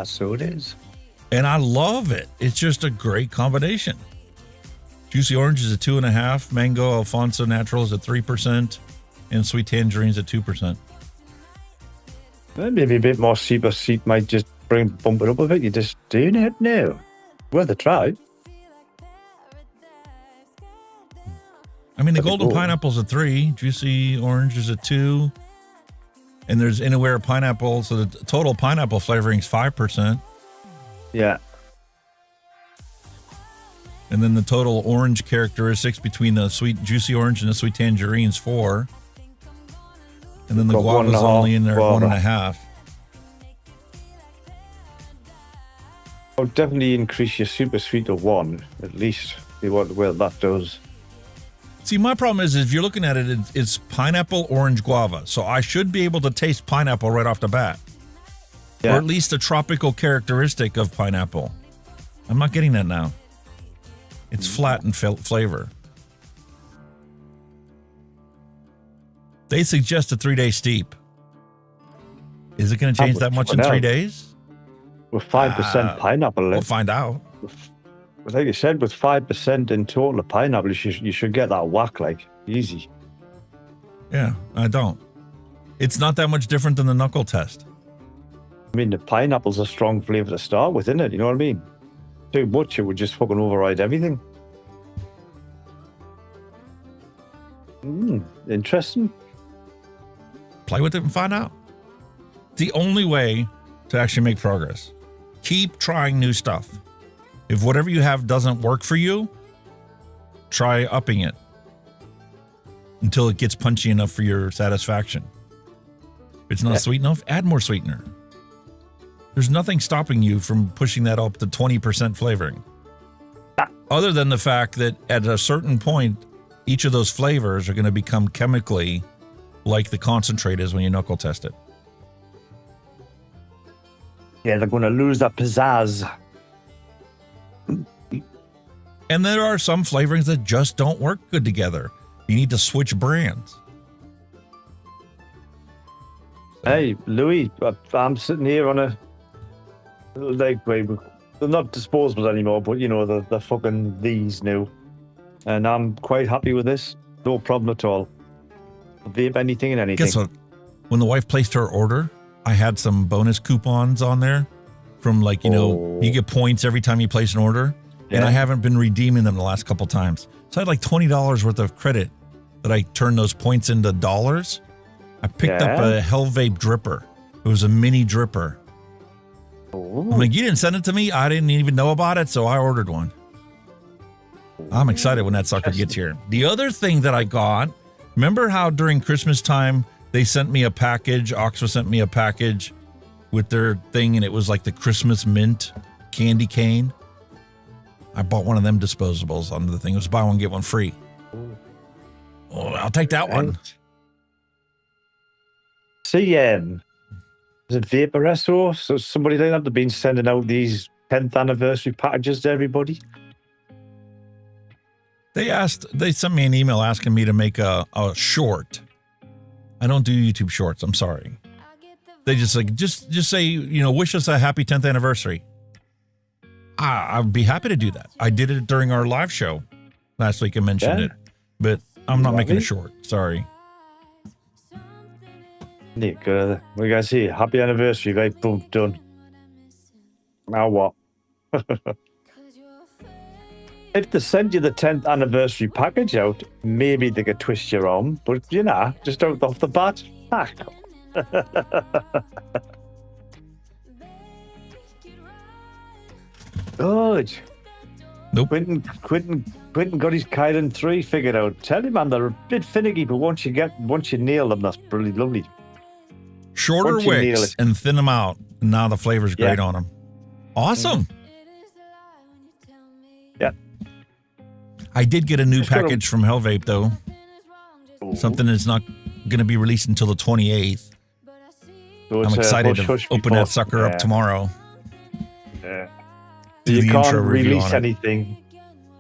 So it is. And I love it. It's just a great combination. Juicy Orange is at 2.5%. Mango Alfonso Natural is at 3%. And Sweet Tangerines at 2%. Maybe a bit more super seat might just bump it up a bit. You're just doing it now. Worth a try. I mean, the golden pineapple's at 3, juicy orange is at 2, and there's anywhere pineapple, so the total pineapple flavoring is 5%. Yeah. And then the total orange characteristics between the sweet juicy orange and the sweet tangerines 4. And then the guava's only in there at 1.5. I'll definitely increase your super sweet to 1, at least. See what that does. See, my problem is if you're looking at it, it's pineapple, orange, guava. So I should be able to taste pineapple right off the bat. Yeah. Or at least a tropical characteristic of pineapple. I'm not getting that now. It's flat in flavor. They suggest a 3-day steep. Is it going to change that much in 3 days? With 5% pineapple. We'll find out. Like you said, with 5% in total of pineapple, you should get that whack, like, easy. Yeah, I don't. It's not that much different than the knuckle test. I mean, the pineapple's a strong flavor to start with, isn't it? You know what I mean? too much, it would just fucking override everything. Interesting. Play with it and find out. The only way to actually make progress. Keep trying new stuff. If whatever you have doesn't work for you, try upping it until it gets punchy enough for your satisfaction. If it's not sweet enough, add more sweetener. There's nothing stopping you from pushing that up to 20% flavoring. Other than the fact that at a certain point, each of those flavors are going to become chemically like the concentrate is when you knuckle test it. Yeah, they're going to lose that pizzazz. And there are some flavorings that just don't work good together. You need to switch brands. Hey, Louis, I'm sitting here on a like, they're not disposables anymore, but you know, they're fucking these new. And I'm quite happy with this. No problem at all. Vape anything and anything. Guess what? When the wife placed her order, I had some bonus coupons on there from like, you know, you get points every time you place an order. Yeah. And I haven't been redeeming them the last couple times. So I had like $20 worth of credit that I turned those points into dollars. I picked up a Hell Vape dripper. It was a mini dripper. I'm like, you didn't send it to me. I didn't even know about it. So I ordered one. I'm excited when that sucker gets here. The other thing that I got, remember how during Christmas time, they sent me a package. Oxford sent me a package with their thing, and it was like the Christmas mint candy cane. I bought one of them disposables on the thing. It was buy one, get one free. Oh, I'll take that one. See, is it Vapor SO? So somebody like that have been sending out these 10th anniversary packages to everybody? They sent me an email asking me to make a short. I don't do YouTube shorts. I'm sorry. They just like, just say, you know, wish us a happy 10th anniversary. I'd be happy to do that. I did it during our live show last week. I mentioned it, but I'm not making a short. Sorry. Nick, we guys see happy anniversary, right? Boom, done. Now what? If they send you the 10th anniversary package out, maybe they could twist your arm, but you know, just out off the bat, Good. Nope. Quentin got his Kyron 3 figured out. Tell him, man, they're a bit finicky, but once you nail them, that's really lovely. Shorter wicks and thin them out. And now the flavor's great on them. Awesome. Yeah. I did get a new package from Hell Vape, though. Something that's not going to be released until the 28th. So I'm excited to open that sucker up tomorrow. Yeah. You can't release anything.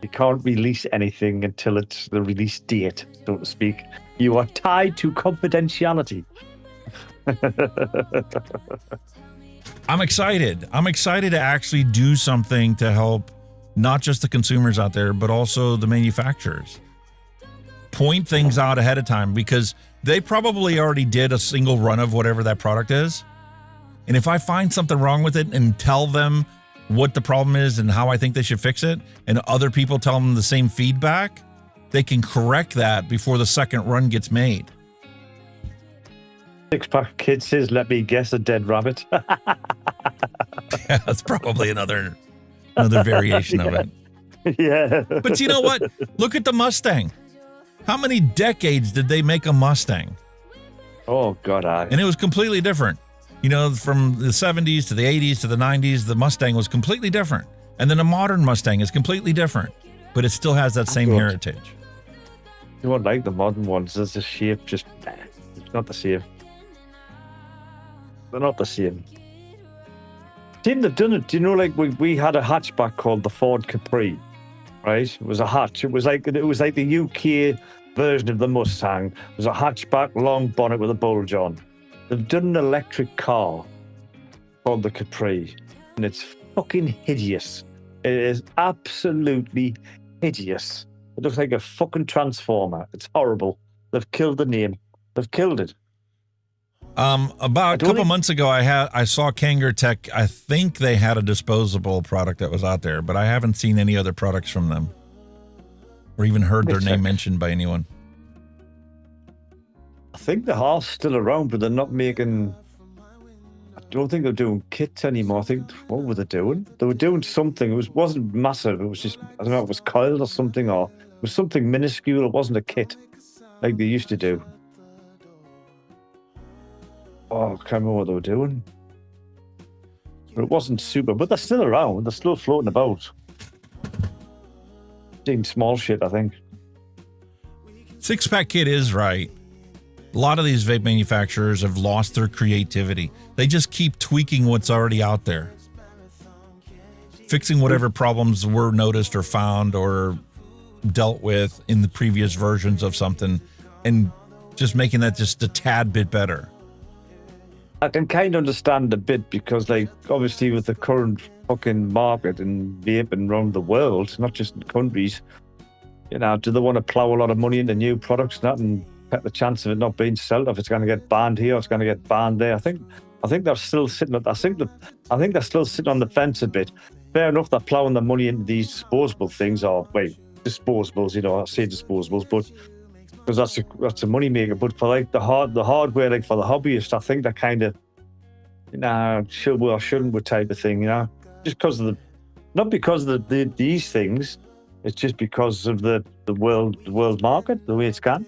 You can't release anything until it's the release date, so to speak. You are tied to confidentiality. I'm excited. I'm excited to actually do something to help not just the consumers out there, but also the manufacturers. Point things out ahead of time because they probably already did a single run of whatever that product is. And if I find something wrong with it and tell them what the problem is and how I think they should fix it, and other people tell them the same feedback, they can correct that before the second run gets made. Six-pack kid says, let me guess, a dead rabbit. Yeah, that's probably another variation of it. Yeah. But you know what? Look at the Mustang. How many decades did they make a Mustang? Oh, God. And it was completely different. You know, from the 70s to the 80s to the 90s, the Mustang was completely different. And then a modern Mustang is completely different. But it still has that same heritage. You won't like the modern ones. There's the shape just... It's not the same. They're not the same. Team, they've done it. Do you know, like we had a hatchback called the Ford Capri, right? It was a hatch. It was like the UK version of the Mustang. It was a hatchback, long bonnet with a bulge on. They've done an electric car called the Capri, and it's fucking hideous. It is absolutely hideous. It looks like a fucking transformer. It's horrible. They've killed the name. They've killed it. About a couple months ago, I saw Kanger Tech. I think they had a disposable product that was out there, but I haven't seen any other products from them, or even heard their name mentioned by anyone. I think they are still around, but they're not making. I don't think they're doing kits anymore. I think what were they doing? They were doing something. It wasn't massive. It was just I don't know. It was coiled or something, or it was something minuscule. It wasn't a kit like they used to do. Oh, I can't remember what they were doing. But it wasn't super. But they're still around. They're still floating about. Doing small shit, I think. 6-pack kit is right. A lot of these vape manufacturers have lost their creativity. They just keep tweaking what's already out there. Fixing whatever problems were noticed or found or dealt with in the previous versions of something and just making that just a tad bit better. I can kind of understand a bit because, like, obviously with the current fucking market and vaping around the world, not just in countries, you know, do they want to plow a lot of money into new products and that and the chance of it not being sold, if it's going to get banned here, it's going to get banned there. I think they're still sitting at. I think they're still sitting on the fence a bit. Fair enough, they're ploughing the money into these disposable things, or disposables. You know, I say disposables, but because that's a money maker. But for like the hardware, like for the hobbyist, I think they're kind of, you know, should we or shouldn't we type of thing. You know, just because of not because of these things, it's just because of the world market, the way it's gone.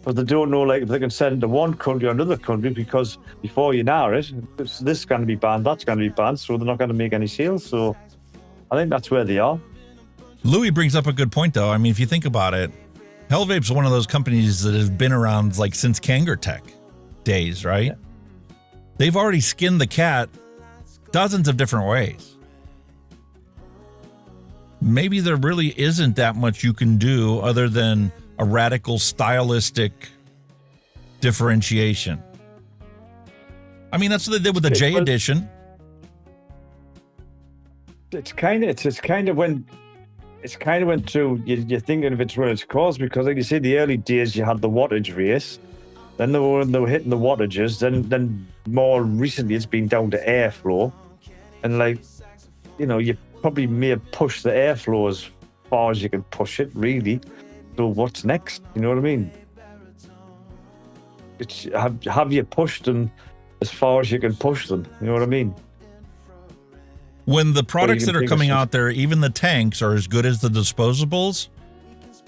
But they don't know, like, if they can send it to one country or another country, because before you know it, this is going to be banned, that's going to be banned, so they're not going to make any sales. So I think that's where they are. Louis brings up a good point, though. I mean, if you think about it, Hell Vape's one of those companies that have been around, like, since Kanger Tech days, right? Yeah. They've already skinned the cat dozens of different ways. Maybe there really isn't that much you can do other than a radical stylistic differentiation. I mean, that's what they did with the J edition. It's kind of went through. You're thinking of its run its course because, like you say, the early days you had the wattage race, then they were hitting the wattages. Then more recently it's been down to airflow, and like, you know, you probably may have pushed the airflow as far as you can push it, really. So what's next? You know what I mean? Have you pushed them as far as you can push them? You know what I mean? When the products that are coming out there, even the tanks, are as good as the disposables,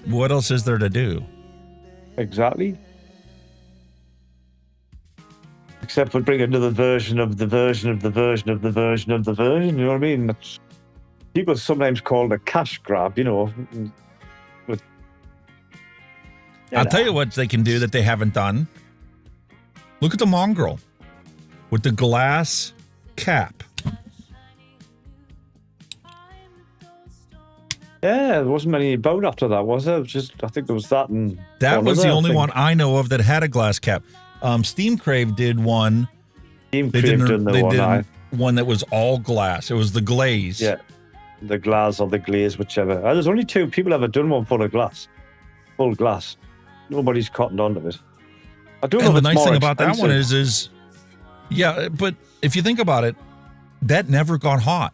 what else is there to do? Exactly. Except for bring another version of the version of the version of the version of the version. You know what I mean? People sometimes call it a cash grab, you know. I'll tell you what they can do that they haven't done. Look at the mongrel with the glass cap. Yeah, there wasn't many about after that, was there? I think there was that, and that was the only one I know of that had a glass cap. Steam Crave did one. Steam Crave did one that was all glass. It was the glaze. Yeah, the glass or the glaze, whichever. There's only two people ever done one full of glass, full glass. Nobody's cottoned onto it. I don't know. And the nice thing about that one is, yeah, but if you think about it, that never got hot.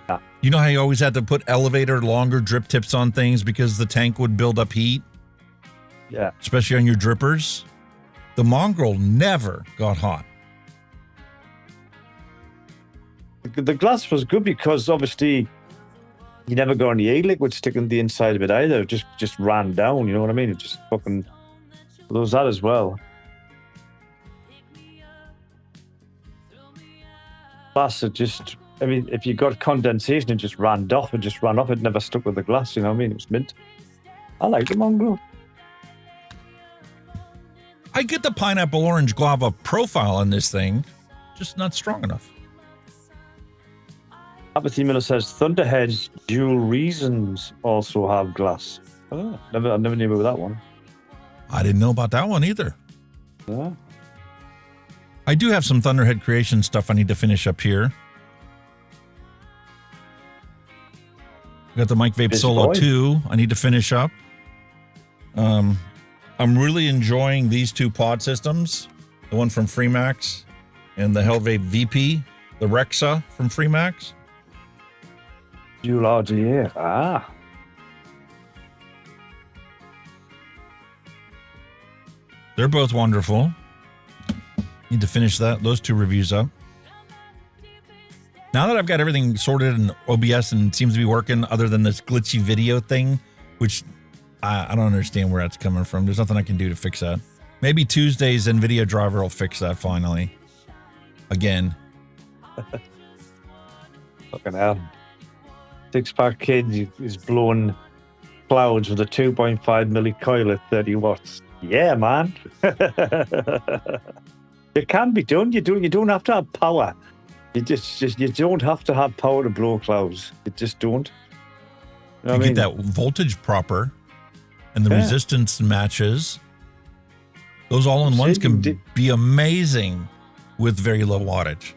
Yeah. You know how you always had to put longer drip tips on things because the tank would build up heat? Yeah. Especially on your drippers. The mongrel never got hot. The glass was good because obviously you never got any e-liquid sticking the inside of it either. It just ran down, you know what I mean? It just fucking... There was that as well. Glass, it just... I mean, if you got condensation, it just ran off. It never stuck with the glass, you know what I mean? It was mint. I like the mongrel. I get the pineapple orange guava profile on this thing, just not strong enough. Apathy Miller says Thunderhead's Dual Reasons also have glass. Oh, I never knew about that one. I didn't know about that one either. Yeah. I do have some Thunderhead Creation stuff I need to finish up here. Got the Mike Vape Solo 2 I need to finish up. I'm really enjoying these two pod systems. The one from Freemax and the Hellvape VP, the Rexa from Freemax. July, yeah. Ah. They're both wonderful. Need to finish those 2 reviews up. Now that I've got everything sorted in OBS and seems to be working, other than this glitchy video thing, which I don't understand where that's coming from. There's nothing I can do to fix that. Maybe Tuesday's NVIDIA driver will fix that finally. Again. Fucking hell. 6-pack kid is blowing clouds with a 2.5 milli coil at 30 watts. Yeah, man. It can be done. You don't have to have power. You you don't have to have power to blow clouds. You just don't. You get that voltage proper, and the resistance matches. Those all-in-ones can be amazing with very low wattage.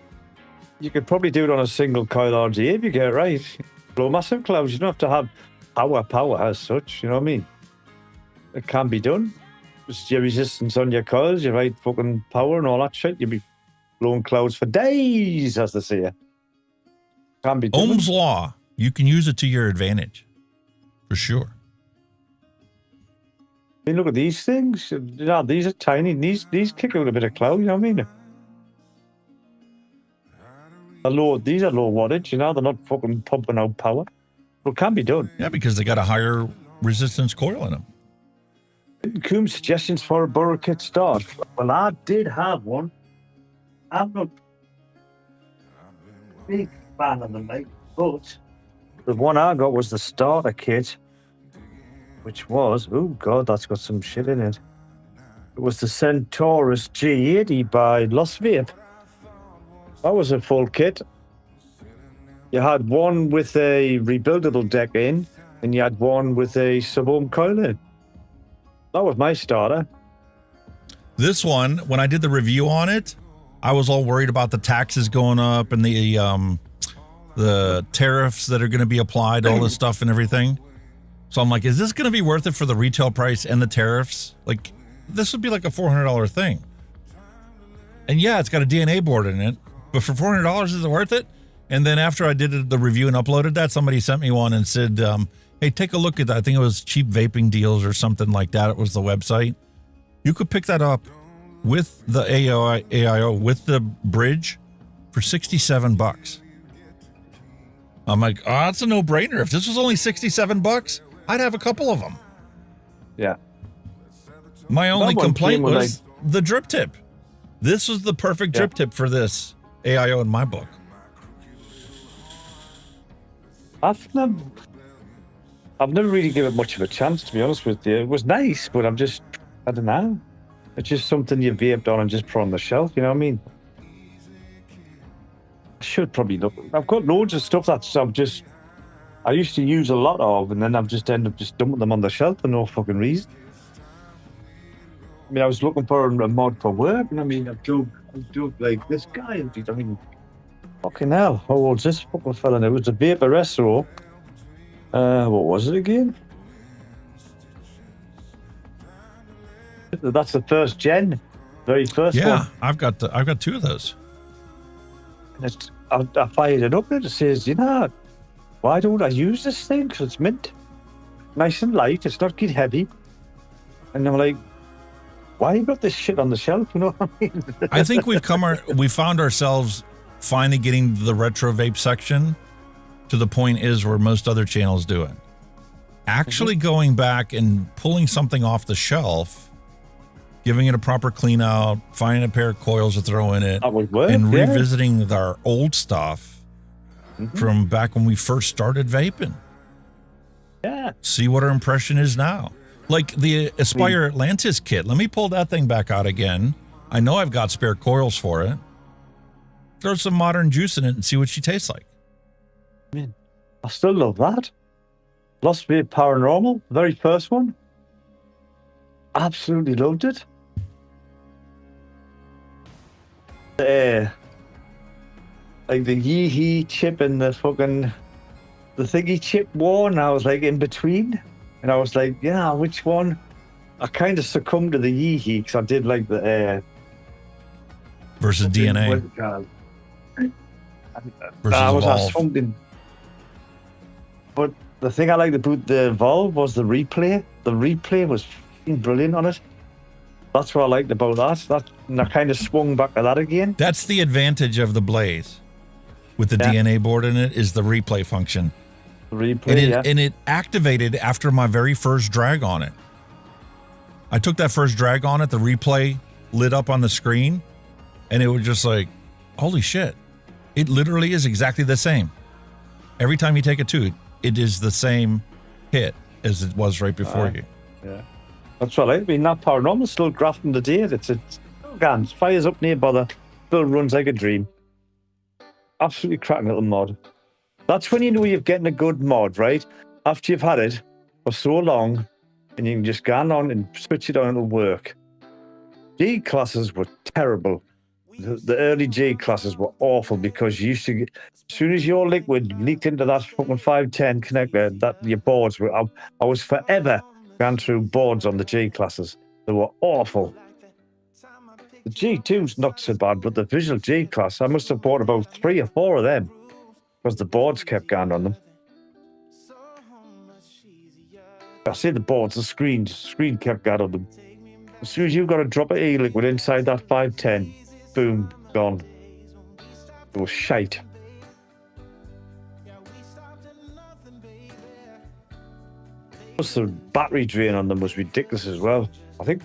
You could probably do it on a single coil RGA if you get it right. Blow massive clouds. You don't have to have power as such. You know what I mean? It can be done. Just your resistance on your coils, your right fucking power and all that shit. You'll be blowing clouds for days, as they say. Can be done. Ohm's law. You can use it to your advantage. For sure. I mean, look at these things. You know, these are tiny. These kick out a bit of cloud, you know what I mean? These are low wattage, you know, they're not fucking pumping out power. But it can be done. Yeah, because they got a higher resistance coil in them. Coombs suggestions for a burrow kit start. Well, I did have one. I'm not a big fan of them, mate, but the one I got was the starter kit, which was, oh god, that's got some shit in it. It was the Centaurus G80 by Lost Vape. That was a full kit. You had one with a rebuildable deck in, and you had one with a sub-ohm coil in. That was my starter. This one, when I did the review on it, I was all worried about the taxes going up and the tariffs that are going to be applied, all this stuff and everything. So I'm like, is this going to be worth it for the retail price and the tariffs? Like, this would be like a $400 thing. And yeah, it's got a DNA board in it, but for $400, is it worth it? And then after I did the review and uploaded that, somebody sent me one and said, hey, take a look at that. I think it was Cheap Vaping Deals or something like that. It was the website. You could pick that up with the AIO, with the bridge for $67. I'm like, oh, that's a no-brainer. If this was only $67, I'd have a couple of them. Yeah. My only complaint was the drip tip. This was the perfect drip tip for this AIO in my book. I've never really given it much of a chance, to be honest with you. It was nice, but I don't know. It's just something you vaped on and just put on the shelf, you know what I mean? I should probably look. I've got loads of stuff that I used to use a lot of, and then I've just ended up just dumping them on the shelf for no fucking reason. I mean, I was looking for a mod for work, and I mean, I've dug like this guy. I mean, fucking hell, how old's this fucking fella now? It was a Vapor Retro. What was it again? That's the first gen, very first one. Yeah, I've got 2 of those. And I fired it up and it says, you know, why don't I use this thing? Because it's mint, nice and light. It's not get heavy. And I'm like, why you got this shit on the shelf? You know what I mean? I think we found ourselves finally getting the retro vape section to the point is where most other channels do it. Actually going back and pulling something off the shelf, giving it a proper clean out, finding a pair of coils to throw in it, that would work, and revisiting our old stuff from back when we first started vaping. Yeah. See what our impression is now. Like the Aspire Atlantis kit. Let me pull that thing back out again. I know I've got spare coils for it. Throw some modern juice in it and see what she tastes like. Man, I still love that. Lost Vape Paranormal, the very first one. Absolutely loved it. Like the Yee chip and the thingy chip one, I was like in between. And I was like, yeah, which one? I kind of succumbed to the Yee because I did like the versus DNA. Versus I was Evolve. something. But the thing I liked about the Evolve was the replay. The replay was f***ing brilliant on it. That's what I liked about that. And I kind of swung back to that again. That's the advantage of the Blaze with the DNA board in it, is the replay function. Replay, and it activated after my very first drag on it. I took that first drag on it, the replay lit up on the screen, and it was just like, holy shit. It literally is exactly the same. Every time you take a toot, it is the same hit as it was right before you. Yeah. That's what I mean. That paranormal still grafting the date. It's guns. Fires up near bother. Still runs like a dream. Absolutely cracking little mod. That's when you know you're getting a good mod, right? After you've had it for so long, and you can just go on and switch it on and it'll work. G classes were terrible. The early G classes were awful because you used to get, as soon as your liquid leaked into that fucking 510 connector, that your boards were. I was forever going through boards on the G classes. They were awful. The G2's not so bad, but the visual G class, I must have bought about 3 or 4 of them because the boards kept going on them. I say the boards, the screen kept going on them. As soon as you got a drop of e-liquid inside that 510, boom, gone. It was shite. Plus the battery drain on them was ridiculous as well. I think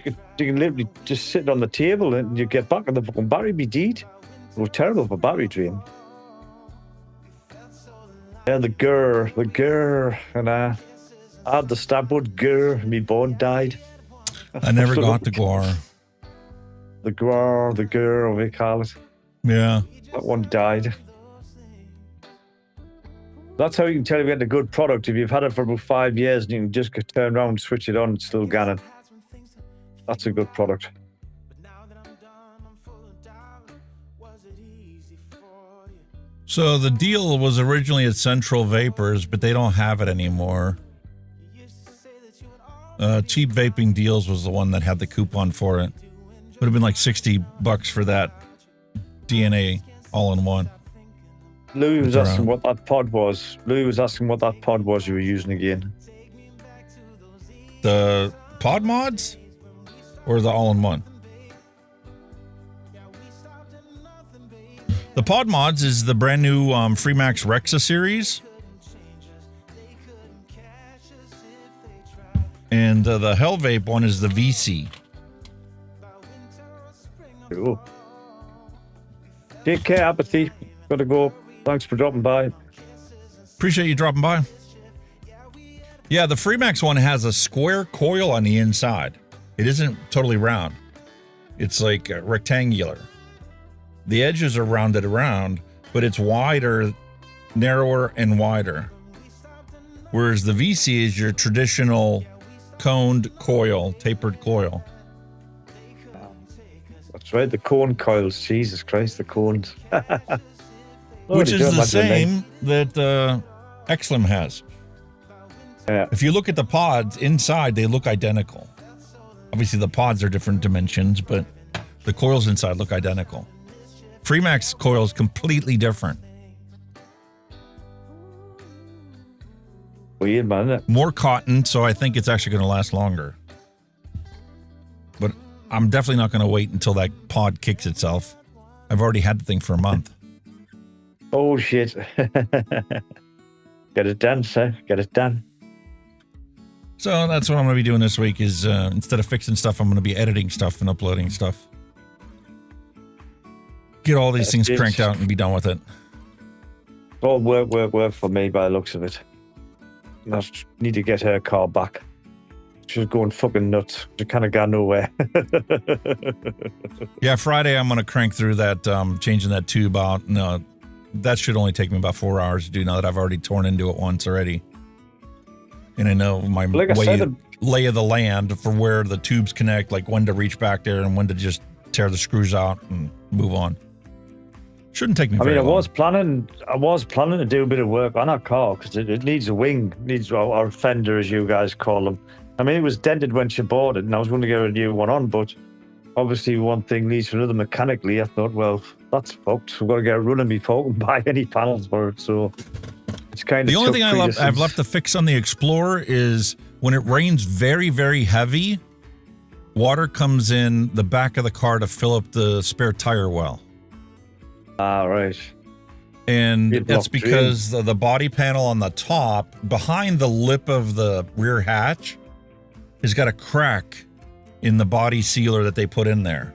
you can literally just sit on the table and you get back and the fucking battery be dead. It was terrible for battery drain. And the grr, and I had the stabwood grr, and my bone died. I never got the guar. The grr, whatever we call it. Yeah. That one died. That's how you can tell you're getting a good product. If you've had it for about 5 years and you can just turn around and switch it on, it's still ganning. That's a good product. So the deal was originally at Central Vapors, but they don't have it anymore. Cheap Vaping Deals was the one that had the coupon for it. Would have been like $60 for that DNA all-in-one. Louis was asking what that pod was. Louis was asking what that pod was you were using again. The pod mods? Or the all-in-one? The pod mods is the brand new Freemax Rexa series. And the Hell Vape one is the VC. Cool. Take care, Apathy. Gotta go. Thanks for dropping by. Appreciate you dropping by. Yeah, the Freemax one has a square coil on the inside. It isn't totally round. It's like rectangular. The edges are rounded around, but it's wider, narrower, and wider. Whereas the VC is your traditional coned coil, tapered coil. That's right, the cone coils. Jesus Christ, the cones. Which is the same that Xlim has. Yeah. If you look at the pods inside, they look identical. Obviously, the pods are different dimensions, but the coils inside look identical. Freemax coil is completely different. Weird, man, isn't it? More cotton, so I think it's actually going to last longer. But I'm definitely not going to wait until that pod kicks itself. I've already had the thing for a month. Oh, shit. Get it done, sir. Get it done. So that's what I'm going to be doing this week is instead of fixing stuff, I'm going to be editing stuff and uploading stuff. Get all these things cranked out and be done with it. All work for me by the looks of it. I need to get her car back. She's going fucking nuts. She kind of got nowhere. Yeah, Friday I'm going to crank through that, changing that tube out. No, that should only take me about 4 hours to do now that I've already torn into it once already. And I know my lay of the land for where the tubes connect, like when to reach back there and when to just tear the screws out and move on. Shouldn't take me very long. I was planning to do a bit of work on our car because it needs a wing, needs our fender, as you guys call them. I mean, it was dented when she bought it, and I was going to get a new one on, but obviously one thing leads to another mechanically. I thought, well, that's fucked. We've got to get running before we can buy any panels for it. So it's kind of the only thing I've left to fix on the Explorer is when it rains very, very heavy, water comes in the back of the car to fill up the spare tire well. Ah, right. And that's because the body panel on the top, behind the lip of the rear hatch, has got a crack in the body sealer that they put in there.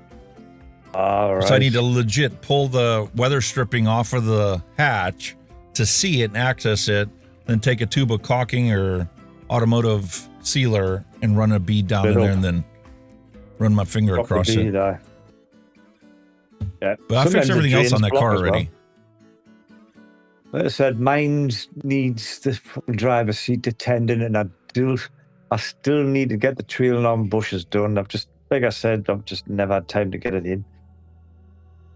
All right. So I need to legit pull the weather stripping off of the hatch to see it and access it, then take a tube of caulking or automotive sealer and run a bead down in there and then run my finger across it. Yeah. But I fixed everything else on that car already. Like I said, mine needs the fucking driver's seat attendant, and I still need to get the trailing arm bushes done. Like I said, I've just never had time to get it in.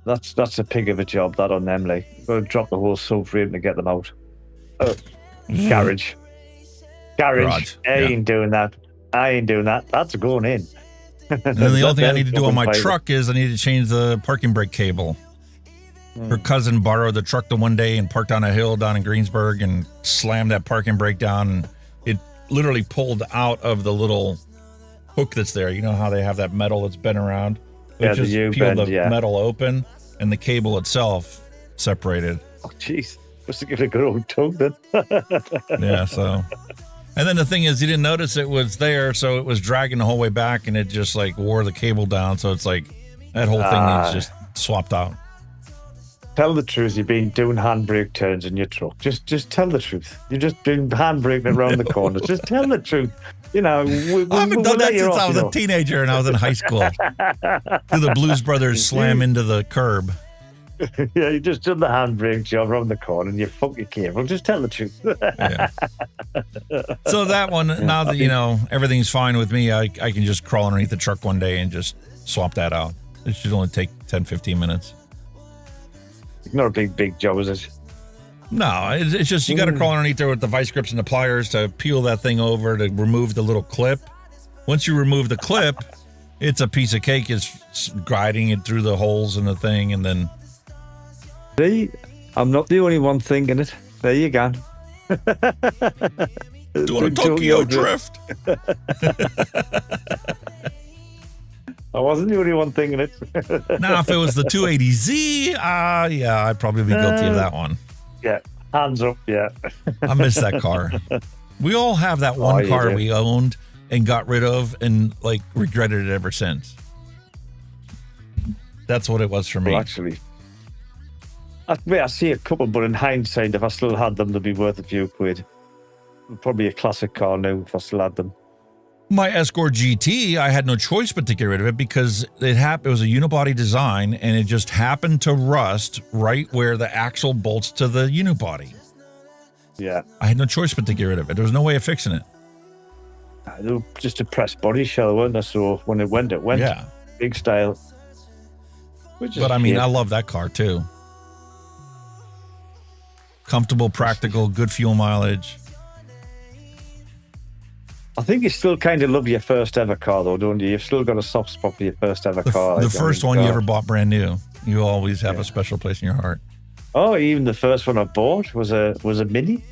That's a pig of a job, that on them. Like, I've got to drop the whole subframe to get them out. Garage. I ain't doing that. That's going in. And then the only thing I need to do on my truck is I need to change the parking brake cable. Her cousin borrowed the truck the one day and parked on a hill down in Greensburg and slammed that parking brake down, and it literally pulled out of the little hook that's there. You know how they have that metal that's bent around? It just peeled the metal open, and the cable itself separated. Oh, jeez. Must have given a good old tug then. Yeah, so. And then the thing is, you didn't notice it was there, so it was dragging the whole way back, and it just, like, wore the cable down. So it's like that whole thing needs just swapped out. Tell the truth. You've been doing handbrake turns in your truck. Just tell the truth. You've just been handbraking it around the corners. Just tell the truth. You know, I haven't done that since I was a teenager and I was in high school. Do the Blues Brothers slam into the curb? Yeah, you just done the handbrake job around the corner and you fuck your cable. Just tell the truth. Yeah. So that one, now that, you know, everything's fine with me, I can just crawl underneath the truck one day and just swap that out. It should only take 10, 15 minutes. Not a big job, is it? No, it's just you got to crawl underneath there with the vice grips and the pliers to peel that thing over to remove the little clip. Once you remove the clip, it's a piece of cake. It's guiding it through the holes in the thing, and then... See, I'm not the only one thinking it. There you go. Doing a Tokyo drift. I wasn't the only one thinking it. Now, if it was the 280Z, yeah, I'd probably be guilty of that one. Yeah, hands up, yeah. I miss that car. We all have that one car we owned and got rid of and, like, regretted it ever since. That's what it was for me. Well, actually, I see a couple, but in hindsight, if I still had them, they'd be worth a few quid. Probably a classic car now if I still had them. My Escort GT, I had no choice but to get rid of it because it was a unibody design and it just happened to rust right where the axle bolts to the unibody. Yeah. I had no choice but to get rid of it. There was no way of fixing it. They were just a pressed body shell, weren't they? So when it went. Yeah. Big style. But I mean, I love that car too. Comfortable, practical, good fuel mileage. I think you still kind of love your first ever car, though, don't you? You've still got a soft spot for your first ever car. The first one you ever bought brand new. You always have a special place in your heart. Oh, even the first one I bought was a Mini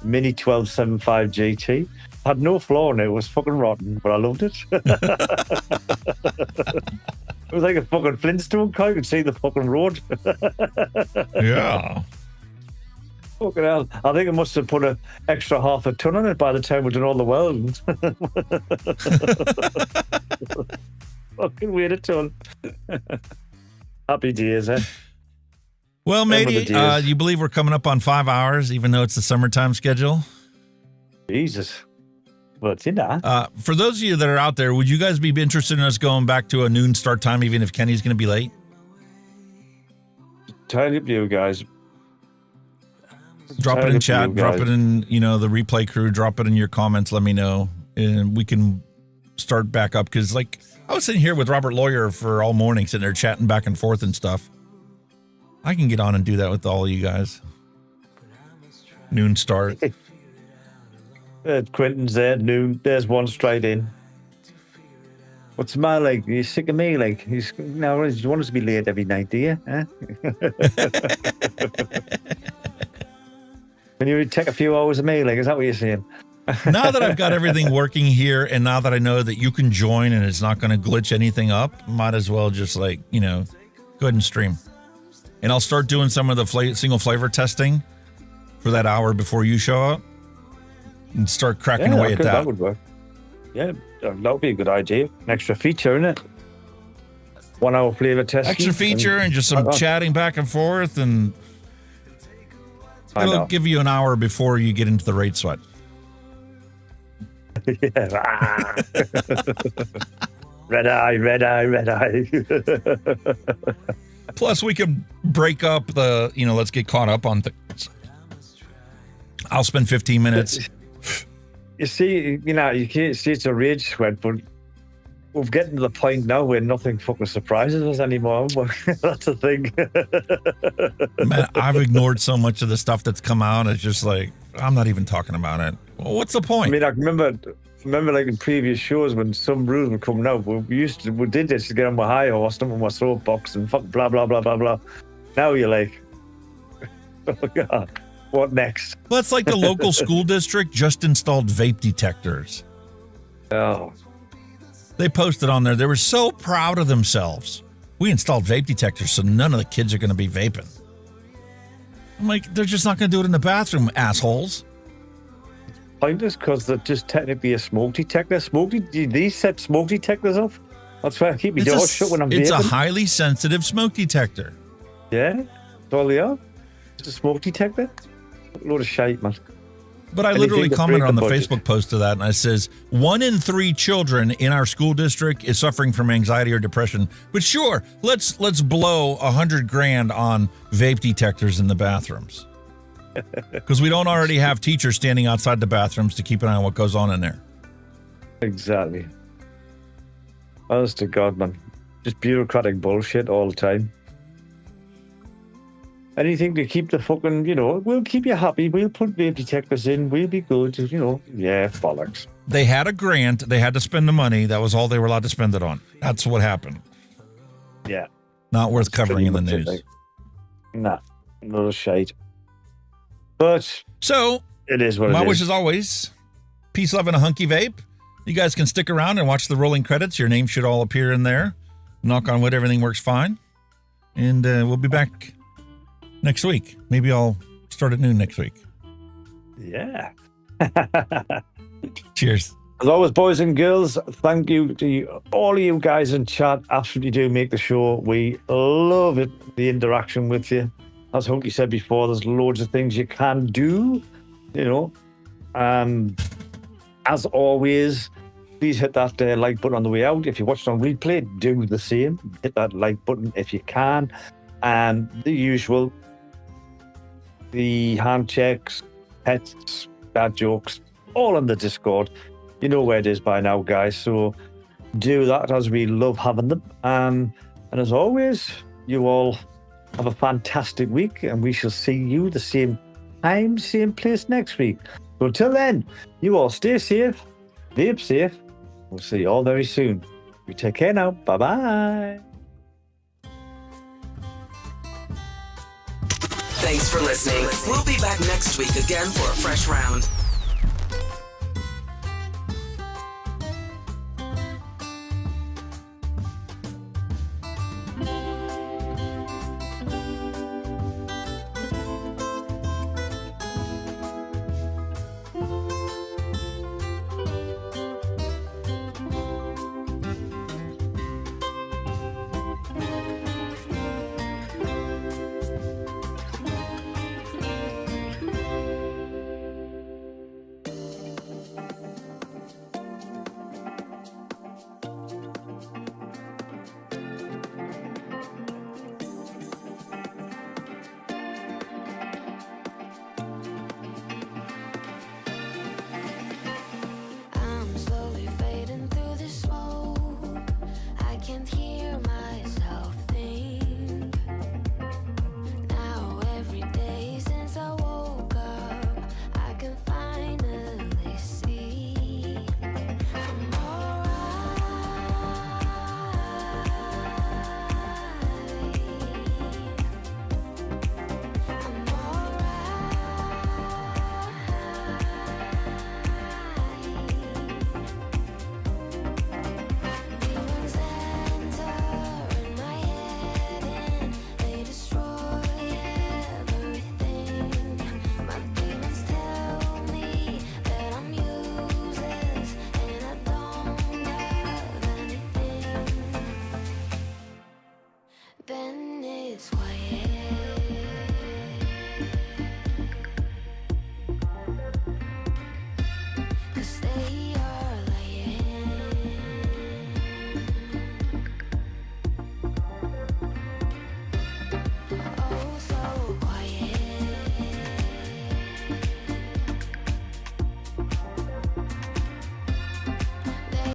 1275 GT. Had no flaw in it. It was fucking rotten, but I loved it. It was like a fucking Flintstone car. You could see the fucking road. Yeah. Fucking hell. I think I must have put an extra half a ton on it by the time we'd done all the welding. Fucking weird a ton. Happy days, eh? Well, matey, you believe we're coming up on 5 hours, even though it's the summertime schedule? Jesus. Well, it's in that. For those of you that are out there, would you guys be interested in us going back to a noon start time, even if Kenny's going to be late? Tell you guys. Drop it in chat, drop it in, the replay crew, drop it in your comments, let me know, and we can start back up. Because, like, I was sitting here with Robert Lawyer for all morning, sitting there chatting back and forth and stuff. I can get on and do that with all of you guys. Noon start. Quentin's there, noon. There's one straight in. What's the matter? Like, you're sick of me? Like, now you want us to be late every night, do you? Huh? When you take a few hours of me, like, is that what you're saying? Now that I've got everything working here, and now that I know that you can join and it's not going to glitch anything up, might as well just, like, you know, go ahead and stream. And I'll start doing some of the single flavor testing for that hour before you show up and start cracking away at that. That would work. Yeah, that would be a good idea. An extra feature, isn't it? 1 hour flavor testing. Extra feature and just some chatting back and forth, and it'll give you an hour before you get into the raid sweat. Yeah. Red eye. Plus, we can break up the, you know, let's get caught up on things. I'll spend 15 minutes. You see, you know, you can't see it's a rage sweat, but we're getting to the point now where nothing fucking surprises us anymore. That's the thing. Man, I've ignored so much of the stuff that's come out. It's just like, I'm not even talking about it. Well, what's the point? I mean, I remember like in previous shows when some rules were coming out, we did this to get on my high horse, stomp on my soapbox and fuck blah, blah, blah, blah, blah. Now you're like, oh God, what next? Well, it's like the local school district just installed vape detectors. Oh. They posted on there, they were so proud of themselves. We installed vape detectors, so none of the kids are going to be vaping. I'm like, they're just not going to do it in the bathroom, assholes. Pointless, because they're just technically a smoke detector. These set smoke detectors off? That's why I keep my doors shut when I'm vaping. It's a highly sensitive smoke detector. Yeah, that's all they are. It's a smoke detector. A load of shite, man. But I literally commented on the Facebook post to that, and I says, 1 in 3 children in our school district is suffering from anxiety or depression. But sure, let's blow $100,000 on vape detectors in the bathrooms. Because we don't already have teachers standing outside the bathrooms to keep an eye on what goes on in there. Exactly. Honest to God, man. Just bureaucratic bullshit all the time. Anything to keep the fucking, you know, we'll keep you happy. We'll put vape detectors in. We'll be good. You know, yeah, bollocks. They had a grant. They had to spend the money. That was all they were allowed to spend it on. That's what happened. Yeah. Not worth covering in the news. Nah, no shite. But so it is what it is. My wish is always peace, love, and a hunky vape. You guys can stick around and watch the rolling credits. Your name should all appear in there. Knock on wood, everything works fine. And we'll be back next week. Maybe I'll start at noon next week. Yeah. Cheers. As always, boys and girls, thank you to all of you guys in chat. Absolutely do make the show. We love it, the interaction with you. As Hunky said before, there's loads of things you can do, you know. As always, please hit that like button on the way out. If you watched on replay, do the same. Hit that like button if you can. And the usual, the hand checks, pets, bad jokes, all in the Discord. You know where it is by now, guys. So do that, as we love having them. And as always, you all have a fantastic week, and we shall see you the same time, same place next week. So until then, you all stay safe, vape safe. We'll see you all very soon. You take care now. Bye-bye. Thanks for listening. We'll be back next week again for a fresh round.